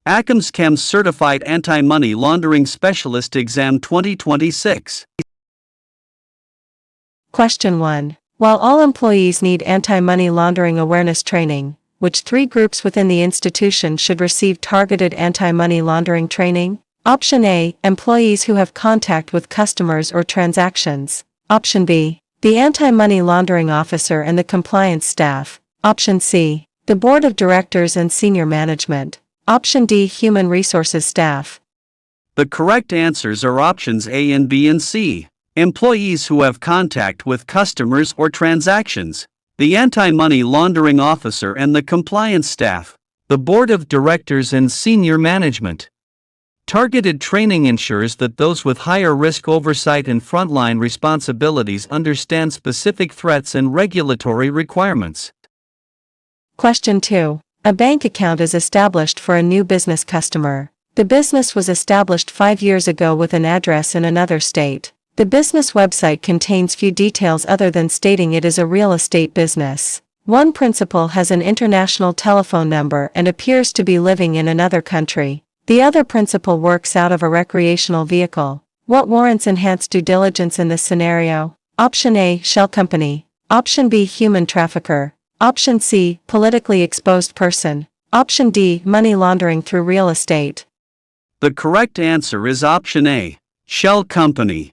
ACAMS CAMS Certified Anti-Money Laundering Specialist Exam 2026. Question 1. While all employees need anti-money laundering awareness training, which 3 groups within the institution should receive targeted anti-money laundering training? Option A. Employees who have contact with customers or transactions. Option B. The anti-money laundering officer and the compliance staff. Option C. The board of directors and senior management. Option D. Human resources staff. The correct answers are options A and B and C. Employees who have contact with customers or transactions, the anti-money laundering officer and the compliance staff, the board of directors and senior management. Targeted training ensures that those with higher risk oversight and frontline responsibilities understand specific threats and regulatory requirements. Question 2. A bank account is established for a new business customer. The business was established 5 years ago with an address in another state. The business website contains few details other than stating it is a real estate business. One principal has an international telephone number and appears to be living in another country. The other principal works out of a recreational vehicle. What warrants enhanced due diligence in this scenario? Option A. Shell company. Option B. Human trafficker. Option C. Politically exposed person. Option D. Money laundering through real estate. The correct answer is option A. Shell company.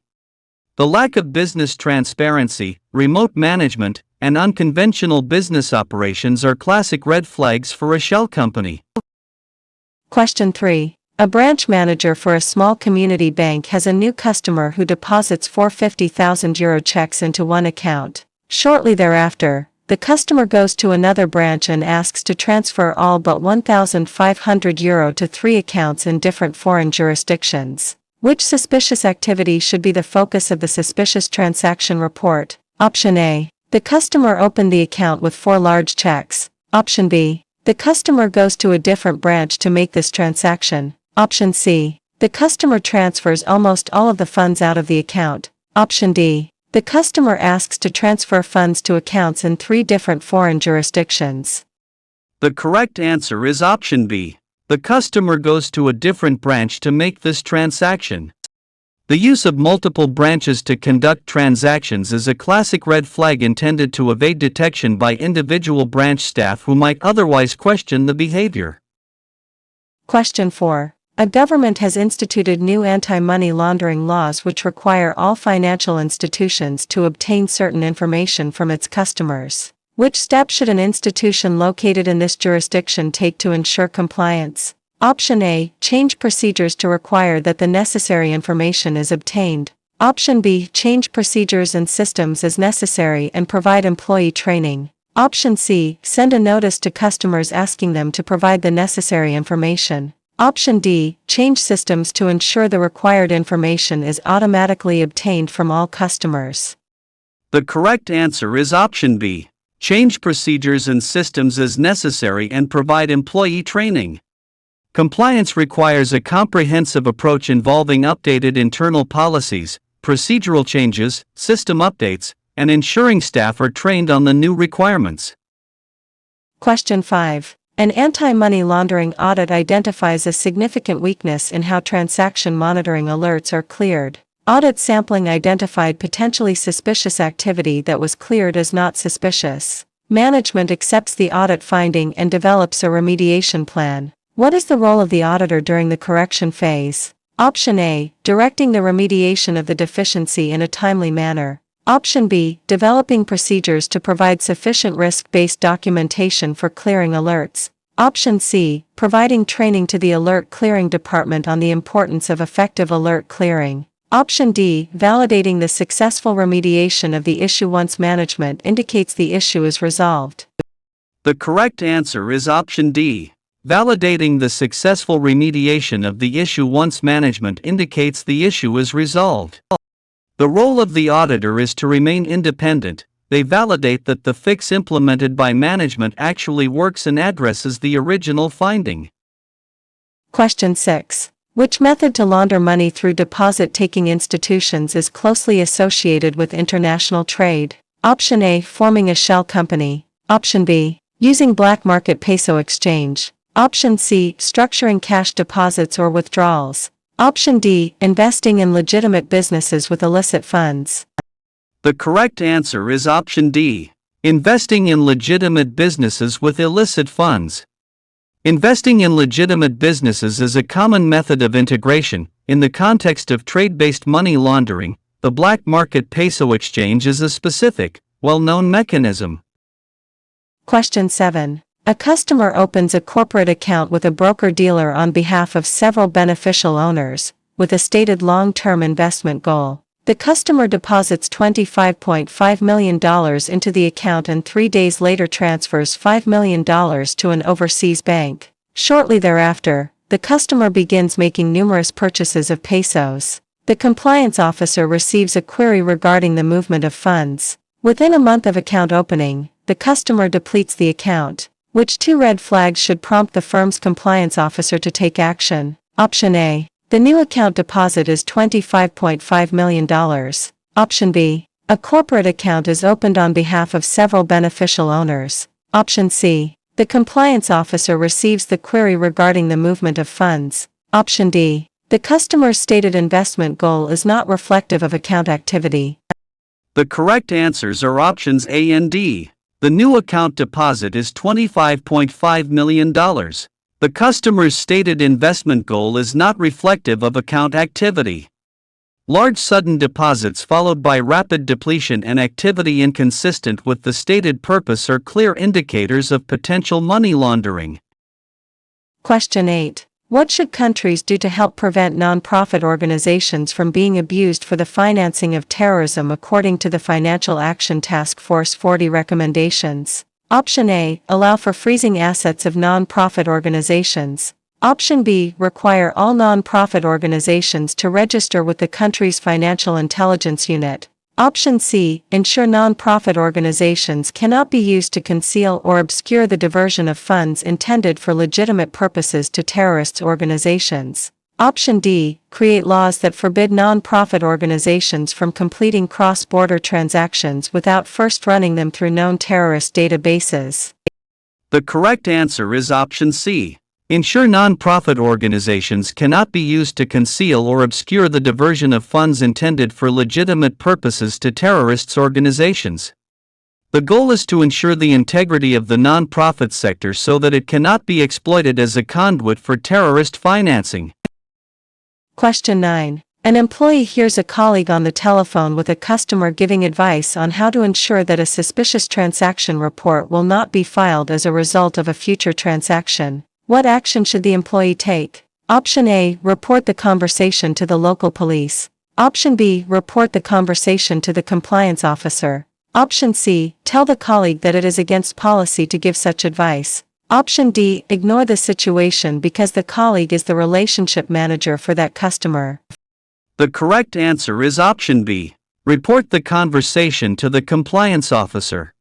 The lack of business transparency, remote management, and unconventional business operations are classic red flags for a shell company. Question 3. A branch manager for a small community bank has a new customer who deposits 450,000 euro checks into one account. Shortly thereafter, the customer goes to another branch and asks to transfer all but 1,500 euro to 3 accounts in different foreign jurisdictions. Which suspicious activity should be the focus of the suspicious transaction report? Option A. The customer opened the account with 4 large checks. Option B. The customer goes to a different branch to make this transaction. Option C. The customer transfers almost all of the funds out of the account. Option D. The customer asks to transfer funds to accounts in 3 different foreign jurisdictions. The correct answer is option B. The customer goes to a different branch to make this transaction. The use of multiple branches to conduct transactions is a classic red flag intended to evade detection by individual branch staff who might otherwise question the behavior. Question 4. A government has instituted new anti-money laundering laws which require all financial institutions to obtain certain information from its customers. Which steps should an institution located in this jurisdiction take to ensure compliance? Option A. Change procedures to require that the necessary information is obtained. Option B. Change procedures and systems as necessary and provide employee training. Option C. Send a notice to customers asking them to provide the necessary information. Option D. Change systems to ensure the required information is automatically obtained from all customers. The correct answer is option B. Change procedures and systems as necessary and provide employee training. Compliance requires a comprehensive approach involving updated internal policies, procedural changes, system updates, and ensuring staff are trained on the new requirements. Question 5. An anti-money laundering audit identifies a significant weakness in how transaction monitoring alerts are cleared. Audit sampling identified potentially suspicious activity that was cleared as not suspicious. Management accepts the audit finding and develops a remediation plan. What is the role of the auditor during the correction phase? Option A. Directing the remediation of the deficiency in a timely manner. Option B. Developing procedures to provide sufficient risk-based documentation for clearing alerts. Option C. Providing training to the alert clearing department on the importance of effective alert clearing. Option D. Validating the successful remediation of the issue once management indicates the issue is resolved. The correct answer is option D. Validating the successful remediation of the issue once management indicates the issue is resolved. The role of the auditor is to remain independent. They validate that the fix implemented by management actually works and addresses the original finding. Question 6. Which method to launder money through deposit-taking institutions is closely associated with international trade? Option A. Forming a shell company. Option B. Using black market peso exchange. Option C, structuring cash deposits or withdrawals. Option D, investing in legitimate businesses with illicit funds. The correct answer is option D, investing in legitimate businesses with illicit funds. Investing in legitimate businesses is a common method of integration. In the context of trade-based money laundering, the black market peso exchange is a specific, well-known mechanism. Question 7. A customer opens a corporate account with a broker-dealer on behalf of several beneficial owners, with a stated long-term investment goal. The customer deposits $25.5 million into the account and 3 days later transfers $5 million to an overseas bank. Shortly thereafter, the customer begins making numerous purchases of pesos. The compliance officer receives a query regarding the movement of funds. Within a month of account opening, the customer depletes the account. Which two red flags should prompt the firm's compliance officer to take action? Option A. The new account deposit is $25.5 million. Option B. A corporate account is opened on behalf of several beneficial owners. Option C. The compliance officer receives the query regarding the movement of funds. Option D. The customer's stated investment goal is not reflective of account activity. The correct answers are options A and D. The new account deposit is $25.5 million. The customer's stated investment goal is not reflective of account activity. Large sudden deposits followed by rapid depletion and activity inconsistent with the stated purpose are clear indicators of potential money laundering. Question 8. What should countries do to help prevent non-profit organizations from being abused for the financing of terrorism according to the Financial Action Task Force 40 recommendations? Option A. Allow for freezing assets of non-profit organizations. Option B. Require all non-profit organizations to register with the country's Financial Intelligence Unit. Option C. Ensure non-profit organizations cannot be used to conceal or obscure the diversion of funds intended for legitimate purposes to terrorist organizations. Option D. Create laws that forbid non-profit organizations from completing cross-border transactions without first running them through known terrorist databases. The correct answer is option C. Ensure non-profit organizations cannot be used to conceal or obscure the diversion of funds intended for legitimate purposes to terrorist organizations. The goal is to ensure the integrity of the non-profit sector so that it cannot be exploited as a conduit for terrorist financing. Question 9. An employee hears a colleague on the telephone with a customer giving advice on how to ensure that a suspicious transaction report will not be filed as a result of a future transaction. What action should the employee take? Option A. Report the conversation to the local police. Option B. Report the conversation to the compliance officer. Option C. Tell the colleague that it is against policy to give such advice. Option D. Ignore the situation because the colleague is the relationship manager for that customer. The correct answer is option B. Report the conversation to the compliance officer.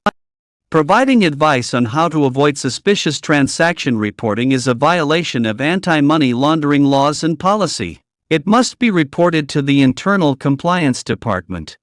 Providing advice on how to avoid suspicious transaction reporting is a violation of anti-money laundering laws and policy. It must be reported to the Internal Compliance Department.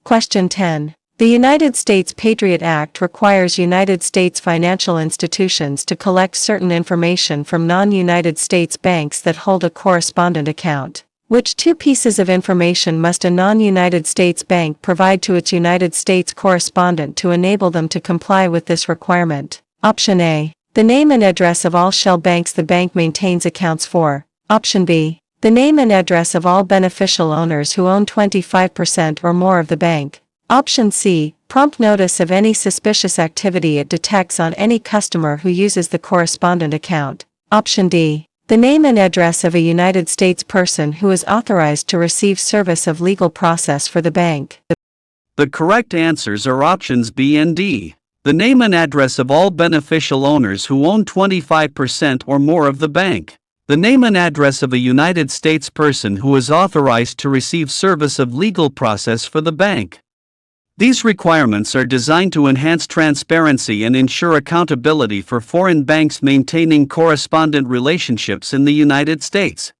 Question 10. The United States Patriot Act requires United States financial institutions to collect certain information from non-United States banks that hold a correspondent account. Which two pieces of information must a non-United States bank provide to its United States correspondent to enable them to comply with this requirement? Option A. The name and address of all shell banks the bank maintains accounts for. Option B. The name and address of all beneficial owners who own 25% or more of the bank. Option C. Prompt notice of any suspicious activity it detects on any customer who uses the correspondent account. Option D. The name and address of a United States person who is authorized to receive service of legal process for the bank. The correct answers are options B and D. The name and address of all beneficial owners who own 25% or more of the bank. The name and address of a United States person who is authorized to receive service of legal process for the bank. These requirements are designed to enhance transparency and ensure accountability for foreign banks maintaining correspondent relationships in the United States.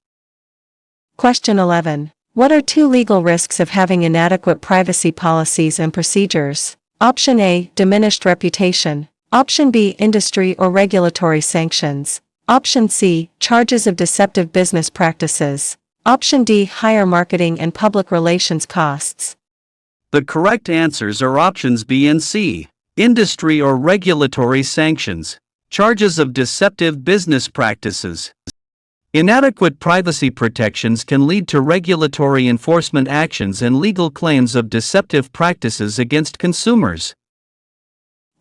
Question 11. What are two legal risks of having inadequate privacy policies and procedures? Option A. Diminished reputation. Option B, industry or regulatory sanctions. Option C, charges of deceptive business practices. Option D, higher marketing and public relations costs. The correct answers are options B and C, industry or regulatory sanctions, charges of deceptive business practices. Inadequate privacy protections can lead to regulatory enforcement actions and legal claims of deceptive practices against consumers.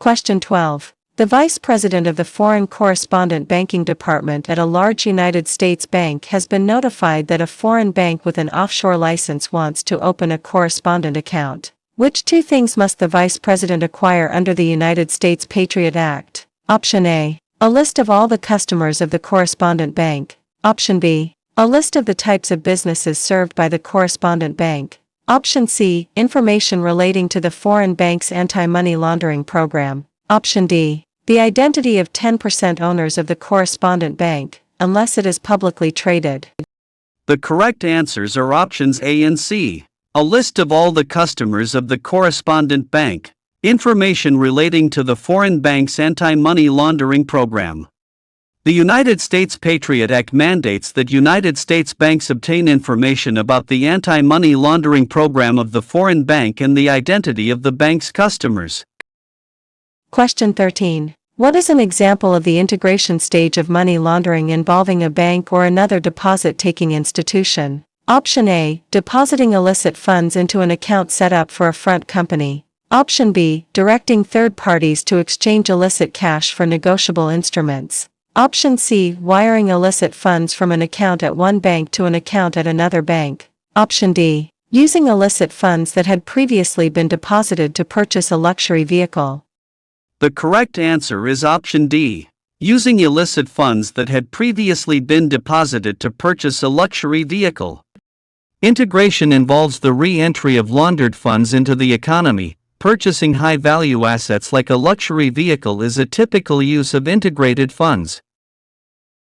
Question 12. The Vice President of the Foreign Correspondent Banking Department at a large United States bank has been notified that a foreign bank with an offshore license wants to open a correspondent account. Which two things must the Vice President acquire under the United States Patriot Act? Option A, a list of all the customers of the correspondent bank. Option B, a list of the types of businesses served by the correspondent bank. Option C, information relating to the foreign bank's anti-money laundering program. Option D, the identity of 10% owners of the correspondent bank, unless it is publicly traded. The correct answers are options A and C, a list of all the customers of the correspondent bank, information relating to the foreign bank's anti-money laundering program. The United States Patriot Act mandates that United States banks obtain information about the anti-money laundering program of the foreign bank and the identity of the bank's customers. Question 13. What is an example of the integration stage of money laundering involving a bank or another deposit-taking institution? Option A, depositing illicit funds into an account set up for a front company. Option B, directing third parties to exchange illicit cash for negotiable instruments. Option C, wiring illicit funds from an account at one bank to an account at another bank. Option D, using illicit funds that had previously been deposited to purchase a luxury vehicle. The correct answer is option D, using illicit funds that had previously been deposited to purchase a luxury vehicle. Integration involves the re-entry of laundered funds into the economy. Purchasing high-value assets like a luxury vehicle is a typical use of integrated funds.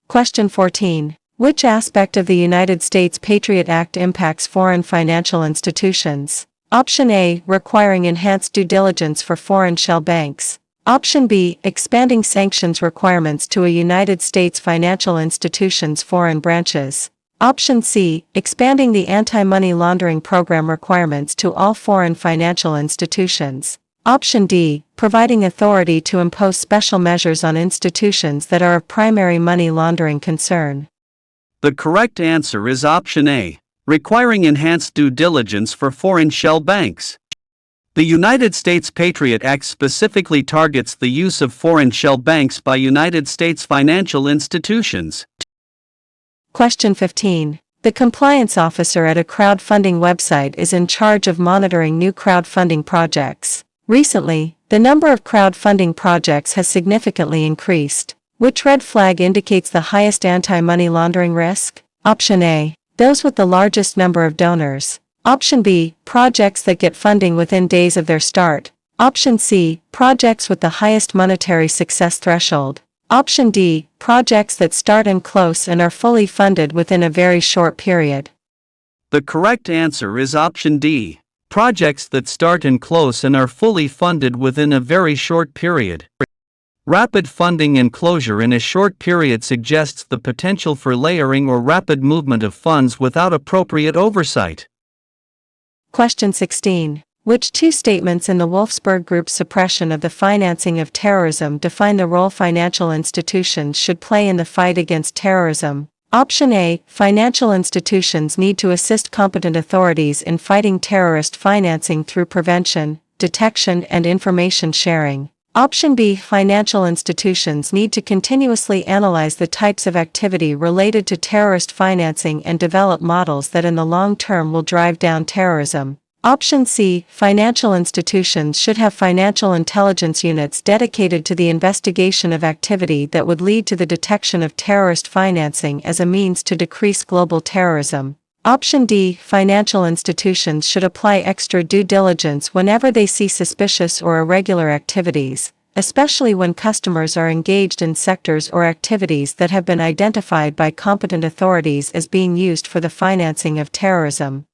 Question 14. Which aspect of the United States Patriot Act impacts foreign financial institutions? Option A, requiring enhanced due diligence for foreign shell banks. Option B, expanding sanctions requirements to a United States financial institution's foreign branches. Option C, expanding the anti-money laundering program requirements to all foreign financial institutions. Option D, providing authority to impose special measures on institutions that are of primary money laundering concern. The correct answer is option A, requiring enhanced due diligence for foreign shell banks. The United States Patriot Act specifically targets the use of foreign shell banks by United States financial institutions. Question 15. The compliance officer at a crowdfunding website is in charge of monitoring new crowdfunding projects. Recently, the number of crowdfunding projects has significantly increased. Which red flag indicates the highest anti-money laundering risk? Option A, those with the largest number of donors. Option B, projects that get funding within days of their start. Option C, projects with the highest monetary success threshold. Option D, projects that start and close and are fully funded within a very short period. The correct answer is option D, projects that start and close and are fully funded within a very short period. Rapid funding and closure in a short period suggests the potential for layering or rapid movement of funds without appropriate oversight. Question 16. Which two statements in the Wolfsburg Group's suppression of the financing of terrorism define the role financial institutions should play in the fight against terrorism? Option A, financial institutions need to assist competent authorities in fighting terrorist financing through prevention, detection, and information sharing. Option B, financial institutions need to continuously analyze the types of activity related to terrorist financing and develop models that in the long term will drive down terrorism. Option C, financial institutions should have financial intelligence units dedicated to the investigation of activity that would lead to the detection of terrorist financing as a means to decrease global terrorism. Option D, financial institutions should apply extra due diligence whenever they see suspicious or irregular activities, especially when customers are engaged in sectors or activities that have been identified by competent authorities as being used for the financing of terrorism.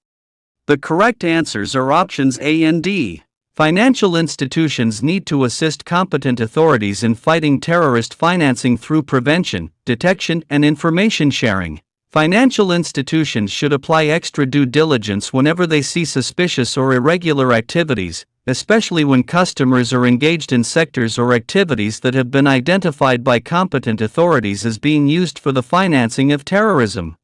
The correct answers are options A and D. Financial institutions need to assist competent authorities in fighting terrorist financing through prevention, detection, and information sharing. Financial institutions should apply extra due diligence whenever they see suspicious or irregular activities, especially when customers are engaged in sectors or activities that have been identified by competent authorities as being used for the financing of terrorism.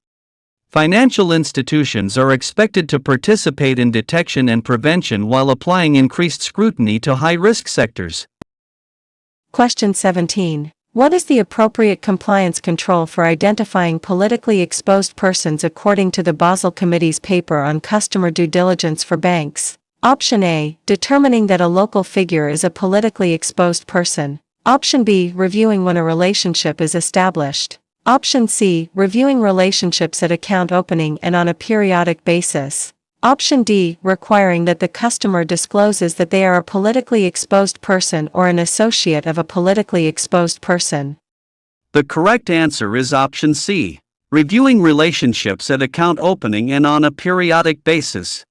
Financial institutions are expected to participate in detection and prevention while applying increased scrutiny to high-risk sectors. Question 17. What is the appropriate compliance control for identifying politically exposed persons according to the Basel Committee's paper on customer due diligence for banks? Option A. Determining that a local figure is a politically exposed person. Option B. Reviewing when a relationship is established. Option C. Reviewing relationships at account opening and on a periodic basis. Option D. Requiring that the customer discloses that they are a politically exposed person or an associate of a politically exposed person. The correct answer is option C. Reviewing relationships at account opening and on a periodic basis.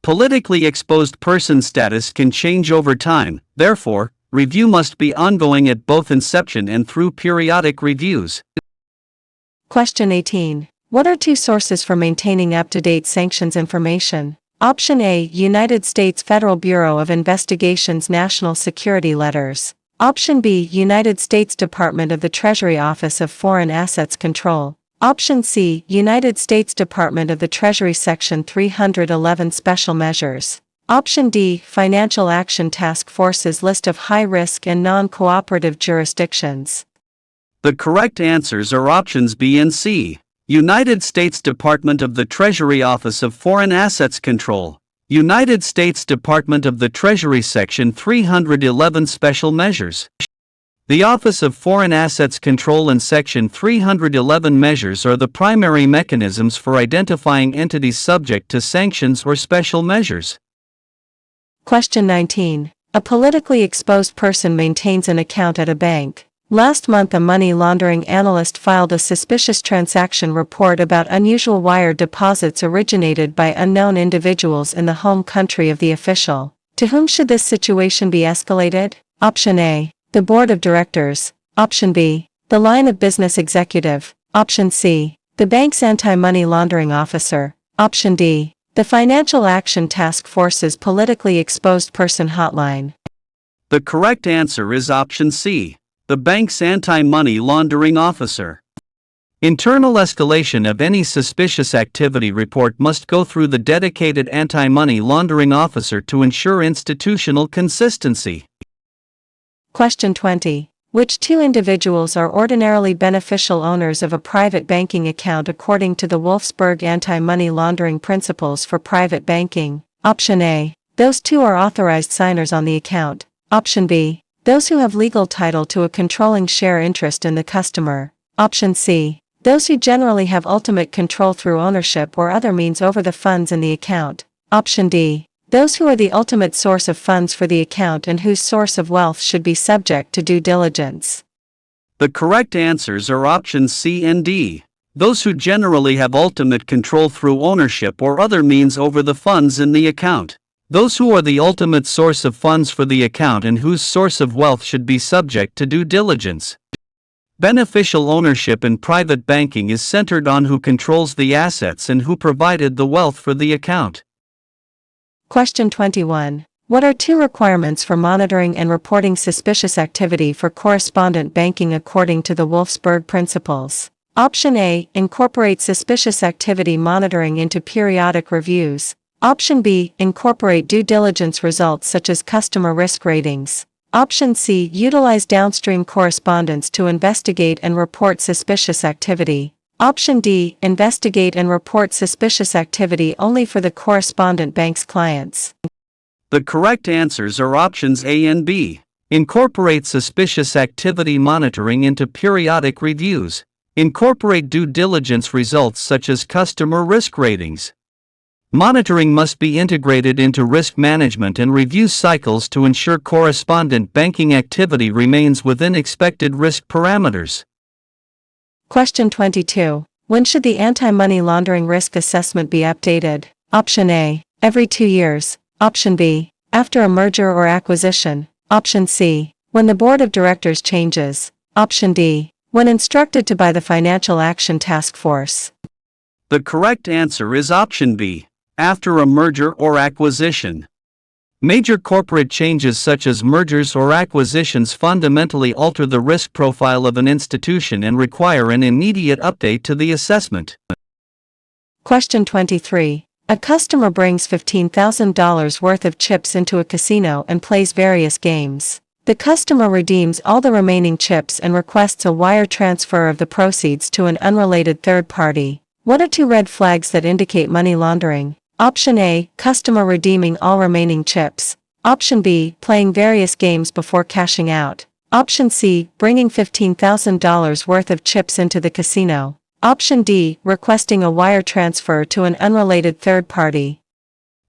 Politically exposed person status can change over time, therefore, review must be ongoing at both inception and through periodic reviews. Question 18. What are two sources for maintaining up-to-date sanctions information? Option A. United States Federal Bureau of Investigation's National Security Letters. Option B. United States Department of the Treasury Office of Foreign Assets Control. Option C. United States Department of the Treasury Section 311 Special Measures. Option D. Financial Action Task Force's list of high-risk and non-cooperative jurisdictions. The correct answers are options B and C. United States Department of the Treasury Office of Foreign Assets Control. United States Department of the Treasury Section 311 Special Measures. The Office of Foreign Assets Control and Section 311 measures are the primary mechanisms for identifying entities subject to sanctions or special measures. Question 19. A politically exposed person maintains an account at a bank. Last month, a money laundering analyst filed a suspicious transaction report about unusual wire deposits originated by unknown individuals in the home country of the official. To whom should this situation be escalated? Option A. The Board of Directors. Option B. The Line of Business Executive. Option C. The bank's anti-money laundering officer. Option D. The Financial Action Task Force's Politically Exposed Person Hotline. The correct answer is option C. The bank's anti-money laundering officer. Internal escalation of any suspicious activity report must go through the dedicated anti-money laundering officer to ensure institutional consistency. Question 20. Which two individuals are ordinarily beneficial owners of a private banking account according to the Wolfsburg anti-money laundering principles for private banking? Option A. Those two are authorized signers on the account. Option B. Those who have legal title to a controlling share interest in the customer. Option C. Those who generally have ultimate control through ownership or other means over the funds in the account. Option D. Those who are the ultimate source of funds for the account and whose source of wealth should be subject to due diligence. The correct answers are options C and D. Those who generally have ultimate control through ownership or other means over the funds in the account. Those who are the ultimate source of funds for the account and whose source of wealth should be subject to due diligence. Beneficial ownership in private banking is centered on who controls the assets and who provided the wealth for the account. Question 21. What are two requirements for monitoring and reporting suspicious activity for correspondent banking according to the Wolfsburg principles? Option A. Incorporate suspicious activity monitoring into periodic reviews. Option B. Incorporate due diligence results such as customer risk ratings. Option C. Utilize downstream correspondence to investigate and report suspicious activity. Option D. Investigate and report suspicious activity only for the correspondent bank's clients. The correct answers are options A and B. Incorporate suspicious activity monitoring into periodic reviews. Incorporate due diligence results such as customer risk ratings. Monitoring must be integrated into risk management and review cycles to ensure correspondent banking activity remains within expected risk parameters. Question 22. When should the anti-money laundering risk assessment be updated? Option A. Every 2 years. Option B. after a merger or acquisition. Option C, when the board of directors changes. Option D, when instructed to by the Financial Action Task Force. The correct answer is option B, after a merger or acquisition. Major corporate changes such as mergers or acquisitions fundamentally alter the risk profile of an institution and require an immediate update to the assessment. Question 23. A customer brings $15,000 worth of chips into a casino and plays various games. The customer redeems all the remaining chips and requests a wire transfer of the proceeds to an unrelated third party. What are two red flags that indicate money laundering? Option A, customer redeeming all remaining chips. Option B, playing various games before cashing out. Option C, bringing $15,000 worth of chips into the casino. Option D, requesting a wire transfer to an unrelated third party.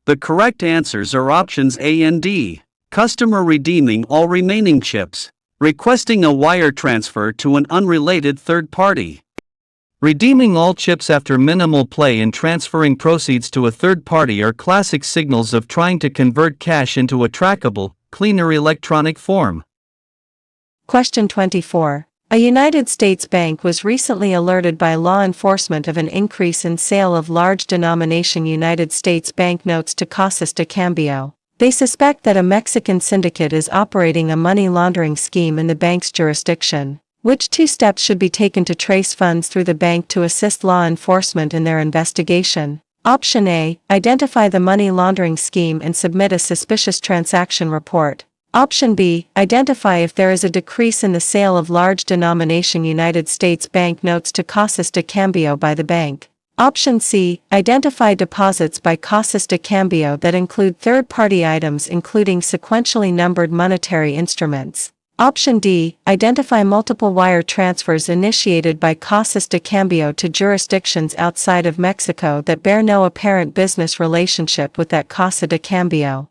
The correct answers are options A and D, customer redeeming all remaining chips, requesting a wire transfer to an unrelated third party. Redeeming all chips after minimal play and transferring proceeds to a third party are classic signals of trying to convert cash into a trackable, cleaner electronic form. Question 24. A United States bank was recently alerted by law enforcement of an increase in sale of large denomination United States banknotes to Casas de Cambio. They suspect that a Mexican syndicate is operating a money laundering scheme in the bank's jurisdiction. Which two steps should be taken to trace funds through the bank to assist law enforcement in their investigation? Option A, identify the money laundering scheme and submit a suspicious transaction report. Option B, identify if there is a decrease in the sale of large denomination United States banknotes to Casas de Cambio by the bank. Option C, identify deposits by Casas de Cambio that include third-party items including sequentially numbered monetary instruments. Option D, identify multiple wire transfers initiated by Casas de Cambio to jurisdictions outside of Mexico that bear no apparent business relationship with that Casa de Cambio.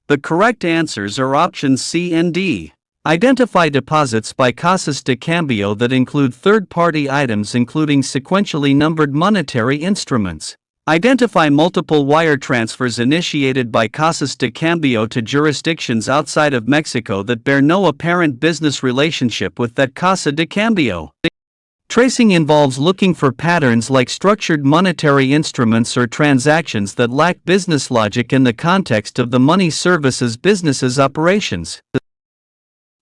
The correct answers are options C and D. Identify deposits by Casas de Cambio that include third-party items including sequentially numbered monetary instruments. Identify multiple wire transfers initiated by Casas de Cambio to jurisdictions outside of Mexico that bear no apparent business relationship with that Casa de Cambio. Tracing involves looking for patterns like structured monetary instruments or transactions that lack business logic in the context of the money services business's operations.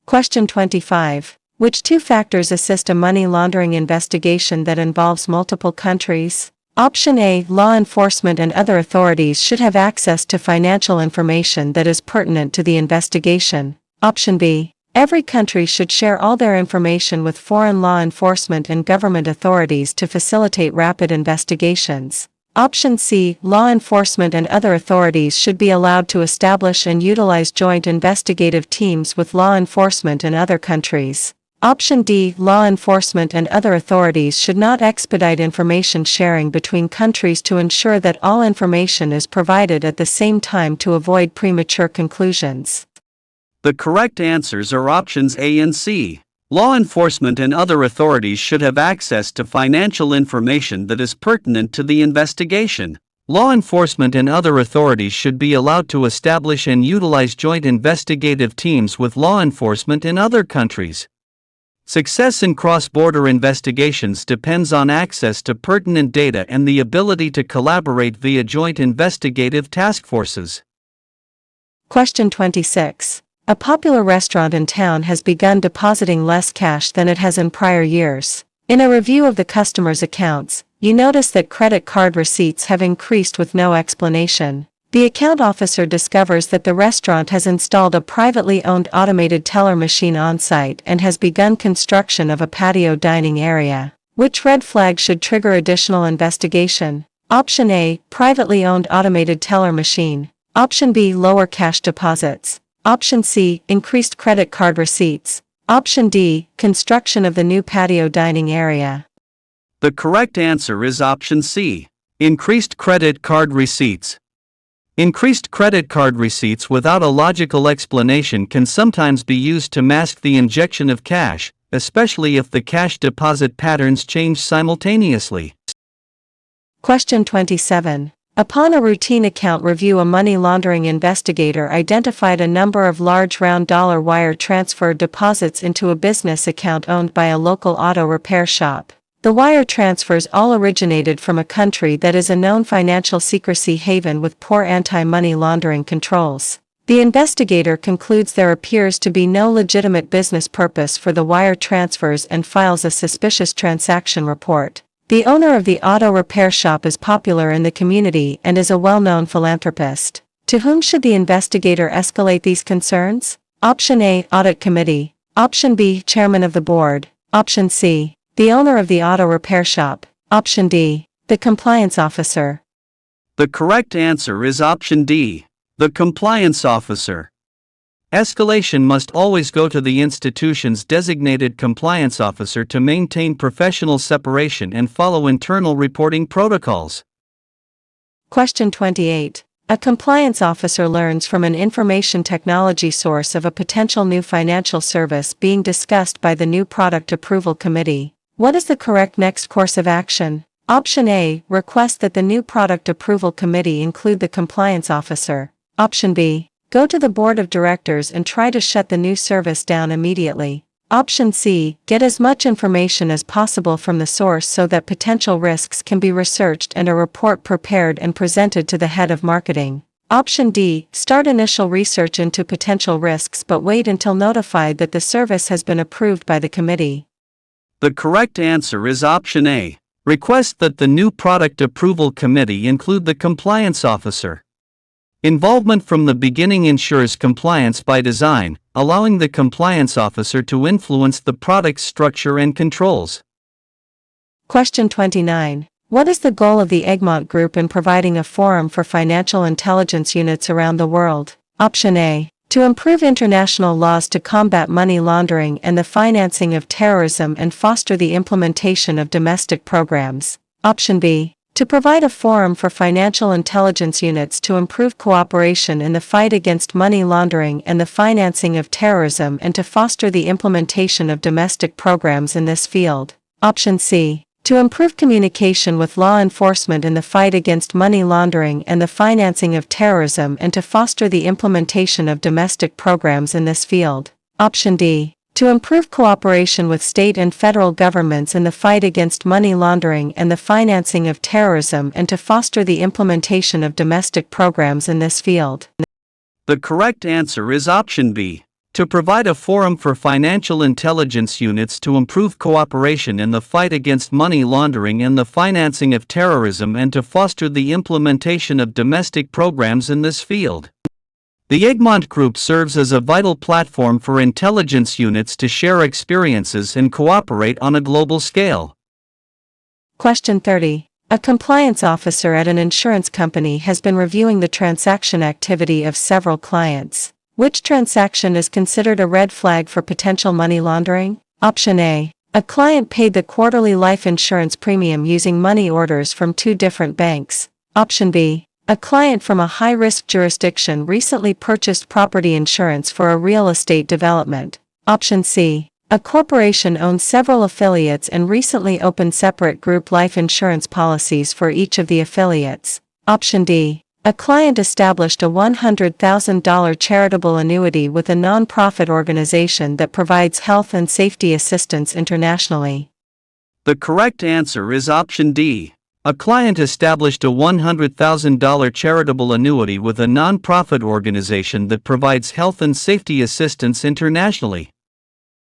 Question 25. Which two factors assist a money laundering investigation that involves multiple countries? Option A, law enforcement and other authorities should have access to financial information that is pertinent to the investigation. Option B, every country should share all their information with foreign law enforcement and government authorities to facilitate rapid investigations. Option C, law enforcement and other authorities should be allowed to establish and utilize joint investigative teams with law enforcement in other countries. Option D, law enforcement and other authorities should not expedite information sharing between countries to ensure that all information is provided at the same time to avoid premature conclusions. The correct answers are options A and C. Law enforcement and other authorities should have access to financial information that is pertinent to the investigation. Law enforcement and other authorities should be allowed to establish and utilize joint investigative teams with law enforcement in other countries. Success in cross-border investigations depends on access to pertinent data and the ability to collaborate via joint investigative task forces. Question 26. A popular restaurant in town has begun depositing less cash than it has in prior years. In a review of the customer's accounts, you notice that credit card receipts have increased with no explanation. The account officer discovers that the restaurant has installed a privately owned automated teller machine on-site and has begun construction of a patio dining area. Which red flag should trigger additional investigation? Option A, privately owned automated teller machine. Option B, lower cash deposits. Option C, increased credit card receipts. Option D, construction of the new patio dining area. The correct answer is option C, increased credit card receipts. Increased credit card receipts without a logical explanation can sometimes be used to mask the injection of cash, especially if the cash deposit patterns change simultaneously. Question 27. Upon a routine account review, a money laundering investigator identified a number of large round dollar wire transfer deposits into a business account owned by a local auto repair shop. The wire transfers all originated from a country that is a known financial secrecy haven with poor anti-money laundering controls. The investigator concludes there appears to be no legitimate business purpose for the wire transfers and files a suspicious transaction report. The owner of the auto repair shop is popular in the community and is a well-known philanthropist. To whom should the investigator escalate these concerns? Option A, Audit Committee. Option B, Chairman of the Board. Option C, the owner of the auto repair shop. Option D, the Compliance Officer. The correct answer is option D, the Compliance Officer. Escalation must always go to the institution's designated compliance officer to maintain professional separation and follow internal reporting protocols. Question 28. A compliance officer learns from an information technology source of a potential new financial service being discussed by the new product approval committee. What is the correct next course of action? Option A, request that the new product approval committee include the compliance officer. Option B, go to the board of directors and try to shut the new service down immediately. Option C, get as much information as possible from the source so that potential risks can be researched and a report prepared and presented to the head of marketing. Option D, start initial research into potential risks but wait until notified that the service has been approved by the committee. The correct answer is option A, request that the new product approval committee include the compliance officer. Involvement from the beginning ensures compliance by design, allowing the compliance officer to influence the product's structure and controls. Question 29. What is the goal of the Egmont Group in providing a forum for financial intelligence units around the world? Option A, to improve international laws to combat money laundering and the financing of terrorism and foster the implementation of domestic programs. Option B, to provide a forum for financial intelligence units to improve cooperation in the fight against money laundering and the financing of terrorism and to foster the implementation of domestic programs in this field. Option C, to improve communication with law enforcement in the fight against money laundering and the financing of terrorism and to foster the implementation of domestic programs in this field. Option D, to improve cooperation with state and federal governments in the fight against money laundering and the financing of terrorism and to foster the implementation of domestic programs in this field. The correct answer is option B, to provide a forum for financial intelligence units to improve cooperation in the fight against money laundering and the financing of terrorism and to foster the implementation of domestic programs in this field. The Egmont Group serves as a vital platform for intelligence units to share experiences and cooperate on a global scale. Question 30. A compliance officer at an insurance company has been reviewing the transaction activity of several clients. Which transaction is considered a red flag for potential money laundering? Option A, a client paid the quarterly life insurance premium using money orders from two different banks. Option B, a client from a high-risk jurisdiction recently purchased property insurance for a real estate development. Option C, a corporation owns several affiliates and recently opened separate group life insurance policies for each of the affiliates. Option D, a client established a $100,000 charitable annuity with a non-profit organization that provides health and safety assistance internationally. The correct answer is option D. A client established a $100,000 charitable annuity with a non-profit organization that provides health and safety assistance internationally.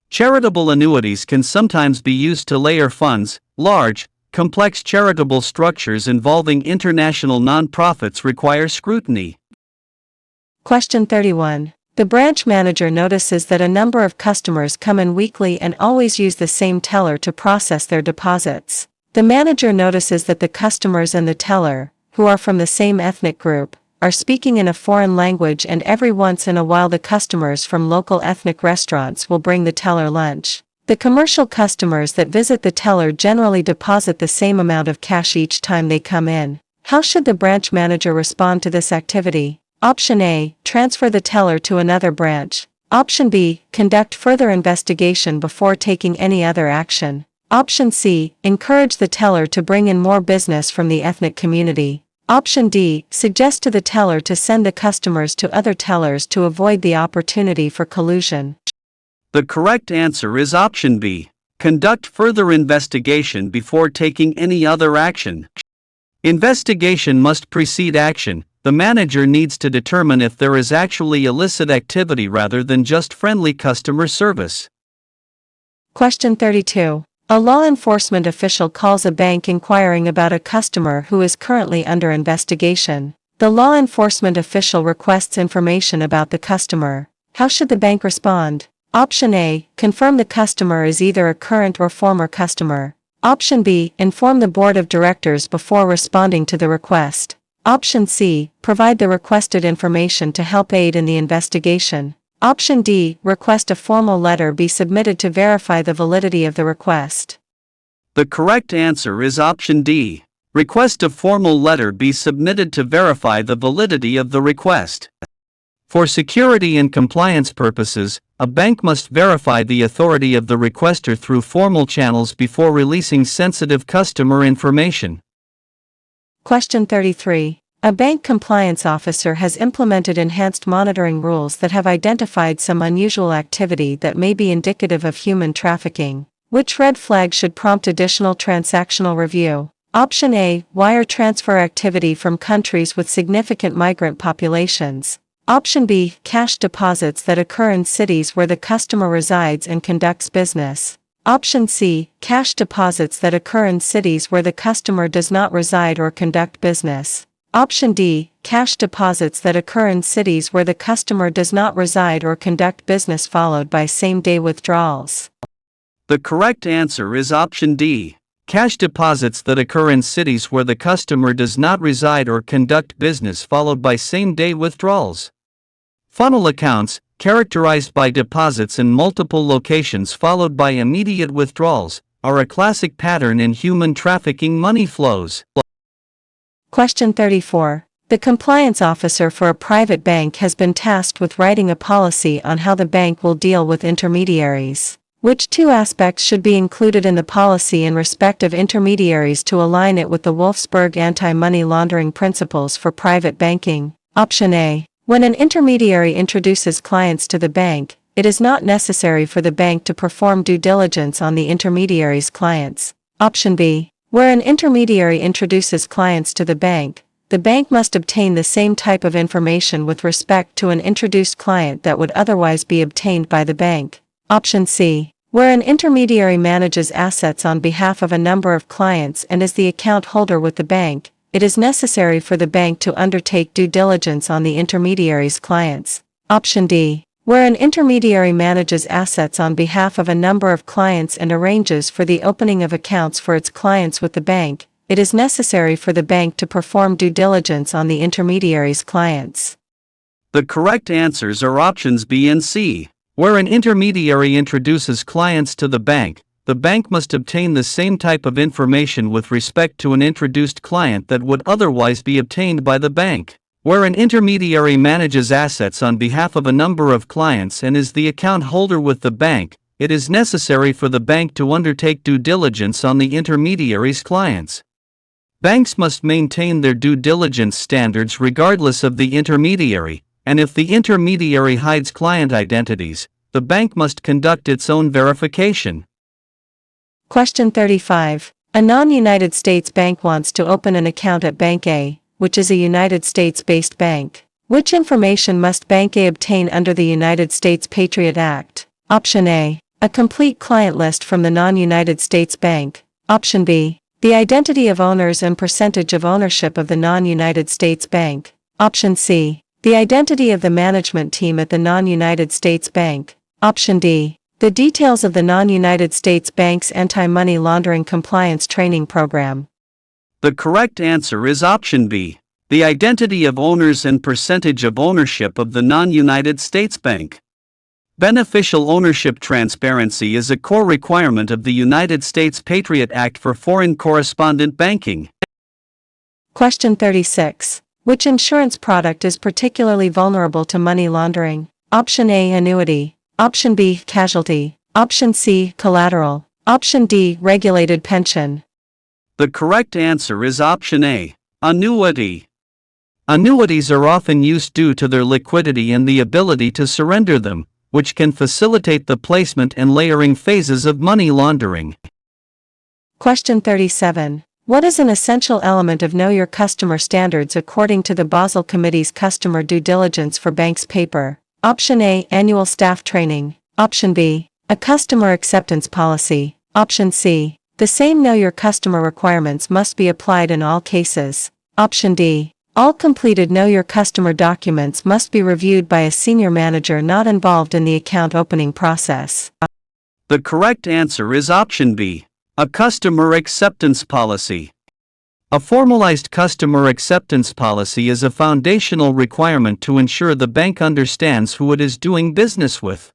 Charitable annuities can sometimes be used to layer funds. Large, complex charitable structures involving international non-profits require scrutiny. Question 31. The branch manager notices that a number of customers come in weekly and always use the same teller to process their deposits. The manager notices that the customers and the teller, who are from the same ethnic group, are speaking in a foreign language, and every once in a while the customers from local ethnic restaurants will bring the teller lunch. The commercial customers that visit the teller generally deposit the same amount of cash each time they come in. How should the branch manager respond to this activity? Option A, transfer the teller to another branch. Option B, conduct further investigation before taking any other action. Option C, encourage the teller to bring in more business from the ethnic community. Option D, suggest to the teller to send the customers to other tellers to avoid the opportunity for collusion. The correct answer is option B. Conduct further investigation before taking any other action. Investigation must precede action. The manager needs to determine if there is actually illicit activity rather than just friendly customer service. Question 32. A law enforcement official calls a bank inquiring about a customer who is currently under investigation. The law enforcement official requests information about the customer. How should the bank respond? Option A, confirm the customer is either a current or former customer. Option B, inform the board of directors before responding to the request. Option C, provide the requested information to help aid in the investigation. Option D, request a formal letter be submitted to verify the validity of the request. The correct answer is option D. Request a formal letter be submitted to verify the validity of the request. For security and compliance purposes, a bank must verify the authority of the requester through formal channels before releasing sensitive customer information. Question 33. A bank compliance officer has implemented enhanced monitoring rules that have identified some unusual activity that may be indicative of human trafficking. Which red flag should prompt additional transactional review? Option A, wire transfer activity from countries with significant migrant populations. Option B, cash deposits that occur in cities where the customer resides and conducts business. Option C, cash deposits that occur in cities where the customer does not reside or conduct business. Option D, cash deposits that occur in cities where the customer does not reside or conduct business followed by same-day withdrawals. The correct answer is option D. Cash deposits that occur in cities where the customer does not reside or conduct business followed by same-day withdrawals. Funnel accounts, characterized by deposits in multiple locations followed by immediate withdrawals, are a classic pattern in human trafficking money flows. Question 34. The compliance officer for a private bank has been tasked with writing a policy on how the bank will deal with intermediaries. Which two aspects should be included in the policy in respect of intermediaries to align it with the Wolfsburg anti-money laundering principles for private banking? Option A. When an intermediary introduces clients to the bank, it is not necessary for the bank to perform due diligence on the intermediary's clients. Option B. Where an intermediary introduces clients to the bank must obtain the same type of information with respect to an introduced client that would otherwise be obtained by the bank. Option C. Where an intermediary manages assets on behalf of a number of clients and is the account holder with the bank, it is necessary for the bank to undertake due diligence on the intermediary's clients. Option D. Where an intermediary manages assets on behalf of a number of clients and arranges for the opening of accounts for its clients with the bank, it is necessary for the bank to perform due diligence on the intermediary's clients. The correct answers are options B and C. Where an intermediary introduces clients to the bank must obtain the same type of information with respect to an introduced client that would otherwise be obtained by the bank. Where an intermediary manages assets on behalf of a number of clients and is the account holder with the bank, it is necessary for the bank to undertake due diligence on the intermediary's clients. Banks must maintain their due diligence standards regardless of the intermediary, and if the intermediary hides client identities, the bank must conduct its own verification. Question 35. A non-United States bank wants to open an account at Bank A, which is a United States-based bank. Which information must Bank A obtain under the United States Patriot Act? Option A. A complete client list from the non-United States bank. Option B. The identity of owners and percentage of ownership of the non-United States bank. Option C. The identity of the management team at the non-United States bank. Option D. The details of the non-United States bank's anti-money laundering compliance training program. The correct answer is option B. The identity of owners and percentage of ownership of the non-United States bank. Beneficial ownership transparency is a core requirement of the United States Patriot Act for foreign correspondent banking. Question 36. Which insurance product is particularly vulnerable to money laundering? Option A. Annuity. Option B. Casualty. Option C. Collateral. Option D. Regulated pension. The correct answer is option A. Annuity. Annuities are often used due to their liquidity and the ability to surrender them, which can facilitate the placement and layering phases of money laundering. Question 37. What is an essential element of Know Your Customer standards according to the Basel Committee's Customer Due Diligence for Banks paper? Option A. Annual staff training. Option B. A customer acceptance policy. Option C. The same Know Your Customer requirements must be applied in all cases. Option D. All completed Know Your Customer documents must be reviewed by a senior manager not involved in the account opening process. The correct answer is option B. A customer acceptance policy. A formalized customer acceptance policy is a foundational requirement to ensure the bank understands who it is doing business with.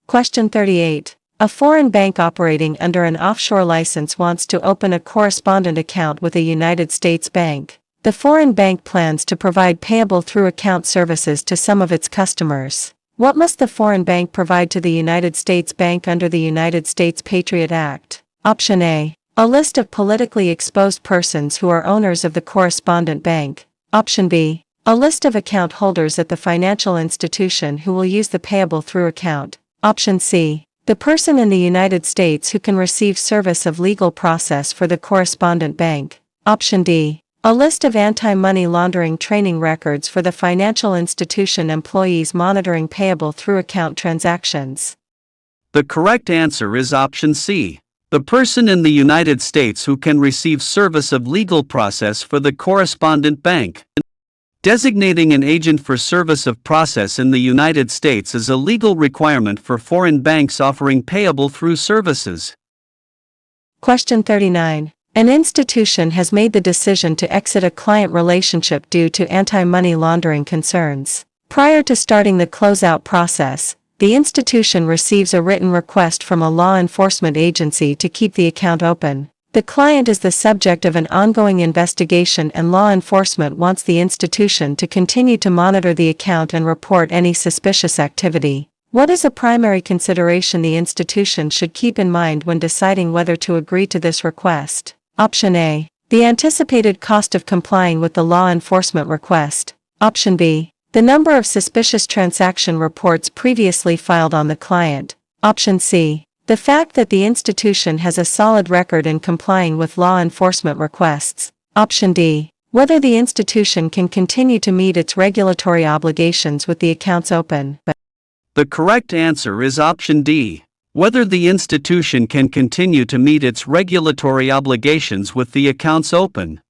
Question 38. A foreign bank operating under an offshore license wants to open a correspondent account with a United States bank. The foreign bank plans to provide payable through account services to some of its customers. What must the foreign bank provide to the United States bank under the United States Patriot Act? Option A. A list of politically exposed persons who are owners of the correspondent bank. Option B. A list of account holders at the financial institution who will use the payable through account. Option C. The person in the United States who can receive service of legal process for the correspondent bank. Option D. A list of anti-money laundering training records for the financial institution employees monitoring payable through account transactions. The correct answer is option C. The person in the United States who can receive service of legal process for the correspondent bank. Designating an agent for service of process in the United States is a legal requirement for foreign banks offering payable through services. Question 39. An institution has made the decision to exit a client relationship due to anti-money laundering concerns. Prior to starting the closeout process, the institution receives a written request from a law enforcement agency to keep the account open. The client is the subject of an ongoing investigation and law enforcement wants the institution to continue to monitor the account and report any suspicious activity. What is a primary consideration the institution should keep in mind when deciding whether to agree to this request? Option A. The anticipated cost of complying with the law enforcement request. Option B. The number of suspicious transaction reports previously filed on the client. Option C. The fact that the institution has a solid record in complying with law enforcement requests. Option D. Whether the institution can continue to meet its regulatory obligations with the accounts open. The correct answer is option D. Whether the institution can continue to meet its regulatory obligations with the accounts open.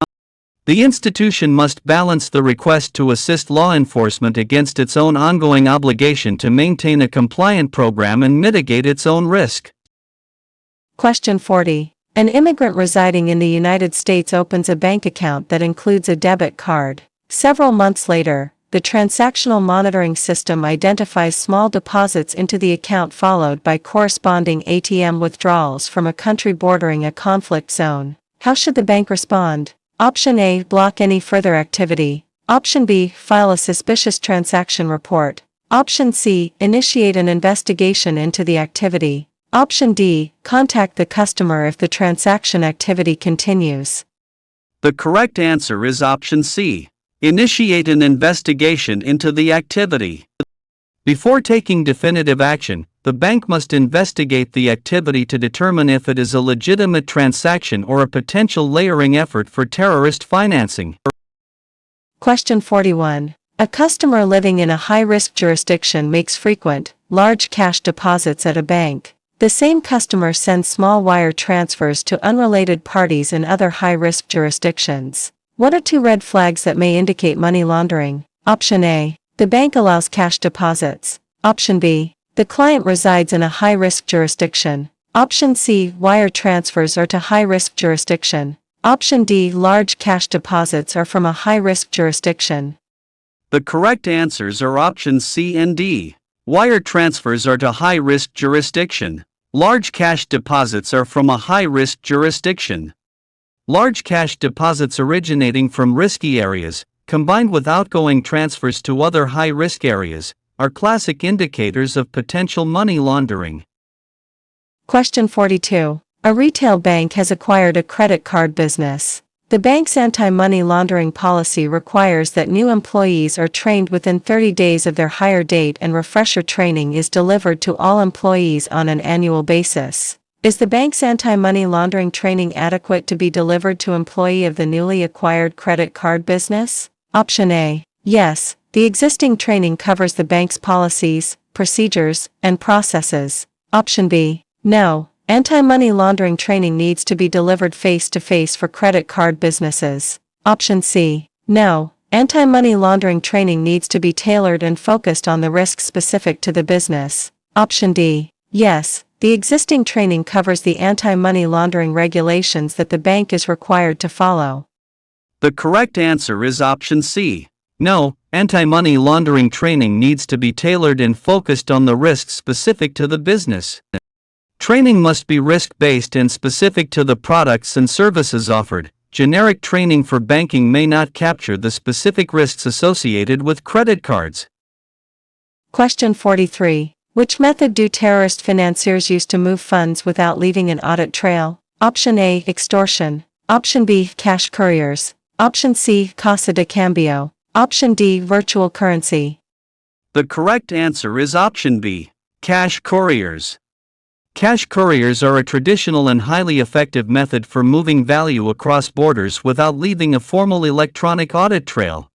The institution must balance the request to assist law enforcement against its own ongoing obligation to maintain a compliant program and mitigate its own risk. Question 40. An immigrant residing in the United States opens a bank account that includes a debit card. Several months later, the transactional monitoring system identifies small deposits into the account followed by corresponding ATM withdrawals from a country bordering a conflict zone. How should the bank respond? Option A. Block any further activity. Option B. File a suspicious transaction report. Option C. Initiate an investigation into the activity. Option D. Contact the customer if the transaction activity continues. The correct answer is option C. Initiate an investigation into the activity. Before taking definitive action, the bank must investigate the activity to determine if it is a legitimate transaction or a potential layering effort for terrorist financing. Question 41. A customer living in a high-risk jurisdiction makes frequent, large cash deposits at a bank. The same customer sends small wire transfers to unrelated parties in other high-risk jurisdictions. What are two red flags that may indicate money laundering? Option A. The bank allows cash deposits. Option B. The client resides in a high-risk jurisdiction. Option C. Wire transfers are to high-risk jurisdiction. Option D. Large cash deposits are from a high-risk jurisdiction. The correct answers are options C and D. Wire transfers are to high-risk jurisdiction. Large cash deposits are from a high-risk jurisdiction. Large cash deposits originating from risky areas, combined with outgoing transfers to other high-risk areas, are classic indicators of potential money laundering. Question 42. A retail bank has acquired a credit card business. The bank's anti-money laundering policy requires that new employees are trained within 30 days of their hire date, and refresher training is delivered to all employees on an annual basis. Is the bank's anti-money laundering training adequate to be delivered to employee of the newly acquired credit card business? Option A. Yes, the existing training covers the bank's policies, procedures, and processes. Option B. No. Anti-money laundering training needs to be delivered face-to-face for credit card businesses. Option C. No. Anti-money laundering training needs to be tailored and focused on the risks specific to the business. Option D. Yes. The existing training covers the anti-money laundering regulations that the bank is required to follow. The correct answer is option C. No, anti-money laundering training needs to be tailored and focused on the risks specific to the business. Training must be risk-based and specific to the products and services offered. Generic training for banking may not capture the specific risks associated with credit cards. Question 43. Which method do terrorist financiers use to move funds without leaving an audit trail? Option A. Extortion. Option B. Cash couriers. Option C. Casa de Cambio. Option D. Virtual currency. The correct answer is option B. Cash couriers. Cash couriers are a traditional and highly effective method for moving value across borders without leaving a formal electronic audit trail.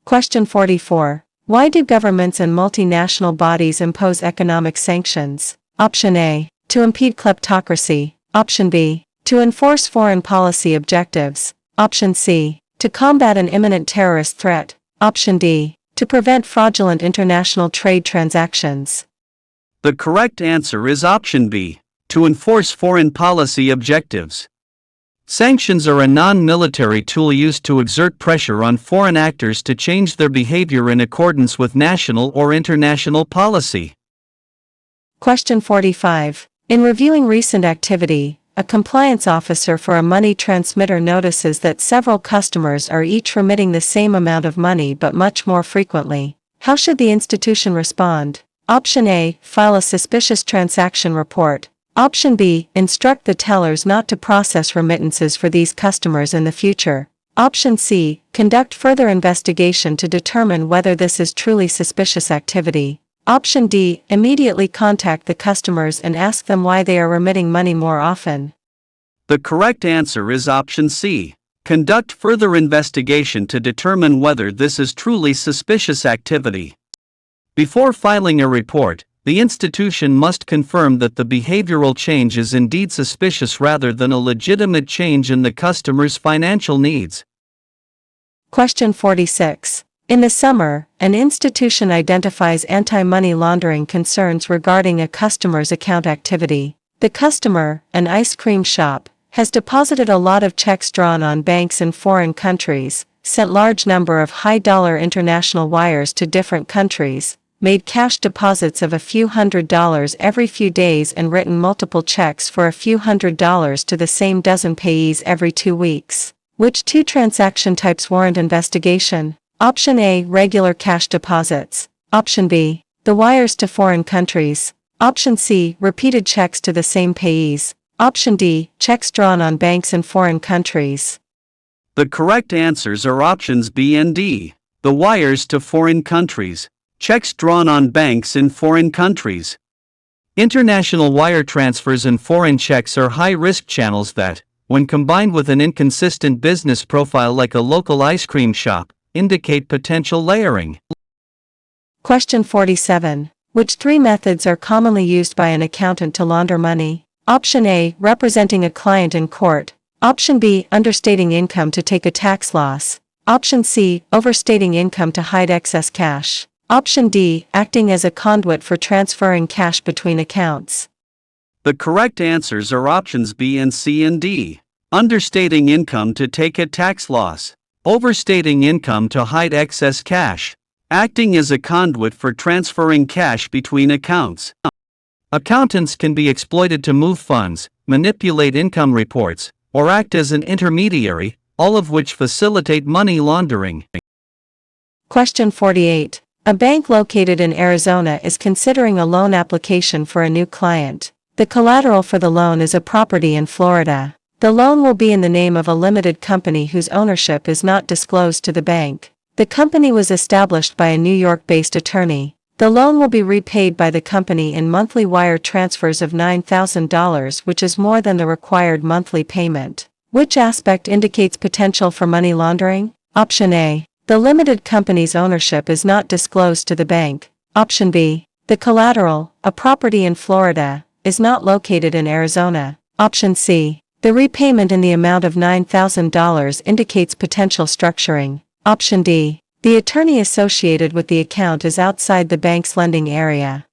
Question 44. Why do governments and multinational bodies impose economic sanctions? Option A. To impede kleptocracy. Option B. To enforce foreign policy objectives. Option C. To combat an imminent terrorist threat. Option D. To prevent fraudulent international trade transactions. The correct answer is option B. To enforce foreign policy objectives. Sanctions are a non-military tool used to exert pressure on foreign actors to change their behavior in accordance with national or international policy. Question 45. In reviewing recent activity, a compliance officer for a money transmitter notices that several customers are each remitting the same amount of money but much more frequently. How should the institution respond? Option A. File a suspicious transaction report. Option B. Instruct the tellers not to process remittances for these customers in the future. Option C. Conduct further investigation to determine whether this is truly suspicious activity. Option D. Immediately contact the customers and ask them why they are remitting money more often. The correct answer is option C. Conduct further investigation to determine whether this is truly suspicious activity. Before filing a report, the institution must confirm that the behavioral change is indeed suspicious rather than a legitimate change in the customer's financial needs. Question 46. In the summer, an institution identifies anti-money laundering concerns regarding a customer's account activity. The customer, an ice cream shop, has deposited a lot of checks drawn on banks in foreign countries, sent large number of high-dollar international wires to different countries, made cash deposits of a few $100s every few days, and written multiple checks for a few $100s to the same dozen payees every 2 weeks. Which two transaction types warrant investigation? Option A. Regular cash deposits. Option B. The wires to foreign countries. Option C. Repeated checks to the same payees. Option D. Checks drawn on banks in foreign countries. The correct answers are options B and D. The wires to foreign countries. Checks drawn on banks in foreign countries. International wire transfers and foreign checks are high-risk channels that, when combined with an inconsistent business profile like a local ice cream shop, indicate potential layering. Question 47. Which three methods are commonly used by an accountant to launder money? Option A. Representing a client in court. Option B. Understating income to take a tax loss. Option C. Overstating income to hide excess cash. Option D. Acting as a conduit for transferring cash between accounts. The correct answers are options B and C and D. Understating income to take a tax loss. Overstating income to hide excess cash. Acting as a conduit for transferring cash between accounts. Accountants can be exploited to move funds, manipulate income reports, or act as an intermediary, all of which facilitate money laundering. Question 48. A bank located in Arizona is considering a loan application for a new client. The collateral for the loan is a property in Florida. The loan will be in the name of a limited company whose ownership is not disclosed to the bank. The company was established by a New York-based attorney. The loan will be repaid by the company in monthly wire transfers of $9,000, which is more than the required monthly payment. Which aspect indicates potential for money laundering? Option A. The limited company's ownership is not disclosed to the bank. Option B. The collateral, a property in Florida, is not located in Arizona. Option C. The repayment in the amount of $9,000 indicates potential structuring. Option D. The attorney associated with the account is outside the bank's lending area.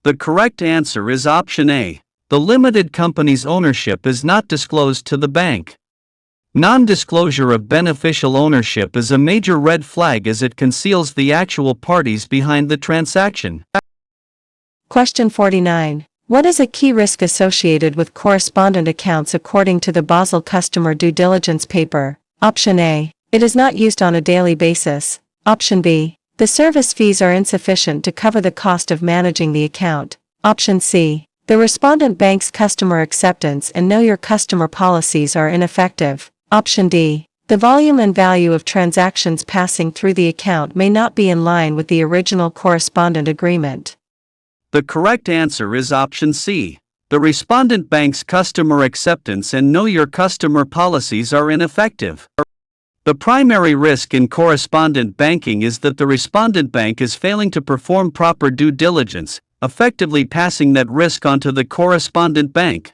The correct answer is option A. The limited company's ownership is not disclosed to the bank. Non-disclosure of beneficial ownership is a major red flag as it conceals the actual parties behind the transaction. Question 49. What is a key risk associated with correspondent accounts according to the Basel Customer Due Diligence Paper? Option A. It is not used on a daily basis. Option B. The service fees are insufficient to cover the cost of managing the account. Option C. The respondent bank's customer acceptance and know your customer policies are ineffective. Option D. The volume and value of transactions passing through the account may not be in line with the original correspondent agreement. The correct answer is option C. The respondent bank's customer acceptance and know your customer policies are ineffective. The primary risk in correspondent banking is that the respondent bank is failing to perform proper due diligence, effectively passing that risk onto the correspondent bank.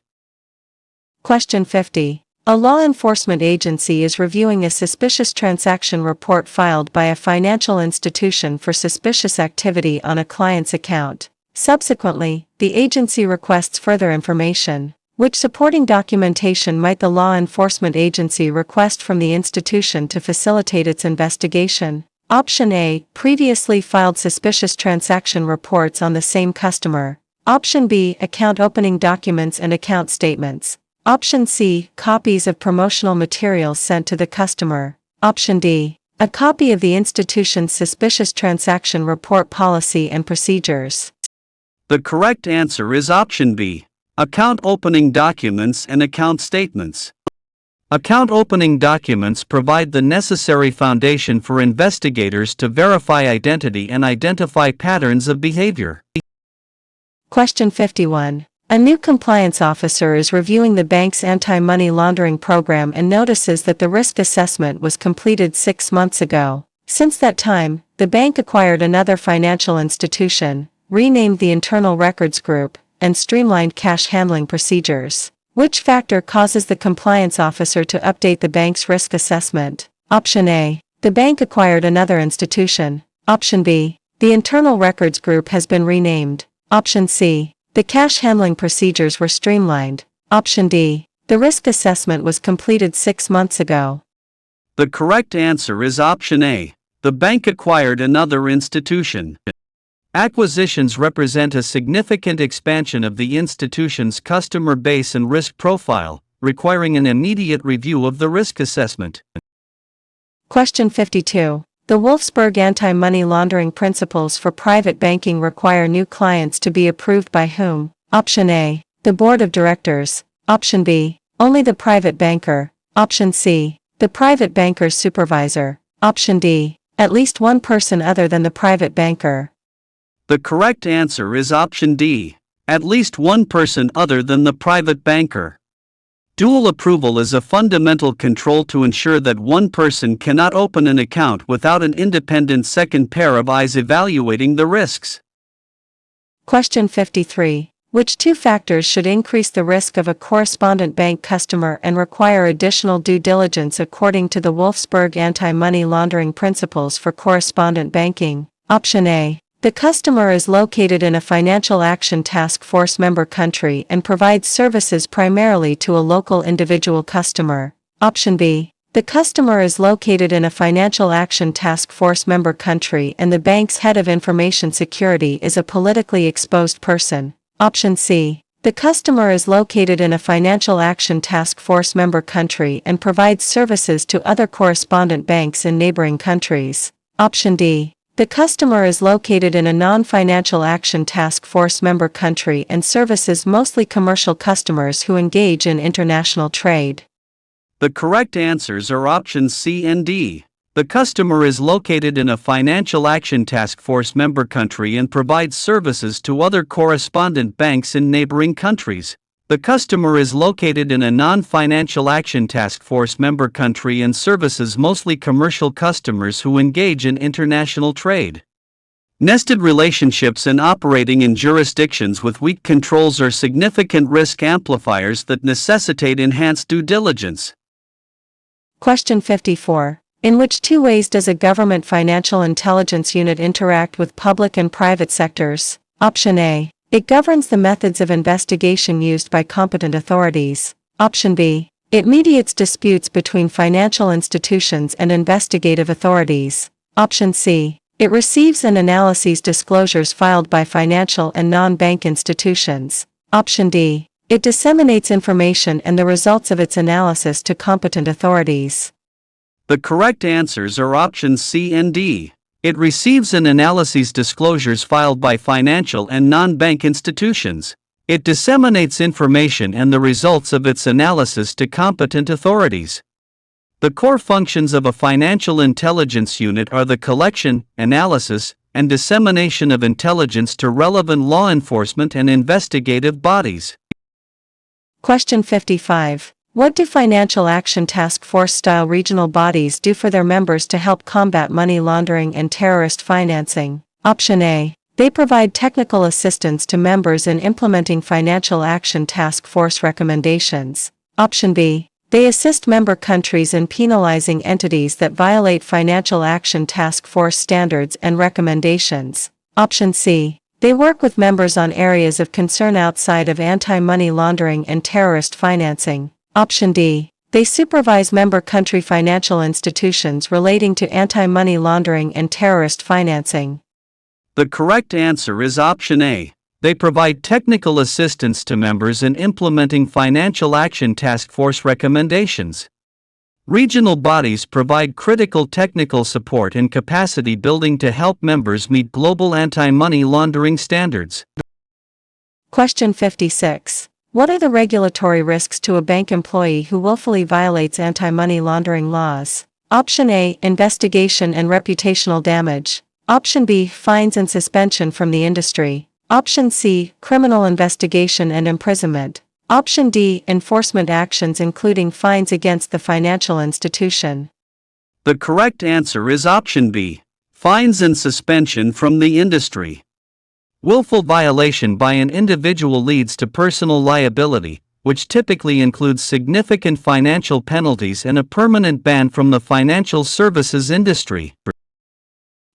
Question 50. A law enforcement agency is reviewing a suspicious transaction report filed by a financial institution for suspicious activity on a client's account. Subsequently, the agency requests further information. Which supporting documentation might the law enforcement agency request from the institution to facilitate its investigation? Option A. Previously filed suspicious transaction reports on the same customer. Option B. Account opening documents and account statements. Option C. Copies of promotional materials sent to the customer. Option D. A copy of the institution's suspicious transaction report policy and procedures. The correct answer is option B. Account opening documents and account statements. Account opening documents provide the necessary foundation for investigators to verify identity and identify patterns of behavior. Question 51. A new compliance officer is reviewing the bank's anti-money laundering program and notices that the risk assessment was completed 6 months ago. Since that time, the bank acquired another financial institution, renamed the Internal Records Group, and streamlined cash handling procedures. Which factor causes the compliance officer to update the bank's risk assessment? Option A. The bank acquired another institution. Option B. The Internal Records Group has been renamed. Option C. The cash handling procedures were streamlined. Option D. The risk assessment was completed 6 months ago. The correct answer is option A. The bank acquired another institution. Acquisitions represent a significant expansion of the institution's customer base and risk profile, requiring an immediate review of the risk assessment. Question 52. The Wolfsburg anti-money laundering principles for private banking require new clients to be approved by whom? Option A. The board of directors. Option B. Only the private banker. Option C. The private banker's supervisor. Option D. At least one person other than the private banker. The correct answer is option D. At least one person other than the private banker. Dual approval is a fundamental control to ensure that one person cannot open an account without an independent second pair of eyes evaluating the risks. Question 53. Which two factors should increase the risk of a correspondent bank customer and require additional due diligence according to the Wolfsburg anti-money laundering principles for correspondent banking? Option A. The customer is located in a financial action task force member country and provides services primarily to a local individual customer. Option B. The customer is located in a financial action task force member country and the bank's head of information security is a politically exposed person. Option C. The customer is located in a financial action task force member country and provides services to other correspondent banks in neighboring countries. Option D. The customer is located in a non-financial action task force member country and services mostly commercial customers who engage in international trade. The correct answers are options C and D. The customer is located in a financial action task force member country and provides services to other correspondent banks in neighboring countries. The customer is located in a non-financial action task force member country and services mostly commercial customers who engage in international trade. Nested relationships and operating in jurisdictions with weak controls are significant risk amplifiers that necessitate enhanced due diligence. Question 54. In which two ways does a government financial intelligence unit interact with public and private sectors? Option A. It governs the methods of investigation used by competent authorities. Option B. It mediates disputes between financial institutions and investigative authorities. Option C. It receives and analyses disclosures filed by financial and non-bank institutions. Option D. It disseminates information and the results of its analysis to competent authorities. The correct answers are options C and D. It receives and analyses disclosures filed by financial and non-bank institutions. It disseminates information and the results of its analysis to competent authorities. The core functions of a financial intelligence unit are the collection, analysis, and dissemination of intelligence to relevant law enforcement and investigative bodies. Question 55. What do financial action task force-style regional bodies do for their members to help combat money laundering and terrorist financing? Option A. They provide technical assistance to members in implementing financial action task force recommendations. Option B. They assist member countries in penalizing entities that violate financial action task force standards and recommendations. Option C. They work with members on areas of concern outside of anti-money laundering and terrorist financing. Option D. They supervise member country financial institutions relating to anti-money laundering and terrorist financing. The correct answer is option A. They provide technical assistance to members in implementing financial action task force recommendations. Regional bodies provide critical technical support and capacity building to help members meet global anti-money laundering standards. Question 56. What are the regulatory risks to a bank employee who willfully violates anti-money laundering laws? Option A. Investigation and reputational damage. Option B. Fines and suspension from the industry. Option C. Criminal investigation and imprisonment. Option D. Enforcement actions including fines against the financial institution. The correct answer is option B. Fines and suspension from the industry. Willful violation by an individual leads to personal liability, which typically includes significant financial penalties and a permanent ban from the financial services industry.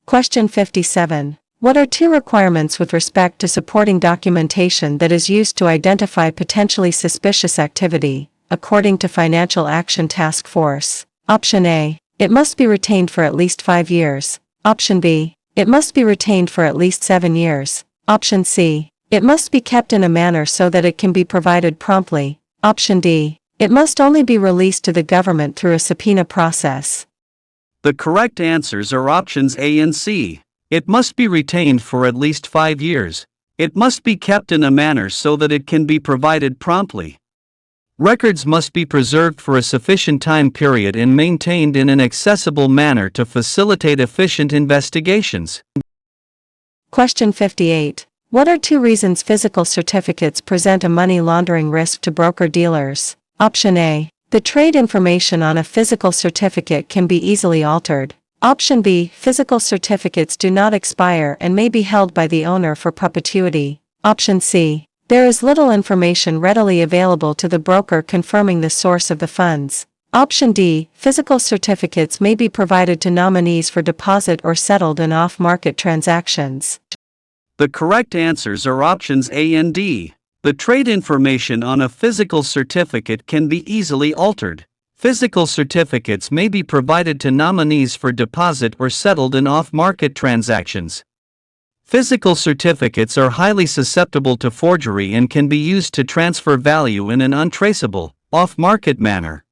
Question 57. What are two requirements with respect to supporting documentation that is used to identify potentially suspicious activity, according to Financial Action Task Force? Option A. It must be retained for at least 5 years. Option B. It must be retained for at least 7 years. Option C. It must be kept in a manner so that it can be provided promptly. Option D. It must only be released to the government through a subpoena process. The correct answers are options A and C. It must be retained for at least 5 years. It must be kept in a manner so that it can be provided promptly. Records must be preserved for a sufficient time period and maintained in an accessible manner to facilitate efficient investigations. Question 58. What are two reasons physical certificates present a money laundering risk to broker-dealers? Option A. The trade information on a physical certificate can be easily altered. Option B. Physical certificates do not expire and may be held by the owner for perpetuity. Option C. There is little information readily available to the broker confirming the source of the funds. Option D. Physical certificates may be provided to nominees for deposit or settled in off-market transactions. The correct answers are options A and D. The trade information on a physical certificate can be easily altered. Physical certificates may be provided to nominees for deposit or settled in off-market transactions. Physical certificates are highly susceptible to forgery and can be used to transfer value in an untraceable, off-market manner.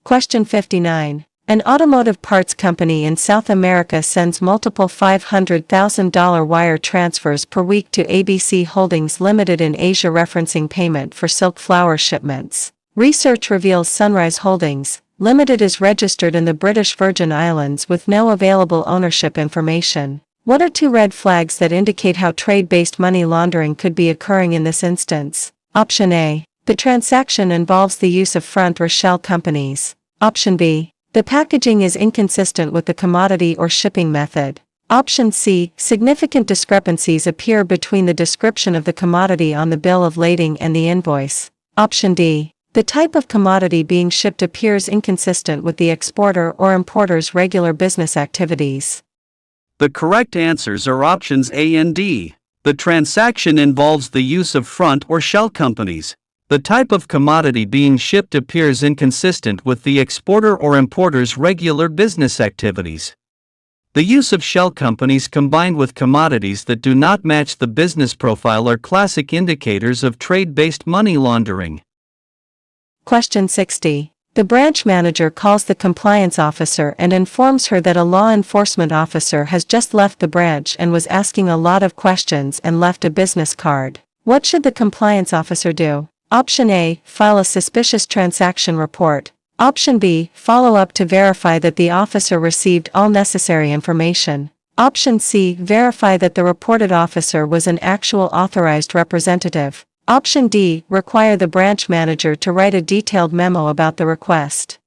Question 59. An automotive parts company in South America sends multiple $500,000 wire transfers per week to ABC Holdings Limited in Asia referencing payment for silk flower shipments. Research reveals Sunrise Holdings Limited is registered in the British Virgin Islands with no available ownership information. What are two red flags that indicate how trade-based money laundering could be occurring in this instance? Option A. The transaction involves the use of front or shell companies. Option B. The packaging is inconsistent with the commodity or shipping method. Option C. Significant discrepancies appear between the description of the commodity on the bill of lading and the invoice. Option D. The type of commodity being shipped appears inconsistent with the exporter or importer's regular business activities. The correct answers are options A and D. The transaction involves the use of front or shell companies. The type of commodity being shipped appears inconsistent with the exporter or importer's regular business activities. The use of shell companies combined with commodities that do not match the business profile are classic indicators of trade-based money laundering. Question 60. The branch manager calls the compliance officer and informs her that a law enforcement officer has just left the branch and was asking a lot of questions and left a business card. What should the compliance officer do? Option A. File a suspicious transaction report. Option B. Follow up to verify that the officer received all necessary information. Option C. Verify that the reported officer was an actual authorized representative. Option D. Require the branch manager to write a detailed memo about the request.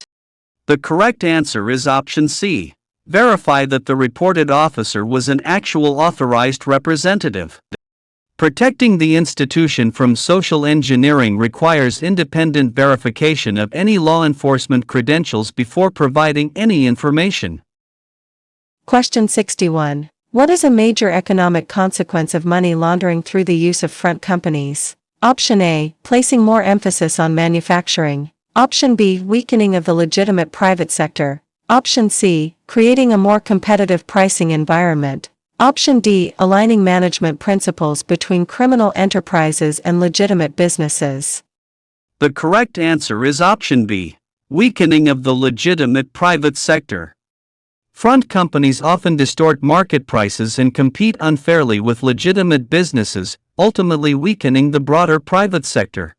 The correct answer is option C. Verify that the reported officer was an actual authorized representative. Protecting the institution from social engineering requires independent verification of any law enforcement credentials before providing any information. Question 61. What is a major economic consequence of money laundering through the use of front companies? Option A. Placing more emphasis on manufacturing. Option B. Weakening of the legitimate private sector. Option C. Creating a more competitive pricing environment. Option D. Aligning management principles between criminal enterprises and legitimate businesses. The correct answer is option B. Weakening of the legitimate private sector. Front companies often distort market prices and compete unfairly with legitimate businesses, ultimately weakening the broader private sector.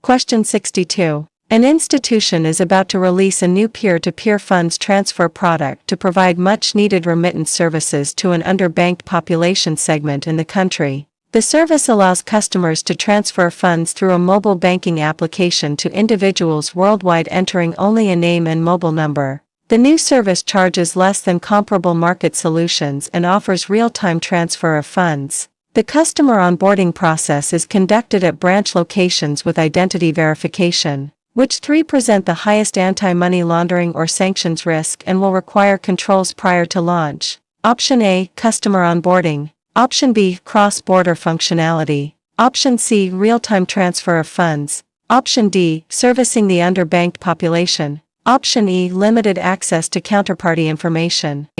Question 62. An institution is about to release a new peer-to-peer funds transfer product to provide much-needed remittance services to an underbanked population segment in the country. The service allows customers to transfer funds through a mobile banking application to individuals worldwide entering only a name and mobile number. The new service charges less than comparable market solutions and offers real-time transfer of funds. The customer onboarding process is conducted at branch locations with identity verification. Which three present the highest anti-money laundering or sanctions risk and will require controls prior to launch? Option A. Customer onboarding. Option B. Cross-border functionality. Option C. Real-time transfer of funds. Option D. Servicing the underbanked population. Option E. Limited access to counterparty information.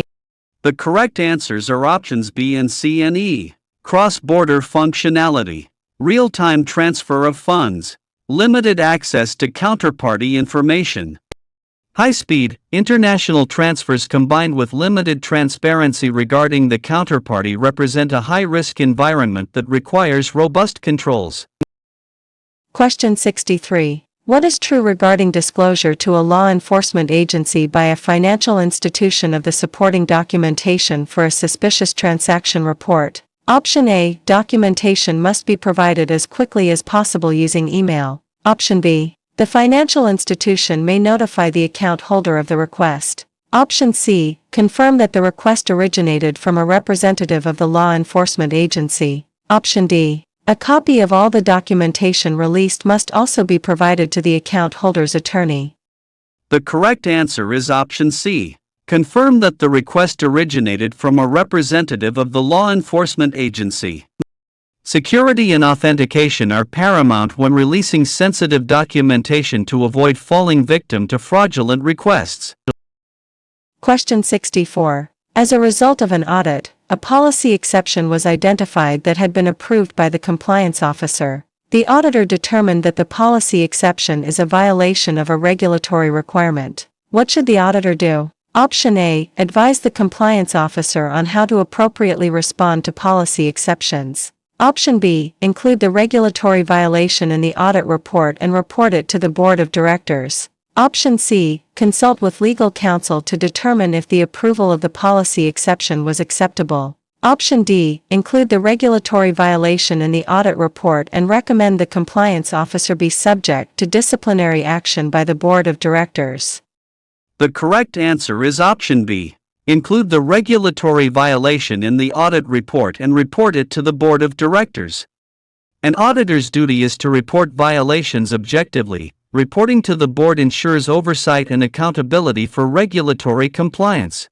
The correct answers are options B and C and E. Cross-border functionality. Real-time transfer of funds. Limited access to counterparty information. High-speed, international transfers combined with limited transparency regarding the counterparty represent a high-risk environment that requires robust controls. Question 63. What is true regarding disclosure to a law enforcement agency by a financial institution of the supporting documentation for a suspicious transaction report? Option A. Documentation must be provided as quickly as possible using email. Option B. The financial institution may notify the account holder of the request. Option C. Confirm that the request originated from a representative of the law enforcement agency. Option D. A copy of all the documentation released must also be provided to the account holder's attorney. The correct answer is option C. Confirm that the request originated from a representative of the law enforcement agency. Security and authentication are paramount when releasing sensitive documentation to avoid falling victim to fraudulent requests. Question 64. As a result of an audit, a policy exception was identified that had been approved by the compliance officer. The auditor determined that the policy exception is a violation of a regulatory requirement. What should the auditor do? Option A. Advise the compliance officer on how to appropriately respond to policy exceptions. Option B. Include the regulatory violation in the audit report and report it to the board of directors. Option C. Consult with legal counsel to determine if the approval of the policy exception was acceptable. Option D. Include the regulatory violation in the audit report and recommend the compliance officer be subject to disciplinary action by the board of directors. The correct answer is option B. Include the regulatory violation in the audit report and report it to the board of directors. An auditor's duty is to report violations objectively. Reporting to the board ensures oversight and accountability for regulatory compliance.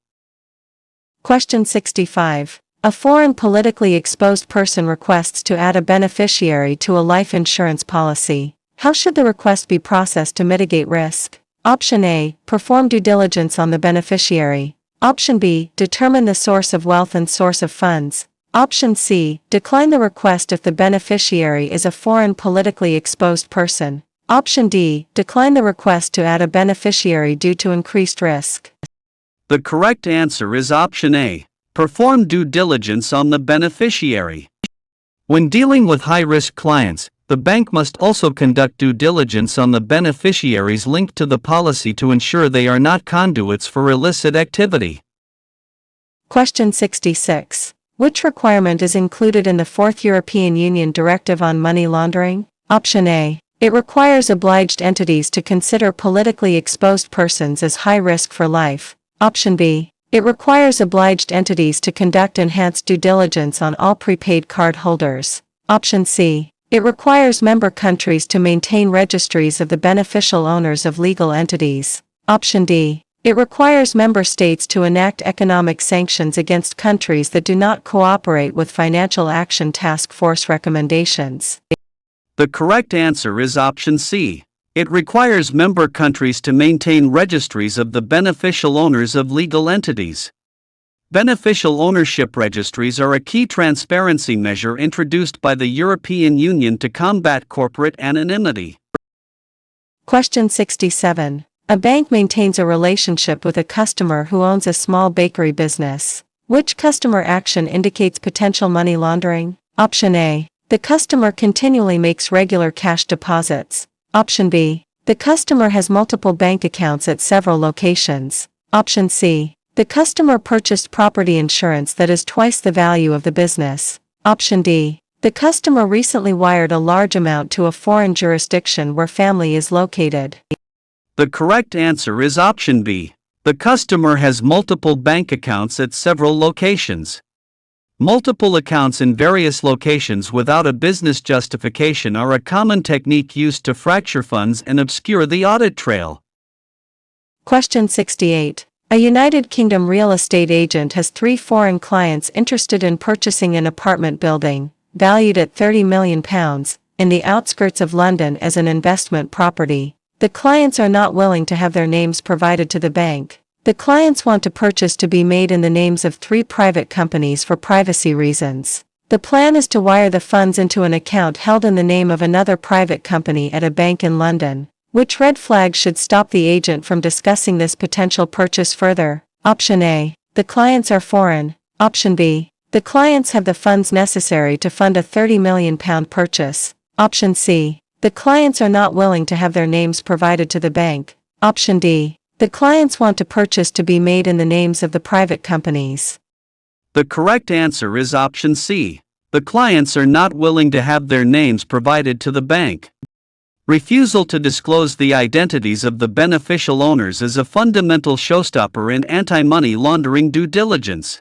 Question 65. A foreign politically exposed person requests to add a beneficiary to a life insurance policy. How should the request be processed to mitigate risk? Option A. Perform due diligence on the beneficiary. Option B. Determine the source of wealth and source of funds. Option C. Decline the request if the beneficiary is a foreign politically exposed person. Option D. Decline the request to add a beneficiary due to increased risk. The correct answer is option A. Perform due diligence on the beneficiary. When dealing with high-risk clients, the bank must also conduct due diligence on the beneficiaries linked to the policy to ensure they are not conduits for illicit activity. Question 66. Which requirement is included in the 4th European Union Directive on Money Laundering? Option A. It requires obliged entities to consider politically exposed persons as high risk for life. Option B. It requires obliged entities to conduct enhanced due diligence on all prepaid card holders. Option C. It requires member countries to maintain registries of the beneficial owners of legal entities. Option D. It requires member states to enact economic sanctions against countries that do not cooperate with Financial Action Task Force recommendations. The correct answer is option C. It requires member countries to maintain registries of the beneficial owners of legal entities. Beneficial ownership registries are a key transparency measure introduced by the European Union to combat corporate anonymity. Question 67. A bank maintains a relationship with a customer who owns a small bakery business. Which customer action indicates potential money laundering? Option A. The customer continually makes regular cash deposits. Option B. The customer has multiple bank accounts at several locations. Option C. The customer purchased property insurance that is twice the value of the business. Option D. The customer recently wired a large amount to a foreign jurisdiction where family is located. The correct answer is option B. The customer has multiple bank accounts at several locations. Multiple accounts in various locations without a business justification are a common technique used to fracture funds and obscure the audit trail. Question 68. A United Kingdom real estate agent has 3 foreign clients interested in purchasing an apartment building, valued at £30 million, in the outskirts of London as an investment property. The clients are not willing to have their names provided to the bank. The clients want to purchase to be made in the names of 3 private companies for privacy reasons. The plan is to wire the funds into an account held in the name of another private company at a bank in London. Which red flag should stop the agent from discussing this potential purchase further? Option A. The clients are foreign. Option B. The clients have the funds necessary to fund a £30 million purchase. Option C. The clients are not willing to have their names provided to the bank. Option D. The clients want to purchase to be made in the names of the private companies. The correct answer is option C. The clients are not willing to have their names provided to the bank. Refusal to disclose the identities of the beneficial owners is a fundamental showstopper in anti-money laundering due diligence.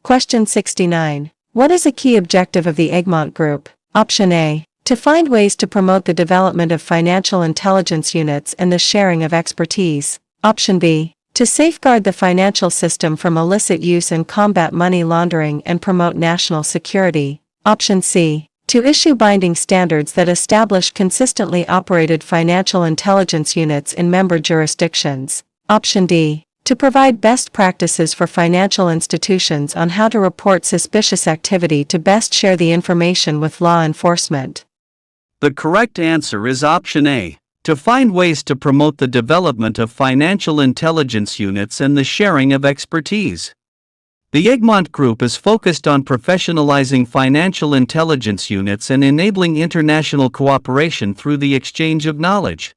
Question 69. What is a key objective of the Egmont Group? Option A. To find ways to promote the development of financial intelligence units and the sharing of expertise. Option B. To safeguard the financial system from illicit use and combat money laundering and promote national security. Option C. To issue binding standards that establish consistently operated financial intelligence units in member jurisdictions. Option D. To provide best practices for financial institutions on how to report suspicious activity to best share the information with law enforcement. The correct answer is option A. to find ways to promote the development of financial intelligence units and the sharing of expertise. The Egmont Group is focused on professionalizing financial intelligence units and enabling international cooperation through the exchange of knowledge.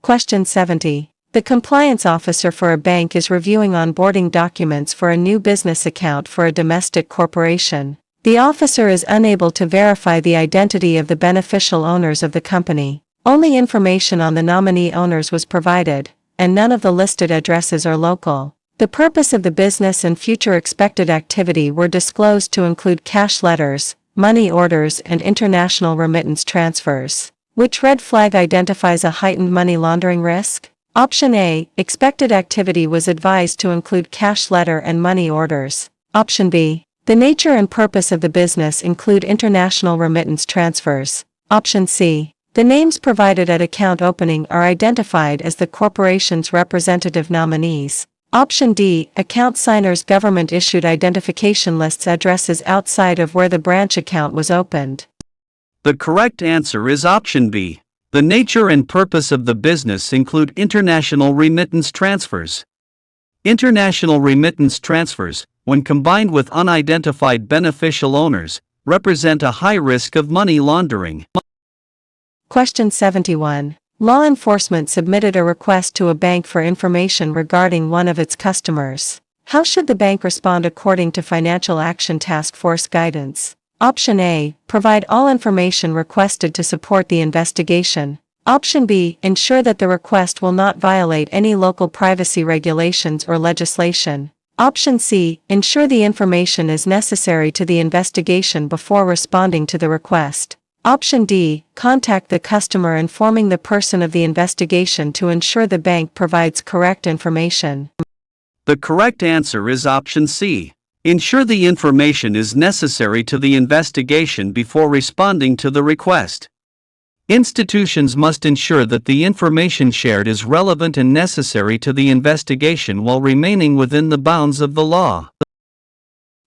Question 70. The compliance officer for a bank is reviewing onboarding documents for a new business account for a domestic corporation. The officer is unable to verify the identity of the beneficial owners of the company. Only information on the nominee owners was provided, and none of the listed addresses are local. The purpose of the business and future expected activity were disclosed to include cash letters, money orders, and international remittance transfers. Which red flag identifies a heightened money laundering risk? Option A, expected activity was advised to include cash letter and money orders. Option B, the nature and purpose of the business include international remittance transfers. Option C, the names provided at account opening are identified as the corporation's representative nominees. Option D, account signers' government-issued identification lists addresses outside of where the branch account was opened. The correct answer is option B. The nature and purpose of the business include international remittance transfers. International remittance transfers, when combined with unidentified beneficial owners, represent a high risk of money laundering. Question 71. Law enforcement submitted a request to a bank for information regarding one of its customers. How should the bank respond according to Financial Action Task Force guidance? Option A, provide all information requested to support the investigation. Option B, ensure that the request will not violate any local privacy regulations or legislation. Option C, ensure the information is necessary to the investigation before responding to the request. Option D, contact the customer informing the person of the investigation to ensure the bank provides correct information. The correct answer is option C. Ensure the information is necessary to the investigation before responding to the request. Institutions must ensure that the information shared is relevant and necessary to the investigation while remaining within the bounds of the law.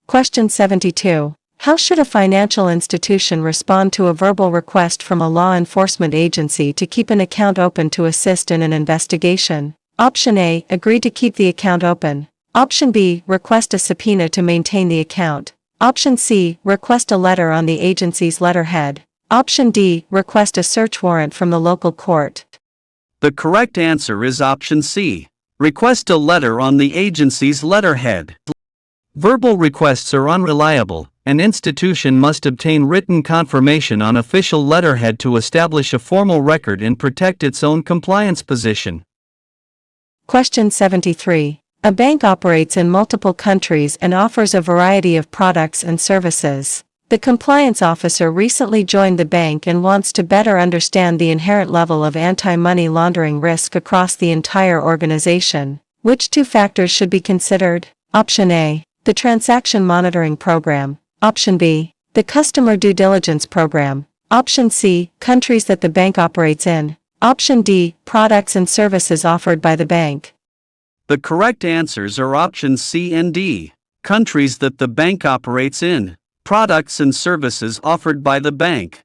Question 72. How should a financial institution respond to a verbal request from a law enforcement agency to keep an account open to assist in an investigation? Option A, agree to keep the account open. Option B, request a subpoena to maintain the account. Option C, request a letter on the agency's letterhead. Option D, request a search warrant from the local court. The correct answer is option C. Request a letter on the agency's letterhead. Verbal requests are unreliable. An institution must obtain written confirmation on official letterhead to establish a formal record and protect its own compliance position. Question 73. A bank operates in multiple countries and offers a variety of products and services. The compliance officer recently joined the bank and wants to better understand the inherent level of anti-money laundering risk across the entire organization. Which two factors should be considered? Option A, the transaction monitoring program. Option B, the customer due diligence program. Option C, countries that the bank operates in. Option D, products and services offered by the bank. The correct answers are options C and D. Countries that the bank operates in. Products and services offered by the bank.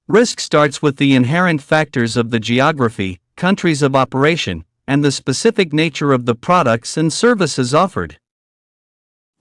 Risk starts with the inherent factors of the geography, countries of operation, and the specific nature of the products and services offered.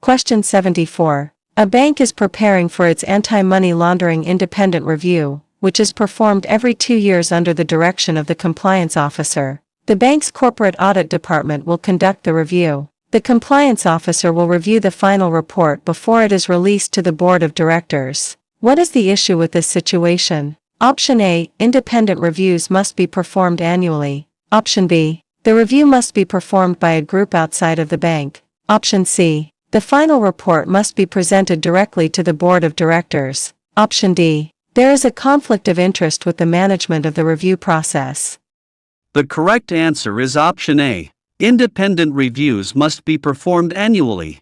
Question 74. A bank is preparing for its anti-money laundering independent review, which is performed every 2 years under the direction of the compliance officer. The bank's corporate audit department will conduct the review. The compliance officer will review the final report before it is released to the board of directors. What is the issue with this situation? Option A, independent reviews must be performed annually. Option B, the review must be performed by a group outside of the bank. Option C, the final report must be presented directly to the board of directors. Option D, there is a conflict of interest with the management of the review process. The correct answer is option A. Independent reviews must be performed annually.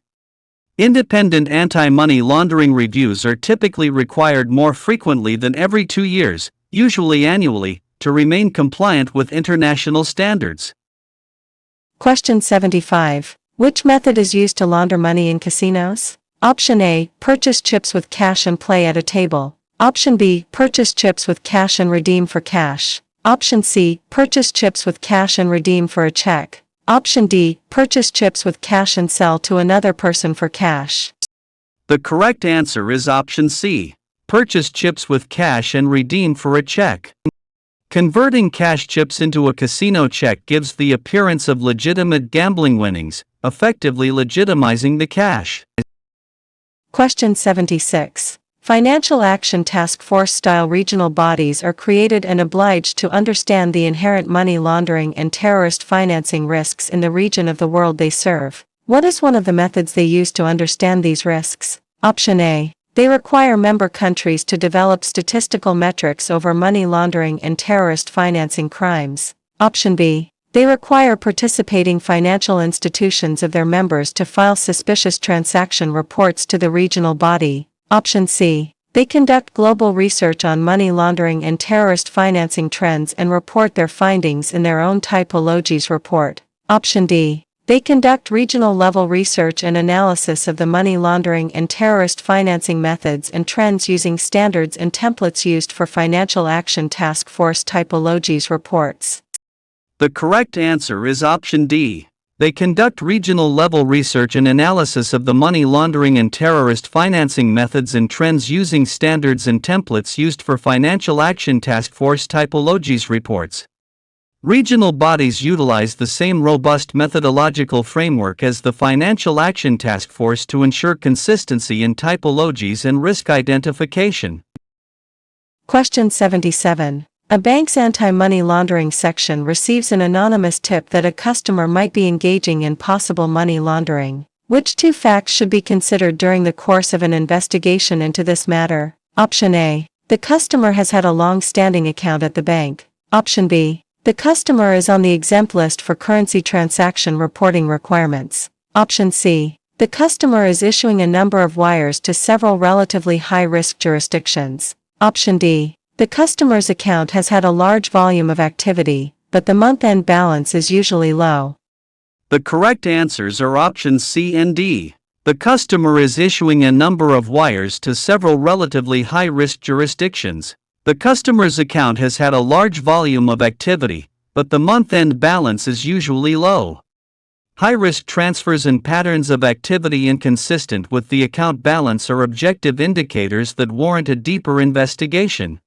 Independent anti-money laundering reviews are typically required more frequently than every 2 years, usually annually, to remain compliant with international standards. Question 75. Which method is used to launder money in casinos? Option A, purchase chips with cash and play at a table. Option B, purchase chips with cash and redeem for cash. Option C, purchase chips with cash and redeem for a check. Option D, purchase chips with cash and sell to another person for cash. The correct answer is option C. Purchase chips with cash and redeem for a check. Converting cash chips into a casino check gives the appearance of legitimate gambling winnings, effectively legitimizing the cash. Question 76. Financial Action Task Force-style regional bodies are created and obliged to understand the inherent money laundering and terrorist financing risks in the region of the world they serve. What is one of the methods they use to understand these risks? Option A. They require member countries to develop statistical metrics over money laundering and terrorist financing crimes. Option B. They require participating financial institutions of their members to file suspicious transaction reports to the regional body. Option C. They conduct global research on money laundering and terrorist financing trends and report their findings in their own typologies report. Option D. They conduct regional-level research and analysis of the money laundering and terrorist financing methods and trends using standards and templates used for Financial Action Task Force typologies reports. The correct answer is option D. They conduct regional-level research and analysis of the money laundering and terrorist financing methods and trends using standards and templates used for Financial Action Task Force typologies reports. Regional bodies utilize the same robust methodological framework as the Financial Action Task Force to ensure consistency in typologies and risk identification. Question 77. A bank's anti-money laundering section receives an anonymous tip that a customer might be engaging in possible money laundering. Which two facts should be considered during the course of an investigation into this matter? Option A. The customer has had a long-standing account at the bank. Option B. The customer is on the exempt list for currency transaction reporting requirements. Option C. The customer is issuing a number of wires to several relatively high-risk jurisdictions. Option D. The customer's account has had a large volume of activity, but the month-end balance is usually low. The correct answers are options C and D. The customer is issuing a number of wires to several relatively high-risk jurisdictions. The customer's account has had a large volume of activity, but the month-end balance is usually low. High-risk transfers and patterns of activity inconsistent with the account balance are objective indicators that warrant a deeper investigation.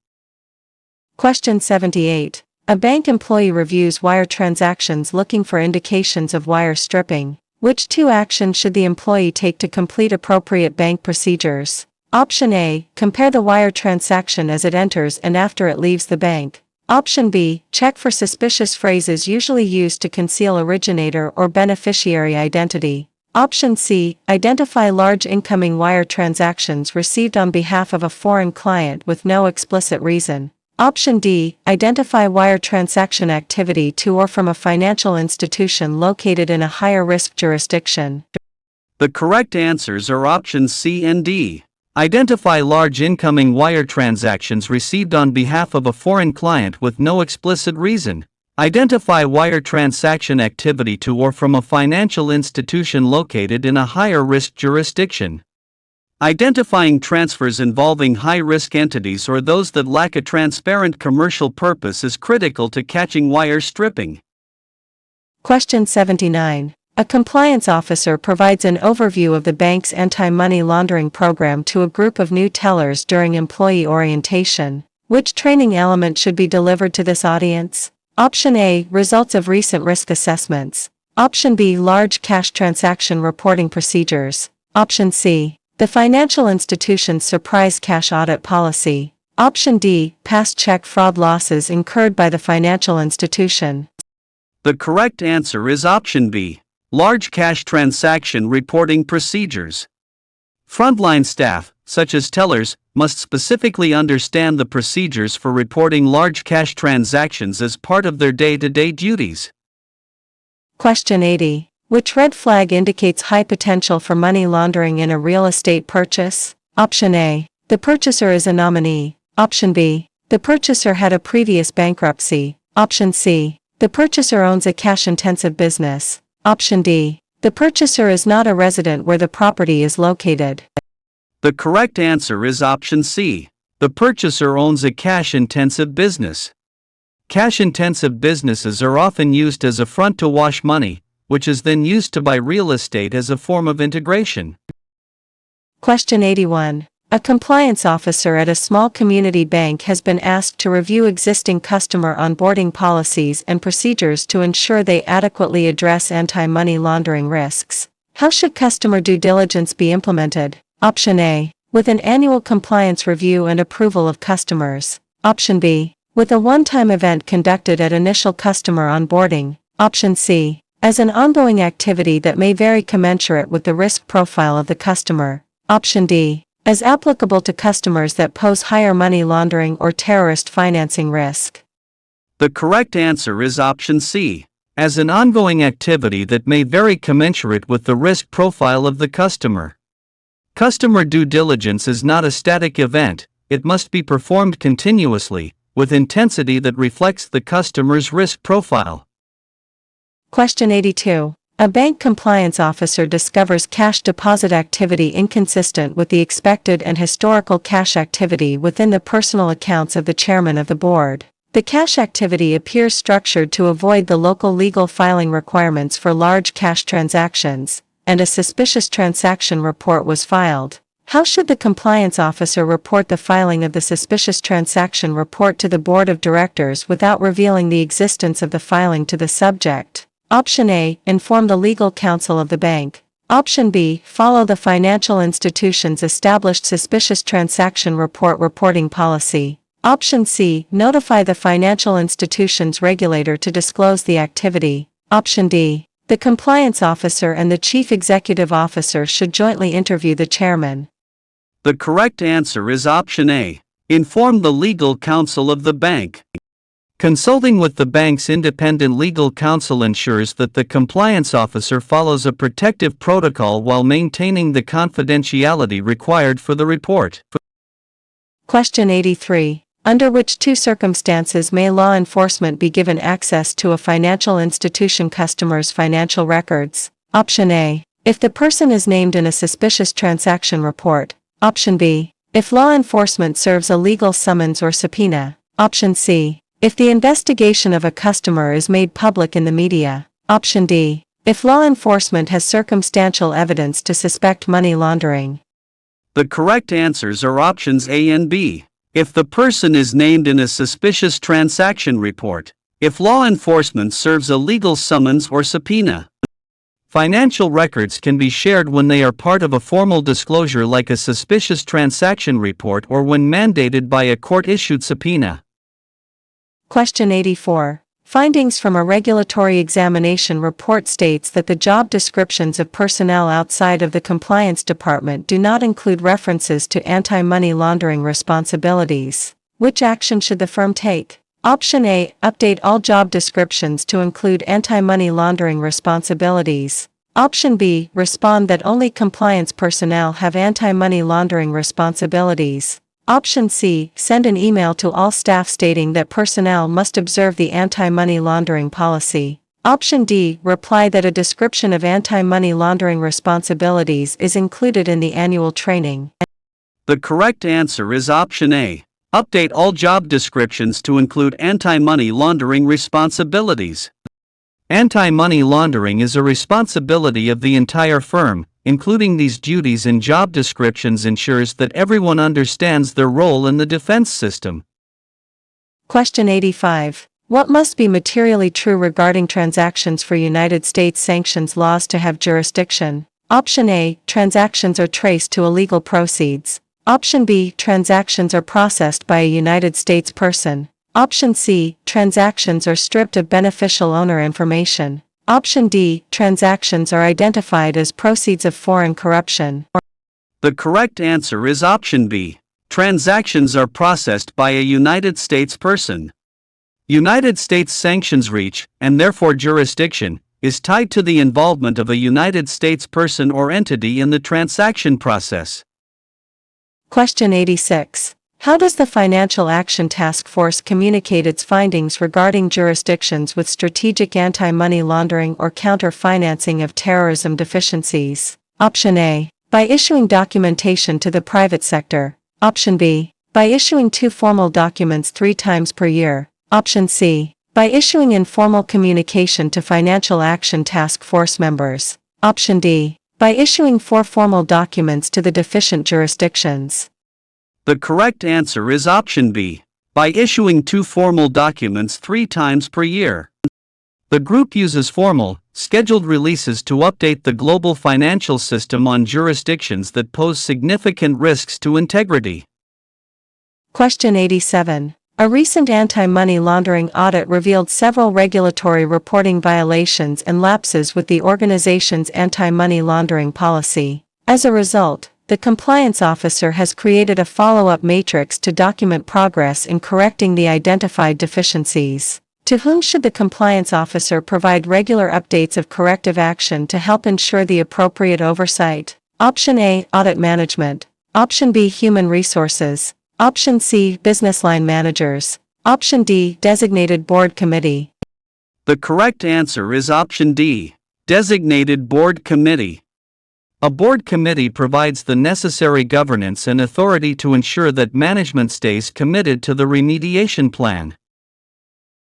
Question 78. A bank employee reviews wire transactions looking for indications of wire stripping. Which two actions should the employee take to complete appropriate bank procedures? Option A. Compare the wire transaction as it enters and after it leaves the bank. Option B. Check for suspicious phrases usually used to conceal originator or beneficiary identity. Option C. Identify large incoming wire transactions received on behalf of a foreign client with no explicit reason. Option D. Identify wire transaction activity to or from a financial institution located in a higher risk jurisdiction. The correct answers are options C and D. Identify large incoming wire transactions received on behalf of a foreign client with no explicit reason. Identify wire transaction activity to or from a financial institution located in a higher risk jurisdiction. Identifying transfers involving high-risk entities or those that lack a transparent commercial purpose is critical to catching wire stripping. Question 79. A compliance officer provides an overview of the bank's anti-money laundering program to a group of new tellers during employee orientation. Which training element should be delivered to this audience? Option A. Results of recent risk assessments. Option B. Large cash transaction reporting procedures. Option C. The financial institution's surprise cash audit policy. Option D. Past check fraud losses incurred by the financial institution. The correct answer is option B. Large cash transaction reporting procedures. Frontline staff, such as tellers, must specifically understand the procedures for reporting large cash transactions as part of their day-to-day duties. Question 80. Which red flag indicates high potential for money laundering in a real estate purchase? Option A. The purchaser is a nominee. Option B. The purchaser had a previous bankruptcy. Option C. The purchaser owns a cash-intensive business. Option D. The purchaser is not a resident where the property is located. The correct answer is option C. The purchaser owns a cash-intensive business. Cash-intensive businesses are often used as a front to wash money, which is then used to buy real estate as a form of integration. Question 81. A compliance officer at a small community bank has been asked to review existing customer onboarding policies and procedures to ensure they adequately address anti-money laundering risks. How should customer due diligence be implemented? Option A. With an annual compliance review and approval of customers. Option B. With a one-time event conducted at initial customer onboarding. Option C. As an ongoing activity that may vary commensurate with the risk profile of the customer. Option D. As applicable to customers that pose higher money laundering or terrorist financing risk. The correct answer is option C. As an ongoing activity that may vary commensurate with the risk profile of the customer. Customer due diligence is not a static event, it must be performed continuously, with intensity that reflects the customer's risk profile. Question 82. A bank compliance officer discovers cash deposit activity inconsistent with the expected and historical cash activity within the personal accounts of the chairman of the board. The cash activity appears structured to avoid the local legal filing requirements for large cash transactions, and a suspicious transaction report was filed. How should the compliance officer report the filing of the suspicious transaction report to the board of directors without revealing the existence of the filing to the subject? Option A. Inform the legal counsel of the bank. Option B. Follow the financial institution's established suspicious transaction report reporting policy. Option C. Notify the financial institution's regulator to disclose the activity. Option D. The compliance officer and the chief executive officer should jointly interview the chairman. The correct answer is option A. Inform the legal counsel of the bank. Consulting with the bank's independent legal counsel ensures that the compliance officer follows a protective protocol while maintaining the confidentiality required for the report. Question 83. Under which two circumstances may law enforcement be given access to a financial institution customer's financial records? Option A. If the person is named in a suspicious transaction report. Option B. If law enforcement serves a legal summons or subpoena. Option C. If the investigation of a customer is made public in the media. Option D. If law enforcement has circumstantial evidence to suspect money laundering. The correct answers are options A and B. If the person is named in a suspicious transaction report. If law enforcement serves a legal summons or subpoena. Financial records can be shared when they are part of a formal disclosure like a suspicious transaction report or when mandated by a court-issued subpoena. Question 84. Findings from a regulatory examination report states that the job descriptions of personnel outside of the compliance department do not include references to anti-money laundering responsibilities. Which action should the firm take? Option A. Update all job descriptions to include anti-money laundering responsibilities. Option B. Respond that only compliance personnel have anti-money laundering responsibilities. Option C. Send an email to all staff stating that personnel must observe the anti-money laundering policy. Option D. Reply that a description of anti-money laundering responsibilities is included in the annual training. The correct answer is option A. Update all job descriptions to include anti-money laundering responsibilities. Anti-money laundering is a responsibility of the entire firm. Including these duties in job descriptions ensures that everyone understands their role in the defense system. Question 85. What must be materially true regarding transactions for United States sanctions laws to have jurisdiction? Option A. Transactions are traced to illegal proceeds. Option B. Transactions are processed by a United States person. Option C. Transactions are stripped of beneficial owner information. Option D. Transactions are identified as proceeds of foreign corruption. The correct answer is option B. Transactions are processed by a United States person. United States sanctions reach, and therefore jurisdiction, is tied to the involvement of a United States person or entity in the transaction process. Question 86. How does the Financial Action Task Force communicate its findings regarding jurisdictions with strategic anti-money laundering or counter-financing of terrorism deficiencies? Option A. By issuing documentation to the private sector. Option B. By issuing two formal documents 3 times per year. Option C. By issuing informal communication to Financial Action Task Force members. Option D. By issuing 4 formal documents to the deficient jurisdictions. The correct answer is option B. By issuing 2 formal documents 3 times per year. The group uses formal, scheduled releases to update the global financial system on jurisdictions that pose significant risks to integrity. Question 87. A recent anti-money laundering audit revealed several regulatory reporting violations and lapses with the organization's anti-money laundering policy. As a result, the compliance officer has created a follow-up matrix to document progress in correcting the identified deficiencies. To whom should the compliance officer provide regular updates of corrective action to help ensure the appropriate oversight? Option A. Audit management. Option B. Human resources. Option C. Business line managers. Option D. Designated board committee. The correct answer is option D. Designated board committee. A board committee provides the necessary governance and authority to ensure that management stays committed to the remediation plan.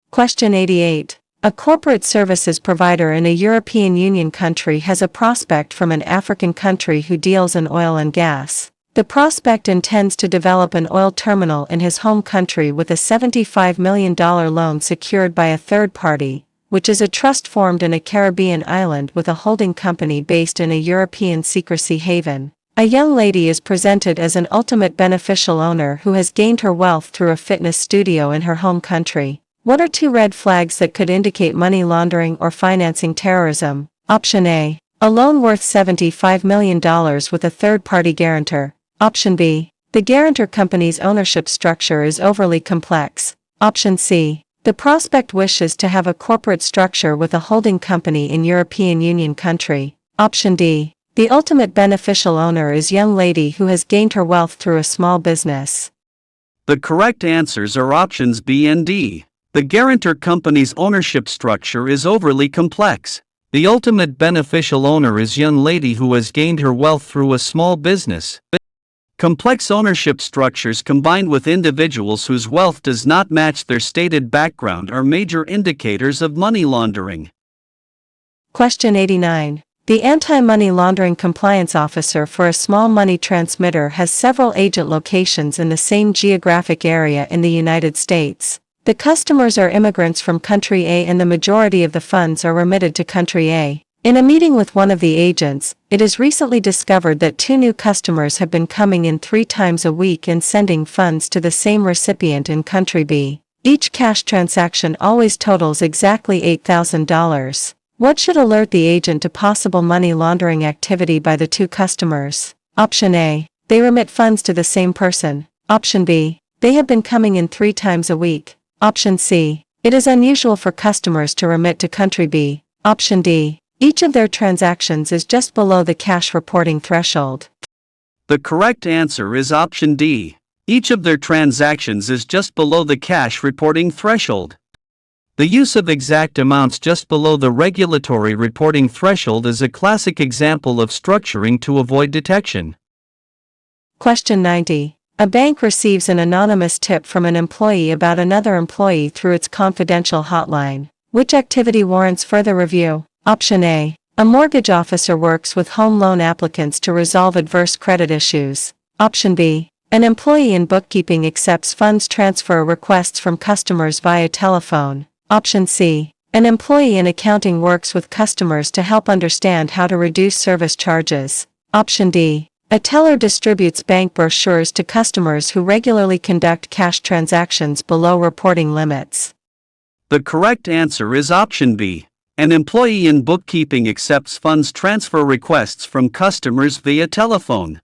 Question 88. A corporate services provider in a European Union country has a prospect from an African country who deals in oil and gas. The prospect intends to develop an oil terminal in his home country with a $75 million loan secured by a third party, which is a trust formed in a Caribbean island with a holding company based in a European secrecy haven. A young lady is presented as an ultimate beneficial owner who has gained her wealth through a fitness studio in her home country. What are 2 red flags that could indicate money laundering or financing terrorism? Option A. A loan worth $75 million with a third-party guarantor. Option B. The guarantor company's ownership structure is overly complex. Option C. The prospect wishes to have a corporate structure with a holding company in European Union country. Option D. The ultimate beneficial owner is young lady who has gained her wealth through a small business. The correct answers are options B and D. The guarantor company's ownership structure is overly complex. The ultimate beneficial owner is young lady who has gained her wealth through a small business. Complex ownership structures combined with individuals whose wealth does not match their stated background are major indicators of money laundering. Question 89. The anti-money laundering compliance officer for a small money transmitter has several agent locations in the same geographic area in the United States. The customers are immigrants from country A and the majority of the funds are remitted to country A. In a meeting with one of the agents, it is recently discovered that 2 new customers have been coming in 3 times a week and sending funds to the same recipient in country B. Each cash transaction always totals exactly $8,000. What should alert the agent to possible money laundering activity by the 2 customers? Option A. They remit funds to the same person. Option B. They have been coming in 3 times a week. Option C. It is unusual for customers to remit to country B. Option D. Each of their transactions is just below the cash reporting threshold. The correct answer is option D. Each of their transactions is just below the cash reporting threshold. The use of exact amounts just below the regulatory reporting threshold is a classic example of structuring to avoid detection. Question 90. A bank receives an anonymous tip from an employee about another employee through its confidential hotline. Which activity warrants further review? Option A. A mortgage officer works with home loan applicants to resolve adverse credit issues. Option B. An employee in bookkeeping accepts funds transfer requests from customers via telephone. Option C. An employee in accounting works with customers to help understand how to reduce service charges. Option D. A teller distributes bank brochures to customers who regularly conduct cash transactions below reporting limits. The correct answer is option B. An employee in bookkeeping accepts funds transfer requests from customers via telephone.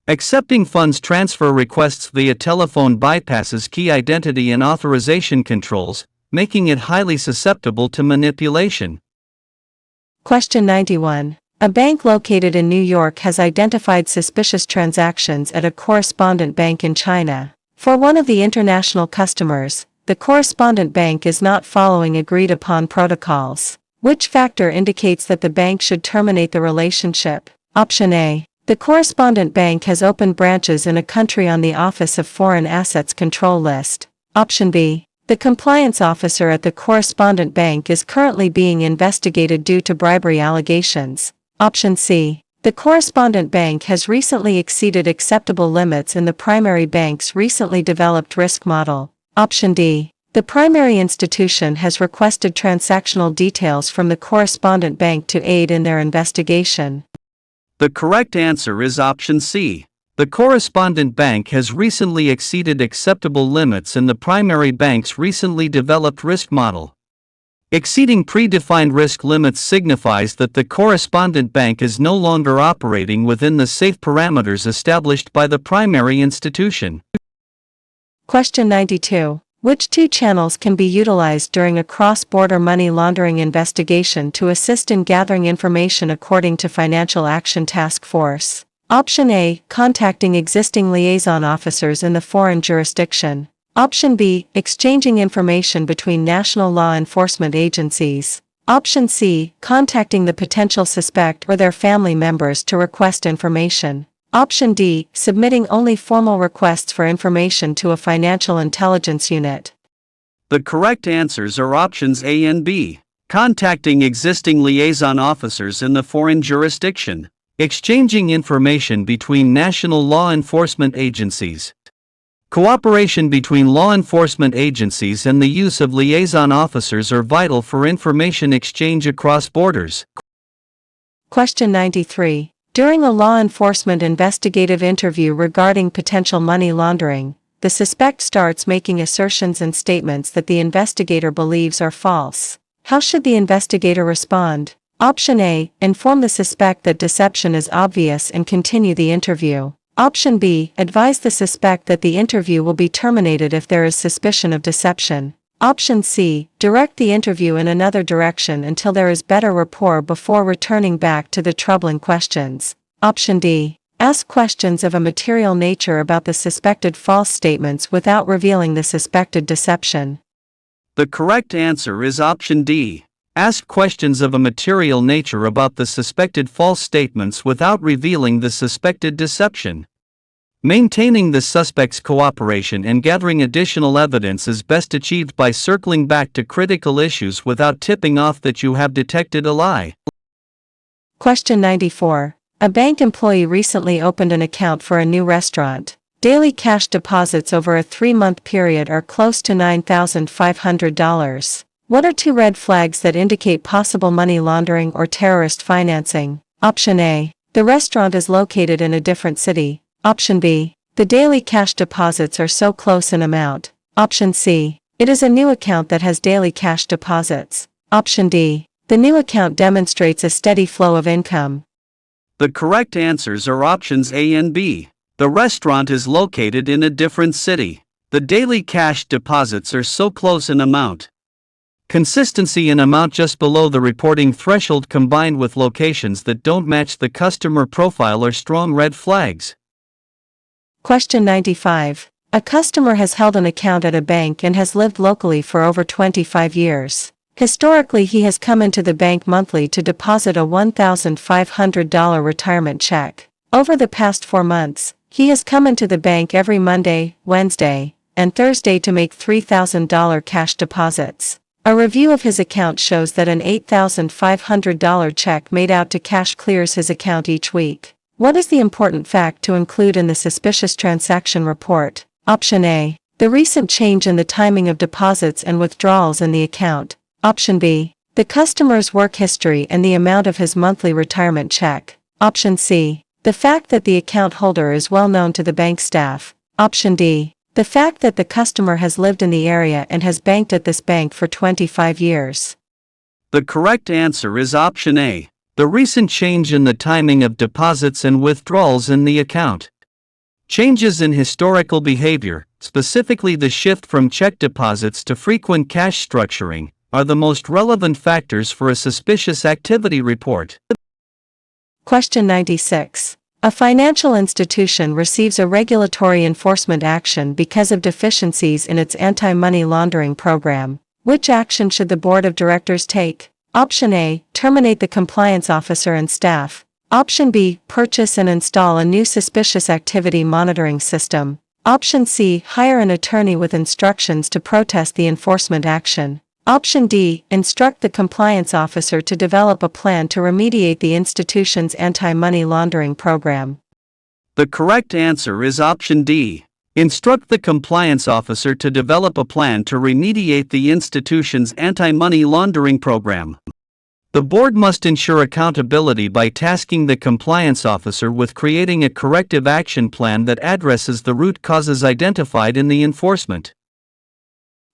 Accepting funds transfer requests via telephone bypasses key identity and authorization controls, making it highly susceptible to manipulation. Question 91. A bank located in New York has identified suspicious transactions at a correspondent bank in China. For one of the international customers, the correspondent bank is not following agreed-upon protocols. Which factor indicates that the bank should terminate the relationship? Option A. The correspondent bank has opened branches in a country on the Office of Foreign Assets Control list. Option B. The compliance officer at the correspondent bank is currently being investigated due to bribery allegations. Option C. The correspondent bank has recently exceeded acceptable limits in the primary bank's recently developed risk model. Option D. The primary institution has requested transactional details from the correspondent bank to aid in their investigation. The correct answer is option C. The correspondent bank has recently exceeded acceptable limits in the primary bank's recently developed risk model. Exceeding predefined risk limits signifies that the correspondent bank is no longer operating within the safe parameters established by the primary institution. Question 92. Which two channels can be utilized during a cross-border money laundering investigation to assist in gathering information according to Financial Action Task Force? Option A. Contacting existing liaison officers in the foreign jurisdiction. Option B. Exchanging information between national law enforcement agencies. Option C. Contacting the potential suspect or their family members to request information. Option D. Submitting only formal requests for information to a financial intelligence unit. The correct answers are options A and B. Contacting existing liaison officers in the foreign jurisdiction. Exchanging information between national law enforcement agencies. Cooperation between law enforcement agencies and the use of liaison officers are vital for information exchange across borders. Question 93. During a law enforcement investigative interview regarding potential money laundering, the suspect starts making assertions and statements that the investigator believes are false. How should the investigator respond? Option A. Inform the suspect that deception is obvious and continue the interview. Option B. Advise the suspect that the interview will be terminated if there is suspicion of deception. Option C. Direct the interview in another direction until there is better rapport before returning back to the troubling questions. Option D. Ask questions of a material nature about the suspected false statements without revealing the suspected deception. The correct answer is option D. Ask questions of a material nature about the suspected false statements without revealing the suspected deception. Maintaining the suspect's cooperation and gathering additional evidence is best achieved by circling back to critical issues without tipping off that you have detected a lie. Question 94. A bank employee recently opened an account for a new restaurant. Daily cash deposits over a 3-month period are close to $9,500. What are two red flags that indicate possible money laundering or terrorist financing? Option A. The restaurant is located in a different city. Option B. The daily cash deposits are so close in amount. Option C. It is a new account that has daily cash deposits. Option D. The new account demonstrates a steady flow of income. The correct answers are options A and B. The restaurant is located in a different city. The daily cash deposits are so close in amount. Consistency in amount just below the reporting threshold combined with locations that don't match the customer profile are strong red flags. Question 95. A customer has held an account at a bank and has lived locally for over 25 years. Historically, he has come into the bank monthly to deposit a $1,500 retirement check. Over the past 4 months, he has come into the bank every Monday, Wednesday, and Thursday to make $3,000 cash deposits. A review of his account shows that an $8,500 check made out to cash clears his account each week. What is the important fact to include in the suspicious transaction report? Option A. The recent change in the timing of deposits and withdrawals in the account. Option B. The customer's work history and the amount of his monthly retirement check. Option C. The fact that the account holder is well known to the bank staff. Option D. The fact that the customer has lived in the area and has banked at this bank for 25 years. The correct answer is option A. The recent change in the timing of deposits and withdrawals in the account. Changes in historical behavior, specifically the shift from check deposits to frequent cash structuring, are the most relevant factors for a suspicious activity report. Question 96. A financial institution receives a regulatory enforcement action because of deficiencies in its anti-money laundering program. Which action should the board of directors take? Option A. Terminate the compliance officer and staff. Option B. Purchase and install a new suspicious activity monitoring system. Option C. Hire an attorney with instructions to protest the enforcement action. Option D. Instruct the compliance officer to develop a plan to remediate the institution's anti-money laundering program. The correct answer is option D. Instruct the compliance officer to develop a plan to remediate the institution's anti-money laundering program. The board must ensure accountability by tasking the compliance officer with creating a corrective action plan that addresses the root causes identified in the enforcement.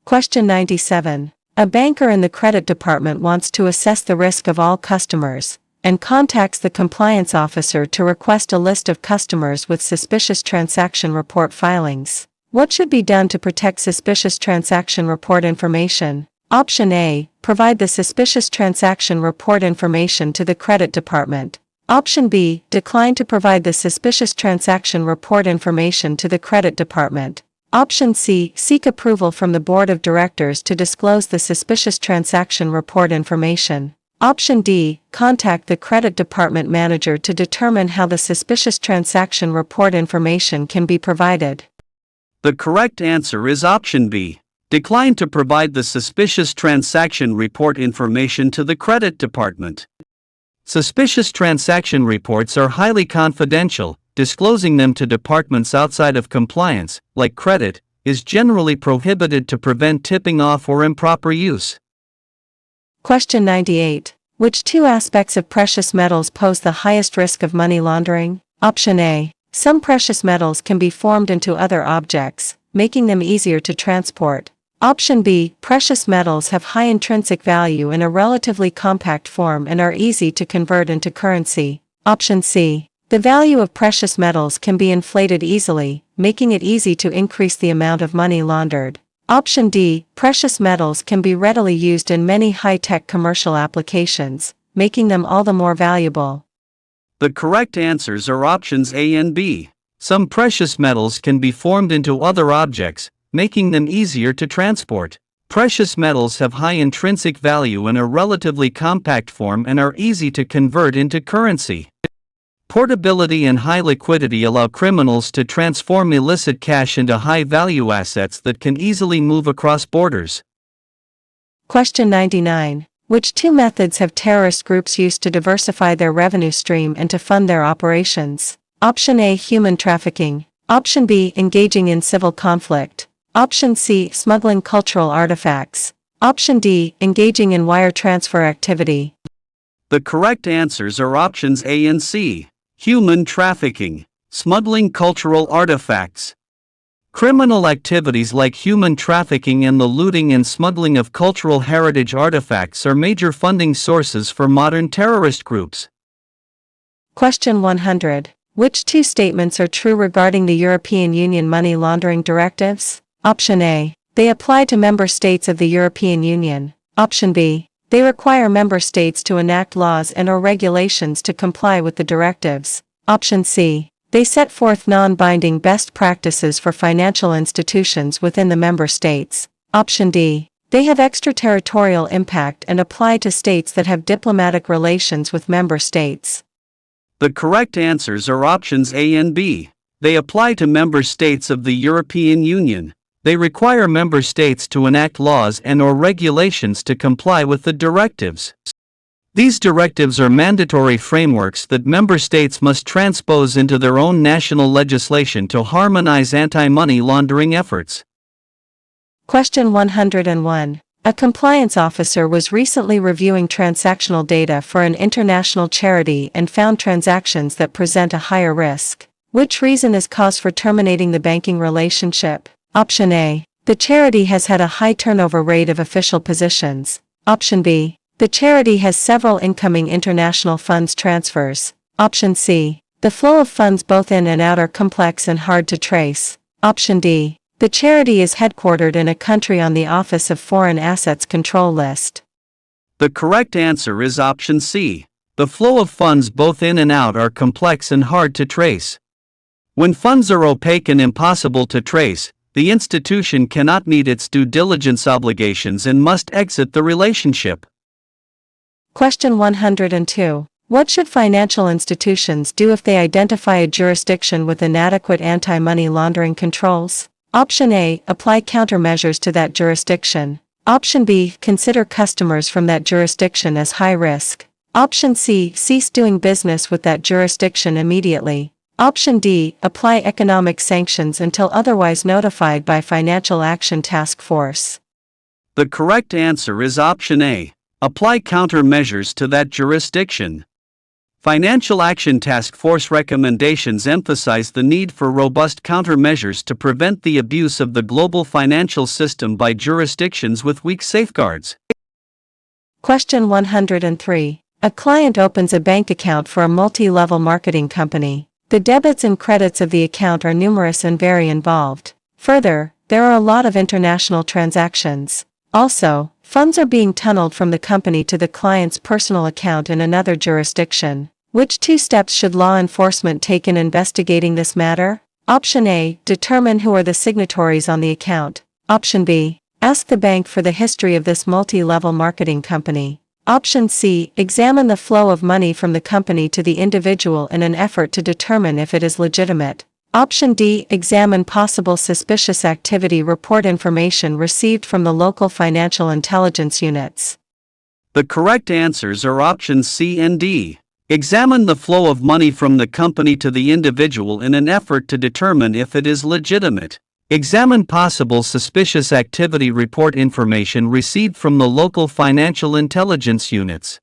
Question 97. A banker in the credit department wants to assess the risk of all customers and contacts the compliance officer to request a list of customers with suspicious transaction report filings. What should be done to protect suspicious transaction report information? Option A. Provide the suspicious transaction report information to the credit department. Option B. Decline to provide the suspicious transaction report information to the credit department. Option C. Seek approval from the board of directors to disclose the suspicious transaction report information. Option D. Contact the credit department manager to determine how the suspicious transaction report information can be provided. The correct answer is option B. Decline to provide the suspicious transaction report information to the credit department. Suspicious transaction reports are highly confidential. Disclosing them to departments outside of compliance, like credit, is generally prohibited to prevent tipping off or improper use. Question 98. Which two aspects of precious metals pose the highest risk of money laundering? Option A. Some precious metals can be formed into other objects, making them easier to transport. Option B. Precious metals have high intrinsic value in a relatively compact form and are easy to convert into currency. Option C. The value of precious metals can be inflated easily, making it easy to increase the amount of money laundered. Option D. Precious metals can be readily used in many high-tech commercial applications, making them all the more valuable. The correct answers are options A and B. Some precious metals can be formed into other objects, making them easier to transport. Precious metals have high intrinsic value in a relatively compact form and are easy to convert into currency. Portability and high liquidity allow criminals to transform illicit cash into high-value assets that can easily move across borders. Question 99. Which two methods have terrorist groups used to diversify their revenue stream and to fund their operations? Option A. Human trafficking. Option B. Engaging in civil conflict. Option C. Smuggling cultural artifacts. Option D. Engaging in wire transfer activity. The correct answers are options A and C. Human trafficking, smuggling cultural artifacts. Criminal activities like human trafficking and the looting and smuggling of cultural heritage artifacts are major funding sources for modern terrorist groups. Question 100. Which two statements are true regarding the European Union money laundering directives? Option A. They apply to member states of the European Union. Option B. They require member states to enact laws and/or regulations to comply with the directives. Option C. They set forth non-binding best practices for financial institutions within the member states. Option D. They have extraterritorial impact and apply to states that have diplomatic relations with member states. The correct answers are options A and B. They apply to member states of the European Union. They require member states to enact laws and/or regulations to comply with the directives. These directives are mandatory frameworks that member states must transpose into their own national legislation to harmonize anti-money laundering efforts. Question 101. A compliance officer was recently reviewing transactional data for an international charity and found transactions that present a higher risk. Which reason is cause for terminating the banking relationship? Option A. The charity has had a high turnover rate of official positions. Option B. The charity has several incoming international funds transfers. Option C. The flow of funds both in and out are complex and hard to trace. Option D. The charity is headquartered in a country on the Office of Foreign Assets Control list. The correct answer is option C. The flow of funds both in and out are complex and hard to trace. When funds are opaque and impossible to trace, the institution cannot meet its due diligence obligations and must exit the relationship. Question 102. What should financial institutions do if they identify a jurisdiction with inadequate anti-money laundering controls? Option A. Apply countermeasures to that jurisdiction. Option B. Consider customers from that jurisdiction as high risk. Option C. Cease doing business with that jurisdiction immediately. Option D. Apply economic sanctions until otherwise notified by Financial Action Task Force. The correct answer is option A. Apply countermeasures to that jurisdiction. Financial Action Task Force recommendations emphasize the need for robust countermeasures to prevent the abuse of the global financial system by jurisdictions with weak safeguards. Question 103. A client opens a bank account for a multi-level marketing company. The debits and credits of the account are numerous and very involved. Further, there are a lot of international transactions. Also, funds are being tunneled from the company to the client's personal account in another jurisdiction. Which two steps should law enforcement take in investigating this matter? Option A. Determine who are the signatories on the account. Option B. Ask the bank for the history of this multi-level marketing company. Option C. Examine the flow of money from the company to the individual in an effort to determine if it is legitimate. Option D. Examine possible suspicious activity report information received from the local financial intelligence units. The correct answers are options C and D. Examine the flow of money from the company to the individual in an effort to determine if it is legitimate. Examine possible suspicious activity report information received from the local financial intelligence units.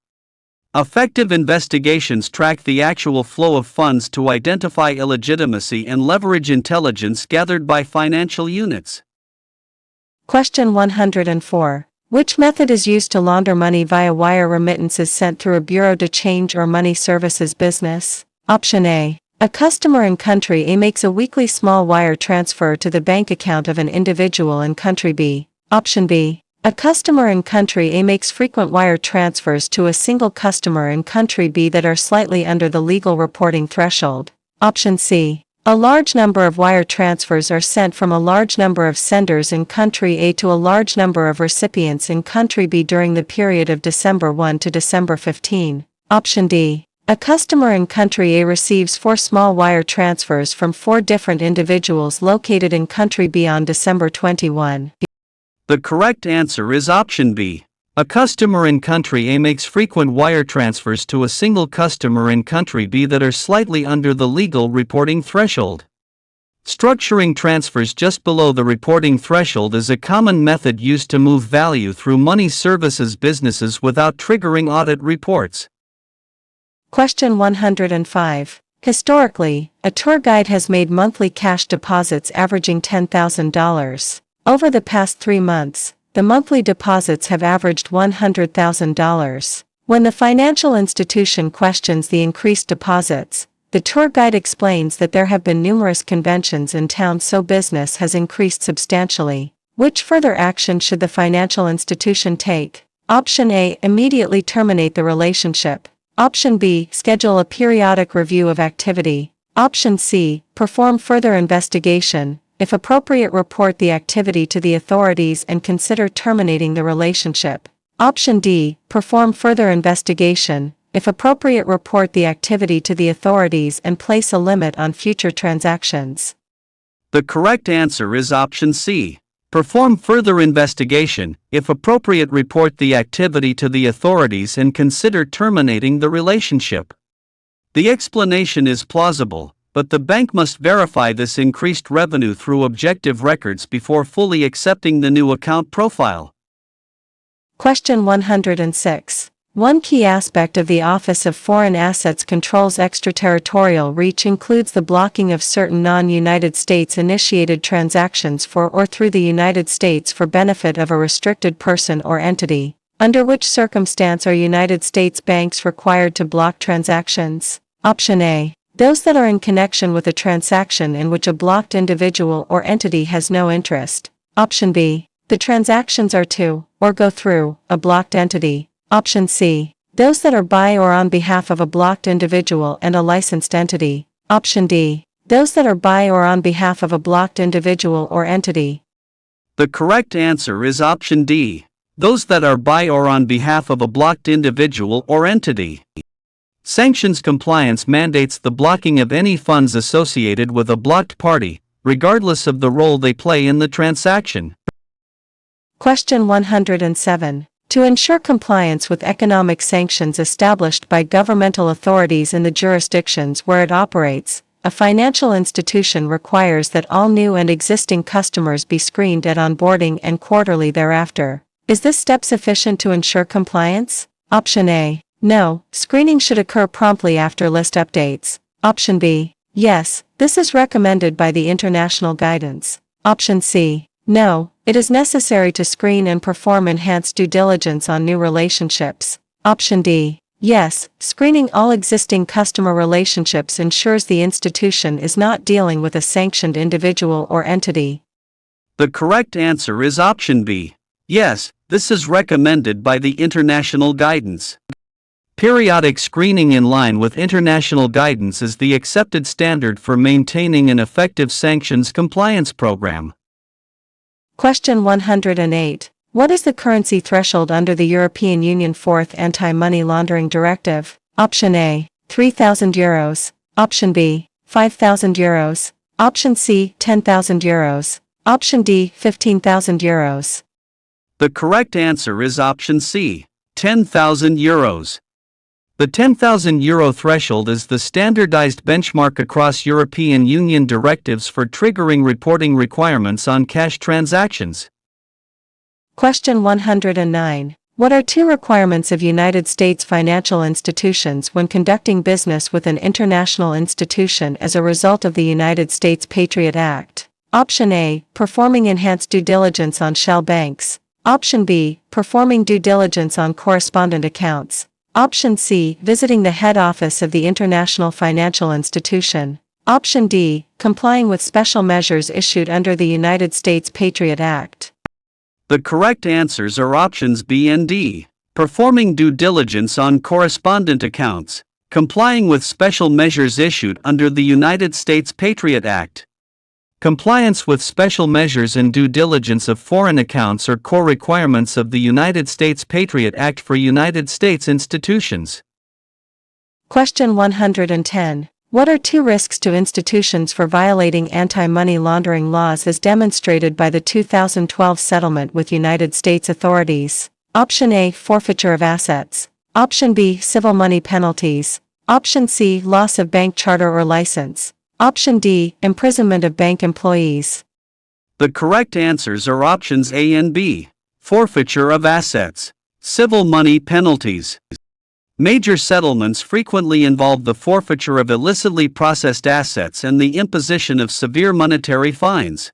Effective investigations track the actual flow of funds to identify illegitimacy and leverage intelligence gathered by financial units. Question 104. Which method is used to launder money via wire remittances sent through a bureau de change or money services business? Option A. A customer in country A makes a weekly small wire transfer to the bank account of an individual in country B. Option B. A customer in country A makes frequent wire transfers to a single customer in country B that are slightly under the legal reporting threshold. Option C. A large number of wire transfers are sent from a large number of senders in country A to a large number of recipients in country B during the period of December 1 to December 15. Option D. A customer in country A receives 4 small wire transfers from 4 different individuals located in country B on December 21. The correct answer is option B. A customer in country A makes frequent wire transfers to a single customer in country B that are slightly under the legal reporting threshold. Structuring transfers just below the reporting threshold is a common method used to move value through money services businesses without triggering audit reports. Question 105. Historically, a tour guide has made monthly cash deposits averaging $10,000. Over the past 3 months, the monthly deposits have averaged $100,000. When the financial institution questions the increased deposits, the tour guide explains that there have been numerous conventions in town, so business has increased substantially. Which further action should the financial institution take? Option A. Immediately terminate the relationship. Option B. Schedule a periodic review of activity. Option C. Perform further investigation. If appropriate, report the activity to the authorities and consider terminating the relationship. Option D. Perform further investigation. If appropriate, report the activity to the authorities and place a limit on future transactions. The correct answer is option C. Perform further investigation. If appropriate, report the activity to the authorities and consider terminating the relationship. The explanation is plausible, but the bank must verify this increased revenue through objective records before fully accepting the new account profile. Question 106. One key aspect of the Office of Foreign Assets Control's extraterritorial reach includes the blocking of certain non-United States-initiated transactions for or through the United States for benefit of a restricted person or entity. Under which circumstance are United States banks required to block transactions? Option A. Those that are in connection with a transaction in which a blocked individual or entity has no interest. Option B. The transactions are to, or go through, a blocked entity. Option C. Those that are by or on behalf of a blocked individual and a licensed entity. Option D. Those that are by or on behalf of a blocked individual or entity. The correct answer is option D. Those that are by or on behalf of a blocked individual or entity. Sanctions compliance mandates the blocking of any funds associated with a blocked party, regardless of the role they play in the transaction. Question 107. To ensure compliance with economic sanctions established by governmental authorities in the jurisdictions where it operates, a financial institution requires that all new and existing customers be screened at onboarding and quarterly thereafter. Is this step sufficient to ensure compliance? Option A. No, screening should occur promptly after list updates. Option B. Yes, this is recommended by the international guidance. Option C. No, it is necessary to screen and perform enhanced due diligence on new relationships. Option D. Yes, screening all existing customer relationships ensures the institution is not dealing with a sanctioned individual or entity. The correct answer is option B. Yes, this is recommended by the international guidance. Periodic screening in line with international guidance is the accepted standard for maintaining an effective sanctions compliance program. Question 108. What is the currency threshold under the European Union 4th Anti-Money Laundering Directive? Option A. €3,000. Option B. €5,000. Option C. €10,000. Option D. €15,000. The correct answer is option C. €10,000. The €10,000 threshold is the standardized benchmark across European Union directives for triggering reporting requirements on cash transactions. Question 109. What are two requirements of United States financial institutions when conducting business with an international institution as a result of the United States Patriot Act? Option A. Performing enhanced due diligence on shell banks. Option B. Performing due diligence on correspondent accounts. Option C. Visiting the head office of the international financial institution. Option D. Complying with special measures issued under the United States Patriot Act. The correct answers are options B and D. Performing due diligence on correspondent accounts. Complying with special measures issued under the United States Patriot Act. Compliance with special measures and due diligence of foreign accounts are core requirements of the United States Patriot Act for United States institutions. Question 110. What are two risks to institutions for violating anti-money laundering laws as demonstrated by the 2012 settlement with United States authorities? Option A. Forfeiture of assets. Option B. Civil money penalties. Option C. Loss of bank charter or license. Option D. Imprisonment of bank employees. The correct answers are options A and B. Forfeiture of assets. Civil money penalties. Major settlements frequently involve the forfeiture of illicitly processed assets and the imposition of severe monetary fines.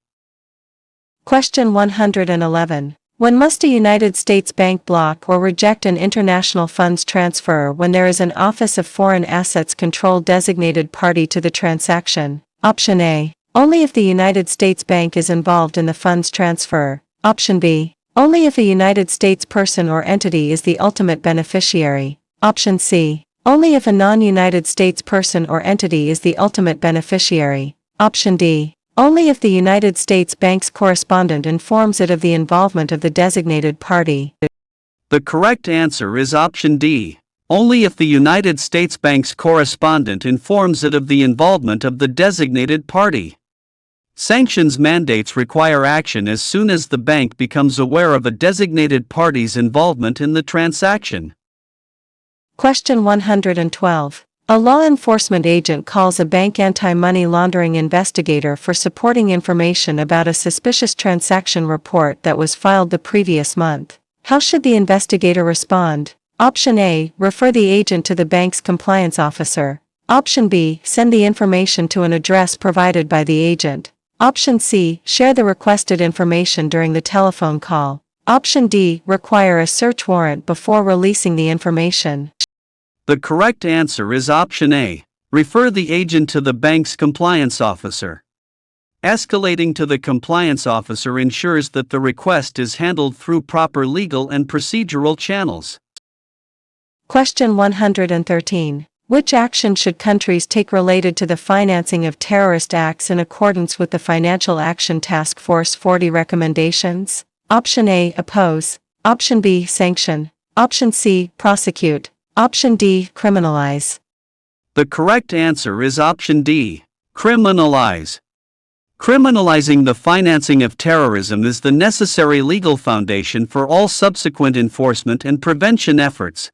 Question 111. When must a United States bank block or reject an international funds transfer when there is an Office of Foreign Assets Control designated party to the transaction? Option A. Only if the United States bank is involved in the funds transfer. Option B. Only if a United States person or entity is the ultimate beneficiary. Option C. Only if a non-United States person or entity is the ultimate beneficiary. Option D. Only if the United States bank's correspondent informs it of the involvement of the designated party. The correct answer is option D. Only if the United States bank's correspondent informs it of the involvement of the designated party. Sanctions mandates require action as soon as the bank becomes aware of a designated party's involvement in the transaction. Question 112. A law enforcement agent calls a bank anti-money laundering investigator for supporting information about a suspicious transaction report that was filed the previous month. How should the investigator respond? Option A. Refer the agent to the bank's compliance officer. Option B. Send the information to an address provided by the agent. Option C. Share the requested information during the telephone call. Option D. Require a search warrant before releasing the information. The correct answer is option A. Refer the agent to the bank's compliance officer. Escalating to the compliance officer ensures that the request is handled through proper legal and procedural channels. Question 113. Which action should countries take related to the financing of terrorist acts in accordance with the Financial Action Task Force 40 recommendations? Option A. Oppose. Option B. Sanction. Option C. Prosecute. Option D. Criminalize. The correct answer is option D. Criminalize. Criminalizing the financing of terrorism is the necessary legal foundation for all subsequent enforcement and prevention efforts.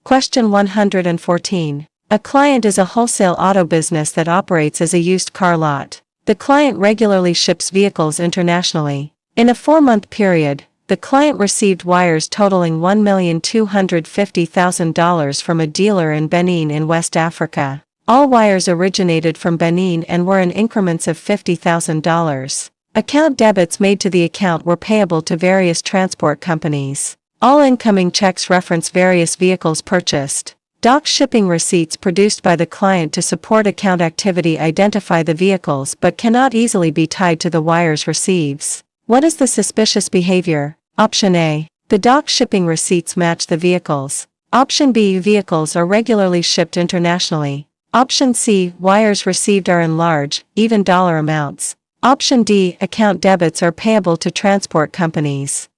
Question 114. A client is a wholesale auto business that operates as a used car lot. The client regularly ships vehicles internationally. In a 4-month period, the client received wires totaling $1,250,000 from a dealer in Benin in West Africa. All wires originated from Benin and were in increments of $50,000. Account debits made to the account were payable to various transport companies. All incoming checks reference various vehicles purchased. Doc shipping receipts produced by the client to support account activity identify the vehicles but cannot easily be tied to the wires receives. What is the suspicious behavior? Option A. The doc shipping receipts match the vehicles. Option B. Vehicles are regularly shipped internationally. Option C. Wires received are in large, even dollar amounts. Option D. Account debits are payable to transport companies.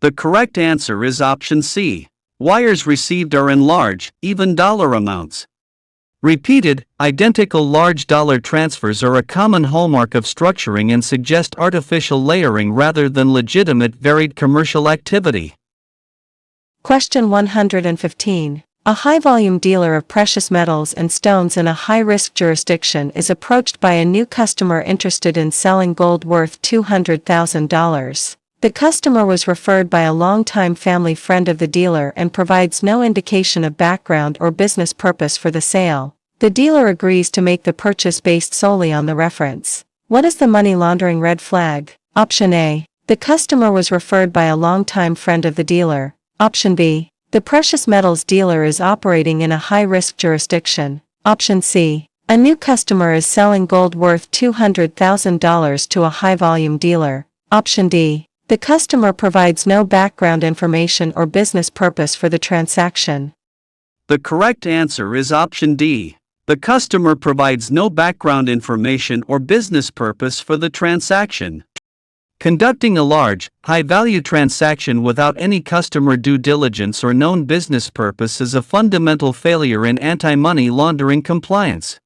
The correct answer is option C. Wires received are in large, even dollar amounts. Repeated, identical large dollar transfers are a common hallmark of structuring and suggest artificial layering rather than legitimate varied commercial activity. Question 115. A high-volume dealer of precious metals and stones in a high-risk jurisdiction is approached by a new customer interested in selling gold worth $200,000. The customer was referred by a longtime family friend of the dealer and provides no indication of background or business purpose for the sale. The dealer agrees to make the purchase based solely on the reference. What is the money laundering red flag? Option A. The customer was referred by a longtime friend of the dealer. Option B. The precious metals dealer is operating in a high-risk jurisdiction. Option C. A new customer is selling gold worth $200,000 to a high-volume dealer. Option D. The customer provides no background information or business purpose for the transaction. The correct answer is option D. The customer provides no background information or business purpose for the transaction. Conducting a large, high-value transaction without any customer due diligence or known business purpose is a fundamental failure in anti-money laundering compliance.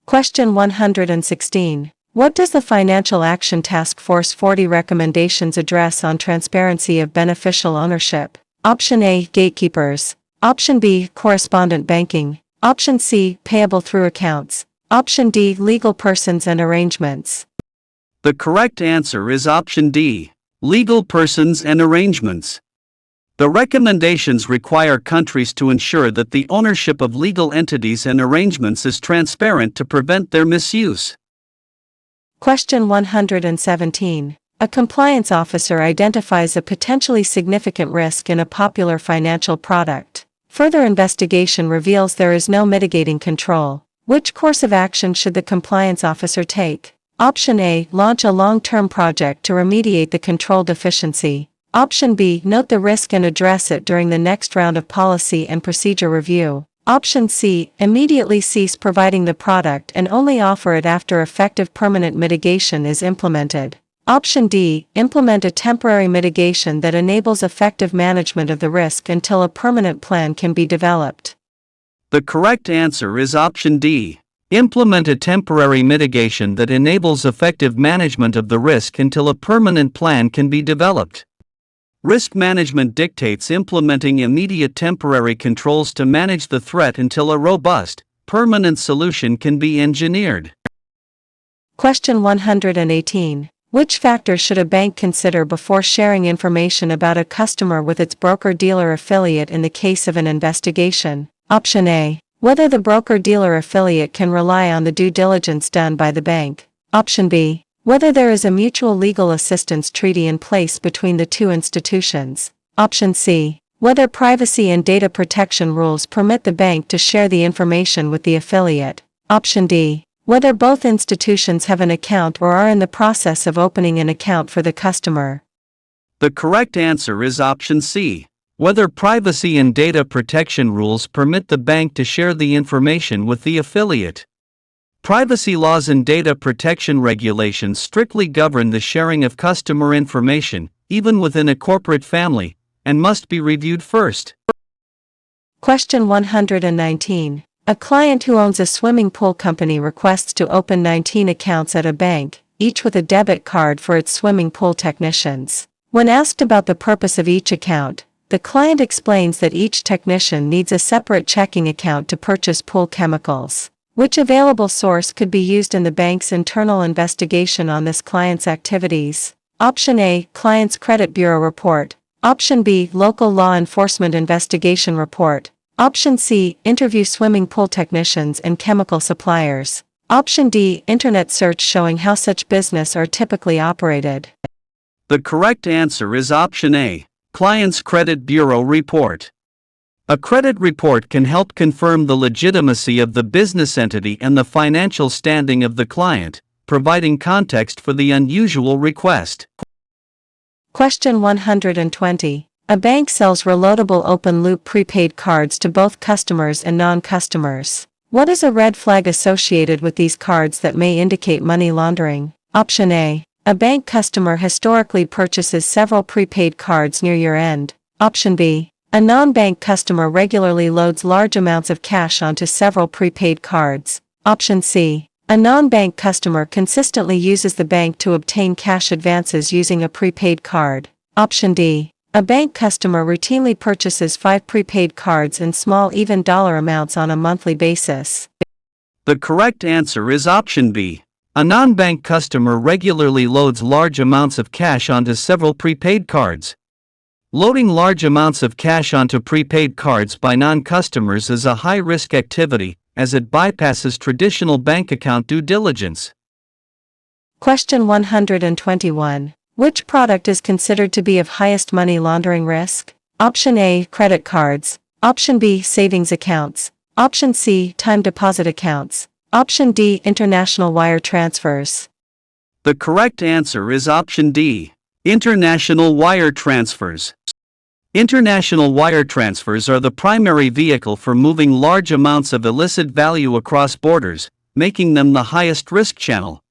Question 116. What does the Financial Action Task Force 40 recommendations address on transparency of beneficial ownership? Option A. Gatekeepers. Option B. Correspondent banking. Option C. Payable through accounts. Option D. Legal persons and arrangements. The correct answer is option D. Legal persons and arrangements. The recommendations require countries to ensure that the ownership of legal entities and arrangements is transparent to prevent their misuse. Question 117. A compliance officer identifies a potentially significant risk in a popular financial product. Further investigation reveals there is no mitigating control. Which course of action should the compliance officer take? Option A. Launch a long-term project to remediate the control deficiency. Option B. Note the risk and address it during the next round of policy and procedure review. Option C. Immediately cease providing the product and only offer it after effective permanent mitigation is implemented. Option D. Implement a temporary mitigation that enables effective management of the risk until a permanent plan can be developed. The correct answer is option D. Implement a temporary mitigation that enables effective management of the risk until a permanent plan can be developed. Risk management dictates implementing immediate temporary controls to manage the threat until a robust, permanent solution can be engineered. Question 118. Which factors should a bank consider before sharing information about a customer with its broker-dealer affiliate in the case of an investigation? Option A. Whether the broker-dealer affiliate can rely on the due diligence done by the bank. Option B. Whether there is a mutual legal assistance treaty in place between the two institutions. Option C. Whether privacy and data protection rules permit the bank to share the information with the affiliate. Option D. Whether both institutions have an account or are in the process of opening an account for the customer. The correct answer is option C. Whether privacy and data protection rules permit the bank to share the information with the affiliate. Privacy laws and data protection regulations strictly govern the sharing of customer information, even within a corporate family, and must be reviewed first. Question 119. A client who owns a swimming pool company requests to open 19 accounts at a bank, each with a debit card for its swimming pool technicians. When asked about the purpose of each account, the client explains that each technician needs a separate checking account to purchase pool chemicals. Which available source could be used in the bank's internal investigation on this client's activities? Option A, Client's Credit Bureau Report. Option B, Local Law Enforcement Investigation Report. Option C, Interview swimming pool technicians and chemical suppliers. Option D, Internet search showing how such business are typically operated. The correct answer is option A, Client's Credit Bureau Report. A credit report can help confirm the legitimacy of the business entity and the financial standing of the client, providing context for the unusual request. Question 120. A bank sells reloadable open-loop prepaid cards to both customers and non-customers. What is a red flag associated with these cards that may indicate money laundering? Option A. A bank customer historically purchases several prepaid cards near year-end. Option B. A non-bank customer regularly loads large amounts of cash onto several prepaid cards. Option C. A non-bank customer consistently uses the bank to obtain cash advances using a prepaid card. Option D. A bank customer routinely purchases 5 prepaid cards in small even dollar amounts on a monthly basis. The correct answer is option B. A non-bank customer regularly loads large amounts of cash onto several prepaid cards. Loading large amounts of cash onto prepaid cards by non-customers is a high-risk activity, as it bypasses traditional bank account due diligence. Question 121. Which product is considered to be of highest money laundering risk? Option A, credit cards. Option B, savings accounts. Option C, time deposit accounts. Option D, international wire transfers. The correct answer is option D, international wire transfers. International wire transfers are the primary vehicle for moving large amounts of illicit value across borders, making them the highest risk channel.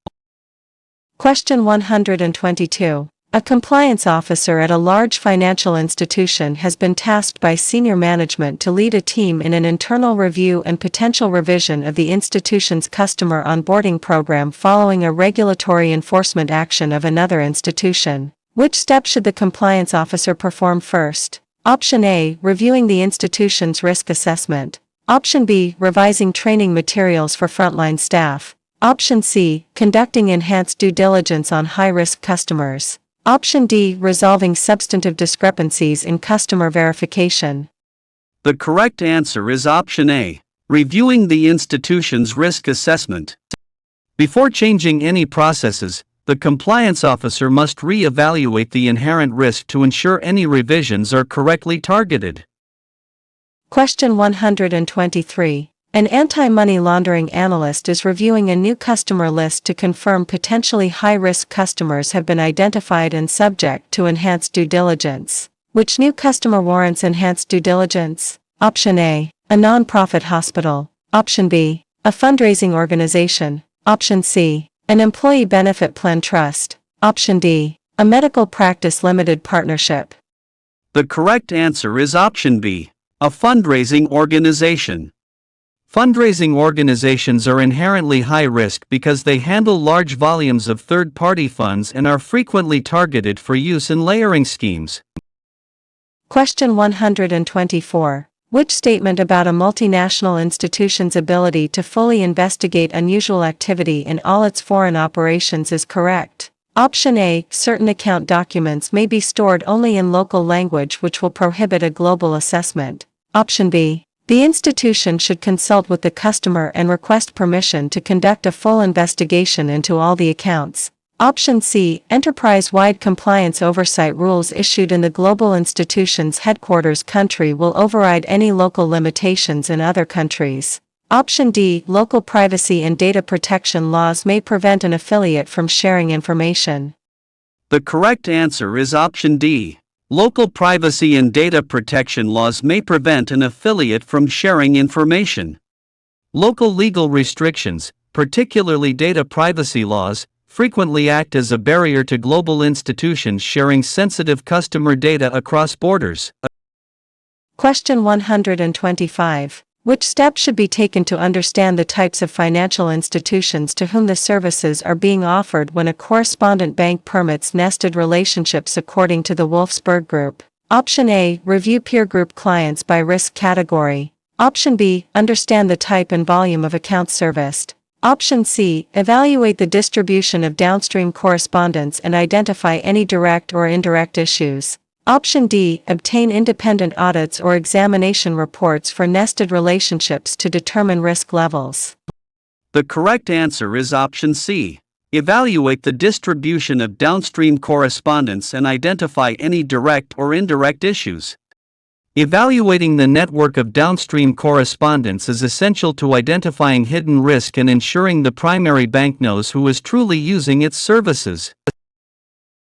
Question 122. A compliance officer at a large financial institution has been tasked by senior management to lead a team in an internal review and potential revision of the institution's customer onboarding program following a regulatory enforcement action of another institution. Which step should the compliance officer perform first? Option A, reviewing the institution's risk assessment. Option B, revising training materials for frontline staff. Option C, conducting enhanced due diligence on high-risk customers. Option D, resolving substantive discrepancies in customer verification. The correct answer is option A, reviewing the institution's risk assessment. Before changing any processes, the compliance officer must re-evaluate the inherent risk to ensure any revisions are correctly targeted. Question 123. An anti-money laundering analyst is reviewing a new customer list to confirm potentially high-risk customers have been identified and subject to enhanced due diligence. Which new customer warrants enhanced due diligence? Option A, a non-profit hospital. Option B, a fundraising organization. Option C, an employee benefit plan trust. Option D, a medical practice limited partnership. The correct answer is option B, a fundraising organization. Fundraising organizations are inherently high risk because they handle large volumes of third-party funds and are frequently targeted for use in layering schemes. Question 124. Which statement about a multinational institution's ability to fully investigate unusual activity in all its foreign operations is correct? Option A, certain account documents may be stored only in local language, which will prohibit a global assessment. Option B, the institution should consult with the customer and request permission to conduct a full investigation into all the accounts. Option C, enterprise-wide compliance oversight rules issued in the global institution's headquarters country will override any local limitations in other countries. Option D, local privacy and data protection laws may prevent an affiliate from sharing information. The correct answer is option D. Local privacy and data protection laws may prevent an affiliate from sharing information. Local legal restrictions, particularly data privacy laws, frequently act as a barrier to global institutions sharing sensitive customer data across borders. Question 125. Which steps should be taken to understand the types of financial institutions to whom the services are being offered when a correspondent bank permits nested relationships according to the Wolfsburg Group? Option A. Review peer group clients by risk category. Option B. Understand the type and volume of accounts serviced. Option C. Evaluate the distribution of downstream correspondence and identify any direct or indirect issues. Option D. Obtain independent audits or examination reports for nested relationships to determine risk levels. The correct answer is option C. Evaluate the distribution of downstream correspondence and identify any direct or indirect issues. Evaluating the network of downstream correspondence is essential to identifying hidden risk and ensuring the primary bank knows who is truly using its services.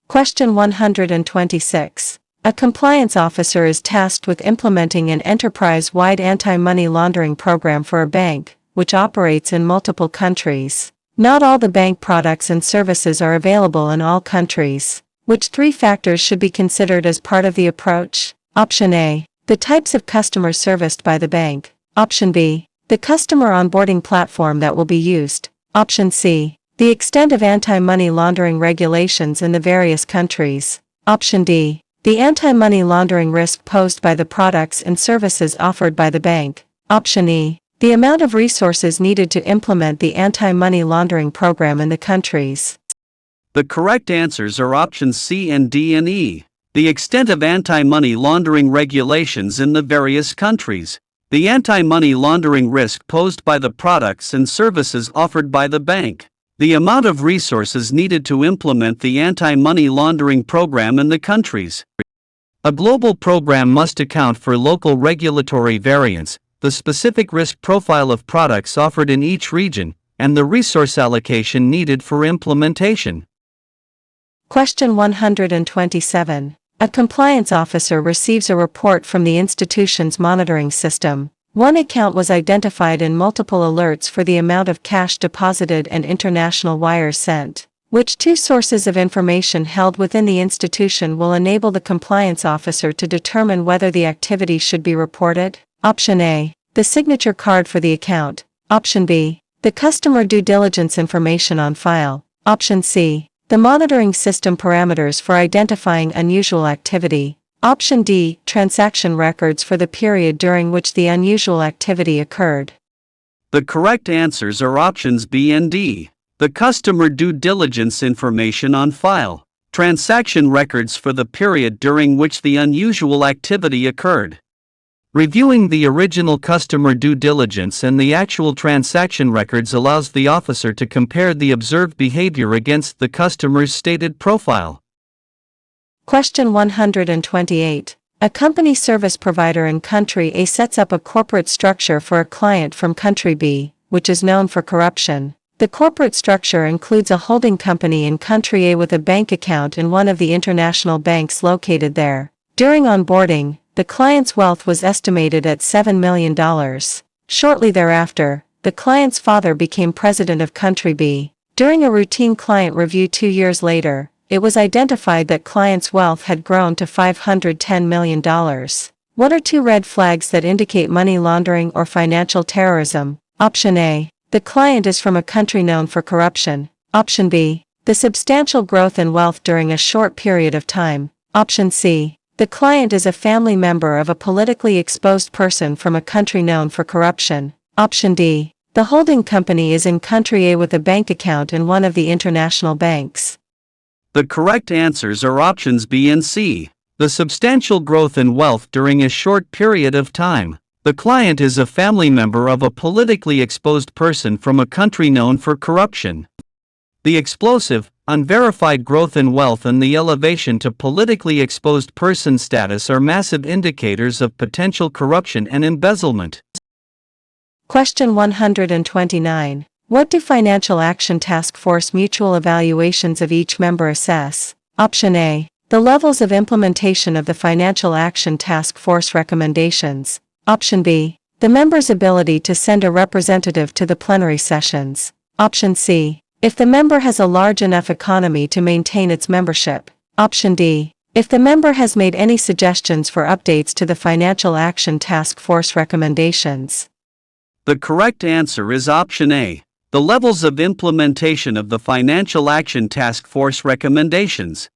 Question 126. A compliance officer is tasked with implementing an enterprise-wide anti-money laundering program for a bank, which operates in multiple countries. Not all the bank products and services are available in all countries. Which three factors should be considered as part of the approach? Option A. The types of customers serviced by the bank. Option B. The customer onboarding platform that will be used. Option C. The extent of anti-money laundering regulations in the various countries. Option D. The anti-money laundering risk posed by the products and services offered by the bank. Option E. The amount of resources needed to implement the anti-money laundering program in the countries. The correct answers are options C and D and E. The extent of anti-money laundering regulations in the various countries. The anti-money laundering risk posed by the products and services offered by the bank. The amount of resources needed to implement the anti-money laundering program in the countries. A global program must account for local regulatory variance, the specific risk profile of products offered in each region, and the resource allocation needed for implementation. Question 127. A compliance officer receives a report from the institution's monitoring system. One account was identified in multiple alerts for the amount of cash deposited and international wires sent. Which two sources of information held within the institution will enable the compliance officer to determine whether the activity should be reported? Option A. The signature card for the account. Option B. The customer due diligence information on file. Option C. The monitoring system parameters for identifying unusual activity. Option D. Transaction records for the period during which the unusual activity occurred. The correct answers are options B and D. The customer due diligence information on file. Transaction records for the period during which the unusual activity occurred. Reviewing the original customer due diligence and the actual transaction records allows the officer to compare the observed behavior against the customer's stated profile. Question 128. A company service provider in country A sets up a corporate structure for a client from country B, which is known for corruption. The corporate structure includes a holding company in country A with a bank account in one of the international banks located there. During onboarding, the client's wealth was estimated at $7 million. Shortly thereafter, the client's father became president of country B. During a routine client review 2 years later, it was identified that client's wealth had grown to $510 million. What are two red flags that indicate money laundering or financial terrorism? Option A. The client is from a country known for corruption. Option B. The substantial growth in wealth during a short period of time. Option C. The client is a family member of a politically exposed person from a country known for corruption. Option D. The holding company is in country A with a bank account in one of the international banks. The correct answers are options B and C. The substantial growth in wealth during a short period of time. The client is a family member of a politically exposed person from a country known for corruption. The explosive, unverified growth in wealth and the elevation to politically exposed person status are massive indicators of potential corruption and embezzlement. Question 129. What do Financial Action Task Force mutual evaluations of each member assess? Option A. The levels of implementation of the Financial Action Task Force recommendations. Option B. The member's ability to send a representative to the plenary sessions. Option C. If the member has a large enough economy to maintain its membership. Option D. If the member has made any suggestions for updates to the Financial Action Task Force recommendations. The correct answer is option A. The levels of implementation of the Financial Action Task Force recommendations.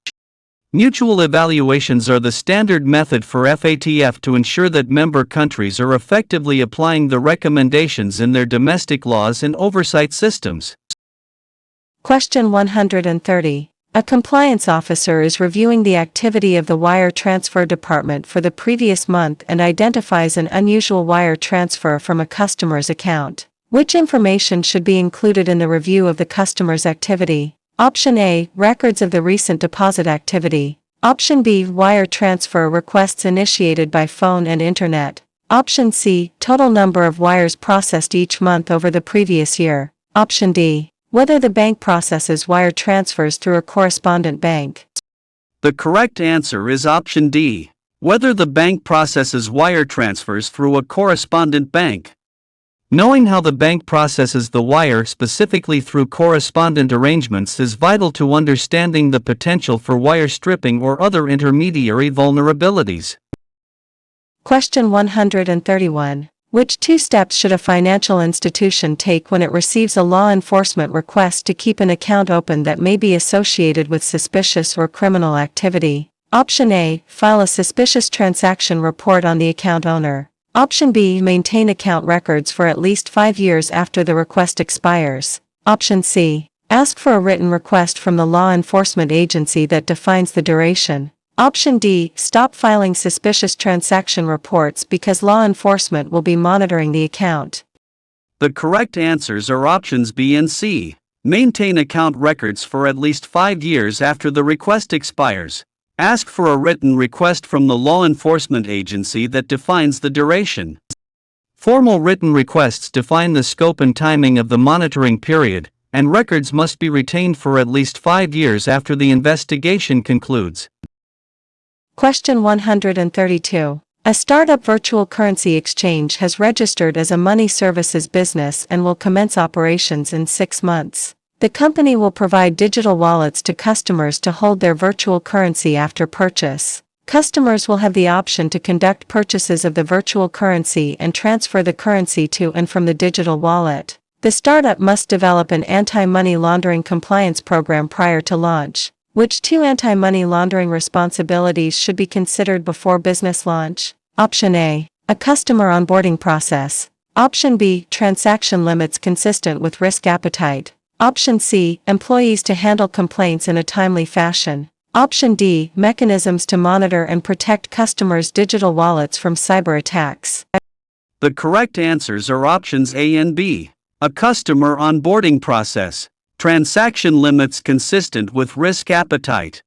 Mutual evaluations are the standard method for FATF to ensure that member countries are effectively applying the recommendations in their domestic laws and oversight systems. Question 130. A compliance officer is reviewing the activity of the wire transfer department for the previous month and identifies an unusual wire transfer from a customer's account. Which information should be included in the review of the customer's activity? Option A, records of the recent deposit activity. Option B, wire transfer requests initiated by phone and internet. Option C, total number of wires processed each month over the previous year. Option D, whether the bank processes wire transfers through a correspondent bank. The correct answer is option D. Whether the bank processes wire transfers through a correspondent bank. Knowing how the bank processes the wire specifically through correspondent arrangements is vital to understanding the potential for wire stripping or other intermediary vulnerabilities. Question 131. Which two steps should a financial institution take when it receives a law enforcement request to keep an account open that may be associated with suspicious or criminal activity? Option A, file a suspicious transaction report on the account owner. Option B, maintain account records for at least 5 years after the request expires. Option C, ask for a written request from the law enforcement agency that defines the duration. Option D, stop filing suspicious transaction reports because law enforcement will be monitoring the account. The correct answers are options B and C. Maintain account records for at least 5 years after the request expires. Ask for a written request from the law enforcement agency that defines the duration. Formal written requests define the scope and timing of the monitoring period, and records must be retained for at least 5 years after the investigation concludes. Question 132. A startup virtual currency exchange has registered as a money services business and will commence operations in 6 months. The company will provide digital wallets to customers to hold their virtual currency after purchase. Customers will have the option to conduct purchases of the virtual currency and transfer the currency to and from the digital wallet. The startup must develop an anti-money laundering compliance program prior to launch. Which two anti-money laundering responsibilities should be considered before business launch? Option A, a customer onboarding process. Option B, transaction limits consistent with risk appetite. Option C, employees to handle complaints in a timely fashion. Option D, mechanisms to monitor and protect customers' digital wallets from cyber attacks. The correct answers are options A and B. A customer onboarding process. Transaction limits consistent with risk appetite.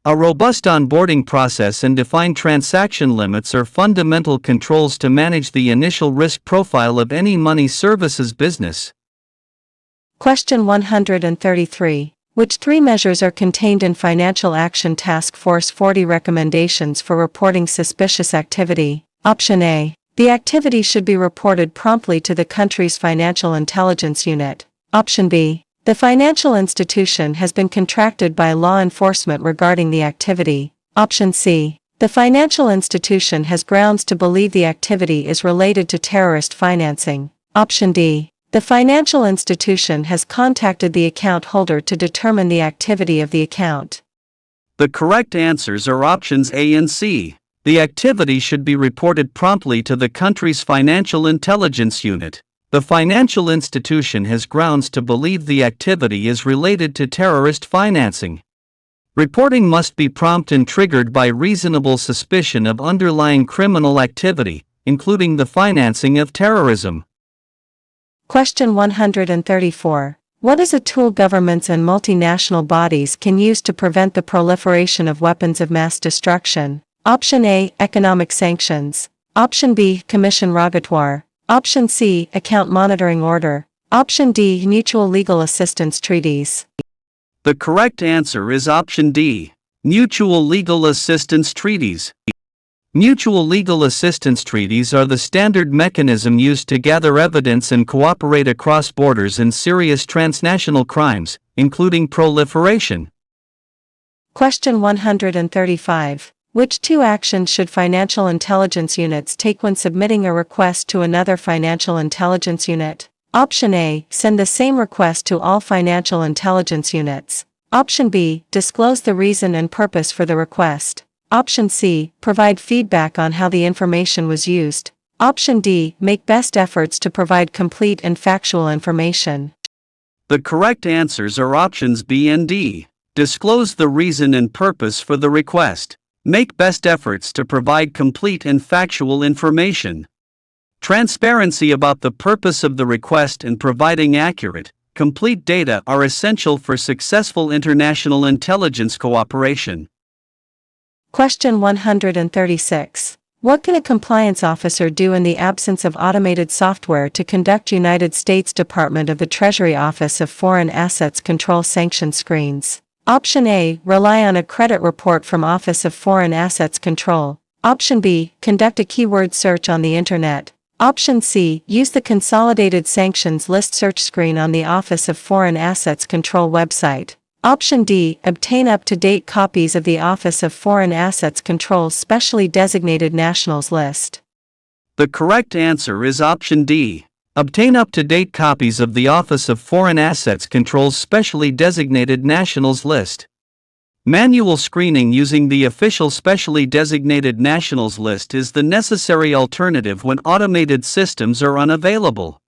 A robust onboarding process and defined transaction limits are fundamental controls to manage the initial risk profile of any money services business. Question 133. Which 3 measures are contained in Financial Action Task Force 40 recommendations for reporting suspicious activity? Option A. The activity should be reported promptly to the country's financial intelligence unit. Option B. The financial institution has been contracted by law enforcement regarding the activity. Option C. The financial institution has grounds to believe the activity is related to terrorist financing. Option D. The financial institution has contacted the account holder to determine the activity of the account. The correct answers are options A and C. The activity should be reported promptly to the country's financial intelligence unit. The financial institution has grounds to believe the activity is related to terrorist financing. Reporting must be prompt and triggered by reasonable suspicion of underlying criminal activity, including the financing of terrorism. Question 134. What is a tool governments and multinational bodies can use to prevent the proliferation of weapons of mass destruction? Option A, economic sanctions. Option B, commission rogatoire. Option C, account monitoring order. Option D, mutual legal assistance treaties. The correct answer is option D, mutual legal assistance treaties. Mutual legal assistance treaties are the standard mechanism used to gather evidence and cooperate across borders in serious transnational crimes, including proliferation. Question 135. Which two actions should financial intelligence units take when submitting a request to another financial intelligence unit? Option A, send the same request to all financial intelligence units. Option B, disclose the reason and purpose for the request. Option C, provide feedback on how the information was used. Option D, make best efforts to provide complete and factual information. The correct answers are options B and D. Disclose the reason and purpose for the request. Make best efforts to provide complete and factual information. Transparency about the purpose of the request and providing accurate, complete data are essential for successful international intelligence cooperation. Question 136. What can a compliance officer do in the absence of automated software to conduct United States Department of the Treasury Office of Foreign Assets Control sanction screens? Option A, rely on a credit report from Office of Foreign Assets Control. Option B, conduct a keyword search on the Internet. Option C, use the Consolidated Sanctions List search screen on the Office of Foreign Assets Control website. Option D, obtain up-to-date copies of the Office of Foreign Assets Control's specially designated nationals list. The correct answer is option D. Obtain up-to-date copies of the Office of Foreign Assets Control's specially designated nationals list. Manual screening using the official specially designated nationals list is the necessary alternative when automated systems are unavailable.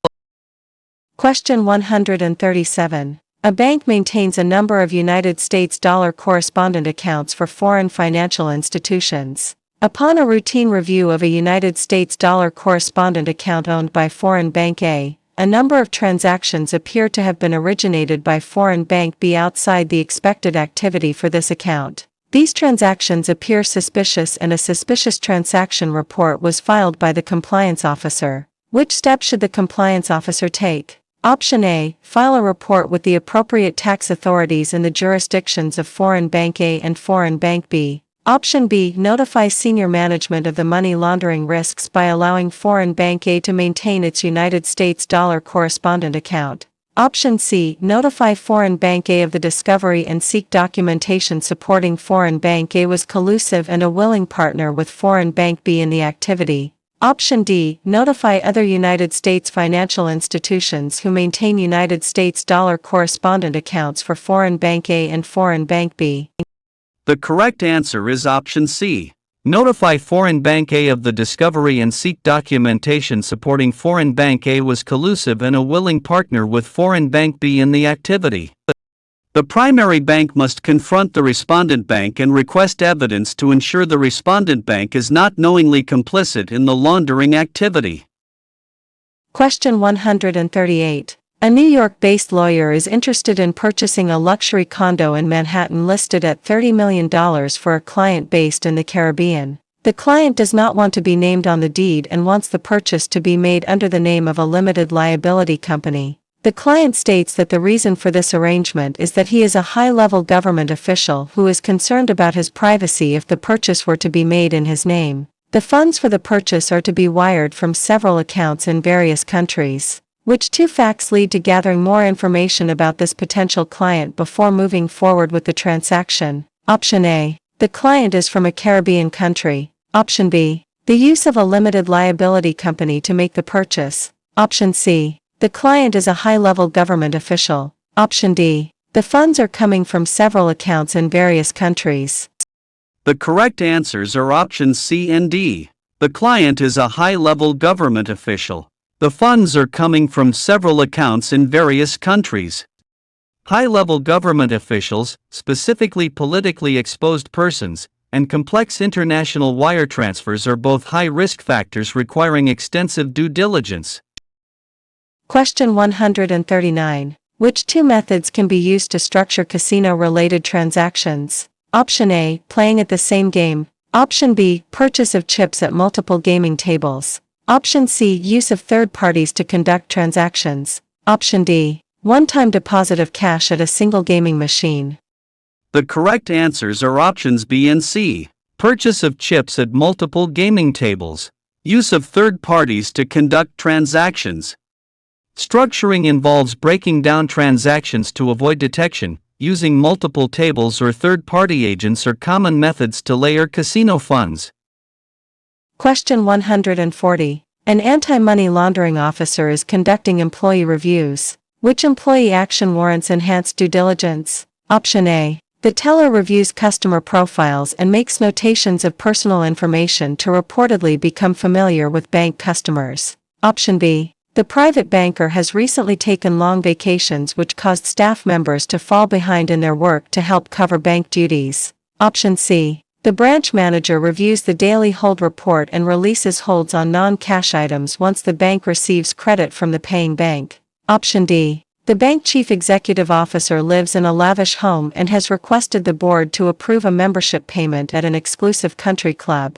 Question 137. A bank maintains a number of United States dollar correspondent accounts for foreign financial institutions. Upon a routine review of a United States dollar correspondent account owned by foreign bank A, a number of transactions appear to have been originated by foreign bank B outside the expected activity for this account. These transactions appear suspicious and a suspicious transaction report was filed by the compliance officer. Which steps should the compliance officer take? Option A, file a report with the appropriate tax authorities in the jurisdictions of foreign bank A and foreign bank B. Option B, notify senior management of the money laundering risks by allowing foreign bank A to maintain its United States dollar correspondent account. Option C, notify foreign bank A of the discovery and seek documentation supporting foreign bank A was collusive and a willing partner with foreign bank B in the activity. Option D, notify other United States financial institutions who maintain United States dollar correspondent accounts for foreign bank A and foreign bank B. The correct answer is option C. Notify foreign bank A of the discovery and seek documentation supporting foreign bank A was collusive and a willing partner with foreign bank B in the activity. The primary bank must confront the respondent bank and request evidence to ensure the respondent bank is not knowingly complicit in the laundering activity. Question 138. A New York-based lawyer is interested in purchasing a luxury condo in Manhattan listed at $30 million for a client based in the Caribbean. The client does not want to be named on the deed and wants the purchase to be made under the name of a limited liability company. The client states that the reason for this arrangement is that he is a high-level government official who is concerned about his privacy if the purchase were to be made in his name. The funds for the purchase are to be wired from several accounts in various countries. Which two facts lead to gathering more information about this potential client before moving forward with the transaction? Option A. The client is from a Caribbean country. Option B. The use of a limited liability company to make the purchase. Option C. The client is a high-level government official. Option D. The funds are coming from several accounts in various countries. The correct answers are options C and D. The client is a high-level government official. The funds are coming from several accounts in various countries. High-level government officials, specifically politically exposed persons, and complex international wire transfers are both high-risk factors requiring extensive due diligence. Question 139. Which two methods can be used to structure casino-related transactions? Option A, playing at the same game. Option B, purchase of chips at multiple gaming tables. Option C, use of third parties to conduct transactions. Option D, one-time deposit of cash at a single gaming machine. The correct answers are options B and C. Purchase of chips at multiple gaming tables. Use of third parties to conduct transactions. Structuring involves breaking down transactions to avoid detection, using multiple tables or third-party agents are common methods to layer casino funds. Question 140. An anti-money laundering officer is conducting employee reviews. Which employee action warrants enhanced due diligence? Option A. The teller reviews customer profiles and makes notations of personal information to reportedly become familiar with bank customers. Option B. The private banker has recently taken long vacations which caused staff members to fall behind in their work to help cover bank duties. Option C. The branch manager reviews the daily hold report and releases holds on non-cash items once the bank receives credit from the paying bank. Option D. The bank chief executive officer lives in a lavish home and has requested the board to approve a membership payment at an exclusive country club.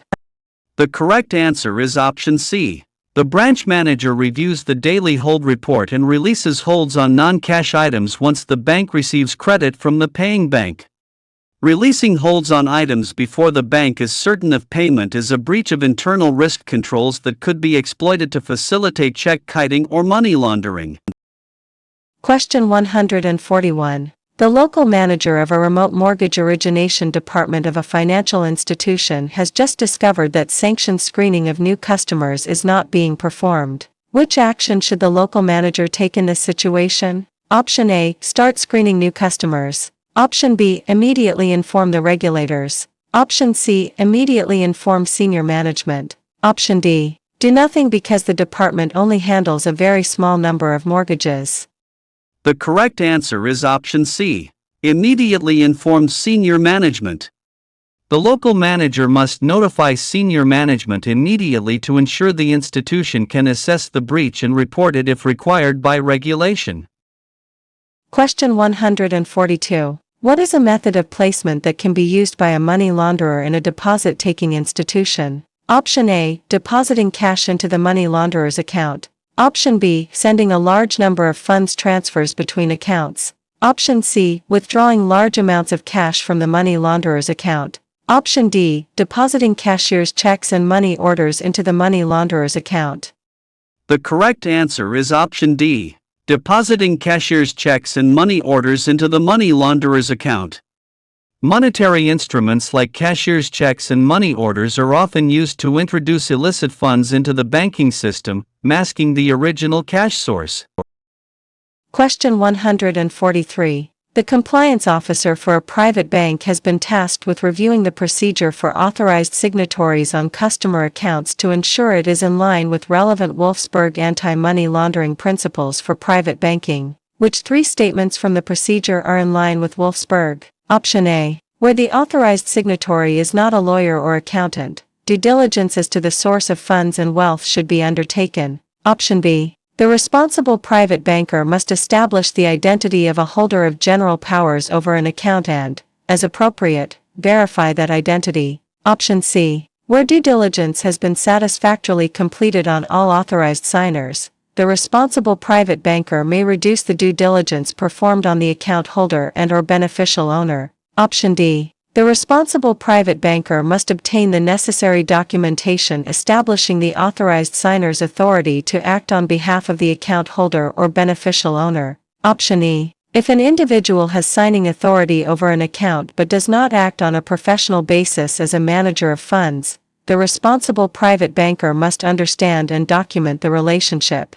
The correct answer is option C. The branch manager reviews the daily hold report and releases holds on non-cash items once the bank receives credit from the paying bank. Releasing holds on items before the bank is certain of payment is a breach of internal risk controls that could be exploited to facilitate check kiting or money laundering. Question 141. The local manager of a remote mortgage origination department of a financial institution has just discovered that sanctioned screening of new customers is not being performed. Which action should the local manager take in this situation? Option A. Start screening new customers. Option B. Immediately inform the regulators. Option C. Immediately inform senior management. Option D. Do nothing because the department only handles a very small number of mortgages. The correct answer is option C. Immediately inform senior management. The local manager must notify senior management immediately to ensure the institution can assess the breach and report it if required by regulation. Question 142. What is a method of placement that can be used by a money launderer in a deposit-taking institution? Option A. Depositing cash into the money launderer's account. Option B. Sending a large number of funds transfers between accounts. Option C. Withdrawing large amounts of cash from the money launderer's account. Option D. Depositing cashier's checks and money orders into the money launderer's account. The correct answer is option D. Depositing cashier's checks and money orders into the money launderer's account. Monetary instruments like cashier's checks and money orders are often used to introduce illicit funds into the banking system, masking the original cash source. Question 143. The compliance officer for a private bank has been tasked with reviewing the procedure for authorized signatories on customer accounts to ensure it is in line with relevant Wolfsburg anti-money laundering principles for private banking. Which three statements from the procedure are in line with Wolfsburg? Option A. Where the authorized signatory is not a lawyer or accountant, due diligence as to the source of funds and wealth should be undertaken. Option B. The responsible private banker must establish the identity of a holder of general powers over an account and, as appropriate, verify that identity. Option C. Where due diligence has been satisfactorily completed on all authorized signers, the responsible private banker may reduce the due diligence performed on the account holder and/or beneficial owner. Option D. The responsible private banker must obtain the necessary documentation establishing the authorized signer's authority to act on behalf of the account holder or beneficial owner. Option E. If an individual has signing authority over an account but does not act on a professional basis as a manager of funds, the responsible private banker must understand and document the relationship.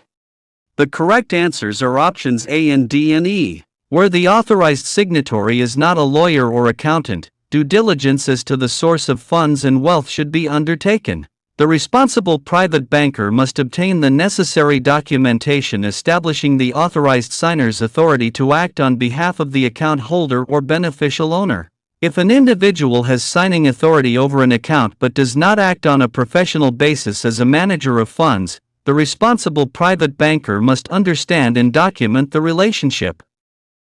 The correct answers are options A and D and E. Where the authorized signatory is not a lawyer or accountant, due diligence as to the source of funds and wealth should be undertaken. The responsible private banker must obtain the necessary documentation establishing the authorized signer's authority to act on behalf of the account holder or beneficial owner. If an individual has signing authority over an account but does not act on a professional basis as a manager of funds, the responsible private banker must understand and document the relationship.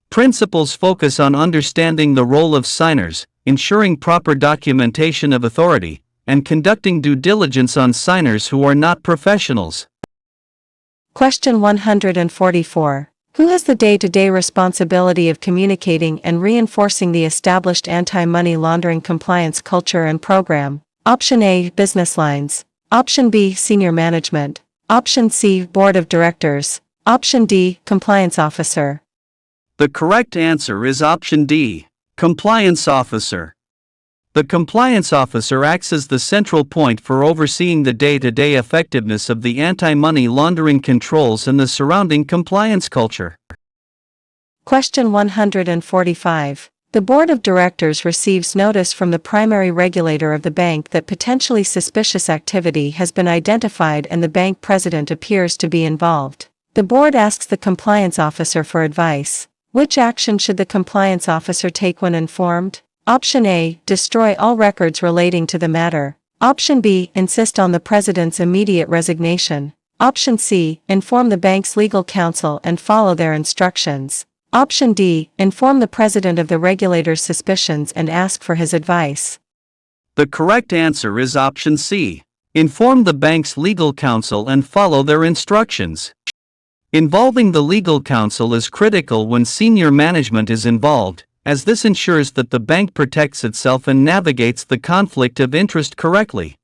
Principles focus on understanding the role of signers, ensuring proper documentation of authority, and conducting due diligence on signers who are not professionals. Question 144. Who has the day-to-day responsibility of communicating and reinforcing the established anti-money laundering compliance culture and program? Option A. Business lines. Option B. Senior management. Option C. Board of directors. Option D. Compliance officer. The correct answer is option D, compliance officer. The compliance officer acts as the central point for overseeing the day-to-day effectiveness of the anti-money laundering controls and the surrounding compliance culture. Question 145. The board of directors receives notice from the primary regulator of the bank that potentially suspicious activity has been identified and the bank president appears to be involved. The board asks the compliance officer for advice. Which action should the compliance officer take when informed? Option A, destroy all records relating to the matter. Option B, insist on the president's immediate resignation. Option C, inform the bank's legal counsel and follow their instructions. Option D, inform the president of the regulator's suspicions and ask for his advice. The correct answer is option C, inform the bank's legal counsel and follow their instructions. Involving the legal counsel is critical when senior management is involved, as this ensures that the bank protects itself and navigates the conflict of interest correctly.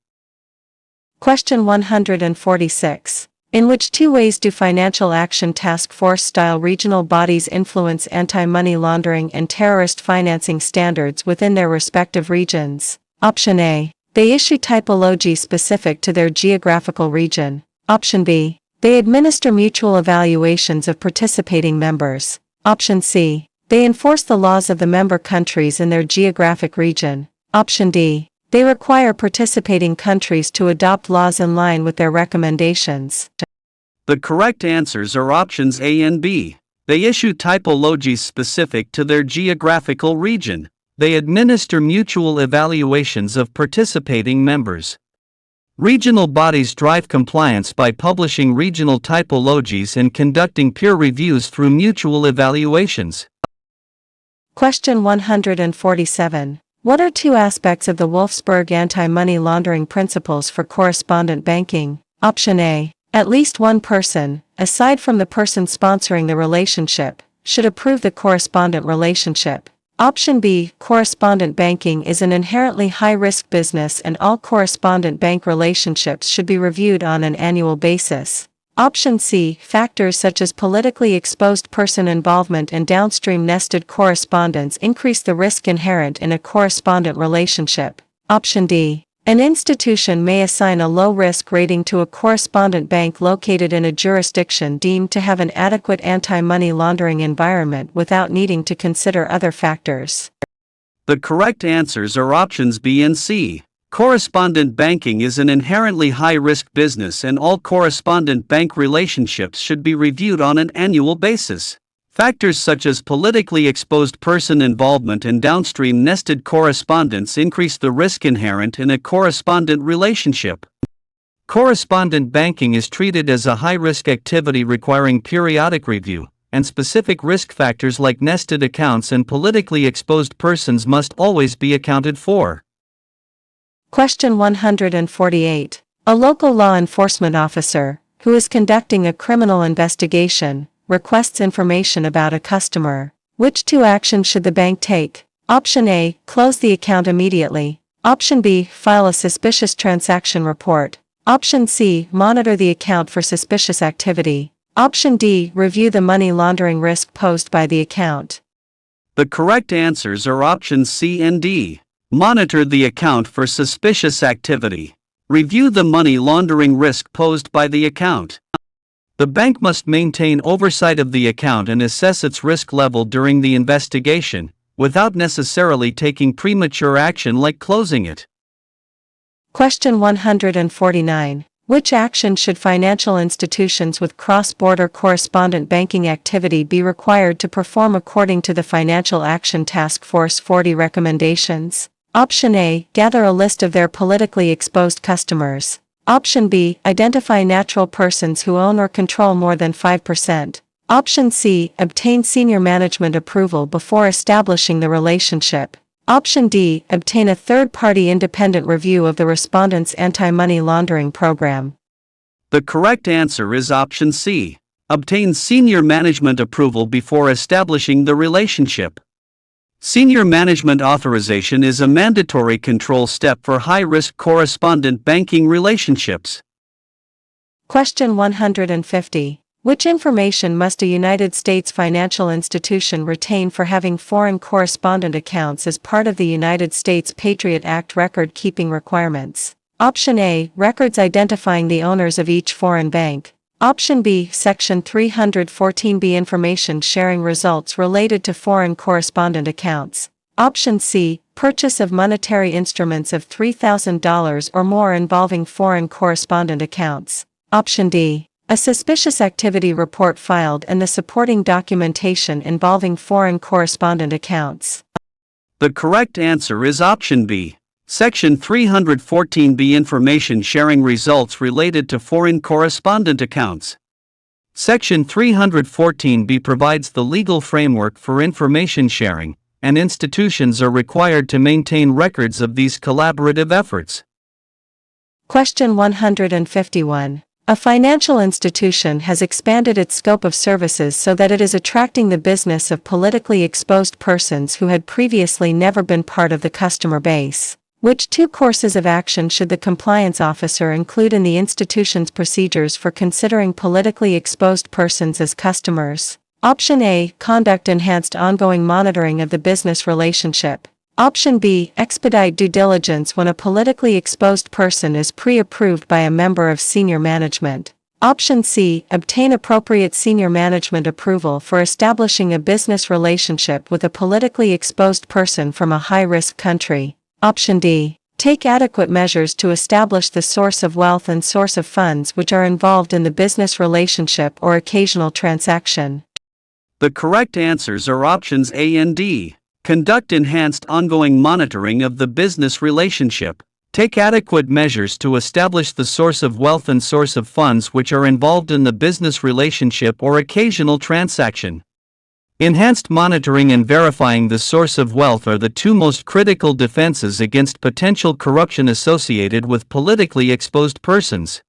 Question 146. In which two ways do Financial Action Task Force-style regional bodies influence anti-money laundering and terrorist financing standards within their respective regions? Option A. They issue typology specific to their geographical region. Option B. They administer mutual evaluations of participating members. Option C. They enforce the laws of the member countries in their geographic region. Option D. They require participating countries to adopt laws in line with their recommendations. The correct answers are options A and B. They issue typologies specific to their geographical region. They administer mutual evaluations of participating members. Regional bodies drive compliance by publishing regional typologies and conducting peer reviews through mutual evaluations. Question 147. What are two aspects of the Wolfsburg anti-money laundering principles for correspondent banking? Option A. At least one person, aside from the person sponsoring the relationship, should approve the correspondent relationship. Option B. Correspondent banking is an inherently high-risk business and all correspondent bank relationships should be reviewed on an annual basis. Option C. Factors such as politically exposed person involvement and downstream nested correspondence increase the risk inherent in a correspondent relationship. Option D. An institution may assign a low-risk rating to a correspondent bank located in a jurisdiction deemed to have an adequate anti-money laundering environment without needing to consider other factors. The correct answers are options B and C. Correspondent banking is an inherently high-risk business and all correspondent bank relationships should be reviewed on an annual basis. Factors such as politically exposed person involvement and downstream nested correspondence increase the risk inherent in a correspondent relationship. Correspondent banking is treated as a high-risk activity requiring periodic review, and specific risk factors like nested accounts and politically exposed persons must always be accounted for. Question 148. A local law enforcement officer, who is conducting a criminal investigation, requests information about a customer. Which two actions should the bank take? Option A. Close the account immediately. Option B. File a suspicious transaction report. Option C. Monitor the account for suspicious activity. Option D. Review the money laundering risk posed by the account. The correct answers are options C and D. Monitor the account for suspicious activity. Review the money laundering risk posed by the account. The bank must maintain oversight of the account and assess its risk level during the investigation, without necessarily taking premature action like closing it. Question 149. Which action should financial institutions with cross-border correspondent banking activity be required to perform according to the Financial Action Task Force 40 recommendations? Option A. Gather a list of their politically exposed customers. Option B. Identify natural persons who own or control more than 5%. Option C. Obtain senior management approval before establishing the relationship. Option D. Obtain a third-party independent review of the respondent's anti-money laundering program. The correct answer is option C. Obtain senior management approval before establishing the relationship. Senior management authorization is a mandatory control step for high-risk correspondent banking relationships. Question 150. Which information must a United States financial institution retain for having foreign correspondent accounts as part of the United States Patriot Act record-keeping requirements? Option A. Records identifying the owners of each foreign bank. Option B. Section 314B. Information sharing results related to foreign correspondent accounts. Option C. Purchase of monetary instruments of $3,000 or more involving foreign correspondent accounts. Option D. A suspicious activity report filed and the supporting documentation involving foreign correspondent accounts. The correct answer is option B. Section 314B. Information sharing results related to foreign correspondent accounts. Section 314B provides the legal framework for information sharing, and institutions are required to maintain records of these collaborative efforts. Question 151. A financial institution has expanded its scope of services so that it is attracting the business of politically exposed persons who had previously never been part of the customer base. Which two courses of action should the compliance officer include in the institution's procedures for considering politically exposed persons as customers? Option A. Conduct enhanced ongoing monitoring of the business relationship. Option B. Expedite due diligence when a politically exposed person is pre-approved by a member of senior management. Option C. Obtain appropriate senior management approval for establishing a business relationship with a politically exposed person from a high-risk country. Option D. Take adequate measures to establish the source of wealth and source of funds which are involved in the business relationship or occasional transaction. The correct answers are options A and D. Conduct enhanced ongoing monitoring of the business relationship. Take adequate measures to establish the source of wealth and source of funds which are involved in the business relationship or occasional transaction. Enhanced monitoring and verifying the source of wealth are the two most critical defenses against potential corruption associated with politically exposed persons.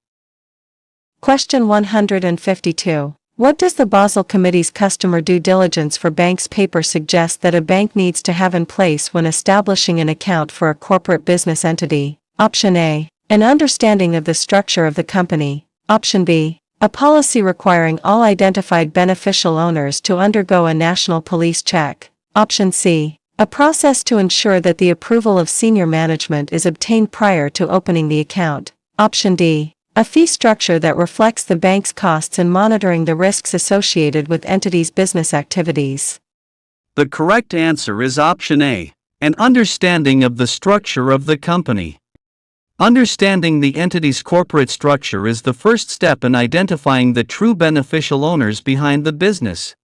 Question 152. What does the Basel Committee's customer due diligence for banks paper suggest that a bank needs to have in place when establishing an account for a corporate business entity? Option A. An understanding of the structure of the company. Option B. A policy requiring all identified beneficial owners to undergo a national police check. Option C. A process to ensure that the approval of senior management is obtained prior to opening the account. Option D. A fee structure that reflects the bank's costs in monitoring the risks associated with entities' business activities. The correct answer is option A. An understanding of the structure of the company. Understanding the entity's corporate structure is the first step in identifying the true beneficial owners behind the business.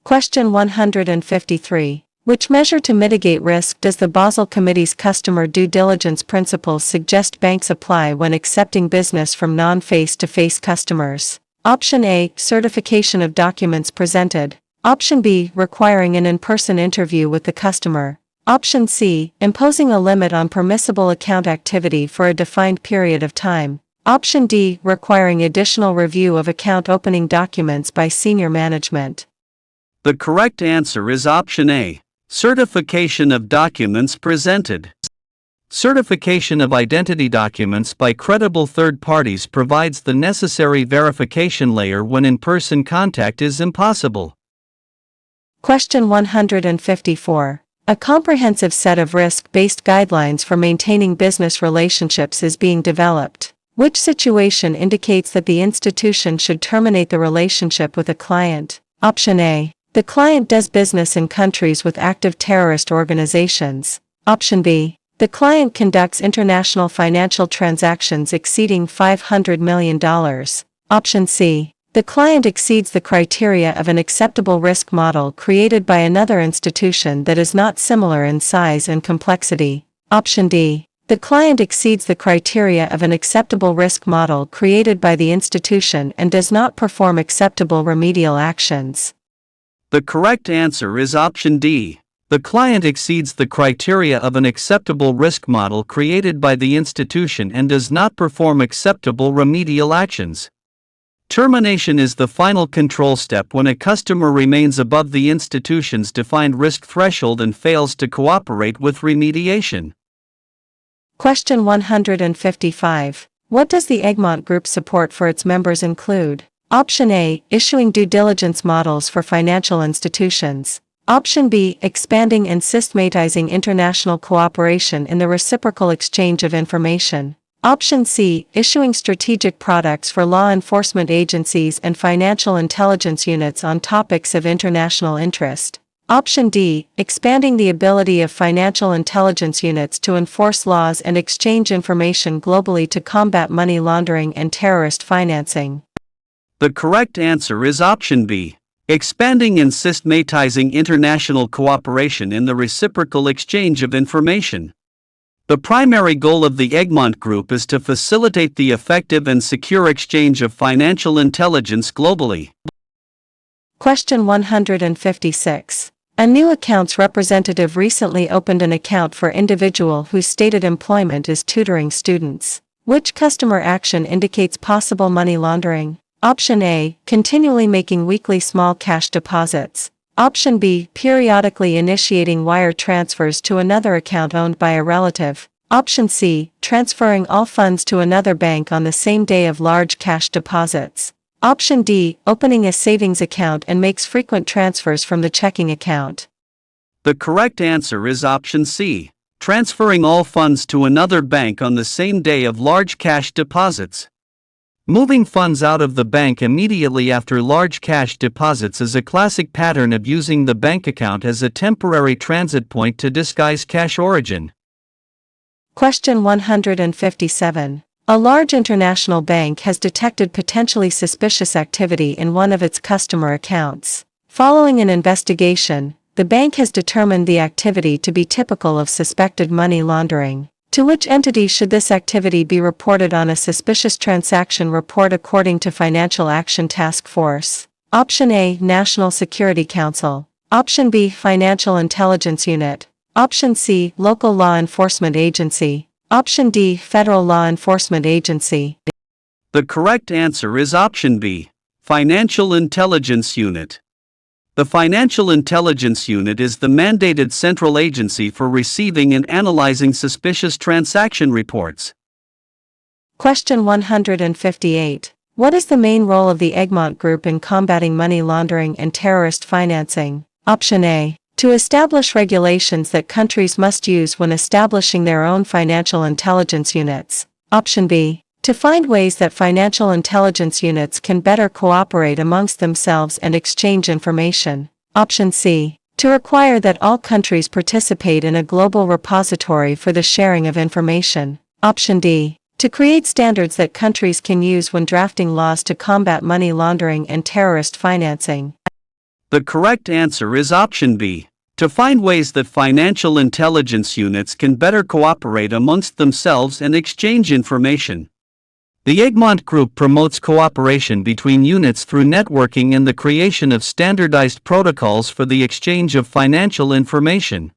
Question 153. Which measure to mitigate risk does the Basel Committee's customer due diligence principles suggest banks apply when accepting business from non-face-to-face customers? Option A. Certification of documents presented. Option B. Requiring an in-person interview with the customer. Option C. Imposing a limit on permissible account activity for a defined period of time. Option D. Requiring additional review of account opening documents by senior management. The correct answer is option A. Certification of documents presented. Certification of identity documents by credible third parties provides the necessary verification layer when in-person contact is impossible. Question 154. A comprehensive set of risk-based guidelines for maintaining business relationships is being developed. Which situation indicates that the institution should terminate the relationship with a client? Option A. The client does business in countries with active terrorist organizations. Option B. The client conducts international financial transactions exceeding $500 million. Option C. The client exceeds the criteria of an acceptable risk model created by another institution that is not similar in size and complexity. Option D. The client exceeds the criteria of an acceptable risk model created by the institution and does not perform acceptable remedial actions. The correct answer is option D. The client exceeds the criteria of an acceptable risk model created by the institution and does not perform acceptable remedial actions. Termination is the final control step when a customer remains above the institution's defined risk threshold and fails to cooperate with remediation. Question 155. What does the Egmont Group support for its members include? Option A, issuing due diligence models for financial institutions. Option B, expanding and systematizing international cooperation in the reciprocal exchange of information. Option C, issuing strategic products for law enforcement agencies and financial intelligence units on topics of international interest. Option D, expanding the ability of financial intelligence units to enforce laws and exchange information globally to combat money laundering and terrorist financing. The correct answer is option B, expanding and systematizing international cooperation in the reciprocal exchange of information. The primary goal of the Egmont Group is to facilitate the effective and secure exchange of financial intelligence globally. Question 156. A new accounts representative recently opened an account for individual whose stated employment is tutoring students. Which customer action indicates possible money laundering? Option A, continually making weekly small cash deposits. Option B, periodically initiating wire transfers to another account owned by a relative. Option C, transferring all funds to another bank on the same day of large cash deposits. Option D, opening a savings account and makes frequent transfers from the checking account. The correct answer is option C, transferring all funds to another bank on the same day of large cash deposits. Moving funds out of the bank immediately after large cash deposits is a classic pattern of using the bank account as a temporary transit point to disguise cash origin. Question 157. A large international bank has detected potentially suspicious activity in one of its customer accounts. Following an investigation, the bank has determined the activity to be typical of suspected money laundering. To which entity should this activity be reported on a suspicious transaction report according to Financial Action Task Force? Option A, National Security Council. Option B, Financial Intelligence Unit. Option C, Local Law Enforcement Agency. Option D, Federal Law Enforcement Agency. The correct answer is option B, Financial Intelligence Unit. The Financial Intelligence Unit is the mandated central agency for receiving and analyzing suspicious transaction reports. Question 158. What is the main role of the Egmont Group in combating money laundering and terrorist financing? Option A, to establish regulations that countries must use when establishing their own financial intelligence units. Option B, to find ways that financial intelligence units can better cooperate amongst themselves and exchange information. Option C, to require that all countries participate in a global repository for the sharing of information. Option D, to create standards that countries can use when drafting laws to combat money laundering and terrorist financing. The correct answer is option B, to find ways that financial intelligence units can better cooperate amongst themselves and exchange information. The Egmont Group promotes cooperation between units through networking and the creation of standardized protocols for the exchange of financial information.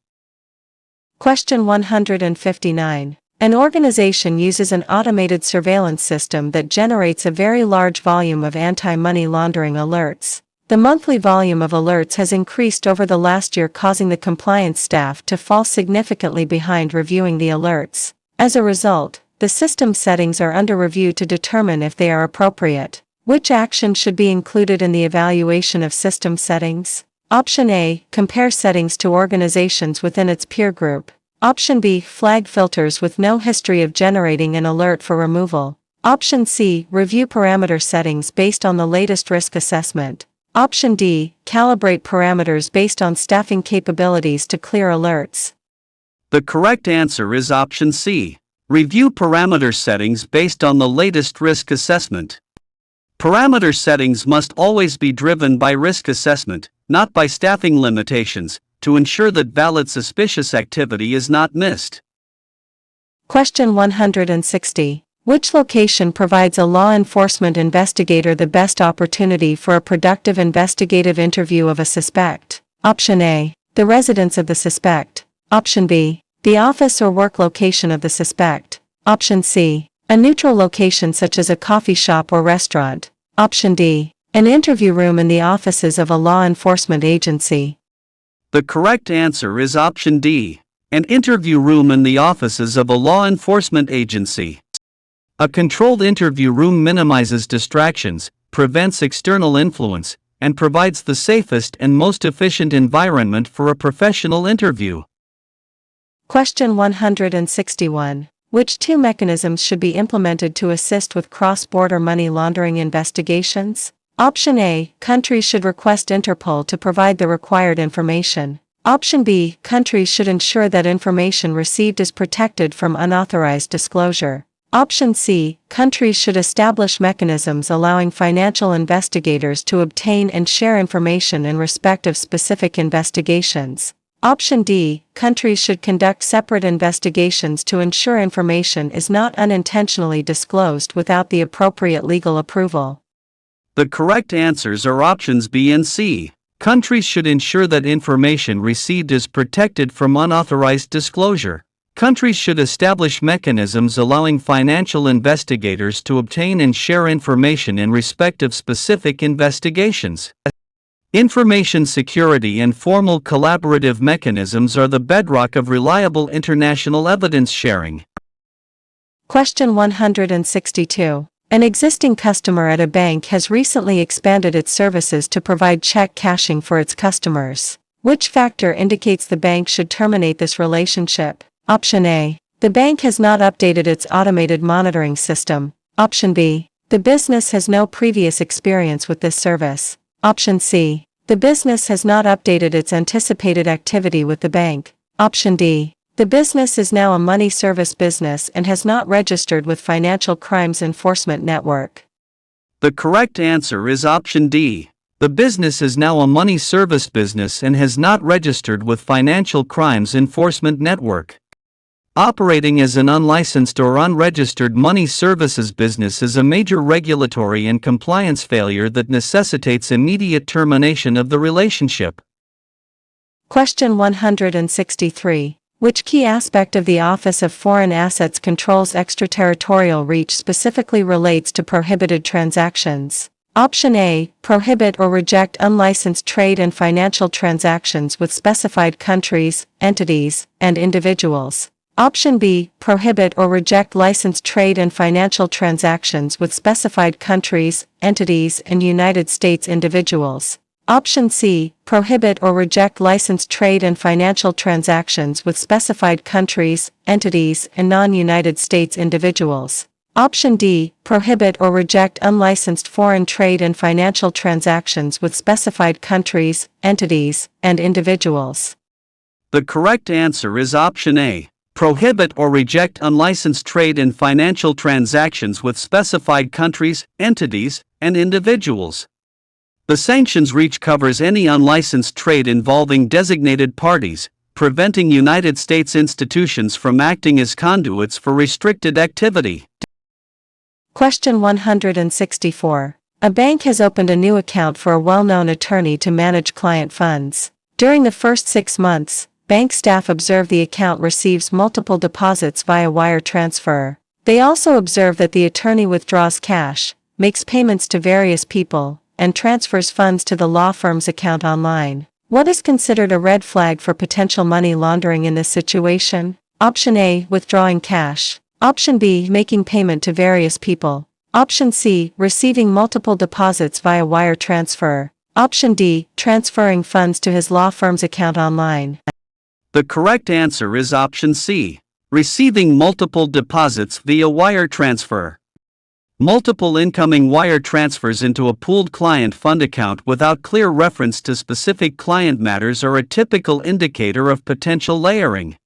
Question 159. An organization uses an automated surveillance system that generates a very large volume of anti-money laundering alerts. The monthly volume of alerts has increased over the last year, causing the compliance staff to fall significantly behind reviewing the alerts. As a result, the system settings are under review to determine if they are appropriate. Which action should be included in the evaluation of system settings? Option A, compare settings to organizations within its peer group. Option B, flag filters with no history of generating an alert for removal. Option C, review parameter settings based on the latest risk assessment. Option D, calibrate parameters based on staffing capabilities to clear alerts. The correct answer is option C, review parameter settings based on the latest risk assessment. Parameter settings must always be driven by risk assessment, not by staffing limitations, to ensure that valid suspicious activity is not missed. Question 160. Which location provides a law enforcement investigator the best opportunity for a productive investigative interview of a suspect? Option A, the residence of the suspect. Option B, the office or work location of the suspect. Option C, a neutral location such as a coffee shop or restaurant. Option D, an interview room in the offices of a law enforcement agency. The correct answer is option D, an interview room in the offices of a law enforcement agency. A controlled interview room minimizes distractions, prevents external influence, and provides the safest and most efficient environment for a professional interview. Question 161. Which two mechanisms should be implemented to assist with cross-border money laundering investigations? Option A. Countries should request Interpol to provide the required information. Option B. Countries should ensure that information received is protected from unauthorized disclosure. Option C. Countries should establish mechanisms allowing financial investigators to obtain and share information in respect of specific investigations. Option D. Countries should conduct separate investigations to ensure information is not unintentionally disclosed without the appropriate legal approval. The correct answers are options B and C. Countries should ensure that information received is protected from unauthorized disclosure. Countries should establish mechanisms allowing financial investigators to obtain and share information in respect of specific investigations. Information security and formal collaborative mechanisms are the bedrock of reliable international evidence sharing. Question 162. An existing customer at a bank has recently expanded its services to provide check cashing for its customers. Which factor indicates the bank should terminate this relationship? Option A. The bank has not updated its automated monitoring system. Option B. The business has no previous experience with this service. Option C. The business has not updated its anticipated activity with the bank. Option D. The business is now a money service business and has not registered with Financial Crimes Enforcement Network. The correct answer is option D. The business is now a money service business and has not registered with Financial Crimes Enforcement Network. Operating as an unlicensed or unregistered money services business is a major regulatory and compliance failure that necessitates immediate termination of the relationship. Question 163. Which key aspect of the Office of Foreign Assets Control's extraterritorial reach specifically relates to prohibited transactions? Option A. Prohibit or reject unlicensed trade and financial transactions with specified countries, entities, and individuals. Option B. Prohibit or reject licensed trade and financial transactions with specified countries, entities, and United States individuals. Option C. Prohibit or reject licensed trade and financial transactions with specified countries, entities, and non-United States individuals. Option D. Prohibit or reject unlicensed foreign trade and financial transactions with specified countries, entities, and individuals. The correct answer is option A. Prohibit or reject unlicensed trade and financial transactions with specified countries, entities, and individuals. The sanctions reach covers any unlicensed trade involving designated parties, preventing United States institutions from acting as conduits for restricted activity. Question 164. A bank has opened a new account for a well-known attorney to manage client funds. During the first 6 months, bank staff observe the account receives multiple deposits via wire transfer. They also observe that the attorney withdraws cash, makes payments to various people, and transfers funds to the law firm's account online. What is considered a red flag for potential money laundering in this situation? Option A. Withdrawing cash. Option B. Making payment to various people. Option C. Receiving multiple deposits via wire transfer. Option D. Transferring funds to his law firm's account online. The correct answer is option C. Receiving multiple deposits via wire transfer. Multiple incoming wire transfers into a pooled client fund account without clear reference to specific client matters are a typical indicator of potential layering.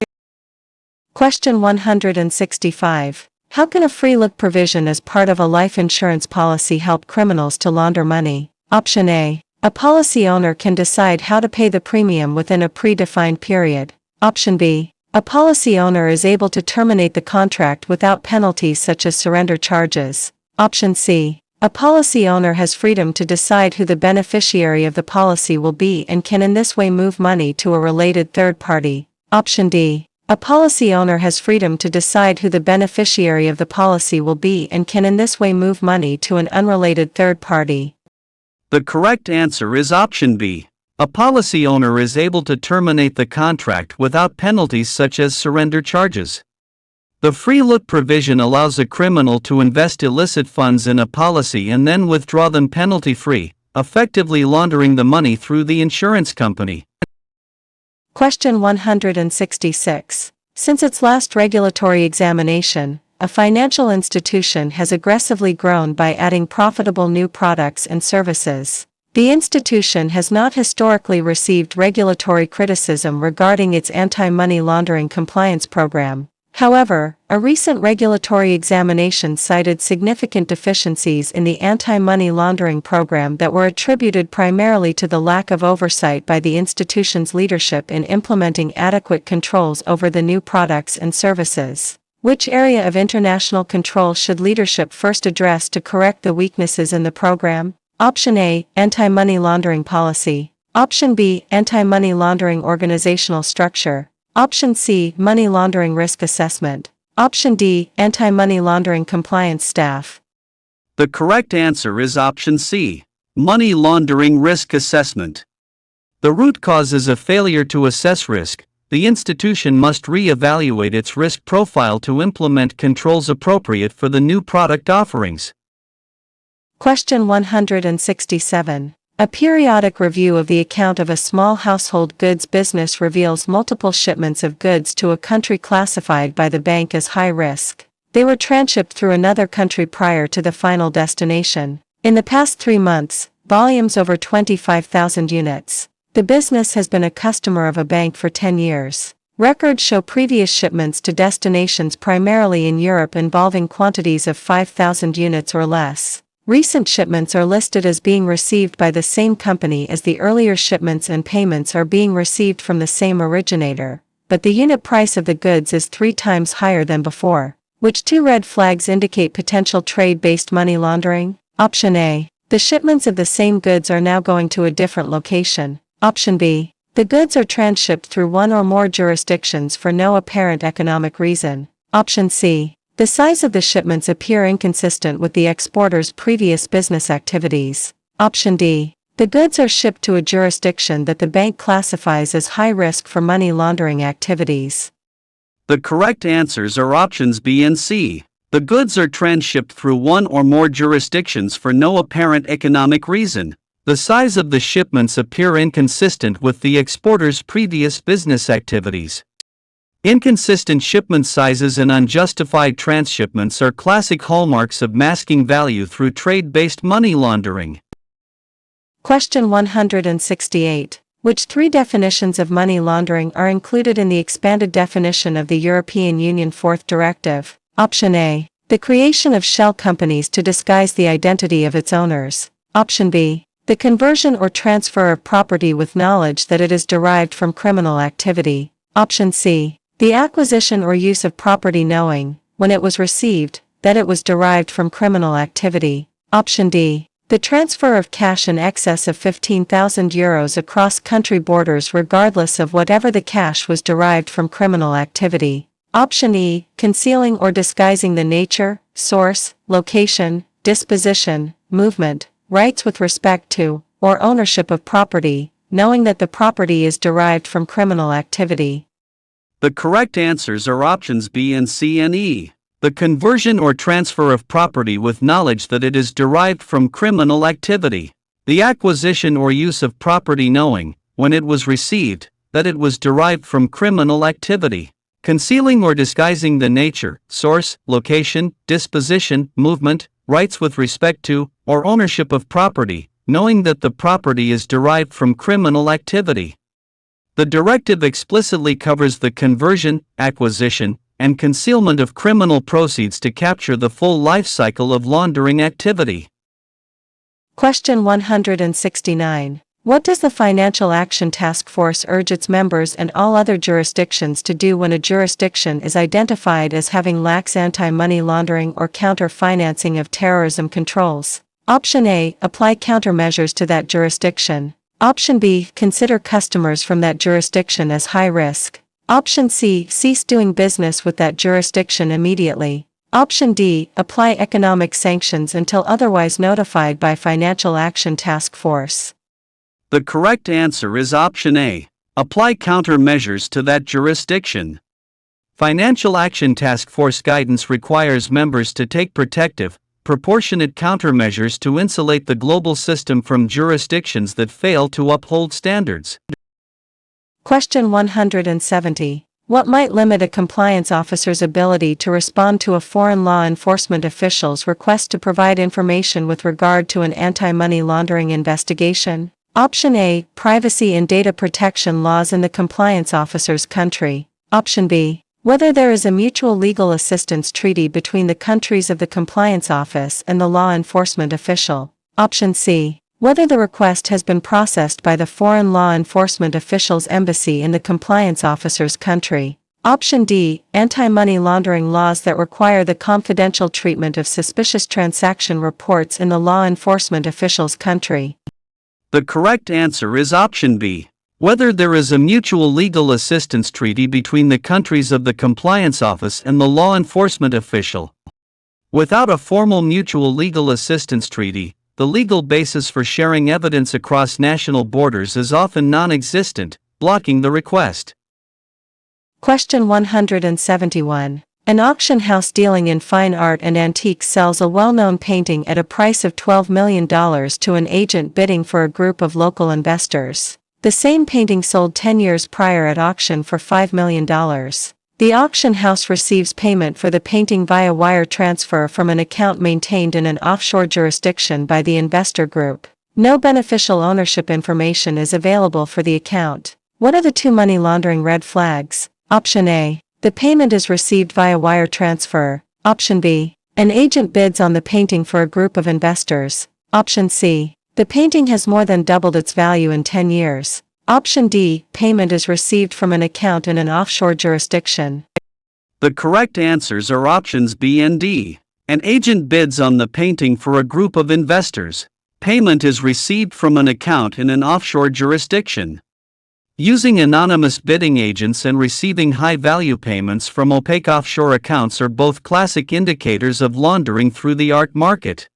Question 165. How can a free look provision as part of a life insurance policy help criminals to launder money? Option A. A policy owner can decide how to pay the premium within a predefined period. Option B. A policy owner is able to terminate the contract without penalties such as surrender charges. Option C. A policy owner has freedom to decide who the beneficiary of the policy will be and can in this way move money to a related third party. Option D. A policy owner has freedom to decide who the beneficiary of the policy will be and can in this way move money to an unrelated third party. The correct answer is option B. A policy owner is able to terminate the contract without penalties such as surrender charges. The free look provision allows a criminal to invest illicit funds in a policy and then withdraw them penalty-free, effectively laundering the money through the insurance company. Question 166. Since its last regulatory examination, a financial institution has aggressively grown by adding profitable new products and services. The institution has not historically received regulatory criticism regarding its anti-money laundering compliance program. However, a recent regulatory examination cited significant deficiencies in the anti-money laundering program that were attributed primarily to the lack of oversight by the institution's leadership in implementing adequate controls over the new products and services. Which area of international control should leadership first address to correct the weaknesses in the program? Option A, anti-money laundering policy. Option B, anti-money laundering organizational structure. Option C, money laundering risk assessment. Option D, anti-money laundering compliance staff. The correct answer is option C, money laundering risk assessment. The root cause is a failure to assess risk. The institution must re-evaluate its risk profile to implement controls appropriate for the new product offerings. Question 167. A periodic review of the account of a small household goods business reveals multiple shipments of goods to a country classified by the bank as high risk. They were transshipped through another country prior to the final destination. In the past 3 months, volumes over 25,000 units. The business has been a customer of a bank for 10 years. Records show previous shipments to destinations primarily in Europe involving quantities of 5,000 units or less. Recent shipments are listed as being received by the same company as the earlier shipments, and payments are being received from the same originator, but the unit price of the goods is 3 times higher than before. Which 2 red flags indicate potential trade-based money laundering? Option A. The shipments of the same goods are now going to a different location. Option B. The goods are transshipped through one or more jurisdictions for no apparent economic reason. Option C. The size of the shipments appear inconsistent with the exporter's previous business activities. Option D. The goods are shipped to a jurisdiction that the bank classifies as high risk for money laundering activities. The correct answers are options B and C. The goods are transshipped through one or more jurisdictions for no apparent economic reason. The size of the shipments appear inconsistent with the exporter's previous business activities. Inconsistent shipment sizes and unjustified transshipments are classic hallmarks of masking value through trade-based money laundering. Question 168. Which 3 definitions of money laundering are included in the expanded definition of the European Union 4th Directive? Option A. The creation of shell companies to disguise the identity of its owners. Option B. The conversion or transfer of property with knowledge that it is derived from criminal activity. Option C. The acquisition or use of property knowing, when it was received, that it was derived from criminal activity. Option D. The transfer of cash in excess of 15,000 euros across country borders regardless of whatever the cash was derived from criminal activity. Option E. Concealing or disguising the nature, source, location, disposition, movement, rights with respect to, or ownership of property, knowing that the property is derived from criminal activity. The correct answers are options B and C and E. The conversion or transfer of property with knowledge that it is derived from criminal activity. The acquisition or use of property knowing, when it was received, that it was derived from criminal activity. Concealing or disguising the nature, source, location, disposition, movement, rights with respect to, or ownership of property, knowing that the property is derived from criminal activity. The directive explicitly covers the conversion, acquisition, and concealment of criminal proceeds to capture the full life cycle of laundering activity. Question 169. What does the Financial Action Task Force urge its members and all other jurisdictions to do when a jurisdiction is identified as having lax anti-money laundering or counter-financing of terrorism controls? Option A. Apply countermeasures to that jurisdiction. Option B. Consider customers from that jurisdiction as high risk. Option C. Cease doing business with that jurisdiction immediately. Option D. Apply economic sanctions until otherwise notified by Financial Action Task Force. The correct answer is option A. Apply countermeasures to that jurisdiction. Financial Action Task Force guidance requires members to take protective, proportionate countermeasures to insulate the global system from jurisdictions that fail to uphold standards. Question 170. What might limit a compliance officer's ability to respond to a foreign law enforcement official's request to provide information with regard to an anti-money laundering investigation? Option A. Privacy and data protection laws in the compliance officer's country. Option B. Whether there is a mutual legal assistance treaty between the countries of the compliance office and the law enforcement official. Option C. Whether the request has been processed by the foreign law enforcement official's embassy in the compliance officer's country. Option D. Anti-money laundering laws that require the confidential treatment of suspicious transaction reports in the law enforcement official's country. The correct answer is option B. Whether there is a mutual legal assistance treaty between the countries of the compliance office and the law enforcement official. Without a formal mutual legal assistance treaty, the legal basis for sharing evidence across national borders is often non-existent, blocking the request. Question 171. An auction house dealing in fine art and antiques sells a well-known painting at a price of $12 million to an agent bidding for a group of local investors. The same painting sold 10 years prior at auction for $5 million. The auction house receives payment for the painting via wire transfer from an account maintained in an offshore jurisdiction by the investor group. No beneficial ownership information is available for the account. What are the two money laundering red flags? Option A. The payment is received via wire transfer. Option B. An agent bids on the painting for a group of investors. Option C. The painting has more than doubled its value in 10 years. Option D. Payment is received from an account in an offshore jurisdiction. The correct answers are options B and D. An agent bids on the painting for a group of investors. Payment is received from an account in an offshore jurisdiction. Using anonymous bidding agents and receiving high-value payments from opaque offshore accounts are both classic indicators of laundering through the art market.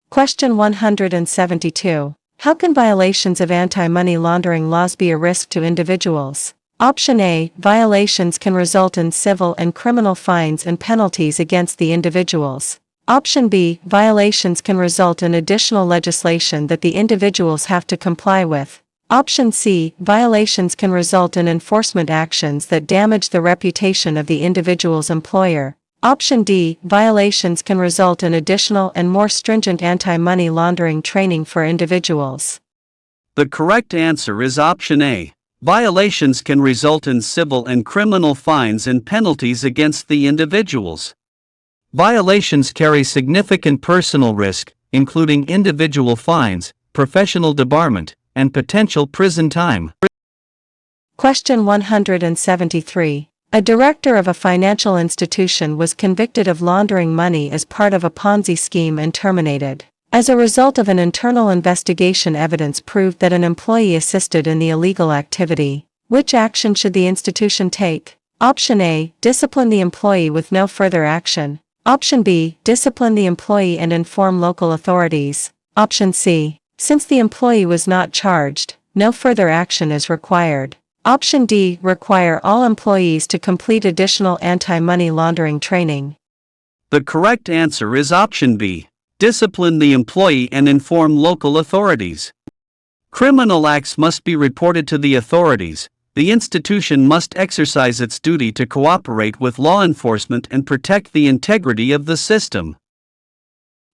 Question 172. How can violations of anti-money laundering laws be a risk to individuals? Option A. Violations can result in civil and criminal fines and penalties against the individuals. Option B. Violations can result in additional legislation that the individuals have to comply with. Option C. Violations can result in enforcement actions that damage the reputation of the individual's employer. Option D. Violations can result in additional and more stringent anti-money laundering training for individuals. The correct answer is option A. Violations can result in civil and criminal fines and penalties against the individuals. Violations carry significant personal risk, including individual fines, professional debarment, and potential prison time. Question 173. A director of a financial institution was convicted of laundering money as part of a Ponzi scheme and terminated. As a result of an internal investigation, evidence proved that an employee assisted in the illegal activity. Which action should the institution take? Option A. Discipline the employee with no further action. Option B. Discipline the employee and inform local authorities. Option C. Since the employee was not charged, no further action is required. Option D. Require all employees to complete additional anti-money laundering training. The correct answer is option B. Discipline the employee and inform local authorities. Criminal acts must be reported to the authorities. The institution must exercise its duty to cooperate with law enforcement and protect the integrity of the system.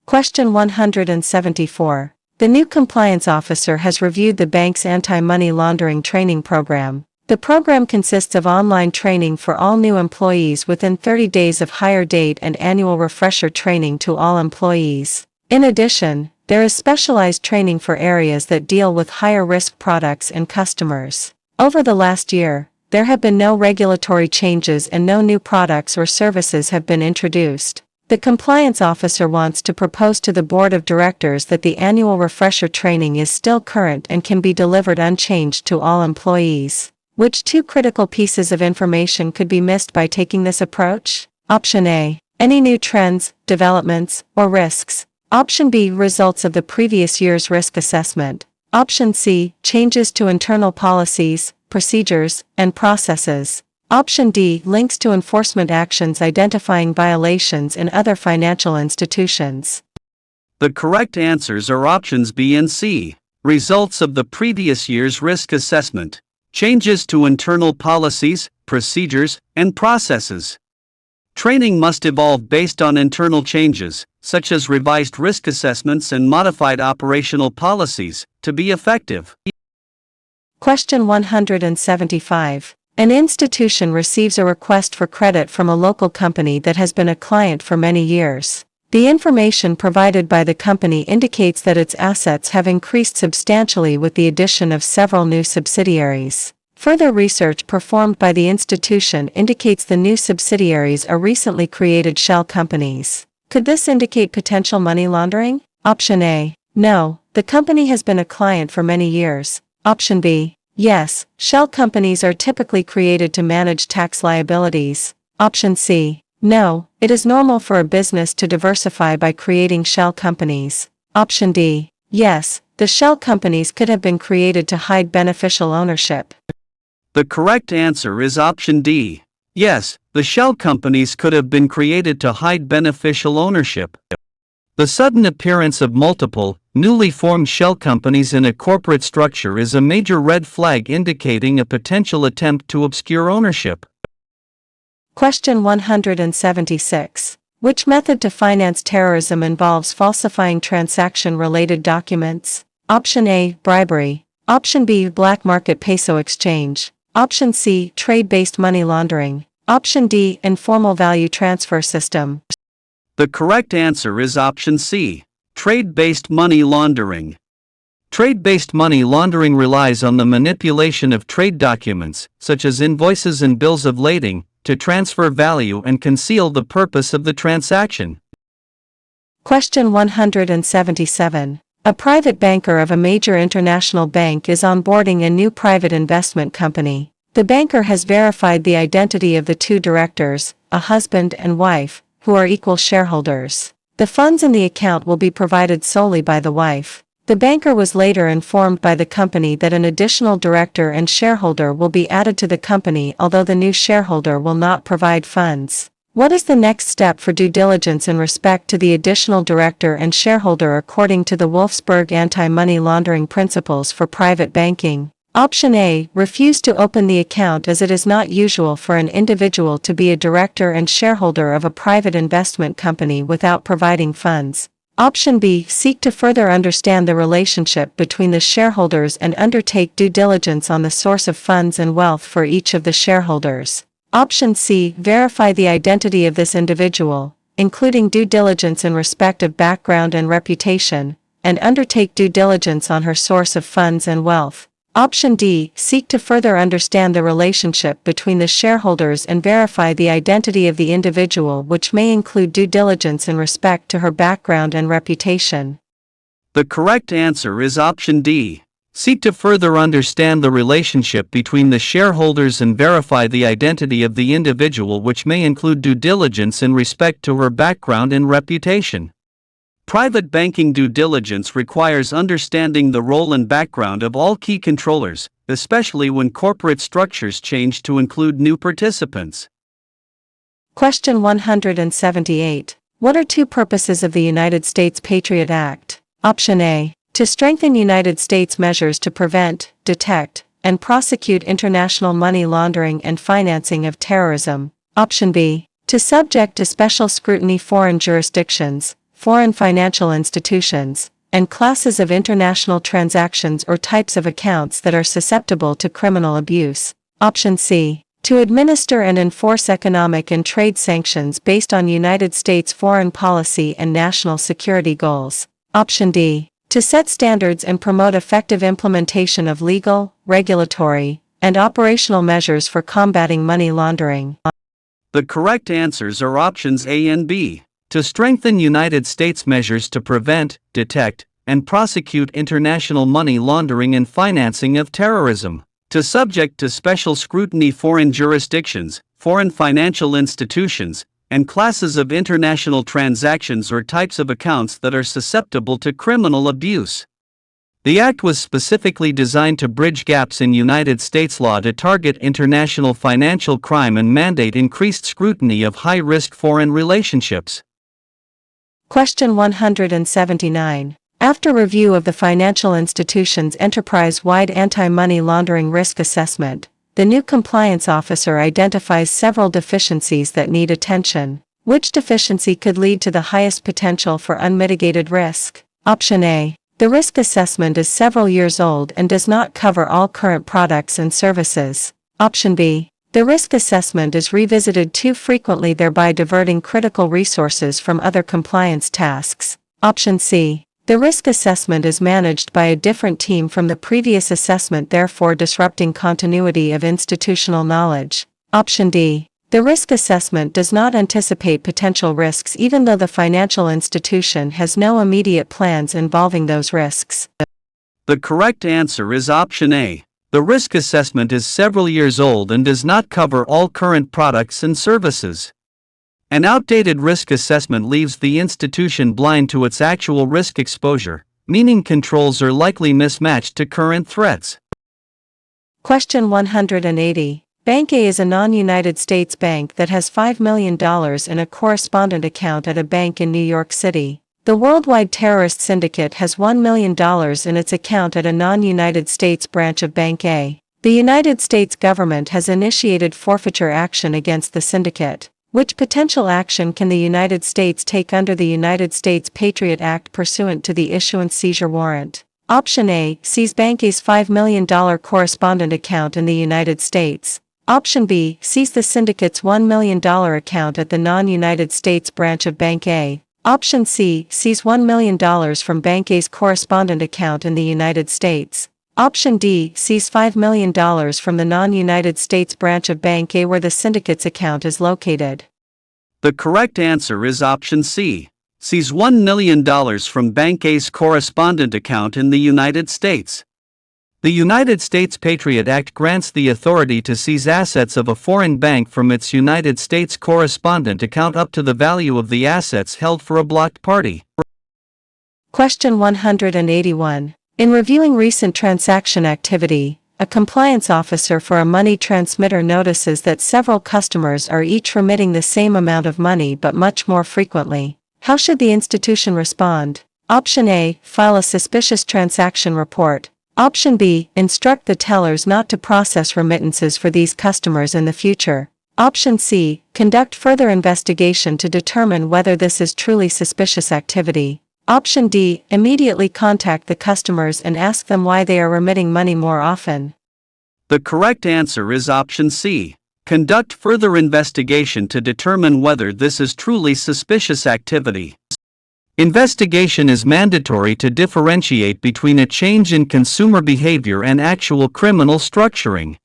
Question 174. The new compliance officer has reviewed the bank's anti-money laundering training program. The program consists of online training for all new employees within 30 days of hire date and annual refresher training to all employees. In addition, there is specialized training for areas that deal with higher risk products and customers. Over the last year, there have been no regulatory changes and no new products or services have been introduced. The compliance officer wants to propose to the board of directors that the annual refresher training is still current and can be delivered unchanged to all employees. Which two critical pieces of information could be missed by taking this approach? Option A. Any new trends, developments, or risks. Option B. Results of the previous year's risk assessment. Option C. Changes to internal policies, procedures, and processes. Option D, links to enforcement actions identifying violations in other financial institutions. The correct answers are options B and C. Results of the previous year's risk assessment. Changes to internal policies, procedures, and processes. Training must evolve based on internal changes, such as revised risk assessments and modified operational policies, to be effective. Question 175. An institution receives a request for credit from a local company that has been a client for many years. The information provided by the company indicates that its assets have increased substantially with the addition of several new subsidiaries. Further research performed by the institution indicates the new subsidiaries are recently created shell companies. Could this indicate potential money laundering? Option A. No, the company has been a client for many years. Option B. Yes, shell companies are typically created to manage tax liabilities. Option C. No, it is normal for a business to diversify by creating shell companies. Option D. Yes, the shell companies could have been created to hide beneficial ownership. The correct answer is option D. Yes, the shell companies could have been created to hide beneficial ownership. The sudden appearance of multiple, newly formed shell companies in a corporate structure is a major red flag indicating a potential attempt to obscure ownership. Question 176. Which method to finance terrorism involves falsifying transaction-related documents? Option A. Bribery. Option B. Black market peso exchange. Option C. Trade-based money laundering. Option D. Informal value transfer system. The correct answer is option C. Trade-based money laundering. Trade-based money laundering relies on the manipulation of trade documents, such as invoices and bills of lading, to transfer value and conceal the purpose of the transaction. Question 177. A private banker of a major international bank is onboarding a new private investment company. The banker has verified the identity of the two directors, a husband and wife, who are equal shareholders. The funds in the account will be provided solely by the wife. The banker was later informed by the company that an additional director and shareholder will be added to the company, although the new shareholder will not provide funds. What is the next step for due diligence in respect to the additional director and shareholder according to the Wolfsburg anti-money laundering principles for private banking? Option A. Refuse to open the account as it is not usual for an individual to be a director and shareholder of a private investment company without providing funds. Option B. Seek to further understand the relationship between the shareholders and undertake due diligence on the source of funds and wealth for each of the shareholders. Option C. Verify the identity of this individual, including due diligence in respect of background and reputation, and undertake due diligence on her source of funds and wealth. Option D. Seek to further understand the relationship between the shareholders and verify the identity of the individual, which may include due diligence in respect to her background and reputation. The correct answer is option D. Seek to further understand the relationship between the shareholders and verify the identity of the individual, which may include due diligence in respect to her background and reputation. Private banking due diligence requires understanding the role and background of all key controllers, especially when corporate structures change to include new participants. Question 178. What are two purposes of the United States Patriot Act? Option A. To strengthen United States measures to prevent, detect, and prosecute international money laundering and financing of terrorism. Option B. To subject to special scrutiny foreign jurisdictions, foreign financial institutions, and classes of international transactions or types of accounts that are susceptible to criminal abuse. Option C. To administer and enforce economic and trade sanctions based on United States foreign policy and national security goals. Option D. To set standards and promote effective implementation of legal, regulatory, and operational measures for combating money laundering. The correct answers are options A and B. To strengthen United States measures to prevent, detect, and prosecute international money laundering and financing of terrorism. To subject to special scrutiny foreign jurisdictions, foreign financial institutions, and classes of international transactions or types of accounts that are susceptible to criminal abuse. The act was specifically designed to bridge gaps in United States law to target international financial crime and mandate increased scrutiny of high-risk foreign relationships. Question 179. After review of the financial institution's enterprise-wide anti-money laundering risk assessment, the new compliance officer identifies several deficiencies that need attention. Which deficiency could lead to the highest potential for unmitigated risk? Option A. The risk assessment is several years old and does not cover all current products and services. Option B. The risk assessment is revisited too frequently, thereby diverting critical resources from other compliance tasks. Option C. The risk assessment is managed by a different team from the previous assessment, therefore disrupting continuity of institutional knowledge. Option D. The risk assessment does not anticipate potential risks even though the financial institution has no immediate plans involving those risks. The correct answer is option A. The risk assessment is several years old and does not cover all current products and services. An outdated risk assessment leaves the institution blind to its actual risk exposure, meaning controls are likely mismatched to current threats. Question 180. Bank A is a non-United States bank that has $5 million in a correspondent account at a bank in New York City. The worldwide terrorist syndicate has $1 million in its account at a non-United States branch of Bank A. The United States government has initiated forfeiture action against the syndicate. Which potential action can the United States take under the United States Patriot Act pursuant to the issuance seizure warrant? Option A. Seize Bank A's $5 million correspondent account in the United States. Option B. Seize the syndicate's $1 million account at the non-United States branch of Bank A. Option C. Seize $1 million from Bank A's correspondent account in the United States. Option D. Seize $5 million from the non-United States branch of Bank A where the syndicate's account is located. The correct answer is option C. Seize $1 million from Bank A's correspondent account in the United States. The United States Patriot Act grants the authority to seize assets of a foreign bank from its United States correspondent account up to the value of the assets held for a blocked party. Question 181. In reviewing recent transaction activity, a compliance officer for a money transmitter notices that several customers are each remitting the same amount of money but much more frequently. How should the institution respond? Option A. File a suspicious transaction report. Option B. Instruct the tellers not to process remittances for these customers in the future. Option C. Conduct further investigation to determine whether this is truly suspicious activity. Option D. Immediately contact the customers and ask them why they are remitting money more often. The correct answer is option C. Conduct further investigation to determine whether this is truly suspicious activity. Investigation is mandatory to differentiate between a change in consumer behavior and actual criminal structuring.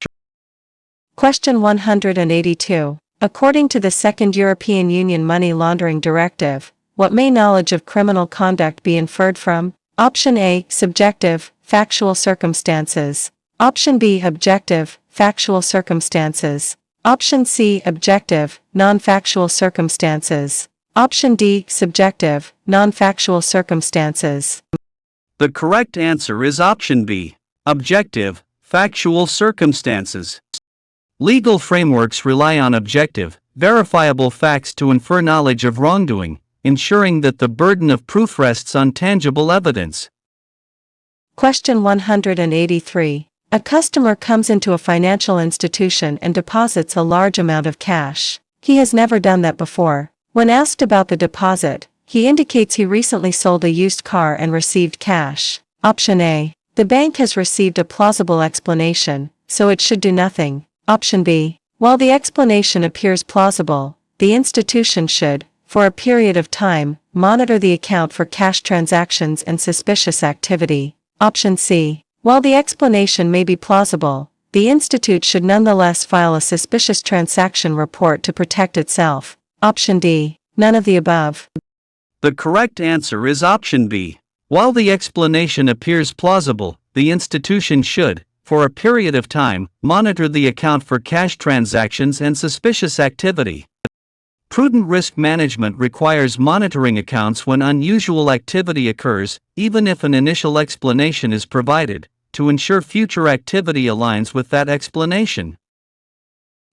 Question 182. According to the Second European Union Money Laundering Directive, what may knowledge of criminal conduct be inferred from? Option A. Subjective, factual circumstances. Option B. Objective, factual circumstances. Option C. Objective, non-factual circumstances. Option D. Subjective, non-factual circumstances. The correct answer is option B. Objective, factual circumstances. Legal frameworks rely on objective, verifiable facts to infer knowledge of wrongdoing, ensuring that the burden of proof rests on tangible evidence. Question 183. A customer comes into a financial institution and deposits a large amount of cash. He has never done that before. When asked about the deposit, he indicates he recently sold a used car and received cash. Option A. The bank has received a plausible explanation, so it should do nothing. Option B. While the explanation appears plausible, the institution should, for a period of time, monitor the account for cash transactions and suspicious activity. Option C. While the explanation may be plausible, the institute should nonetheless file a suspicious transaction report to protect itself. Option D. None of the above. The correct answer is option B. While the explanation appears plausible, the institution should, for a period of time, monitor the account for cash transactions and suspicious activity. Prudent risk management requires monitoring accounts when unusual activity occurs, even if an initial explanation is provided, to ensure future activity aligns with that explanation.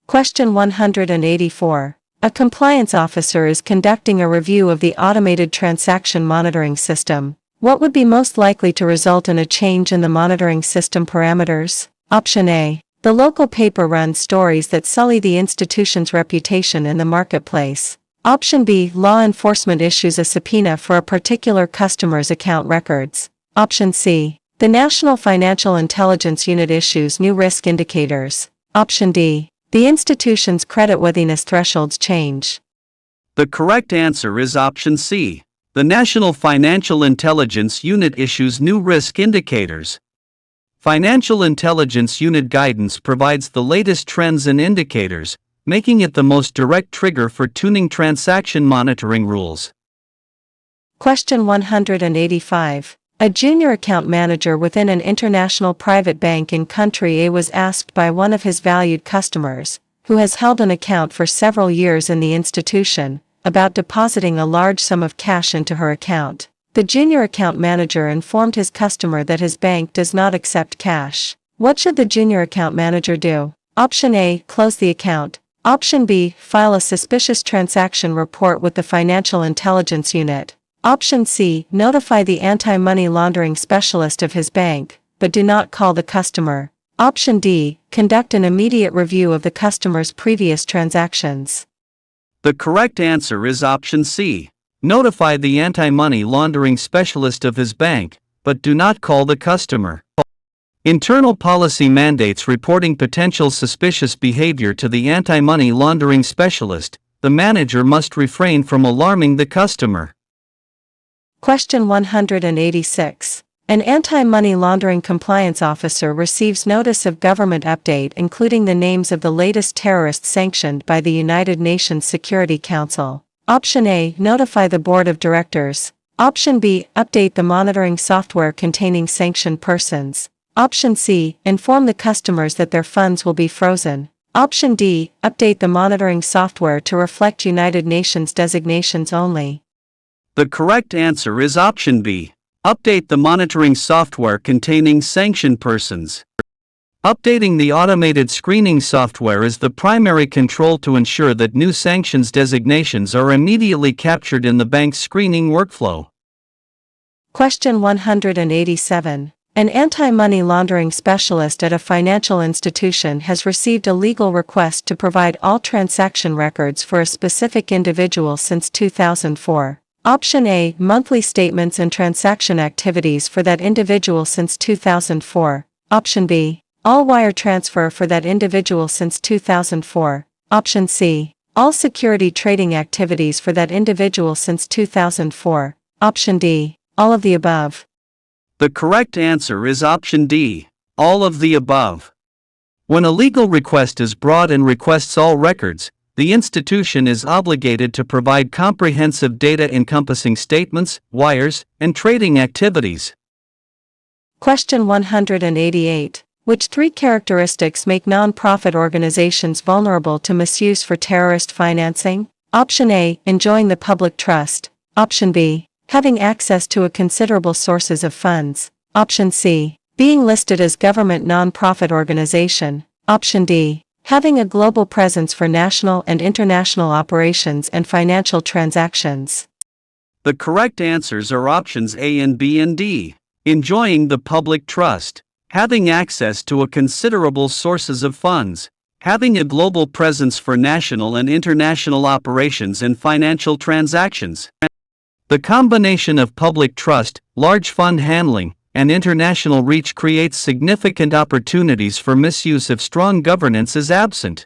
Question 184. A compliance officer is conducting a review of the automated transaction monitoring system. What would be most likely to result in a change in the monitoring system parameters? Option A. The local paper runs stories that sully the institution's reputation in the marketplace. Option B. Law enforcement issues a subpoena for a particular customer's account records. Option C. The National Financial Intelligence Unit issues new risk indicators. Option D. The institution's creditworthiness thresholds change. The correct answer is option C. The National Financial Intelligence Unit issues new risk indicators. Financial Intelligence Unit guidance provides the latest trends and indicators, making it the most direct trigger for tuning transaction monitoring rules. Question 185. A junior account manager within an international private bank in country A was asked by one of his valued customers, who has held an account for several years in the institution, about depositing a large sum of cash into her account. The junior account manager informed his customer that his bank does not accept cash. What should the junior account manager do? Option A. Close the account. Option B. File a suspicious transaction report with the Financial Intelligence Unit. Option C. Notify the anti-money laundering specialist of his bank, but do not call the customer. Option D. Conduct an immediate review of the customer's previous transactions. The correct answer is option C. Notify the anti-money laundering specialist of his bank, but do not call the customer. Internal policy mandates reporting potential suspicious behavior to the anti-money laundering specialist. The manager must refrain from alarming the customer. Question 186. An anti-money laundering compliance officer receives notice of government update including the names of the latest terrorists sanctioned by the United Nations Security Council. Option A. Notify the board of directors. Option B. Update the monitoring software containing sanctioned persons. Option C. Inform the customers that their funds will be frozen. Option D. Update the monitoring software to reflect United Nations designations only. The correct answer is option B. Update the monitoring software containing sanctioned persons. Updating the automated screening software is the primary control to ensure that new sanctions designations are immediately captured in the bank's screening workflow. Question 187. An anti-money laundering specialist at a financial institution has received a legal request to provide all transaction records for a specific individual since 2004. Option A. Monthly statements and transaction activities for that individual since 2004. Option B. All wire transfer for that individual since 2004. Option C. All security trading activities for that individual since 2004. Option D. All of the above. The correct answer is option D. All of the above. When a legal request is brought and requests all records, the institution is obligated to provide comprehensive data encompassing statements, wires, and trading activities. Question 188. Which three characteristics make non-profit organizations vulnerable to misuse for terrorist financing? Option A. Enjoying the public trust. Option B. Having access to a considerable sources of funds. Option C. Being listed as government non-profit organization. Option D. Having a global presence for national and international operations and financial transactions. The correct answers are options A and B and D. Enjoying the public trust. Having access to a considerable sources of funds. Having a global presence for national and international operations and financial transactions. The combination of public trust, large fund handling, and international reach creates significant opportunities for misuse if strong governance is absent.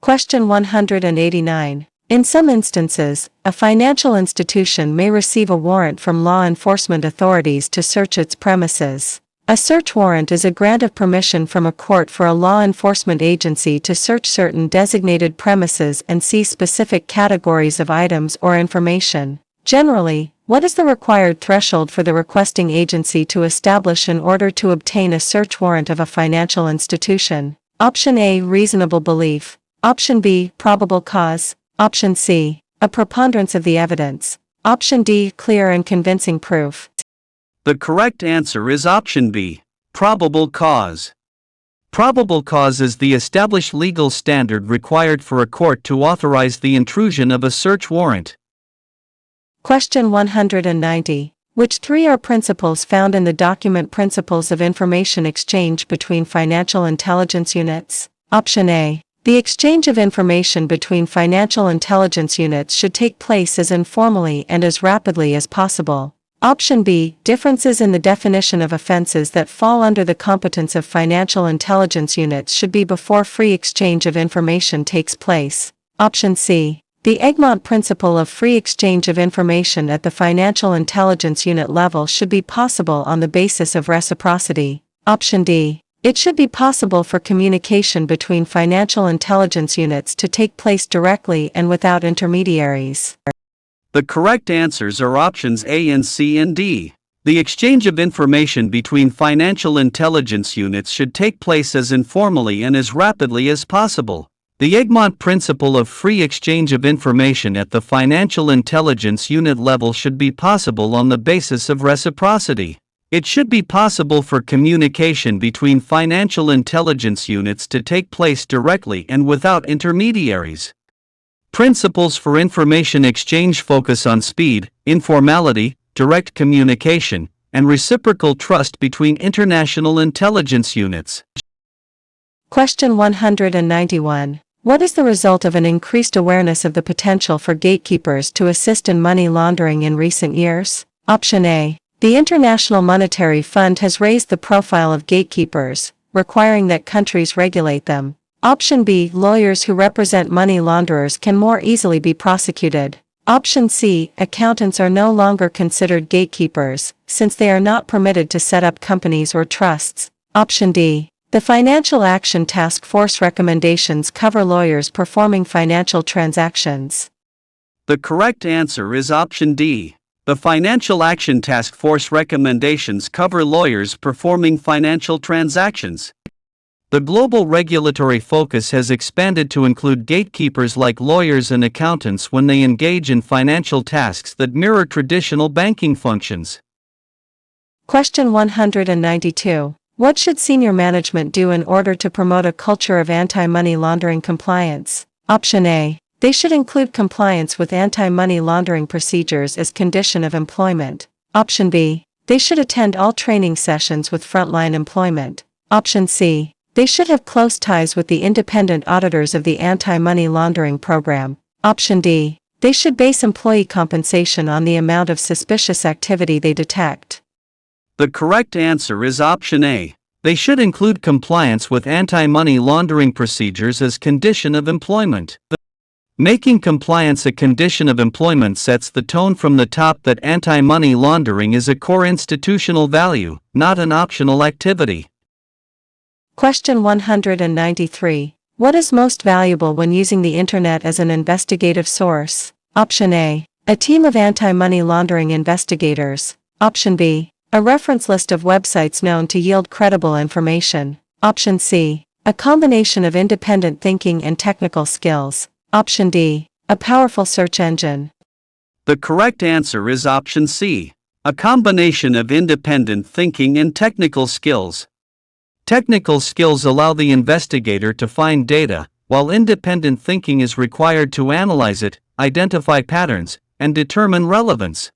Question 189. In some instances, a financial institution may receive a warrant from law enforcement authorities to search its premises. A search warrant is a grant of permission from a court for a law enforcement agency to search certain designated premises and seize specific categories of items or information. Generally, what is the required threshold for the requesting agency to establish in order to obtain a search warrant of a financial institution? Option A. Reasonable belief. Option B. Probable cause. Option C, a preponderance of the evidence. Option D, clear and convincing proof. The correct answer is option B, probable cause. Probable cause is the established legal standard required for a court to authorize the intrusion of a search warrant. Question 190. Which three are principles found in the document Principles of Information Exchange between Financial Intelligence Units? Option A. The exchange of information between financial intelligence units should take place as informally and as rapidly as possible. Option B. Differences in the definition of offenses that fall under the competence of financial intelligence units should be before free exchange of information takes place. Option C. The Egmont principle of free exchange of information at the financial intelligence unit level should be possible on the basis of reciprocity. Option D. It should be possible for communication between financial intelligence units to take place directly and without intermediaries. The correct answers are options A and C and D. The exchange of information between financial intelligence units should take place as informally and as rapidly as possible. The Egmont principle of free exchange of information at the financial intelligence unit level should be possible on the basis of reciprocity. It should be possible for communication between financial intelligence units to take place directly and without intermediaries. Principles for information exchange focus on speed, informality, direct communication, and reciprocal trust between international intelligence units. Question 191. What is the result of an increased awareness of the potential for gatekeepers to assist in money laundering in recent years? Option A. The International Monetary Fund has raised the profile of gatekeepers, requiring that countries regulate them. Option B. Lawyers who represent money launderers can more easily be prosecuted. Option C. Accountants are no longer considered gatekeepers, since they are not permitted to set up companies or trusts. Option D. The Financial Action Task Force recommendations cover lawyers performing financial transactions. The correct answer is option D. The Financial Action Task Force recommendations cover lawyers performing financial transactions. The global regulatory focus has expanded to include gatekeepers like lawyers and accountants when they engage in financial tasks that mirror traditional banking functions. Question 192. What should senior management do in order to promote a culture of anti-money laundering compliance? Option A. They should include compliance with anti-money laundering procedures as condition of employment. Option B. They should attend all training sessions with frontline employment. Option C. They should have close ties with the independent auditors of the anti-money laundering program. Option D. They should base employee compensation on the amount of suspicious activity they detect. The correct answer is option A. They should include compliance with anti-money laundering procedures as condition of employment. Making compliance a condition of employment sets the tone from the top that anti-money laundering is a core institutional value, not an optional activity. Question 193. What is most valuable when using the Internet as an investigative source? Option A. A team of anti-money laundering investigators. Option B. A reference list of websites known to yield credible information. Option C. A combination of independent thinking and technical skills. Option D. A powerful search engine. The correct answer is option C. A combination of independent thinking and technical skills. Technical skills allow the investigator to find data, while independent thinking is required to analyze it, identify patterns, and determine relevance.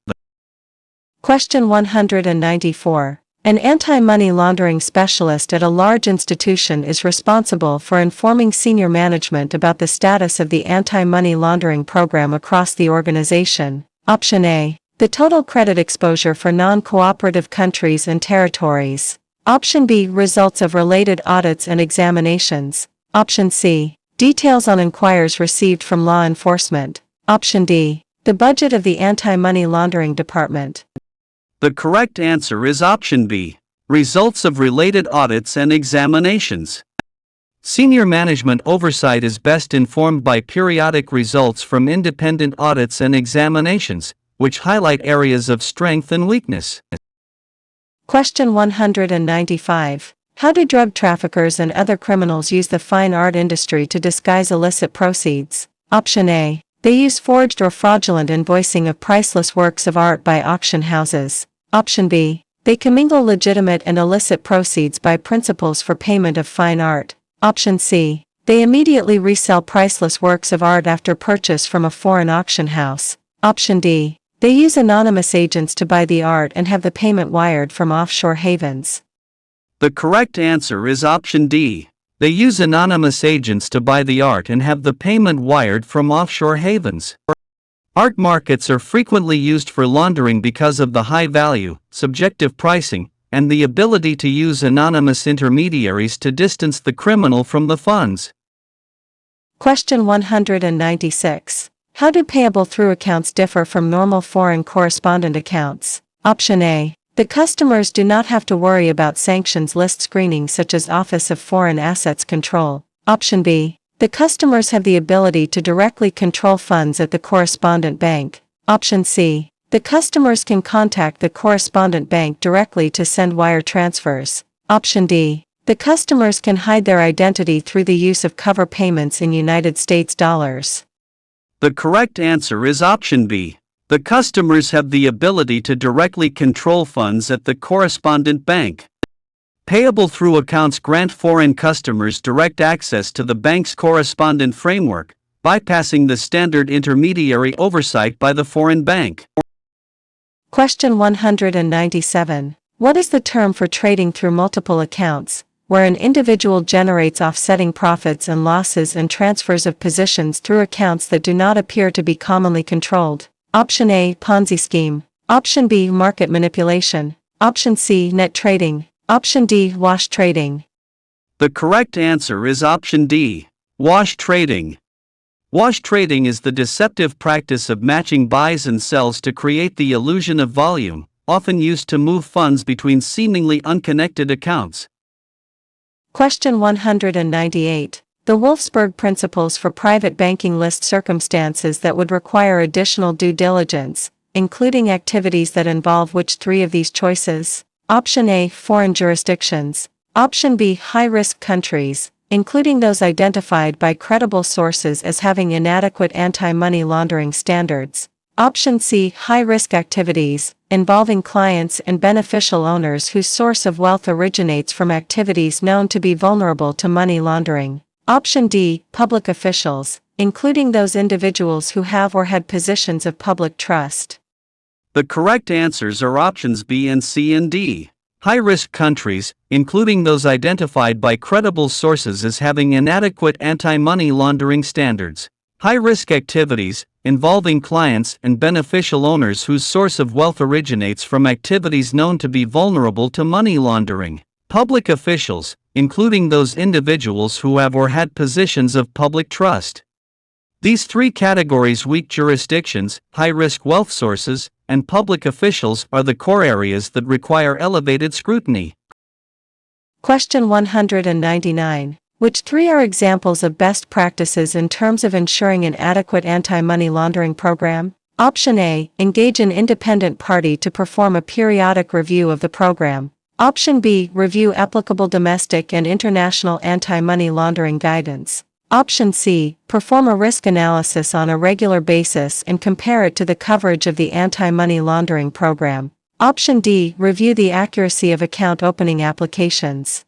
Question 194. An anti-money laundering specialist at a large institution is responsible for informing senior management about the status of the anti-money laundering program across the organization. Option A. The total credit exposure for non-cooperative countries and territories. Option B. Results of related audits and examinations. Option C. Details on inquiries received from law enforcement. Option D. The budget of the anti-money laundering department. The correct answer is option B. Results of related audits and examinations. Senior management oversight is best informed by periodic results from independent audits and examinations, which highlight areas of strength and weakness. Question 195. How do drug traffickers and other criminals use the fine art industry to disguise illicit proceeds? Option A. They use forged or fraudulent invoicing of priceless works of art by auction houses. Option B. They commingle legitimate and illicit proceeds by principals for payment of fine art. Option C. They immediately resell priceless works of art after purchase from a foreign auction house. Option D. They use anonymous agents to buy the art and have the payment wired from offshore havens. The correct answer is option D. They use anonymous agents to buy the art and have the payment wired from offshore havens. Art markets are frequently used for laundering because of the high value, subjective pricing, and the ability to use anonymous intermediaries to distance the criminal from the funds. Question 196. How do payable through accounts differ from normal foreign correspondent accounts? Option A. The customers do not have to worry about sanctions list screening such as Office of Foreign Assets Control. Option B. The customers have the ability to directly control funds at the correspondent bank. Option C. The customers can contact the correspondent bank directly to send wire transfers. Option D. The customers can hide their identity through the use of cover payments in United States dollars. The correct answer is option B. The customers have the ability to directly control funds at the correspondent bank. Payable through accounts grant foreign customers direct access to the bank's correspondent framework, bypassing the standard intermediary oversight by the foreign bank. Question 197. What is the term for trading through multiple accounts, where an individual generates offsetting profits and losses and transfers of positions through accounts that do not appear to be commonly controlled? Option A. Ponzi scheme. Option B. Market manipulation. Option C. Net trading. Option D. Wash trading. The correct answer is option D. Wash trading. Wash trading is the deceptive practice of matching buys and sells to create the illusion of volume, often used to move funds between seemingly unconnected accounts. Question 198. The Wolfsburg Principles for Private Banking list circumstances that would require additional due diligence, including activities that involve which three of these choices? Option A. Foreign jurisdictions. Option B. High-risk countries, including those identified by credible sources as having inadequate anti-money laundering standards. Option C. High-risk activities, involving clients and beneficial owners whose source of wealth originates from activities known to be vulnerable to money laundering. Option D. Public officials, including those individuals who have or had positions of public trust. The correct answers are options B and C and D. High-risk countries, including those identified by credible sources as having inadequate anti-money laundering standards. High-risk activities, involving clients and beneficial owners whose source of wealth originates from activities known to be vulnerable to money laundering. Public officials, including those individuals who have or had positions of public trust. These three categories: weak jurisdictions, high-risk wealth sources, and public officials, are the core areas that require elevated scrutiny. Question 199. Which three are examples of best practices in terms of ensuring an adequate anti-money laundering program? Option A. Engage an independent party to perform a periodic review of the program. Option B. Review applicable domestic and international anti-money laundering guidance. Option C. Perform a risk analysis on a regular basis and compare it to the coverage of the anti-money laundering program. Option D. Review the accuracy of account opening applications.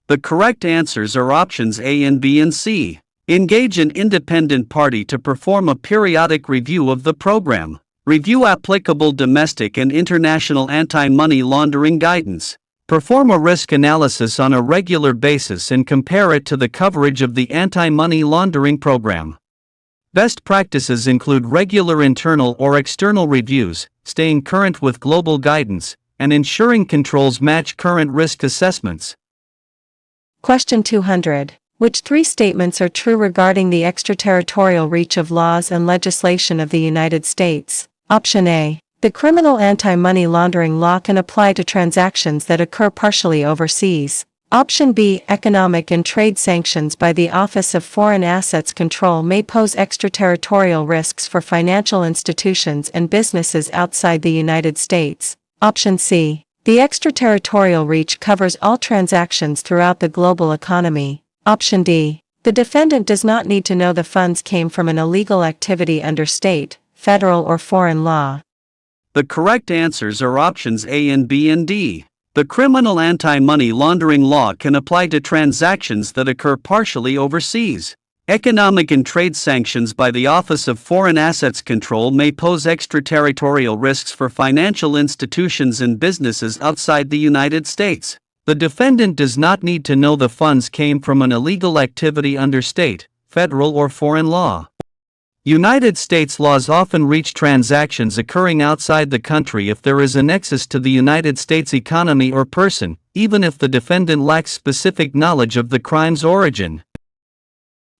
The correct answers are options A and B and C. Engage an independent party to perform a periodic review of the program. Review applicable domestic and international anti-money laundering guidance. Perform a risk analysis on a regular basis and compare it to the coverage of the anti-money laundering program. Best practices include regular internal or external reviews, staying current with global guidance, and ensuring controls match current risk assessments. Question 200. Which three statements are true regarding the extraterritorial reach of laws and legislation of the United States? Option A. The criminal anti-money laundering law can apply to transactions that occur partially overseas. Option B. Economic and trade sanctions by the Office of Foreign Assets Control may pose extraterritorial risks for financial institutions and businesses outside the United States. Option C. The extraterritorial reach covers all transactions throughout the global economy. Option D. The defendant does not need to know the funds came from an illegal activity under state, federal or foreign law. The correct answers are options A and B and D. The criminal anti-money laundering law can apply to transactions that occur partially overseas. Economic and trade sanctions by the Office of Foreign Assets Control may pose extraterritorial risks for financial institutions and businesses outside the United States. The defendant does not need to know the funds came from an illegal activity under state, federal or foreign law. United States laws often reach transactions occurring outside the country if there is a nexus to the United States economy or person, even if the defendant lacks specific knowledge of the crime's origin.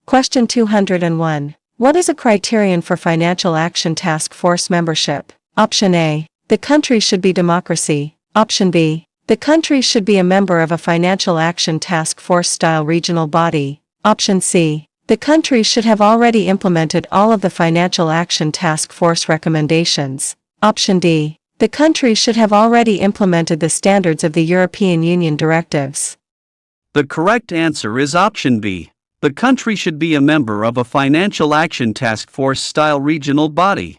Question 201. What is a criterion for Financial Action Task Force membership? Option A. The country should be democracy. Option B. The country should be a member of a Financial Action Task Force-style regional body. Option C. The country should have already implemented all of the Financial Action Task Force recommendations. Option D. The country should have already implemented the standards of the European Union directives. The correct answer is option B. The country should be a member of a Financial Action Task Force-style regional body.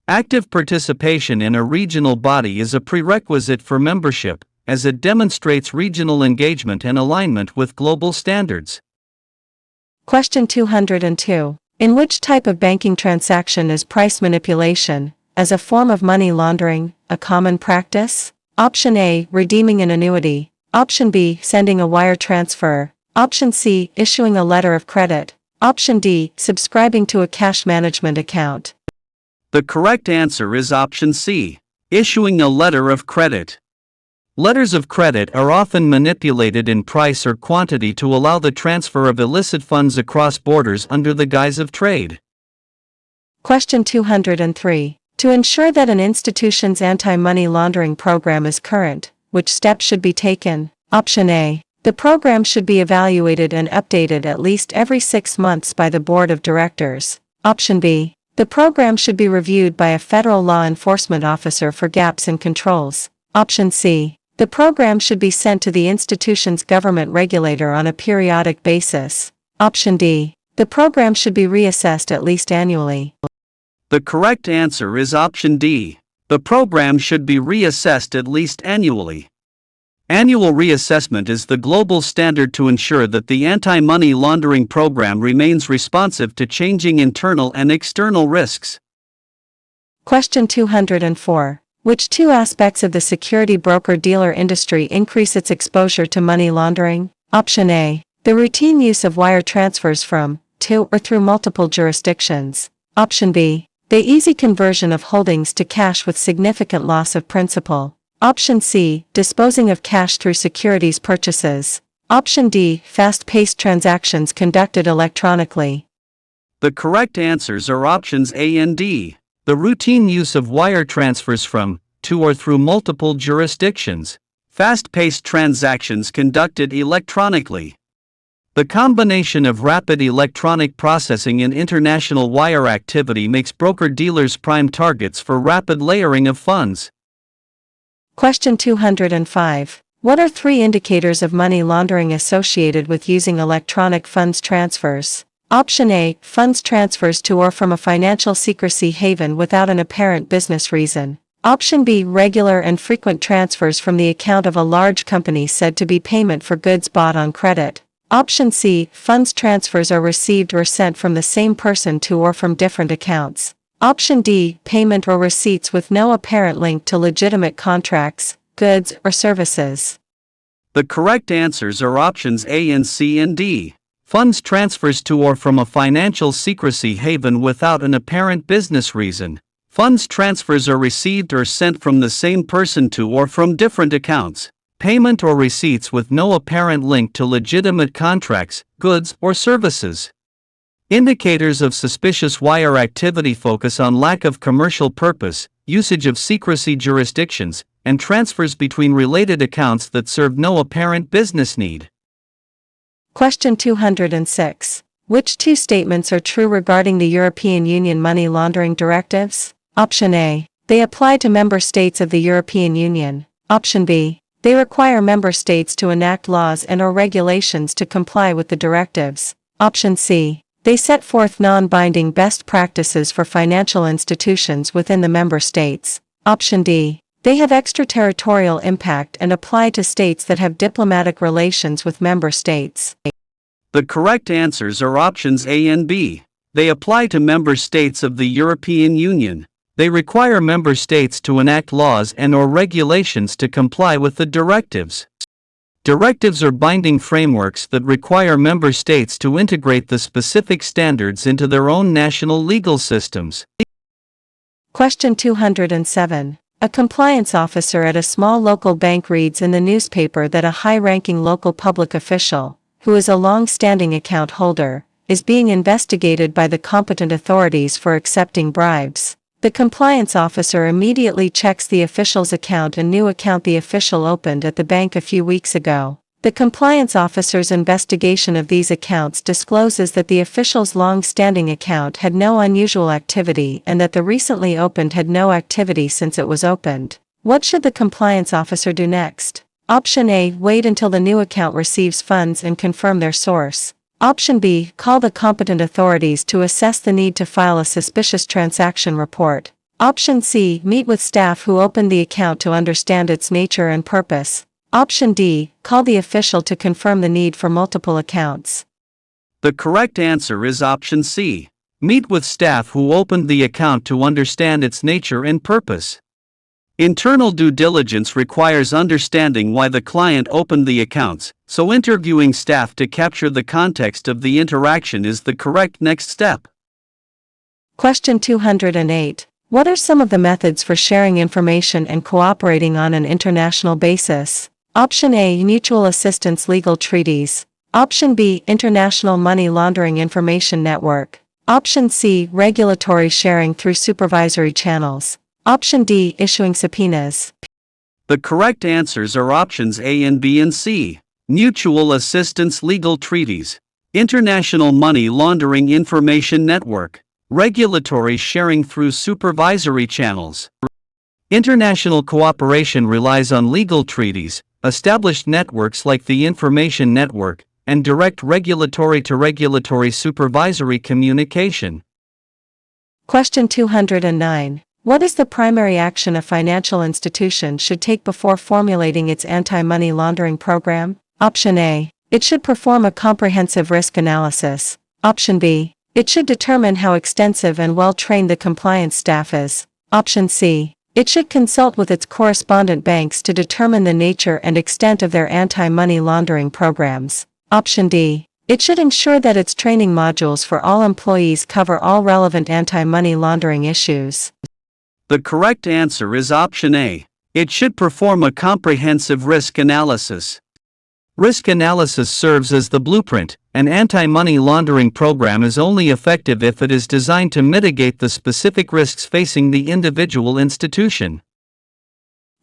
Active participation in a regional body is a prerequisite for membership, as it demonstrates regional engagement and alignment with global standards. Question 202. In which type of banking transaction is price manipulation, as a form of money laundering, a common practice? Option A. Redeeming an annuity. Option B. Sending a wire transfer. Option C. Issuing a letter of credit. Option D. Subscribing to a cash management account. The correct answer is option C. Issuing a letter of credit. Letters of credit are often manipulated in price or quantity to allow the transfer of illicit funds across borders under the guise of trade. Question 203. To ensure that an institution's anti-money laundering program is current, which steps should be taken? Option A. The program should be evaluated and updated at least every 6 months by the Board of Directors. Option B. The program should be reviewed by a federal law enforcement officer for gaps in controls. Option C. The program should be sent to the institution's government regulator on a periodic basis. Option D. The program should be reassessed at least annually. The correct answer is option D. The program should be reassessed at least annually. Annual reassessment is the global standard to ensure that the anti-money laundering program remains responsive to changing internal and external risks. Question 204. Which two aspects of the security broker-dealer industry increase its exposure to money laundering? Option A. The routine use of wire transfers from, to, or through multiple jurisdictions. Option B. The easy conversion of holdings to cash with significant loss of principal. Option C. Disposing of cash through securities purchases. Option D. Fast-paced transactions conducted electronically. The correct answers are options A and D. The routine use of wire transfers from, to or through multiple jurisdictions. Fast-paced transactions conducted electronically. The combination of rapid electronic processing and international wire activity makes broker-dealers prime targets for rapid layering of funds. Question 205. What are 3 indicators of money laundering associated with using electronic funds transfers? Option A. Funds transfers to or from a financial secrecy haven without an apparent business reason. Option B. Regular and frequent transfers from the account of a large company said to be payment for goods bought on credit. Option C. Funds transfers are received or sent from the same person to or from different accounts. Option D. Payment or receipts with no apparent link to legitimate contracts, goods, or services. The correct answers are options A and C and D. Funds transfers to or from a financial secrecy haven without an apparent business reason. Funds transfers are received or sent from the same person to or from different accounts. Payment or receipts with no apparent link to legitimate contracts, goods, or services. Indicators of suspicious wire activity focus on lack of commercial purpose, usage of secrecy jurisdictions, and transfers between related accounts that serve no apparent business need. Question 206. Which 2 statements are true regarding the European Union money laundering directives? Option A. They apply to member states of the European Union. Option B. They require member states to enact laws and/or regulations to comply with the directives. Option C. They set forth non-binding best practices for financial institutions within the member states. Option D. They have extraterritorial impact and apply to states that have diplomatic relations with member states. The correct answers are options A and B. They apply to member states of the European Union. They require member states to enact laws and/or regulations to comply with the directives. Directives are binding frameworks that require member states to integrate the specific standards into their own national legal systems. Question 207. A compliance officer at a small local bank reads in the newspaper that a high-ranking local public official, who is a long-standing account holder, is being investigated by the competent authorities for accepting bribes. The compliance officer immediately checks the official's account, a new account the official opened at the bank a few weeks ago. The compliance officer's investigation of these accounts discloses that the official's long-standing account had no unusual activity and that the recently opened had no activity since it was opened. What should the compliance officer do next? Option A. Wait until the new account receives funds and confirm their source. Option B. Call the competent authorities to assess the need to file a suspicious transaction report. Option C. Meet with staff who opened the account to understand its nature and purpose. Option D. Call the official to confirm the need for multiple accounts. The correct answer is option C. Meet with staff who opened the account to understand its nature and purpose. Internal due diligence requires understanding why the client opened the accounts, so interviewing staff to capture the context of the interaction is the correct next step. Question 208. What are some of the methods for sharing information and cooperating on an international basis? Option A. Mutual assistance legal treaties. Option B. International money laundering information network. Option C. Regulatory sharing through supervisory channels. Option D. Issuing subpoenas. The correct answers are options A and B and C. Mutual assistance legal treaties, international money laundering information network, regulatory sharing through supervisory channels. International cooperation relies on legal treaties, established networks like the Information Network, and direct regulatory-to-regulatory supervisory communication. Question 209. What is the primary action a financial institution should take before formulating its anti-money laundering program? Option A. It should perform a comprehensive risk analysis. Option B. It should determine how extensive and well-trained the compliance staff is. Option C. It should consult with its correspondent banks to determine the nature and extent of their anti-money laundering programs. Option D. It should ensure that its training modules for all employees cover all relevant anti-money laundering issues. The correct answer is option A. It should perform a comprehensive risk analysis. Risk analysis serves as the blueprint. An anti-money laundering program is only effective if it is designed to mitigate the specific risks facing the individual institution.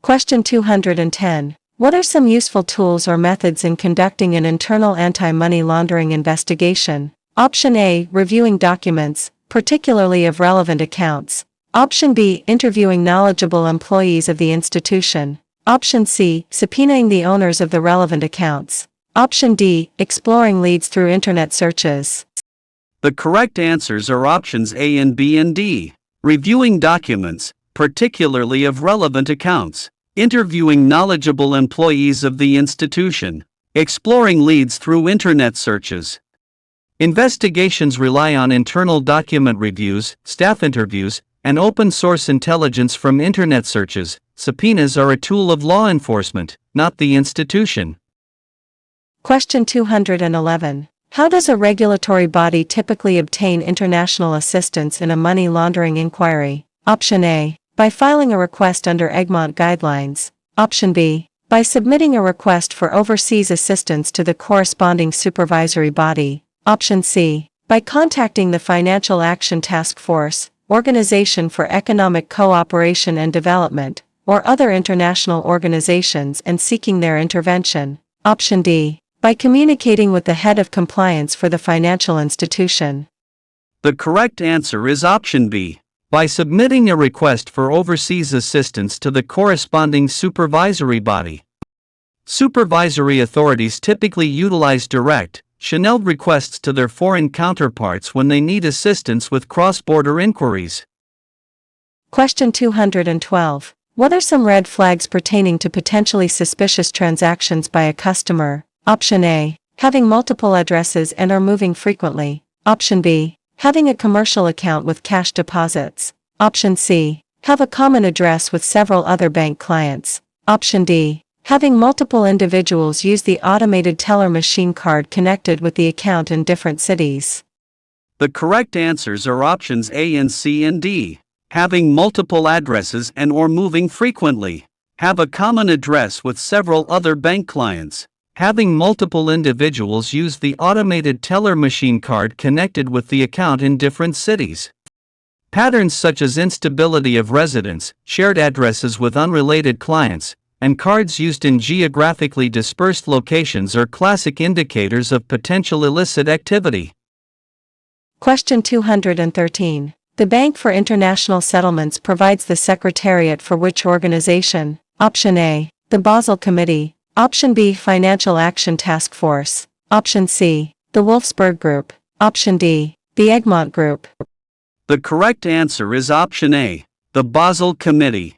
Question 210. What are some useful tools or methods in conducting an internal anti-money laundering investigation? Option A. Reviewing documents, particularly of relevant accounts. Option B. Interviewing knowledgeable employees of the institution. Option C. Subpoenaing the owners of the relevant accounts. Option D. Exploring leads through internet searches. The correct answers are options A and B and D. Reviewing documents, particularly of relevant accounts. Interviewing knowledgeable employees of the institution. Exploring leads through internet searches. Investigations rely on internal document reviews, staff interviews, and open-source intelligence from internet searches. Subpoenas are a tool of law enforcement, not the institution. Question 211. How does a regulatory body typically obtain international assistance in a money laundering inquiry? Option A. By filing a request under Egmont guidelines. Option B. By submitting a request for overseas assistance to the corresponding supervisory body. Option C. By contacting the Financial Action Task Force, Organization for Economic Cooperation and Development, or other international organizations and seeking their intervention. Option D. By communicating with the head of compliance for the financial institution. The correct answer is option B. By submitting a request for overseas assistance to the corresponding supervisory body. Supervisory authorities typically utilize direct, Chanel requests to their foreign counterparts when they need assistance with cross-border inquiries. Question 212. What are some red flags pertaining to potentially suspicious transactions by a customer? Option A. Having multiple addresses and are moving frequently. Option B. Having a commercial account with cash deposits. Option C. Have a common address with several other bank clients. Option D. Having multiple individuals use the automated teller machine card connected with the account in different cities. The correct answers are options A and C and D. Having multiple addresses and or moving frequently. Have a common address with several other bank clients. Having multiple individuals use the automated teller machine card connected with the account in different cities. Patterns such as instability of residence, shared addresses with unrelated clients, and cards used in geographically dispersed locations are classic indicators of potential illicit activity. Question 213. The Bank for International Settlements provides the secretariat for which organization? Option A. The Basel Committee. Option B. Financial Action Task Force. Option C. The Wolfsburg Group. Option D. The Egmont Group. The correct answer is option A, the Basel Committee.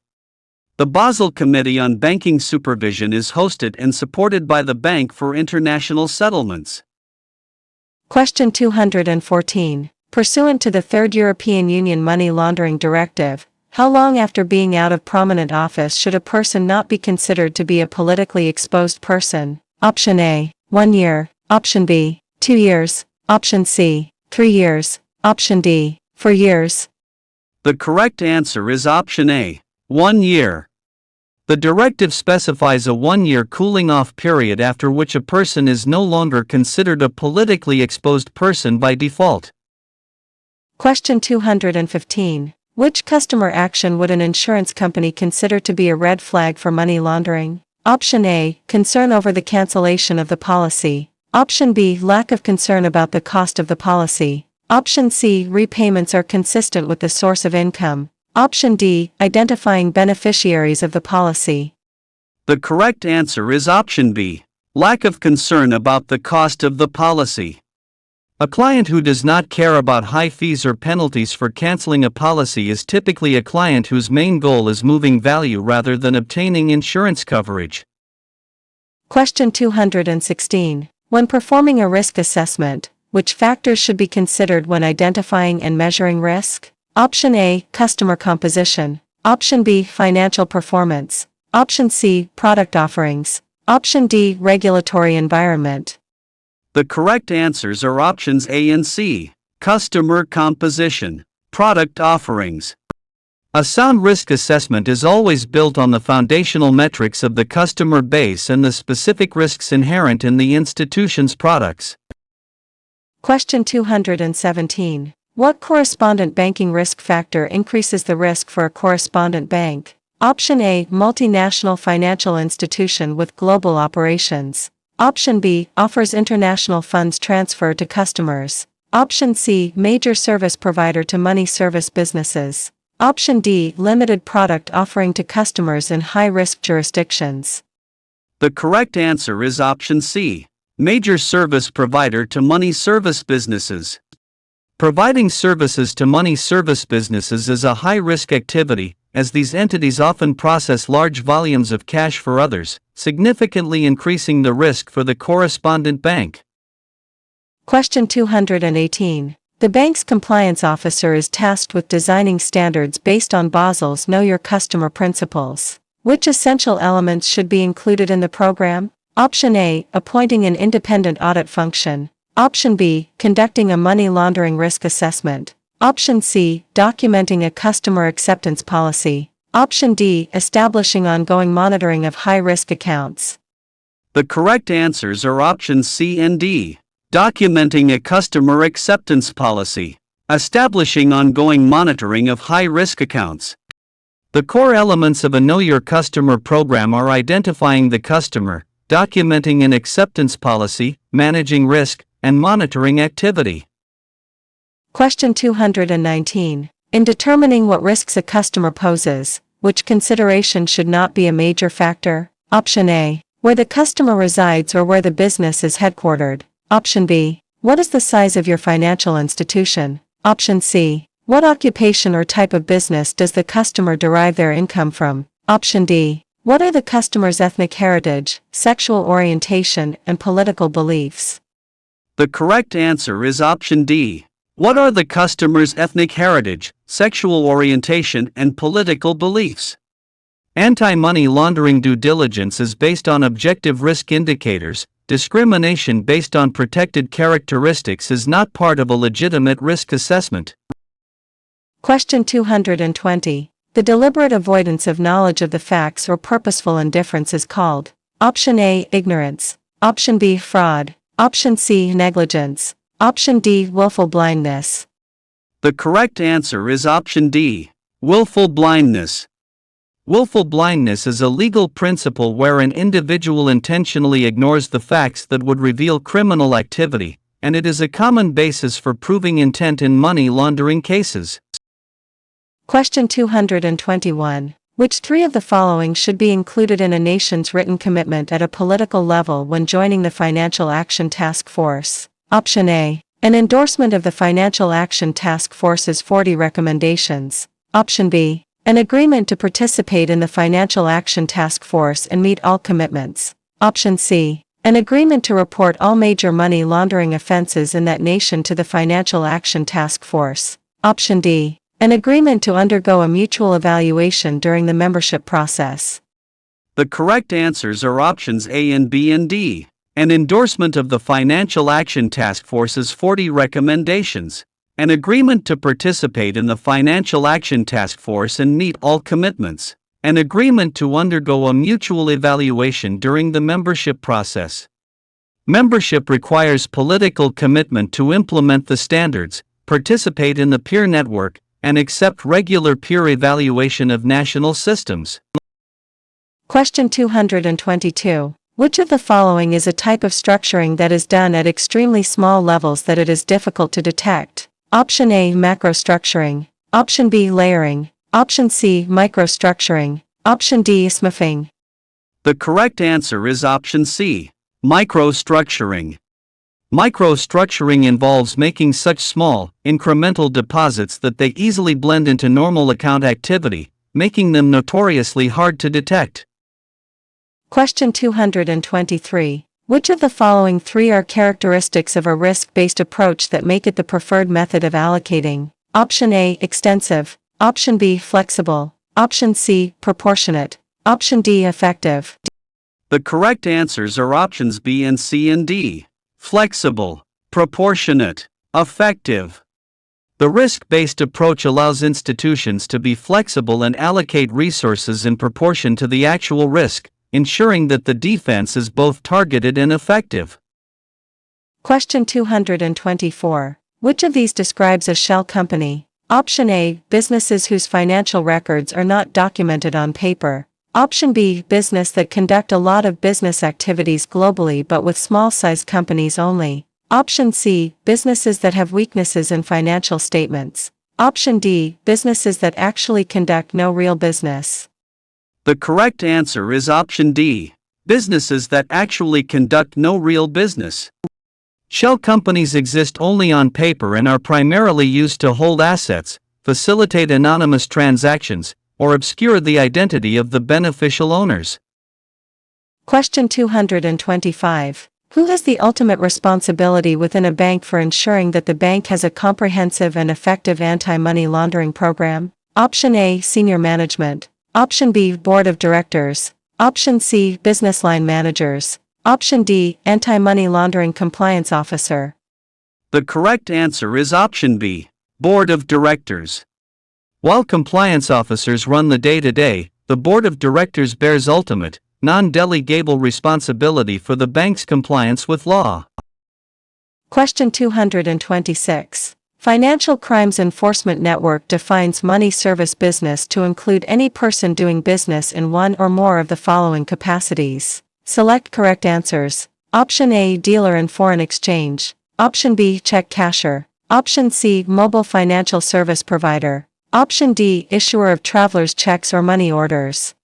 The Basel Committee on Banking Supervision is hosted and supported by the Bank for International Settlements. Question 214. Pursuant to the Third European Union Money Laundering Directive, how long after being out of prominent office should a person not be considered to be a politically exposed person? Option A. 1 year. Option B. 2 years. Option C. 3 years. Option D. 4 years. The correct answer is option A, 1 year. The directive specifies a 1-year cooling-off period after which a person is no longer considered a politically exposed person by default. Question 215. Which customer action would an insurance company consider to be a red flag for money laundering? Option A. Concern over the cancellation of the policy. Option B. Lack of concern about the cost of the policy. Option C. Repayments are consistent with the source of income. Option D. Identifying beneficiaries of the policy. The correct answer is option B, lack of concern about the cost of the policy. A client who does not care about high fees or penalties for canceling a policy is typically a client whose main goal is moving value rather than obtaining insurance coverage. Question 216. When performing a risk assessment, which factors should be considered when identifying and measuring risk? Option A. Customer composition. Option B. Financial performance. Option C. Product offerings. Option D. Regulatory environment. The correct answers are options A and C, customer composition, product offerings. A sound risk assessment is always built on the foundational metrics of the customer base and the specific risks inherent in the institution's products. Question 217. What correspondent banking risk factor increases the risk for a correspondent bank? Option A. Multinational financial institution with global operations. Option B. Offers international funds transfer to customers. Option C. Major service provider to money service businesses. Option D. Limited product offering to customers in high-risk jurisdictions. The correct answer is option C, major service provider to money service businesses. Providing services to money service businesses is a high-risk activity, as these entities often process large volumes of cash for others, significantly increasing the risk for the correspondent bank. Question 218. The bank's compliance officer is tasked with designing standards based on Basel's Know Your Customer principles. Which essential elements should be included in the program? Option A. Appointing an independent audit function. Option B. Conducting a money laundering risk assessment. Option C. Documenting a customer acceptance policy. Option D. Establishing ongoing monitoring of high-risk accounts. The correct answers are options C and D. Documenting a customer acceptance policy. Establishing ongoing monitoring of high-risk accounts. The core elements of a Know Your Customer program are identifying the customer, documenting an acceptance policy, managing risk, and monitoring activity. Question 219. In determining what risks a customer poses, which consideration should not be a major factor? Option A. Where the customer resides or where the business is headquartered. Option B. What is the size of your financial institution? Option C. What occupation or type of business does the customer derive their income from? Option D. What are the customer's ethnic heritage, sexual orientation, and political beliefs? The correct answer is option D. What are the customer's ethnic heritage, sexual orientation, and political beliefs? Anti-money laundering due diligence is based on objective risk indicators. Discrimination based on protected characteristics is not part of a legitimate risk assessment. Question 220. The deliberate avoidance of knowledge of the facts or purposeful indifference is called: Option A. Ignorance. Option B. Fraud. Option C. Negligence. Option D. Willful blindness. The correct answer is option D. Willful blindness. Willful blindness is a legal principle where an individual intentionally ignores the facts that would reveal criminal activity, and it is a common basis for proving intent in money laundering cases. Question 221. Which three of the following should be included in a nation's written commitment at a political level when joining the Financial Action Task Force? Option A. An endorsement of the Financial Action Task Force's 40 recommendations. Option B. An agreement to participate in the Financial Action Task Force and meet all commitments. Option C. An agreement to report all major money laundering offenses in that nation to the Financial Action Task Force. Option D. An agreement to undergo a mutual evaluation during the membership process. The correct answers are options A and B and D. An endorsement of the Financial Action Task Force's 40 recommendations. An agreement to participate in the Financial Action Task Force and meet all commitments. An agreement to undergo a mutual evaluation during the membership process. Membership requires political commitment to implement the standards, participate in the peer network, and accept regular peer evaluation of national systems. Question 222. Which of the following is a type of structuring that is done at extremely small levels that it is difficult to detect? Option A. Macrostructuring. Option B. Layering. Option C. Microstructuring. Option D. Smithing. The correct answer is option C. Microstructuring. Microstructuring involves making such small, incremental deposits that they easily blend into normal account activity, making them notoriously hard to detect. Question 223. Which of the following three are characteristics of a risk-based approach that make it the preferred method of allocating? Option A. Extensive. Option B. Flexible. Option C. Proportionate. Option D. Effective. The correct answers are options B and C and D. Flexible, proportionate, effective. The risk-based approach allows institutions to be flexible and allocate resources in proportion to the actual risk, ensuring that the defense is both targeted and effective. Question 224. Which of these describes a shell company? Option A. Businesses whose financial records are not documented on paper. Option B. Business that conduct a lot of business activities globally but with small-sized companies only. Option C. Businesses that have weaknesses in financial statements. Option D. Businesses that actually conduct no real business. The correct answer is option D. Businesses that actually conduct no real business. Shell companies exist only on paper and are primarily used to hold assets, facilitate anonymous transactions, or obscure the identity of the beneficial owners. Question 225. Who has the ultimate responsibility within a bank for ensuring that the bank has a comprehensive and effective anti-money laundering program? Option A. Senior management. Option B. Board of Directors. Option C. Business line managers. Option D. Anti-money laundering compliance officer. The correct answer is option B. Board of Directors. While compliance officers run the day-to-day, the Board of Directors bears ultimate, non-delegable responsibility for the bank's compliance with law. Question 226. Financial Crimes Enforcement Network defines money service business to include any person doing business in one or more of the following capacities. Select correct answers. Option A. Dealer in foreign exchange. Option B. Check casher. Option C. Mobile financial service provider. Option D. Issuer of traveler's checks or money orders.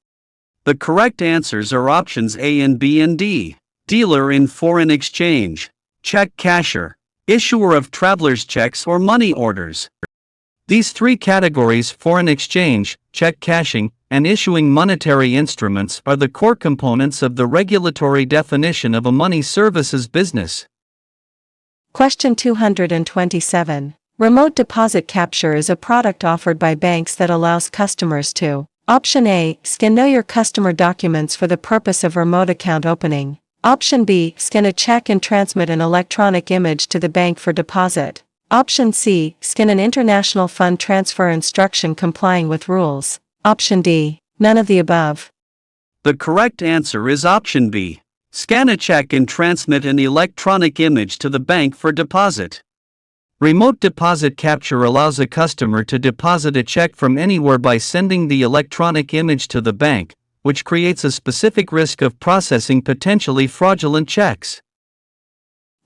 The correct answers are options A and B and D. Dealer in foreign exchange. check casher, issuer of traveler's checks or money orders. These three categories, foreign exchange, check cashing, and issuing monetary instruments, are the core components of the regulatory definition of a money services business. Question 227. Remote deposit capture is a product offered by banks that allows customers to: Option A, scan Know Your Customer documents for the purpose of remote account opening. Option B, scan a check and transmit an electronic image to the bank for deposit. Option C, scan an international fund transfer instruction complying with rules. Option D, none of the above. The correct answer is option B. Scan a check and transmit an electronic image to the bank for deposit. Remote deposit capture allows a customer to deposit a check from anywhere by sending the electronic image to the bank, which creates a specific risk of processing potentially fraudulent checks.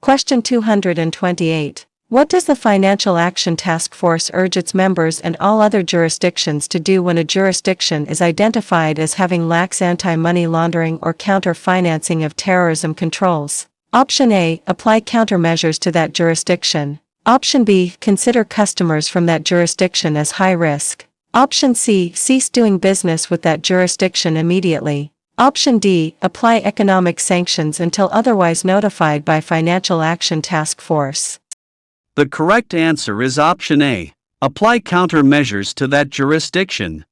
Question 228. What does the Financial Action Task Force urge its members and all other jurisdictions to do when a jurisdiction is identified as having lax anti-money laundering or counter-financing of terrorism controls? Option A, apply countermeasures to that jurisdiction. Option B, consider customers from that jurisdiction as high risk. Option C, cease doing business with that jurisdiction immediately. Option D, apply economic sanctions until otherwise notified by Financial Action Task Force. The correct answer is option A. Apply countermeasures to that jurisdiction.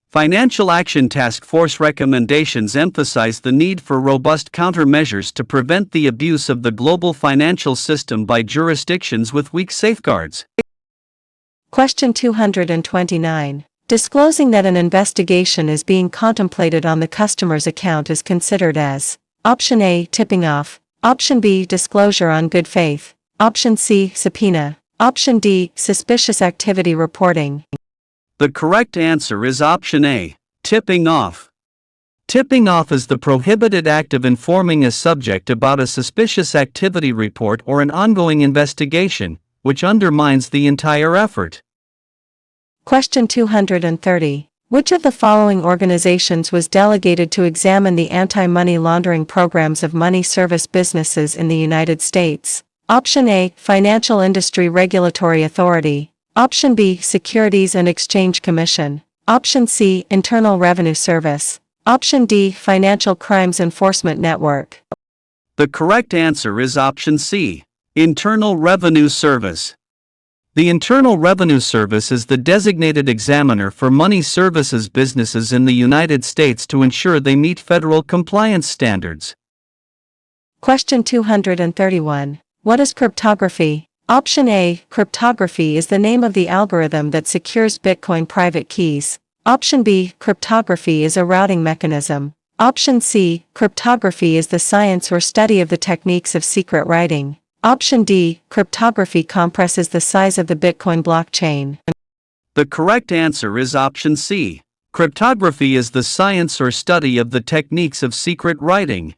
Financial Action Task Force recommendations emphasize the need for robust countermeasures to prevent the abuse of the global financial system by jurisdictions with weak safeguards. Question 229. Disclosing that an investigation is being contemplated on the customer's account is considered as: Option A, tipping off. Option B, disclosure on good faith. Option C, subpoena. Option D, suspicious activity reporting. The correct answer is option A, tipping off. Tipping off is the prohibited act of informing a subject about a suspicious activity report or an ongoing investigation, which undermines the entire effort. Question 230. Which of the following organizations was delegated to examine the anti-money laundering programs of money service businesses in the United States? Option A, Financial Industry Regulatory Authority. Option B, Securities and Exchange Commission. Option C, Internal Revenue Service. Option D, Financial Crimes Enforcement Network. The correct answer is option C, Internal Revenue Service. The Internal Revenue Service is the designated examiner for money services businesses in the United States to ensure they meet federal compliance standards. Question 231. What is cryptography? Option A, cryptography is the name of the algorithm that secures Bitcoin private keys. Option B, cryptography is a routing mechanism. Option C, cryptography is the science or study of the techniques of secret writing. Option D, cryptography compresses the size of the Bitcoin blockchain. The correct answer is option C. Cryptography is the science or study of the techniques of secret writing.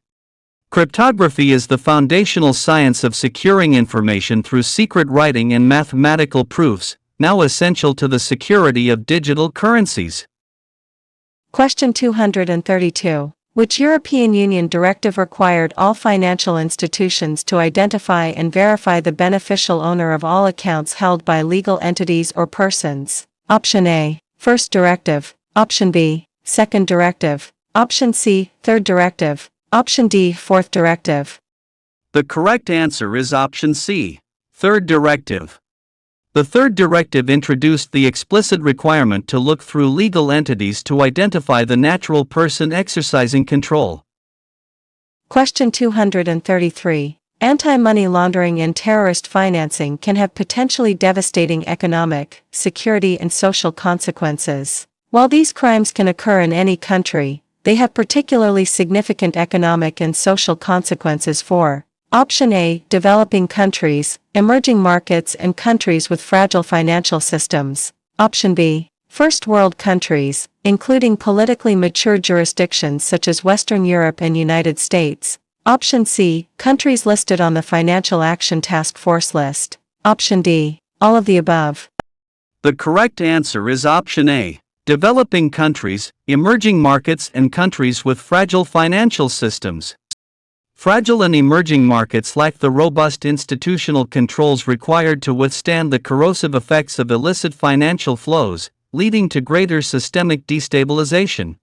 Cryptography is the foundational science of securing information through secret writing and mathematical proofs, now essential to the security of digital currencies. Question 232. Which European Union directive required all financial institutions to identify and verify the beneficial owner of all accounts held by legal entities or persons? Option A, First Directive. Option B, Second Directive. Option C, Third Directive. Option D, Fourth Directive. The correct answer is option C, Third Directive. The Third Directive introduced the explicit requirement to look through legal entities to identify the natural person exercising control. Question 233. Anti-money laundering and terrorist financing can have potentially devastating economic, security and social consequences. While these crimes can occur in any country, they have particularly significant economic and social consequences for: Option A, developing countries, emerging markets and countries with fragile financial systems. Option B, first world countries, including politically mature jurisdictions such as Western Europe and United States. Option C, countries listed on the Financial Action Task Force list. Option D, all of the above. The correct answer is option A, developing countries, emerging markets and countries with fragile financial systems. Fragile and emerging markets lack the robust institutional controls required to withstand the corrosive effects of illicit financial flows, leading to greater systemic destabilization.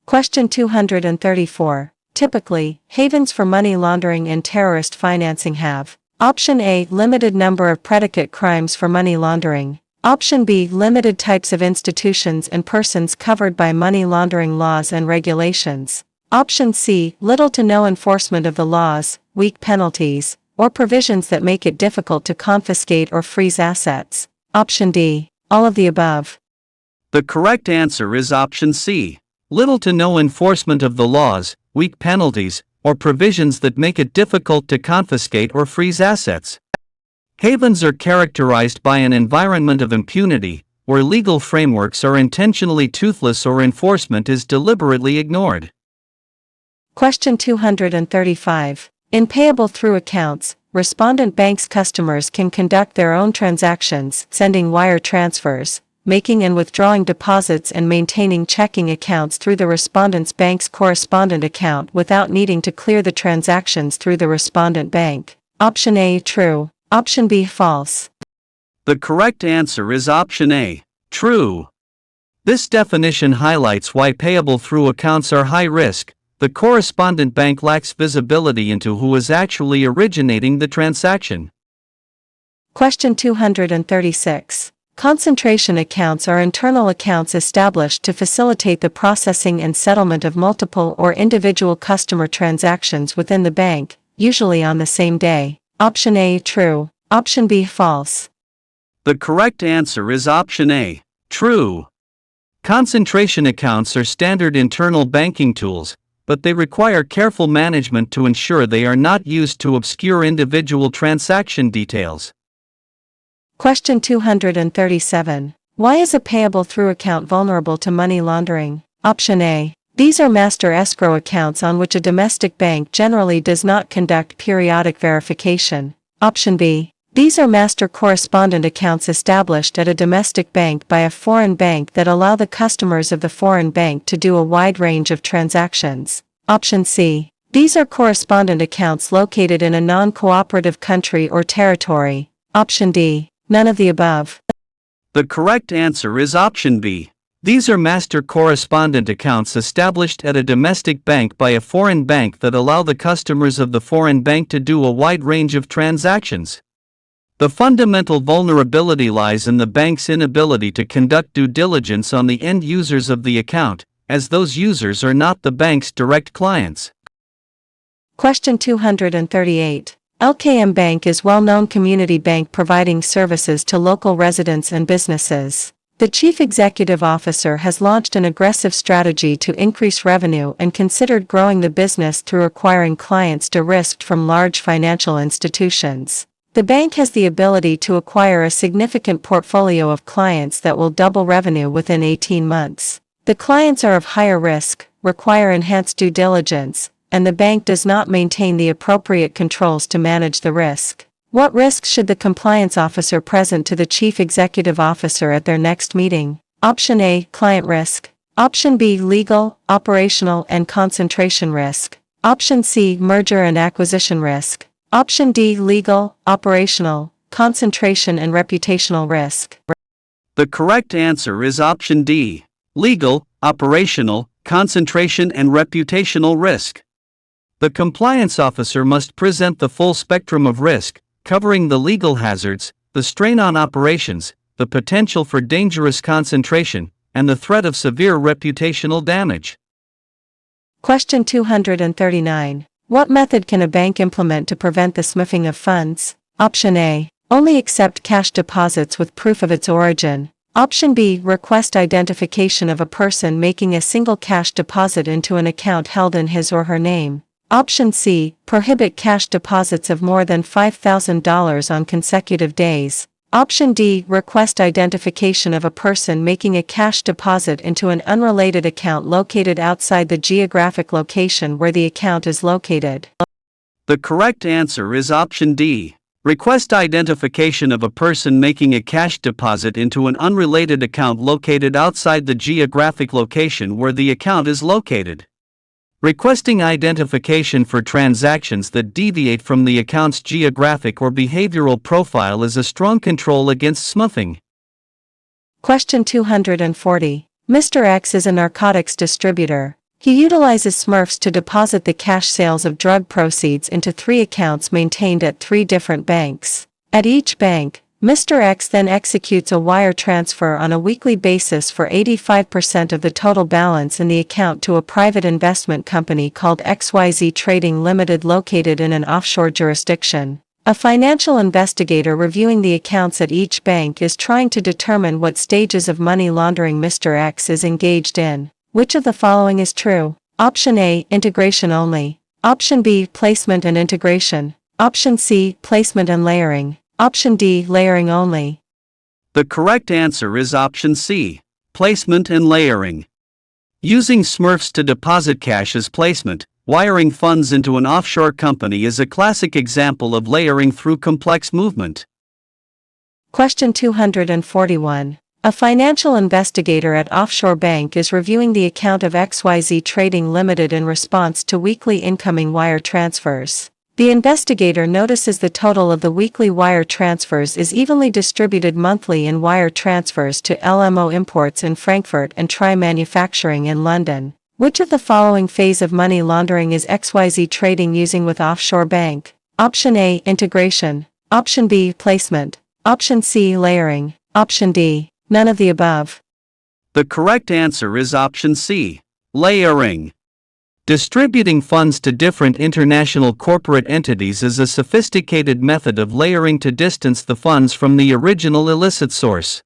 Question 234. Typically, havens for money laundering and terrorist financing have: Option A, limited number of predicate crimes for money laundering. Option B, limited types of institutions and persons covered by money laundering laws and regulations. Option C, little to no enforcement of the laws, weak penalties, or provisions that make it difficult to confiscate or freeze assets. Option D, all of the above. The correct answer is option C. Little to no enforcement of the laws, weak penalties, or provisions that make it difficult to confiscate or freeze assets. Havens are characterized by an environment of impunity, where legal frameworks are intentionally toothless or enforcement is deliberately ignored. Question 235. In payable through accounts, respondent banks' customers can conduct their own transactions, sending wire transfers, making and withdrawing deposits and maintaining checking accounts through the respondent's bank's correspondent account without needing to clear the transactions through the respondent bank. Option A, true. Option B, false. The correct answer is option A, true. This definition highlights why payable through accounts are high risk. The correspondent bank lacks visibility into who is actually originating the transaction. Question 236. Concentration accounts are internal accounts established to facilitate the processing and settlement of multiple or individual customer transactions within the bank, usually on the same day. Option A, true. Option B, false. The correct answer is option A, true. Concentration accounts are standard internal banking tools, but they require careful management to ensure they are not used to obscure individual transaction details. Question 237. Why is a payable through account vulnerable to money laundering? Option A. These are master escrow accounts on which a domestic bank generally does not conduct periodic verification. Option B. These are master correspondent accounts established at a domestic bank by a foreign bank that allow the customers of the foreign bank to do a wide range of transactions. Option C. These are correspondent accounts located in a non-cooperative country or territory. Option D. None of the above. The correct answer is option B. These are master correspondent accounts established at a domestic bank by a foreign bank that allow the customers of the foreign bank to do a wide range of transactions. The fundamental vulnerability lies in the bank's inability to conduct due diligence on the end users of the account, as those users are not the bank's direct clients. Question 238. LKM Bank is well-known community bank providing services to local residents and businesses. The Chief Executive Officer has launched an aggressive strategy to increase revenue and considered growing the business through acquiring clients de-risked from large financial institutions. The bank has the ability to acquire a significant portfolio of clients that will double revenue within 18 months. The clients are of higher risk, require enhanced due diligence, and the bank does not maintain the appropriate controls to manage the risk. What risks should the compliance officer present to the Chief Executive Officer at their next meeting? Option A, client risk. Option B, legal, operational, and concentration risk. Option C, merger and acquisition risk. Option D, legal, operational, concentration and reputational risk. The correct answer is option D, legal, operational, concentration and reputational risk. The compliance officer must present the full spectrum of risk, covering the legal hazards, the strain on operations, the potential for dangerous concentration, and the threat of severe reputational damage. Question 239. What method can a bank implement to prevent the smuggling of funds? Option A. Only accept cash deposits with proof of its origin. Option B. Request identification of a person making a single cash deposit into an account held in his or her name. Option C. Prohibit cash deposits of more than $5,000 on consecutive days. Option D. Request identification of a person making a cash deposit into an unrelated account located outside the geographic location where the account is located. The correct answer is option D. Request identification of a person making a cash deposit into an unrelated account located outside the geographic location where the account is located. Requesting identification for transactions that deviate from the account's geographic or behavioral profile is a strong control against smoothing. Question 240. Mr. X is a narcotics distributor. He utilizes Smurfs to deposit the cash sales of drug proceeds into 3 accounts maintained at 3 different banks. At each bank, Mr. X then executes a wire transfer on a weekly basis for 85% of the total balance in the account to a private investment company called XYZ Trading Limited located in an offshore jurisdiction. A financial investigator reviewing the accounts at each bank is trying to determine what stages of money laundering Mr. X is engaged in. Which of the following is true? Option A, integration only. Option B, placement and integration. Option C, placement and layering. Option D, layering only. The correct answer is option C, placement and layering. Using Smurfs to deposit cash as placement, wiring funds into an offshore company is a classic example of layering through complex movement. Question 241. A financial investigator at offshore bank is reviewing the account of XYZ Trading Limited in response to weekly incoming wire transfers. The investigator notices the total of the weekly wire transfers is evenly distributed monthly in wire transfers to LMO Imports in Frankfurt and Tri Manufacturing in London. Which of the following phase of money laundering is XYZ Trading using with offshore bank? Option A, integration. Option B, placement. Option C, layering. Option D, none of the above. The correct answer is option C, layering. Distributing funds to different international corporate entities is a sophisticated method of layering to distance the funds from the original illicit source.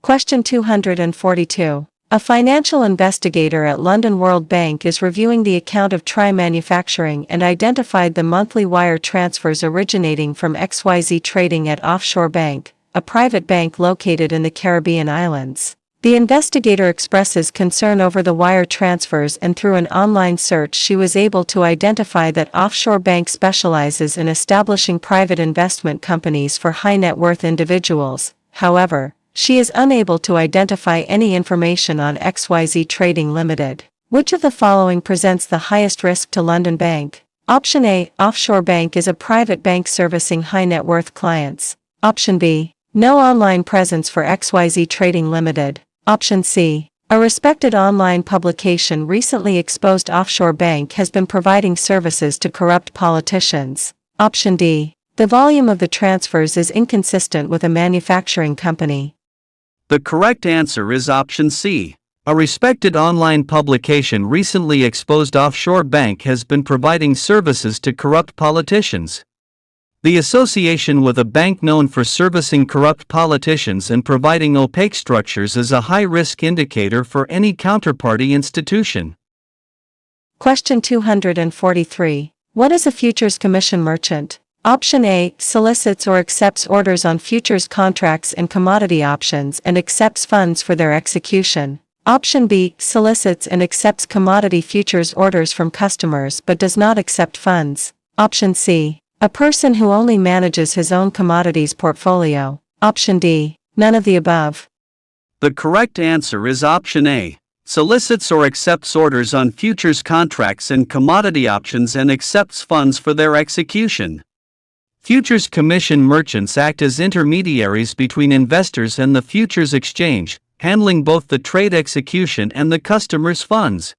Question 242. A financial investigator at London World Bank is reviewing the account of Tri Manufacturing and identified the monthly wire transfers originating from XYZ Trading at Offshore Bank, a private bank located in the Caribbean islands. The investigator expresses concern over the wire transfers, and through an online search she was able to identify that Offshore Bank specializes in establishing private investment companies for high net worth individuals. However, she is unable to identify any information on XYZ Trading Limited. Which of the following presents the highest risk to London Bank? Option A, Offshore Bank is a private bank servicing high net worth clients. Option B, no online presence for XYZ Trading Limited. Option C, a respected online publication recently exposed Offshore Bank has been providing services to corrupt politicians. Option D, the volume of the transfers is inconsistent with a manufacturing company. The correct answer is option C. A respected online publication recently exposed Offshore Bank has been providing services to corrupt politicians. The association with a bank known for servicing corrupt politicians and providing opaque structures is a high-risk indicator for any counterparty institution. Question 243. What is a futures commission merchant? Option A, solicits or accepts orders on futures contracts and commodity options and accepts funds for their execution. Option B, solicits and accepts commodity futures orders from customers but does not accept funds. Option C, a person who only manages his own commodities portfolio. Option D, none of the above. The correct answer is option A. Solicits or accepts orders on futures contracts and commodity options and accepts funds for their execution. Futures commission merchants act as intermediaries between investors and the futures exchange, handling both the trade execution and the customer's funds.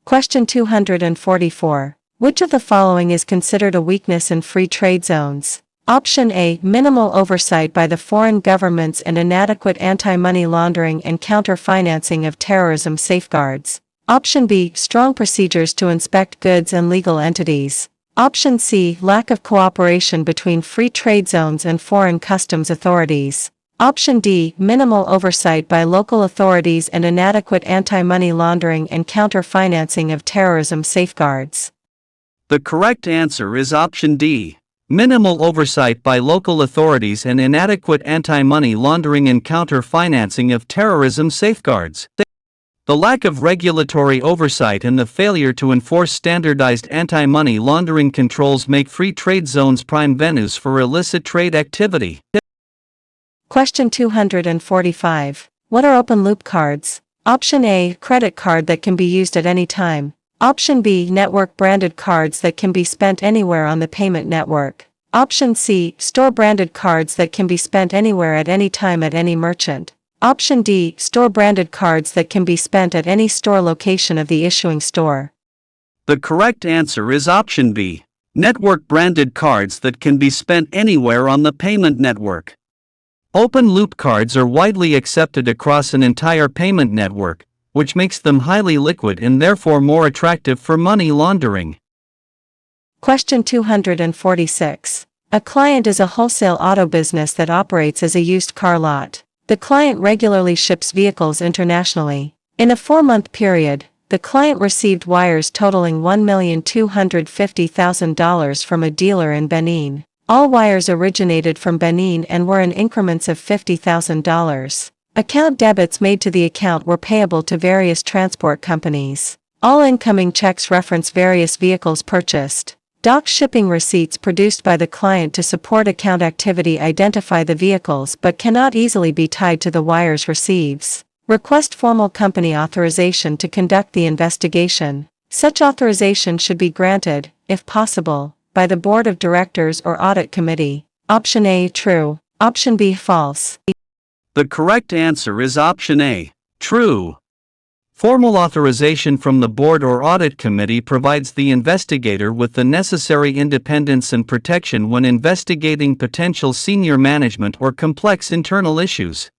Question 244. Which of the following is considered a weakness in free trade zones? Option A, minimal oversight by the foreign governments and inadequate anti-money laundering and counter-financing of terrorism safeguards. Option B, strong procedures to inspect goods and legal entities. Option C, lack of cooperation between free trade zones and foreign customs authorities. Option D, minimal oversight by local authorities and inadequate anti-money laundering and counter-financing of terrorism safeguards. The correct answer is option D. Minimal oversight by local authorities and inadequate anti-money laundering and counter-financing of terrorism safeguards. The lack of regulatory oversight and the failure to enforce standardized anti-money laundering controls make free trade zones prime venues for illicit trade activity. Question 245. What are open loop cards? Option A, credit card that can be used at any time. Option B, network branded cards that can be spent anywhere on the payment network. Option C, store branded cards that can be spent anywhere at any time at any merchant. Option D, store branded cards that can be spent at any store location of the issuing store. The correct answer is option B. Network branded cards that can be spent anywhere on the payment network. Open loop cards are widely accepted across an entire payment network, which makes them highly liquid and therefore more attractive for money laundering. Question 246. A client is a wholesale auto business that operates as a used car lot. The client regularly ships vehicles internationally. In a 4-month period, the client received wires totaling $1,250,000 from a dealer in Benin. All wires originated from Benin and were in increments of $50,000. Account debits made to the account were payable to various transport companies. All incoming checks reference various vehicles purchased. Doc shipping receipts produced by the client to support account activity identify the vehicles but cannot easily be tied to the wires receives. Request formal company authorization to conduct the investigation. Such authorization should be granted, if possible, by the Board of Directors or Audit Committee. Option A, true. Option B, false. The correct answer is option A, true. Formal authorization from the board or audit committee provides the investigator with the necessary independence and protection when investigating potential senior management or complex internal issues.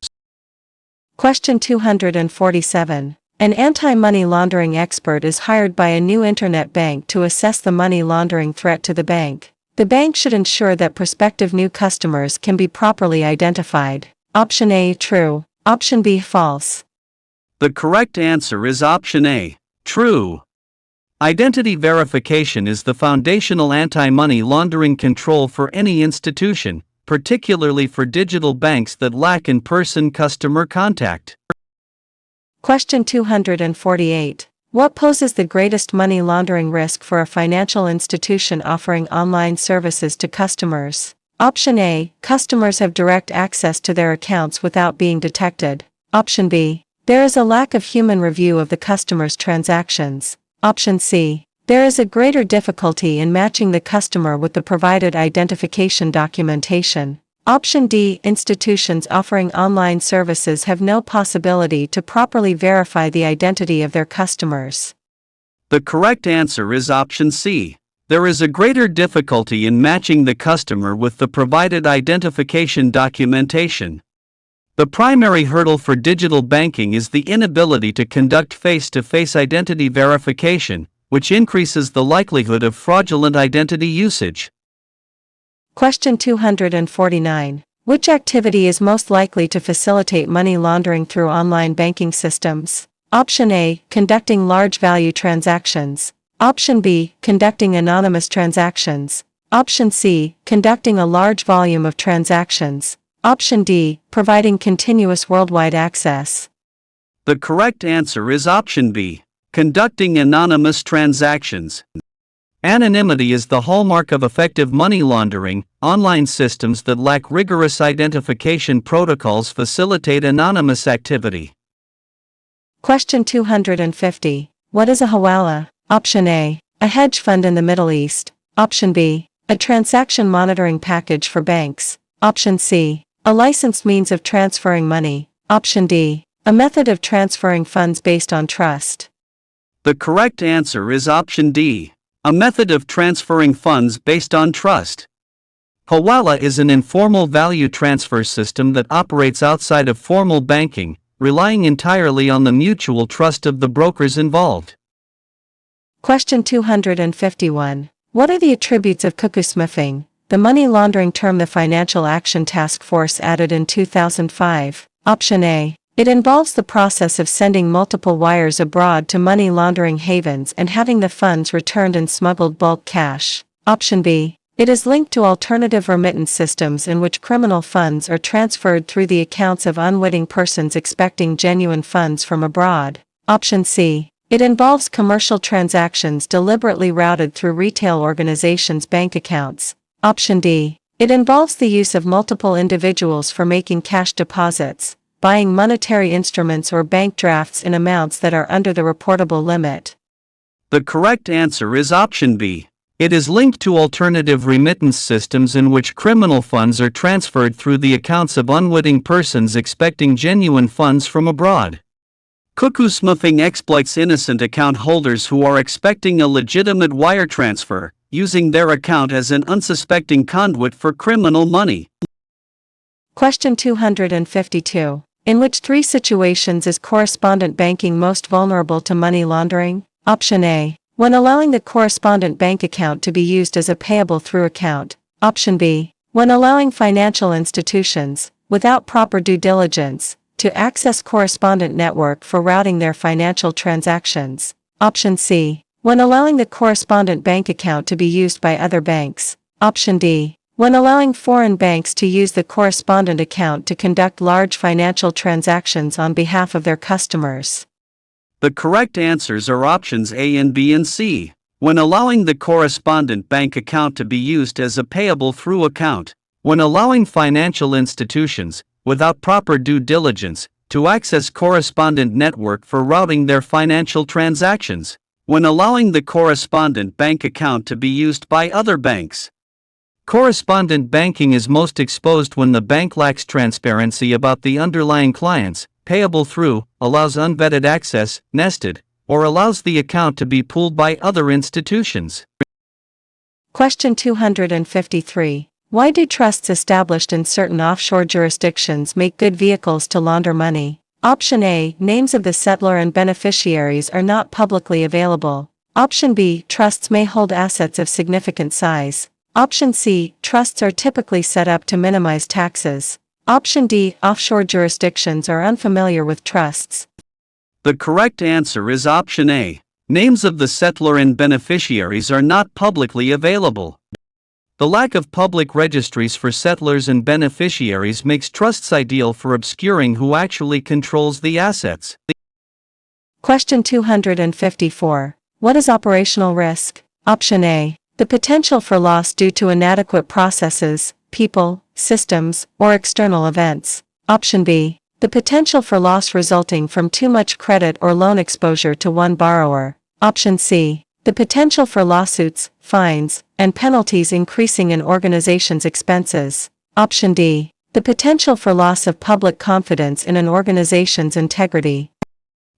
Question 247. An anti-money laundering expert is hired by a new internet bank to assess the money laundering threat to the bank. The bank should ensure that prospective new customers can be properly identified. Option A, true. Option B, false. The correct answer is option A, true. Identity verification is the foundational anti-money laundering control for any institution, particularly for digital banks that lack in-person customer contact. Question 248. What poses the greatest money laundering risk for a financial institution offering online services to customers? Option A, customers have direct access to their accounts without being detected. Option B, there is a lack of human review of the customer's transactions. Option C, there is a greater difficulty in matching the customer with the provided identification documentation. Option D, institutions offering online services have no possibility to properly verify the identity of their customers. The correct answer is option C. There is a greater difficulty in matching the customer with the provided identification documentation. The primary hurdle for digital banking is the inability to conduct face-to-face identity verification, which increases the likelihood of fraudulent identity usage. Question 249. Which activity is most likely to facilitate money laundering through online banking systems? Option A, conducting large value transactions. Option B, conducting anonymous transactions. Option C, conducting a large volume of transactions. Option D, providing continuous worldwide access. The correct answer is option B, conducting anonymous transactions. Anonymity is the hallmark of effective money laundering. Online systems that lack rigorous identification protocols facilitate anonymous activity. Question 250. What is a hawala? Option A, a hedge fund in the Middle East. Option B, a transaction monitoring package for banks. Option C, a licensed means of transferring money. Option D, a method of transferring funds based on trust. The correct answer is option D, a method of transferring funds based on trust. Hawala is an informal value transfer system that operates outside of formal banking, relying entirely on the mutual trust of the brokers involved. Question 251. What are the attributes of cuckoo smithing, the money laundering term the Financial Action Task Force added in 2005? Option A, it involves the process of sending multiple wires abroad to money laundering havens and having the funds returned in smuggled bulk cash. Option B, it is linked to alternative remittance systems in which criminal funds are transferred through the accounts of unwitting persons expecting genuine funds from abroad. Option C, it involves commercial transactions deliberately routed through retail organizations' bank accounts. Option D, it involves the use of multiple individuals for making cash deposits. buying monetary instruments or bank drafts in amounts that are under the reportable limit. The correct answer is option B. It is linked to alternative remittance systems in which criminal funds are transferred through the accounts of unwitting persons expecting genuine funds from abroad. Cuckoo smoothing exploits innocent account holders who are expecting a legitimate wire transfer, using their account as an unsuspecting conduit for criminal money. Question 252. In which three situations is correspondent banking most vulnerable to money laundering? Option A. When allowing the correspondent bank account to be used as a payable through account. Option B. When allowing financial institutions, without proper due diligence, to access correspondent network for routing their financial transactions. Option C. When allowing the correspondent bank account to be used by other banks. Option D. When allowing foreign banks to use the correspondent account to conduct large financial transactions on behalf of their customers. The correct answers are options A and B and C. When allowing the correspondent bank account to be used as a payable through account. When allowing financial institutions, without proper due diligence, to access correspondent network for routing their financial transactions. When allowing the correspondent bank account to be used by other banks. Correspondent banking is most exposed when the bank lacks transparency about the underlying clients, payable through, allows unvetted access, nested, or allows the account to be pooled by other institutions. Question 253. Why do trusts established in certain offshore jurisdictions make good vehicles to launder money? Option A. Names of the settlor and beneficiaries are not publicly available. Option B. Trusts may hold assets of significant size. Option C. Trusts are typically set up to minimize taxes. Option D. Offshore jurisdictions are unfamiliar with trusts. The correct answer is option A. Names of the settlor and beneficiaries are not publicly available. The lack of public registries for settlers and beneficiaries makes trusts ideal for obscuring who actually controls the assets. Question 254. What is operational risk? Option A. The potential for loss due to inadequate processes, people, systems, or external events. Option B. The potential for loss resulting from too much credit or loan exposure to one borrower. Option C. The potential for lawsuits, fines, and penalties increasing an organization's expenses. Option D. The potential for loss of public confidence in an organization's integrity.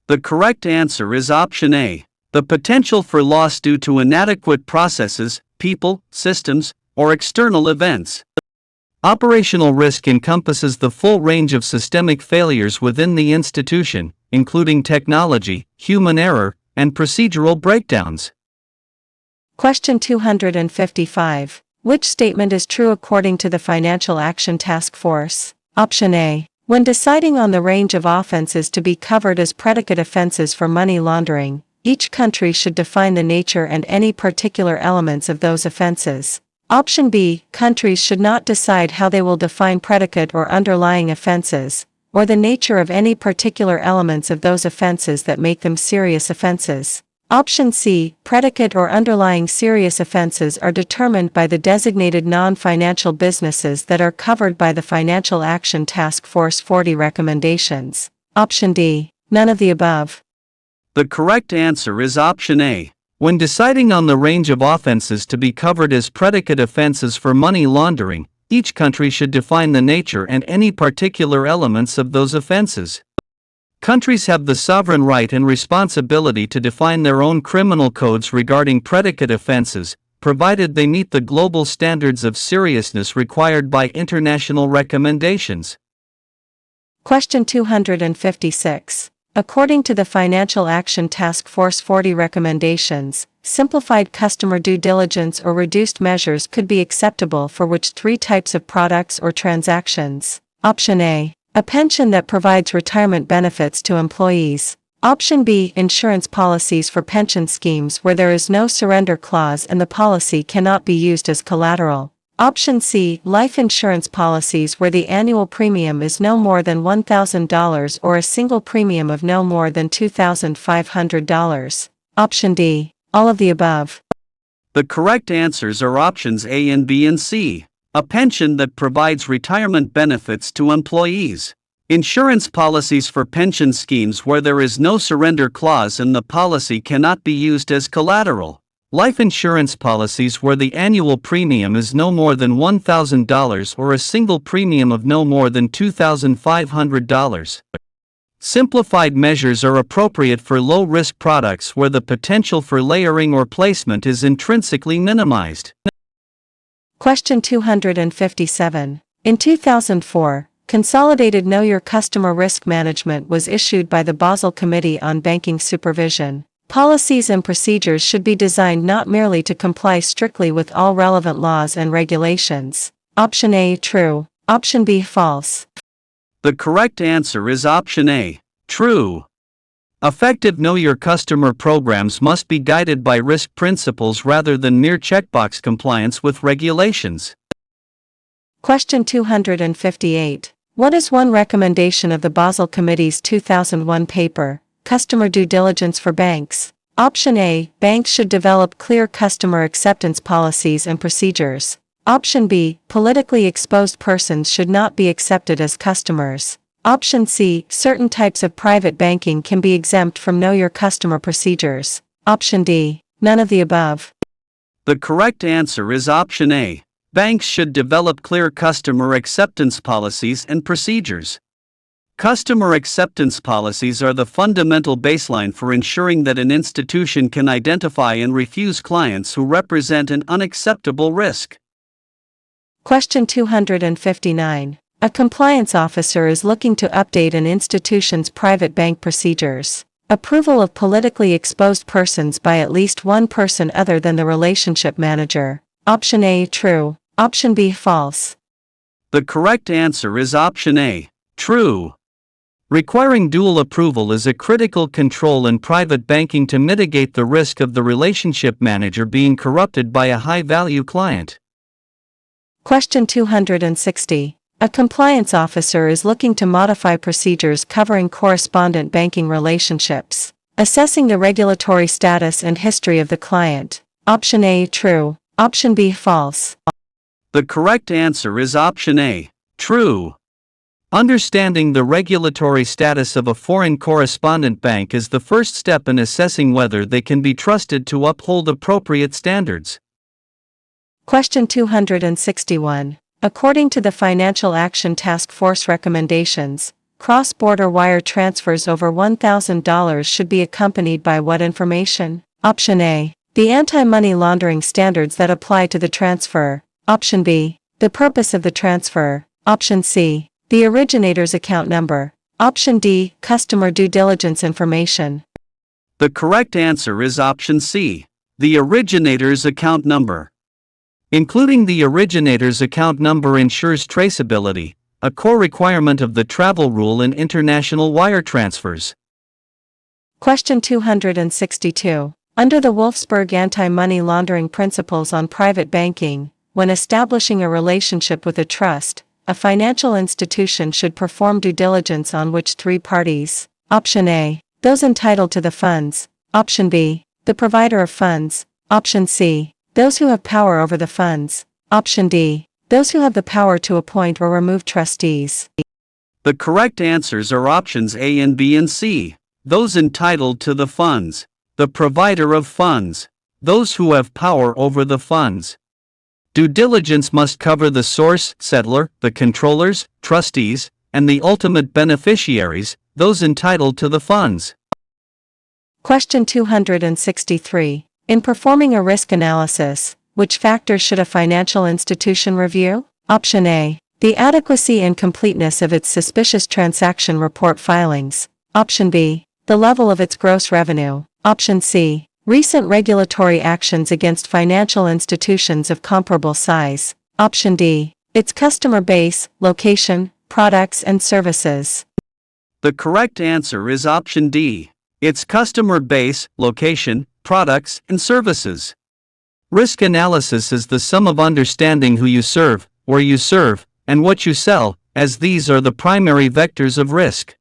The correct answer is option A. The potential for loss due to inadequate processes, people, systems, or external events. Operational risk encompasses the full range of systemic failures within the institution, including technology, human error, and procedural breakdowns. Question 255. Which statement is true according to the Financial Action Task Force? Option A. When deciding on the range of offenses to be covered as predicate offenses for money laundering, each country should define the nature and any particular elements of those offenses. Option B. Countries should not decide how they will define predicate or underlying offenses, or the nature of any particular elements of those offenses that make them serious offenses. Option C. Predicate or underlying serious offenses are determined by the designated non-financial businesses that are covered by the Financial Action Task Force 40 recommendations. Option D. None of the above. The correct answer is option A. When deciding on the range of offenses to be covered as predicate offenses for money laundering, each country should define the nature and any particular elements of those offenses. Countries have the sovereign right and responsibility to define their own criminal codes regarding predicate offenses, provided they meet the global standards of seriousness required by international recommendations. Question 256. According to the Financial Action Task Force 40 recommendations, simplified customer due diligence or reduced measures could be acceptable for which three types of products or transactions? Option A. A pension that provides retirement benefits to employees. Option B. Insurance policies for pension schemes where there is no surrender clause and the policy cannot be used as collateral. Option C. Life insurance policies where the annual premium is no more than $1,000 or a single premium of no more than $2,500. Option D. All of the above. The correct answers are options A and B and C. A pension that provides retirement benefits to employees. Insurance policies for pension schemes where there is no surrender clause and the policy cannot be used as collateral. Life insurance policies where the annual premium is no more than $1,000 or a single premium of no more than $2,500. Simplified measures are appropriate for low-risk products where the potential for layering or placement is intrinsically minimized. Question 257. In 2004, Consolidated Know Your Customer Risk Management was issued by the Basel Committee on Banking Supervision. Policies and procedures should be designed not merely to comply strictly with all relevant laws and regulations. Option A, true. Option B, false. The correct answer is option A, true. Effective Know Your Customer programs must be guided by risk principles rather than mere checkbox compliance with regulations. Question 258. What is one recommendation of the Basel Committee's 2001 paper, Customer Due Diligence for Banks? Option A, banks should develop clear customer acceptance policies and procedures. Option B, politically exposed persons should not be accepted as customers. Option C, certain types of private banking can be exempt from Know Your Customer procedures. Option D, none of the above. The correct answer is option A. Banks should develop clear customer acceptance policies and procedures. Customer acceptance policies are the fundamental baseline for ensuring that an institution can identify and refuse clients who represent an unacceptable risk. Question 259. A compliance officer is looking to update an institution's private bank procedures. Approval of politically exposed persons by at least one person other than the relationship manager. Option A, true. Option B, false. The correct answer is option A, true. Requiring dual approval is a critical control in private banking to mitigate the risk of the relationship manager being corrupted by a high-value client. Question 260. A compliance officer is looking to modify procedures covering correspondent banking relationships, assessing the regulatory status and history of the client. Option A, true. Option B, false. The correct answer is option A, true. Understanding the regulatory status of a foreign correspondent bank is the first step in assessing whether they can be trusted to uphold appropriate standards. Question 261. According to the Financial Action Task Force recommendations, cross-border wire transfers over $1,000 should be accompanied by what information? Option A, the anti-money laundering standards that apply to the transfer. Option B, the purpose of the transfer. Option C, the originator's account number. Option D, customer due diligence information. The correct answer is option C, the originator's account number. Including the originator's account number ensures traceability, a core requirement of the travel rule in international wire transfers. Question 262. Under the Wolfsburg anti-money laundering principles on private banking, when establishing a relationship with a trust, a financial institution should perform due diligence on which three parties? Option A, those entitled to the funds. Option B, the provider of funds. Option C, those who have power over the funds. Option D, those who have the power to appoint or remove trustees. The correct answers are options A and B and C. Those entitled to the funds, the provider of funds, those who have power over the funds. Due diligence must cover the source, settlor, the controllers, trustees, and the ultimate beneficiaries, those entitled to the funds. Question 263. In performing a risk analysis, which factors should a financial institution review? Option A, the adequacy and completeness of its suspicious transaction report filings. Option B, the level of its gross revenue. Option C, recent regulatory actions against financial institutions of comparable size. Option D, its customer base, location, products and services. The correct answer is option D, its customer base, location, products, and services. Risk analysis is the sum of understanding who you serve, where you serve, and what you sell, as these are the primary vectors of risk.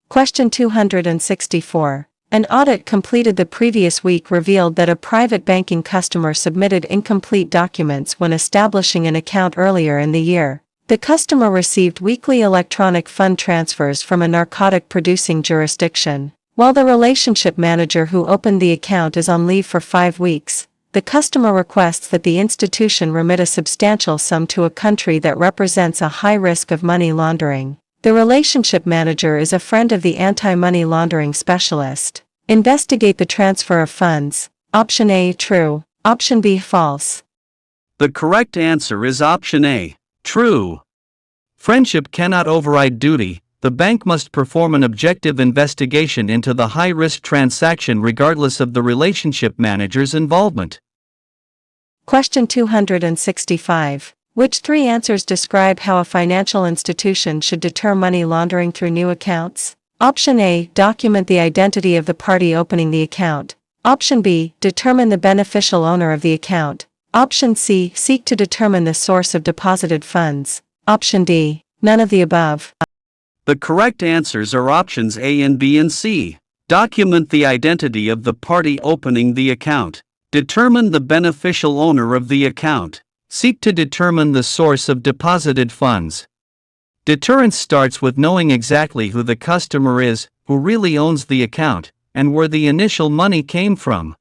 Question 264. An audit completed the previous week revealed that a private banking customer submitted incomplete documents when establishing an account earlier in the year. The customer received weekly electronic fund transfers from a narcotic-producing jurisdiction. While the relationship manager who opened the account is on leave for 5 weeks, the customer requests that the institution remit a substantial sum to a country that represents a high risk of money laundering. The relationship manager is a friend of the anti-money laundering specialist. Investigate the transfer of funds. Option A, true. Option B, false. The correct answer is option A, true. Friendship cannot override duty. The bank must perform an objective investigation into the high-risk transaction regardless of the relationship manager's involvement. Question 265. Which 3 answers describe how a financial institution should deter money laundering through new accounts? Option A, document the identity of the party opening the account. Option B, determine the beneficial owner of the account. Option C, seek to determine the source of deposited funds. Option D, none of the above. The correct answers are options A and B and C. Document the identity of the party opening the account. Determine the beneficial owner of the account. Seek to determine the source of deposited funds. Deterrence starts with knowing exactly who the customer is, who really owns the account, and where the initial money came from.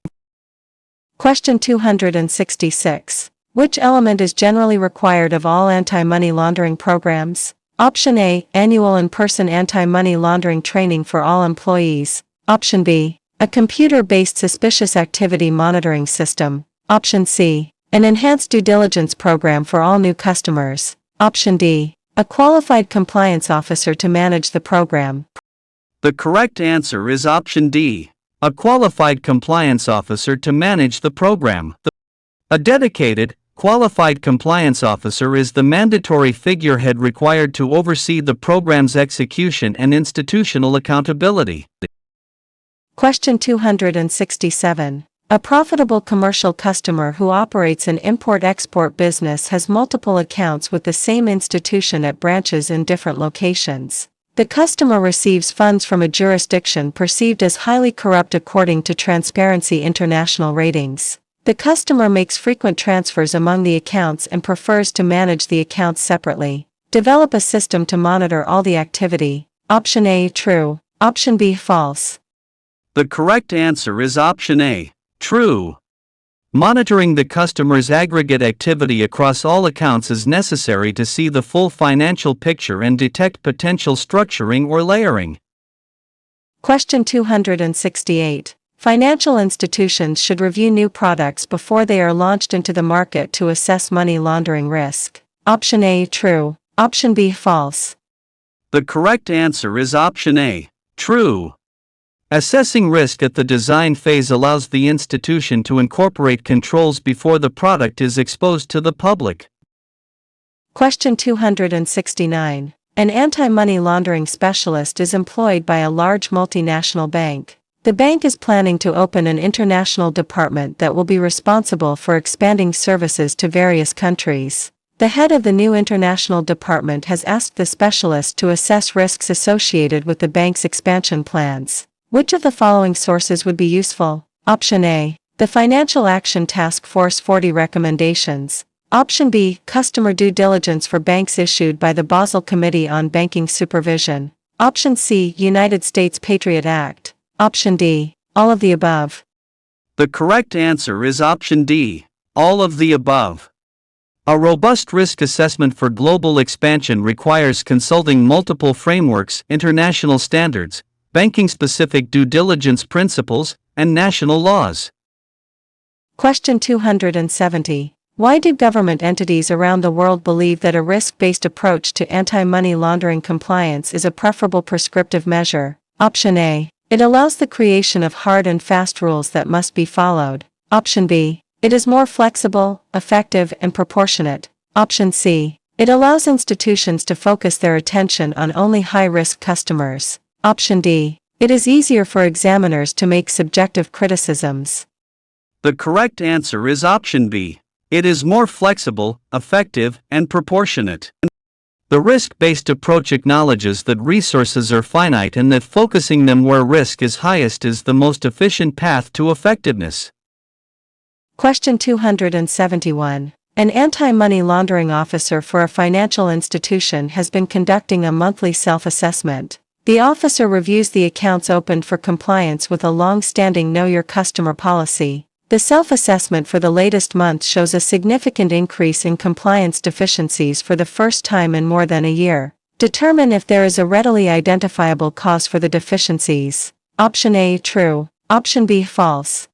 Question 266. Which element is generally required of all anti-money laundering programs? Option A, annual in-person anti-money laundering training for all employees. Option B, a computer-based suspicious activity monitoring system. Option C, an enhanced due diligence program for all new customers. Option D, a qualified compliance officer to manage the program. The correct answer is option D, a qualified compliance officer to manage the program. A dedicated, qualified compliance officer is the mandatory figurehead required to oversee the program's execution and institutional accountability. Question 267. A profitable commercial customer who operates an import-export business has multiple accounts with the same institution at branches in different locations. The customer receives funds from a jurisdiction perceived as highly corrupt according to Transparency International ratings. The customer makes frequent transfers among the accounts and prefers to manage the accounts separately. Develop a system to monitor all the activity. Option A, true. Option B, false. The correct answer is option A, true. Monitoring the customer's aggregate activity across all accounts is necessary to see the full financial picture and detect potential structuring or layering. Question 268. Financial institutions should review new products before they are launched into the market to assess money laundering risk. Option A, true. Option B, false. The correct answer is option A, true. Assessing risk at the design phase allows the institution to incorporate controls before the product is exposed to the public. Question 269. An anti-money laundering specialist is employed by a large multinational bank. The bank is planning to open an international department that will be responsible for expanding services to various countries. The head of the new international department has asked the specialist to assess risks associated with the bank's expansion plans. Which of the following sources would be useful? Option A, the Financial Action Task Force 40 recommendations. Option B, customer due diligence for banks issued by the Basel Committee on Banking Supervision. Option C, United States Patriot Act. Option D, all of the above. The correct answer is option D, all of the above. A robust risk assessment for global expansion requires consulting multiple frameworks, international standards, banking-specific due diligence principles, and national laws. Question 270. Why do government entities around the world believe that a risk-based approach to anti-money laundering compliance is a preferable prescriptive measure? Option A, it allows the creation of hard and fast rules that must be followed. Option B, it is more flexible, effective, and proportionate. Option C, it allows institutions to focus their attention on only high-risk customers. Option D, it is easier for examiners to make subjective criticisms. The correct answer is option B. It is more flexible, effective, and proportionate. The risk-based approach acknowledges that resources are finite and that focusing them where risk is highest is the most efficient path to effectiveness. Question 271. An anti-money laundering officer for a financial institution has been conducting a monthly self-assessment. The officer reviews the accounts opened for compliance with a long-standing Know Your Customer policy. The self-assessment for the latest month shows a significant increase in compliance deficiencies for the first time in more than a year. Determine if there is a readily identifiable cause for the deficiencies. Option A, true. Option B, false.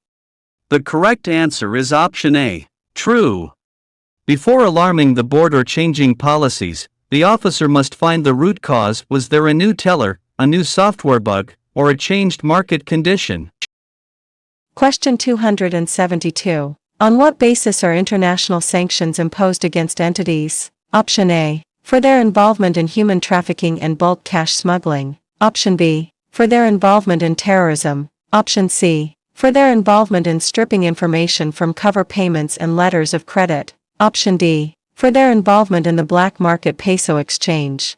The correct answer is option A, true. Before alarming the board or changing policies, the officer must find the root cause. Was there a new teller, a new software bug, or a changed market condition? Question 272. On what basis are international sanctions imposed against entities? Option A. For their involvement in human trafficking and bulk cash smuggling. Option B. For their involvement in terrorism. Option C. For their involvement in stripping information from cover payments and letters of credit. Option D. For their involvement in the black market peso exchange.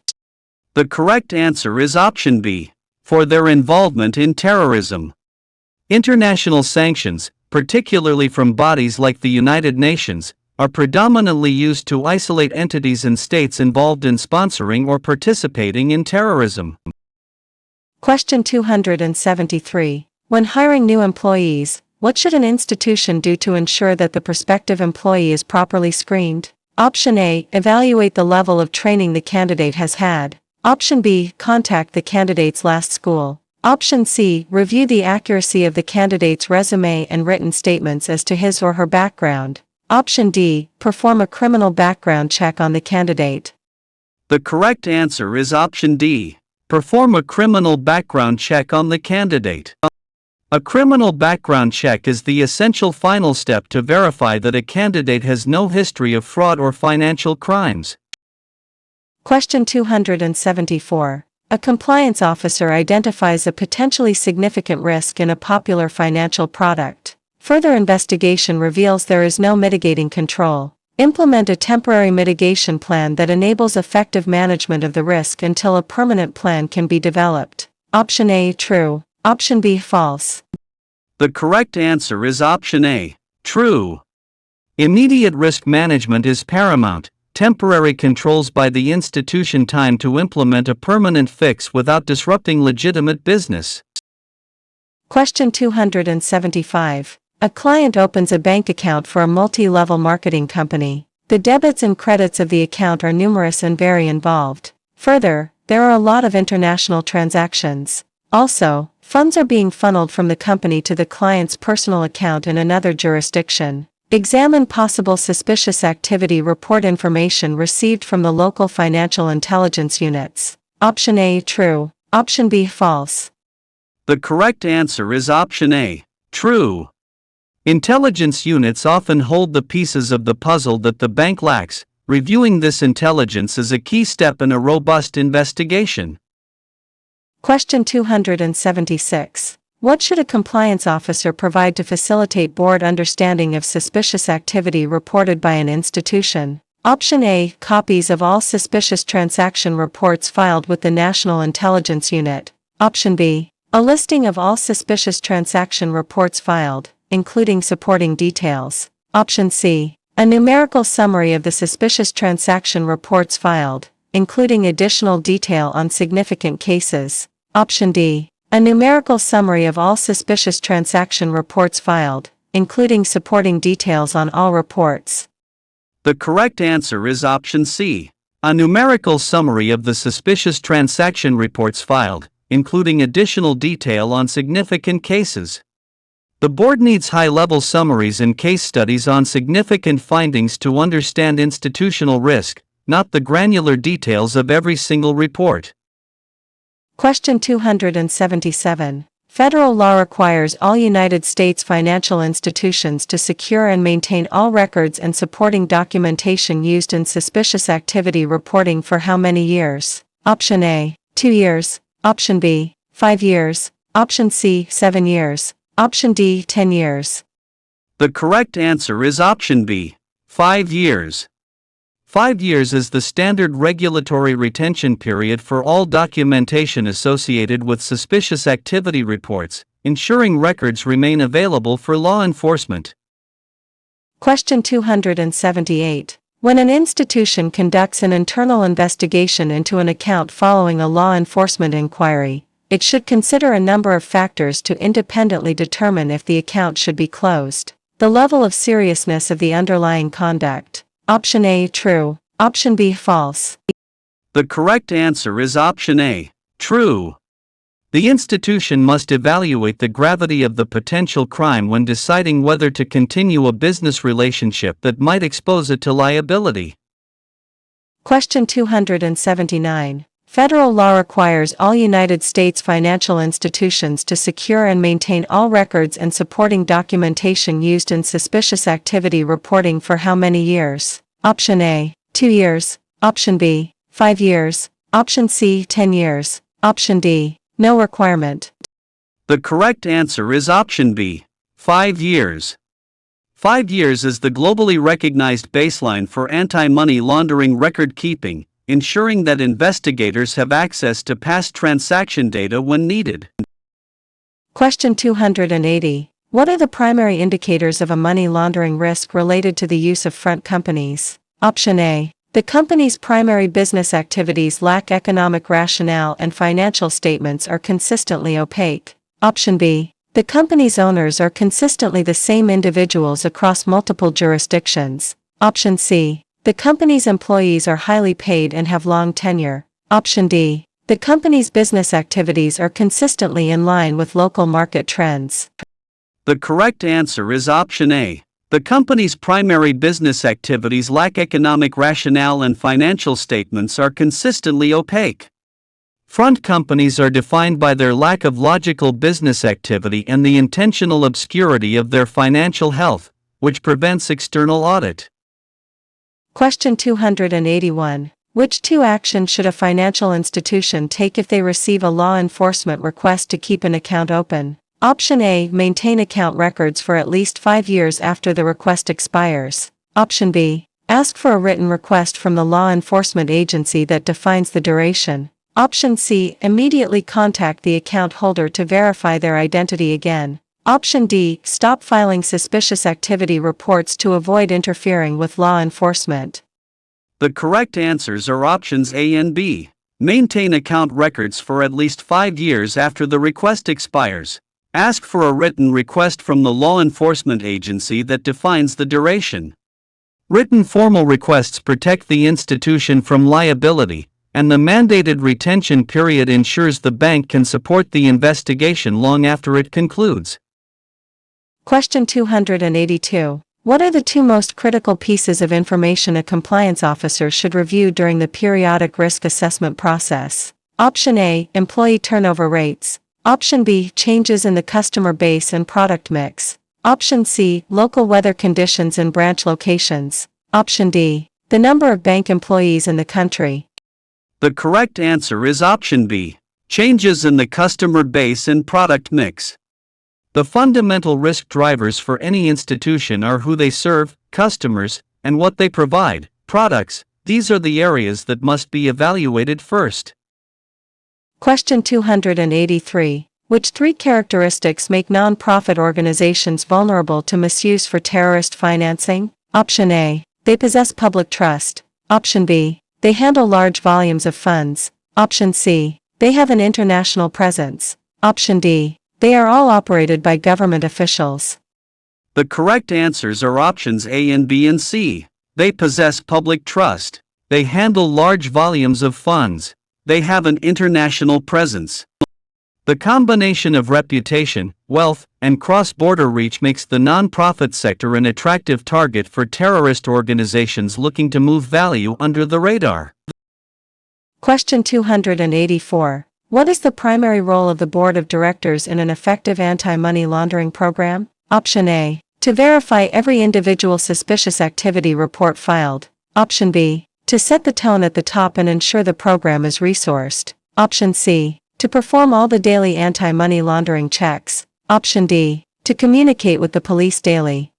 The correct answer is option B. For their involvement in terrorism. International sanctions, particularly from bodies like the United Nations, are predominantly used to isolate entities and states involved in sponsoring or participating in terrorism. Question 273. When hiring new employees, what should an institution do to ensure that the prospective employee is properly screened? Option A. Evaluate the level of training the candidate has had. Option B. Contact the candidate's last school. Option C. Review the accuracy of the candidate's resume and written statements as to his or her background. Option D. Perform a criminal background check on the candidate. The correct answer is option D. Perform a criminal background check on the candidate. A criminal background check is the essential final step to verify that a candidate has no history of fraud or financial crimes. Question 274. A compliance officer identifies a potentially significant risk in a popular financial product. Further investigation reveals there is no mitigating control. Implement a temporary mitigation plan that enables effective management of the risk until a permanent plan can be developed. Option A, true. Option B, false. The correct answer is option A, true. Immediate risk management is paramount. Temporary controls by the institution time to implement a permanent fix without disrupting legitimate business. Question 275. A client opens a bank account for a multi-level marketing company. The debits and credits of the account are numerous and very involved. Further, there are a lot of international transactions. Also, funds are being funneled from the company to the client's personal account in another jurisdiction. Examine possible suspicious activity. Report information received from the local financial intelligence units. Option A, true. Option B, false. The correct answer is option A, true. Intelligence units often hold the pieces of the puzzle that the bank lacks. Reviewing this intelligence is a key step in a robust investigation. Question 276. What should a compliance officer provide to facilitate board understanding of suspicious activity reported by an institution? Option A. Copies of all suspicious transaction reports filed with the National Intelligence Unit. Option B. A listing of all suspicious transaction reports filed, including supporting details. Option C. A numerical summary of the suspicious transaction reports filed, including additional detail on significant cases. Option D. A numerical summary of all suspicious transaction reports filed, including supporting details on all reports. The correct answer is option C. A numerical summary of the suspicious transaction reports filed, including additional detail on significant cases. The board needs high-level summaries and case studies on significant findings to understand institutional risk, not the granular details of every single report. Question 277. Federal law requires all United States financial institutions to secure and maintain all records and supporting documentation used in suspicious activity reporting for how many years? Option A, 2 years. Option B, 5 years. Option C, 7 years. Option D, 10 years. The correct answer is option B, 5 years. 5 years is the standard regulatory retention period for all documentation associated with suspicious activity reports, ensuring records remain available for law enforcement. Question 278. When an institution conducts an internal investigation into an account following a law enforcement inquiry, it should consider a number of factors to independently determine if the account should be closed. The level of seriousness of the underlying conduct. Option A, true. Option B, false. The correct answer is option A, true. The institution must evaluate the gravity of the potential crime when deciding whether to continue a business relationship that might expose it to liability. Question 279. Federal law requires all United States financial institutions to secure and maintain all records and supporting documentation used in suspicious activity reporting for how many years? Option A, 2 years. Option B, 5 years. Option C, 10 years. Option D, no requirement. The correct answer is option B, 5 years. 5 years is the globally recognized baseline for anti-money laundering record keeping, ensuring that investigators have access to past transaction data when needed. Question 280. What are the primary indicators of a money laundering risk related to the use of front companies? Option A. The company's primary business activities lack economic rationale and financial statements are consistently opaque. Option B. The company's owners are consistently the same individuals across multiple jurisdictions. Option C. The company's employees are highly paid and have long tenure. Option D. The company's business activities are consistently in line with local market trends. The correct answer is option A. The company's primary business activities lack economic rationale and financial statements are consistently opaque. Front companies are defined by their lack of logical business activity and the intentional obscurity of their financial health, which prevents external audit. Question 281. Which two actions should a financial institution take if they receive a law enforcement request to keep an account open? Option A. Maintain account records for at least 5 years after the request expires. Option B. Ask for a written request from the law enforcement agency that defines the duration. Option C. Immediately contact the account holder to verify their identity again. Option D. Stop filing suspicious activity reports to avoid interfering with law enforcement. The correct answers are options A and B. Maintain account records for at least 5 years after the request expires. Ask for a written request from the law enforcement agency that defines the duration. Written formal requests protect the institution from liability, and the mandated retention period ensures the bank can support the investigation long after it concludes. Question 282. What are the two most critical pieces of information a compliance officer should review during the periodic risk assessment process? Option A. Employee turnover rates. Option B. Changes in the customer base and product mix. Option C. Local weather conditions in branch locations. Option D. The number of bank employees in the country. The correct answer is option B. Changes in the customer base and product mix. The fundamental risk drivers for any institution are who they serve, customers, and what they provide, products. These are the areas that must be evaluated first. Question 283. Which three characteristics make non-profit organizations vulnerable to misuse for terrorist financing? Option A. They possess public trust. Option B. They handle large volumes of funds. Option C. They have an international presence. Option D. They are all operated by government officials. The correct answers are options A and B and C. They possess public trust. They handle large volumes of funds. They have an international presence. The combination of reputation, wealth, and cross-border reach makes the non-profit sector an attractive target for terrorist organizations looking to move value under the radar. Question 284. What is the primary role of the board of directors in an effective anti-money laundering program? Option A. To verify every individual suspicious activity report filed. Option B. To set the tone at the top and ensure the program is resourced. Option C. To perform all the daily anti-money laundering checks. Option D. To communicate with the police daily.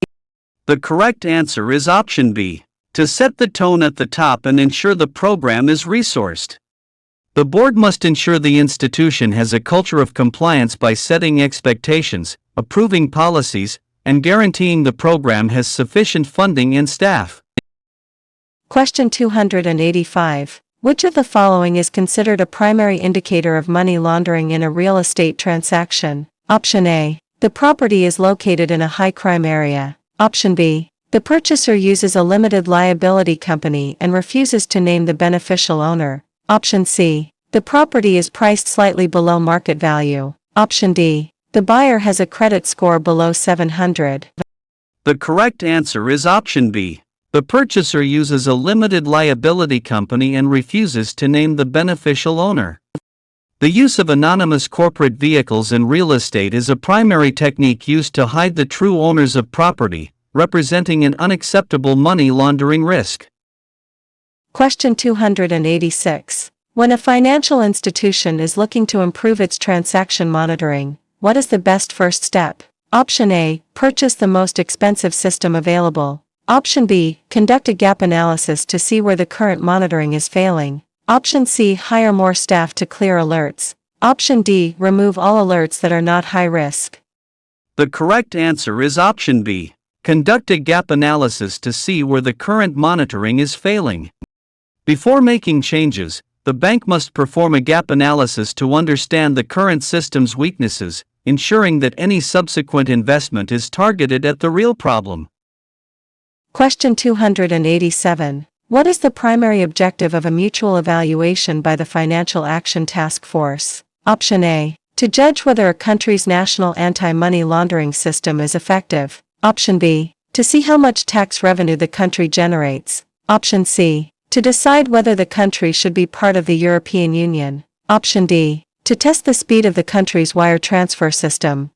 The correct answer is option B. To set the tone at the top and ensure the program is resourced. The board must ensure the institution has a culture of compliance by setting expectations, approving policies, and guaranteeing the program has sufficient funding and staff. Question 285. Which of the following is considered a primary indicator of money laundering in a real estate transaction? Option A. The property is located in a high crime area. Option B. The purchaser uses a limited liability company and refuses to name the beneficial owner. Option C. The property is priced slightly below market value. Option D. The buyer has a credit score below 700. The correct answer is option B. The purchaser uses a limited liability company and refuses to name the beneficial owner. The use of anonymous corporate vehicles in real estate is a primary technique used to hide the true owners of property, representing an unacceptable money laundering risk. Question 286. When a financial institution is looking to improve its transaction monitoring, what is the best first step? Option A. Purchase the most expensive system available. Option B. Conduct a gap analysis to see where the current monitoring is failing. Option C. Hire more staff to clear alerts. Option D. Remove all alerts that are not high risk. The correct answer is option B. Conduct a gap analysis to see where the current monitoring is failing. Before making changes, the bank must perform a gap analysis to understand the current system's weaknesses, ensuring that any subsequent investment is targeted at the real problem. Question 287. What is the primary objective of a mutual evaluation by the Financial Action Task Force? Option A. To judge whether a country's national anti-money laundering system is effective. Option B. To see how much tax revenue the country generates. Option C. To decide whether the country should be part of the European Union. Option D. To test the speed of the country's wire transfer system.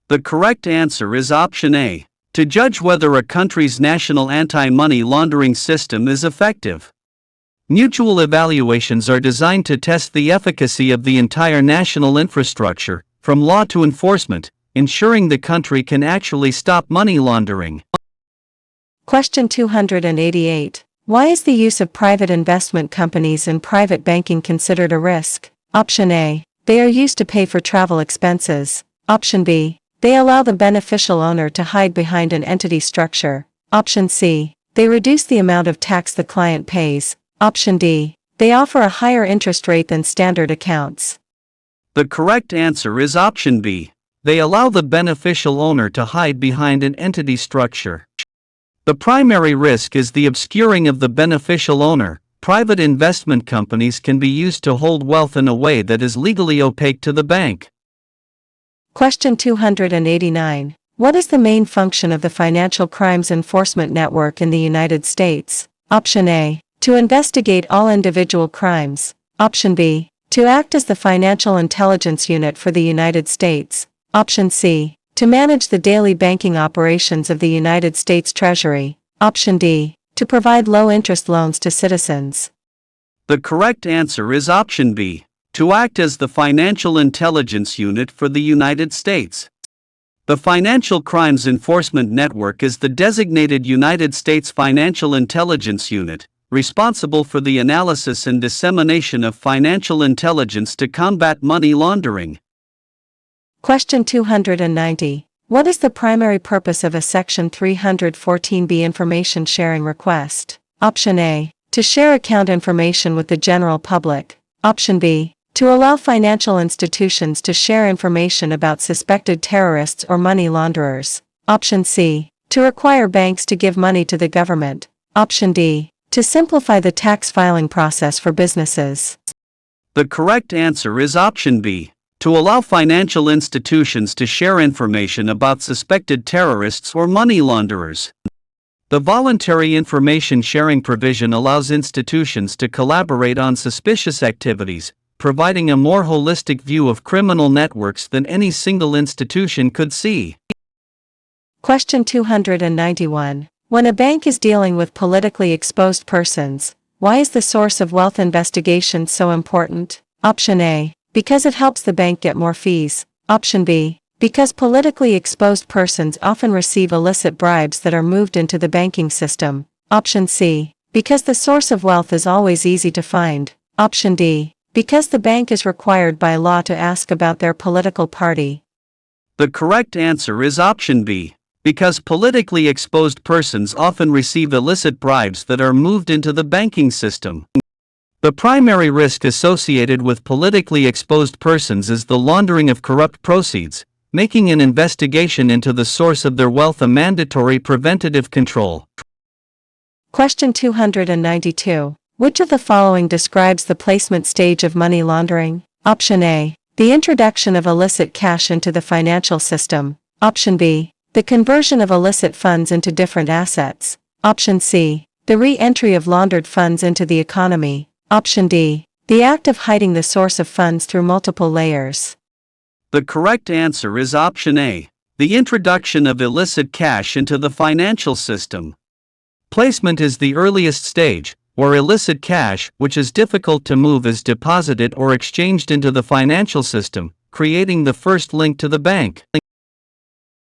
The correct answer is option A. To judge whether a country's national anti-money laundering system is effective. Mutual evaluations are designed to test the efficacy of the entire national infrastructure, from law to enforcement, ensuring the country can actually stop money laundering. Question 288. Why is the use of private investment companies in private banking considered a risk? Option A. They are used to pay for travel expenses. Option B. They allow the beneficial owner to hide behind an entity structure. Option C. They reduce the amount of tax the client pays. Option D. They offer a higher interest rate than standard accounts. The correct answer is option B. They allow the beneficial owner to hide behind an entity structure. The primary risk is the obscuring of the beneficial owner. Private investment companies can be used to hold wealth in a way that is legally opaque to the bank. Question 289. What is the main function of the Financial Crimes Enforcement Network in the United States? Option A. To investigate all individual crimes. Option B. To act as the financial intelligence unit for the United States. Option C. To manage the daily banking operations of the United States Treasury. Option D. To provide low-interest loans to citizens. The correct answer is option B. To act as the financial intelligence unit for the United States. The Financial Crimes Enforcement Network is the designated United States Financial Intelligence Unit, responsible for the analysis and dissemination of financial intelligence to combat money laundering. Question 290. What is the primary purpose of a Section 314B information sharing request? Option A. To share account information with the general public. Option B. To allow financial institutions to share information about suspected terrorists or money launderers. Option C. To require banks to give money to the government. Option D. To simplify the tax filing process for businesses. The correct answer is option B. To allow financial institutions to share information about suspected terrorists or money launderers. The voluntary information sharing provision allows institutions to collaborate on suspicious activities, providing a more holistic view of criminal networks than any single institution could see. Question 291. When a bank is dealing with politically exposed persons, why is the source of wealth investigation so important? Option A. Because it helps the bank get more fees. Option B. Because politically exposed persons often receive illicit bribes that are moved into the banking system. Option C. Because the source of wealth is always easy to find. Option D. Because the bank is required by law to ask about their political party. The correct answer is option B. Because politically exposed persons often receive illicit bribes that are moved into the banking system. The primary risk associated with politically exposed persons is the laundering of corrupt proceeds, making an investigation into the source of their wealth a mandatory preventative control. Question 292. Which of the following describes the placement stage of money laundering? Option A. The introduction of illicit cash into the financial system. Option B. The conversion of illicit funds into different assets. Option C. The re-entry of laundered funds into the economy. Option D. The act of hiding the source of funds through multiple layers. The correct answer is option A. The introduction of illicit cash into the financial system. Placement is the earliest stage, where illicit cash, which is difficult to move, is deposited or exchanged into the financial system, creating the first link to the bank.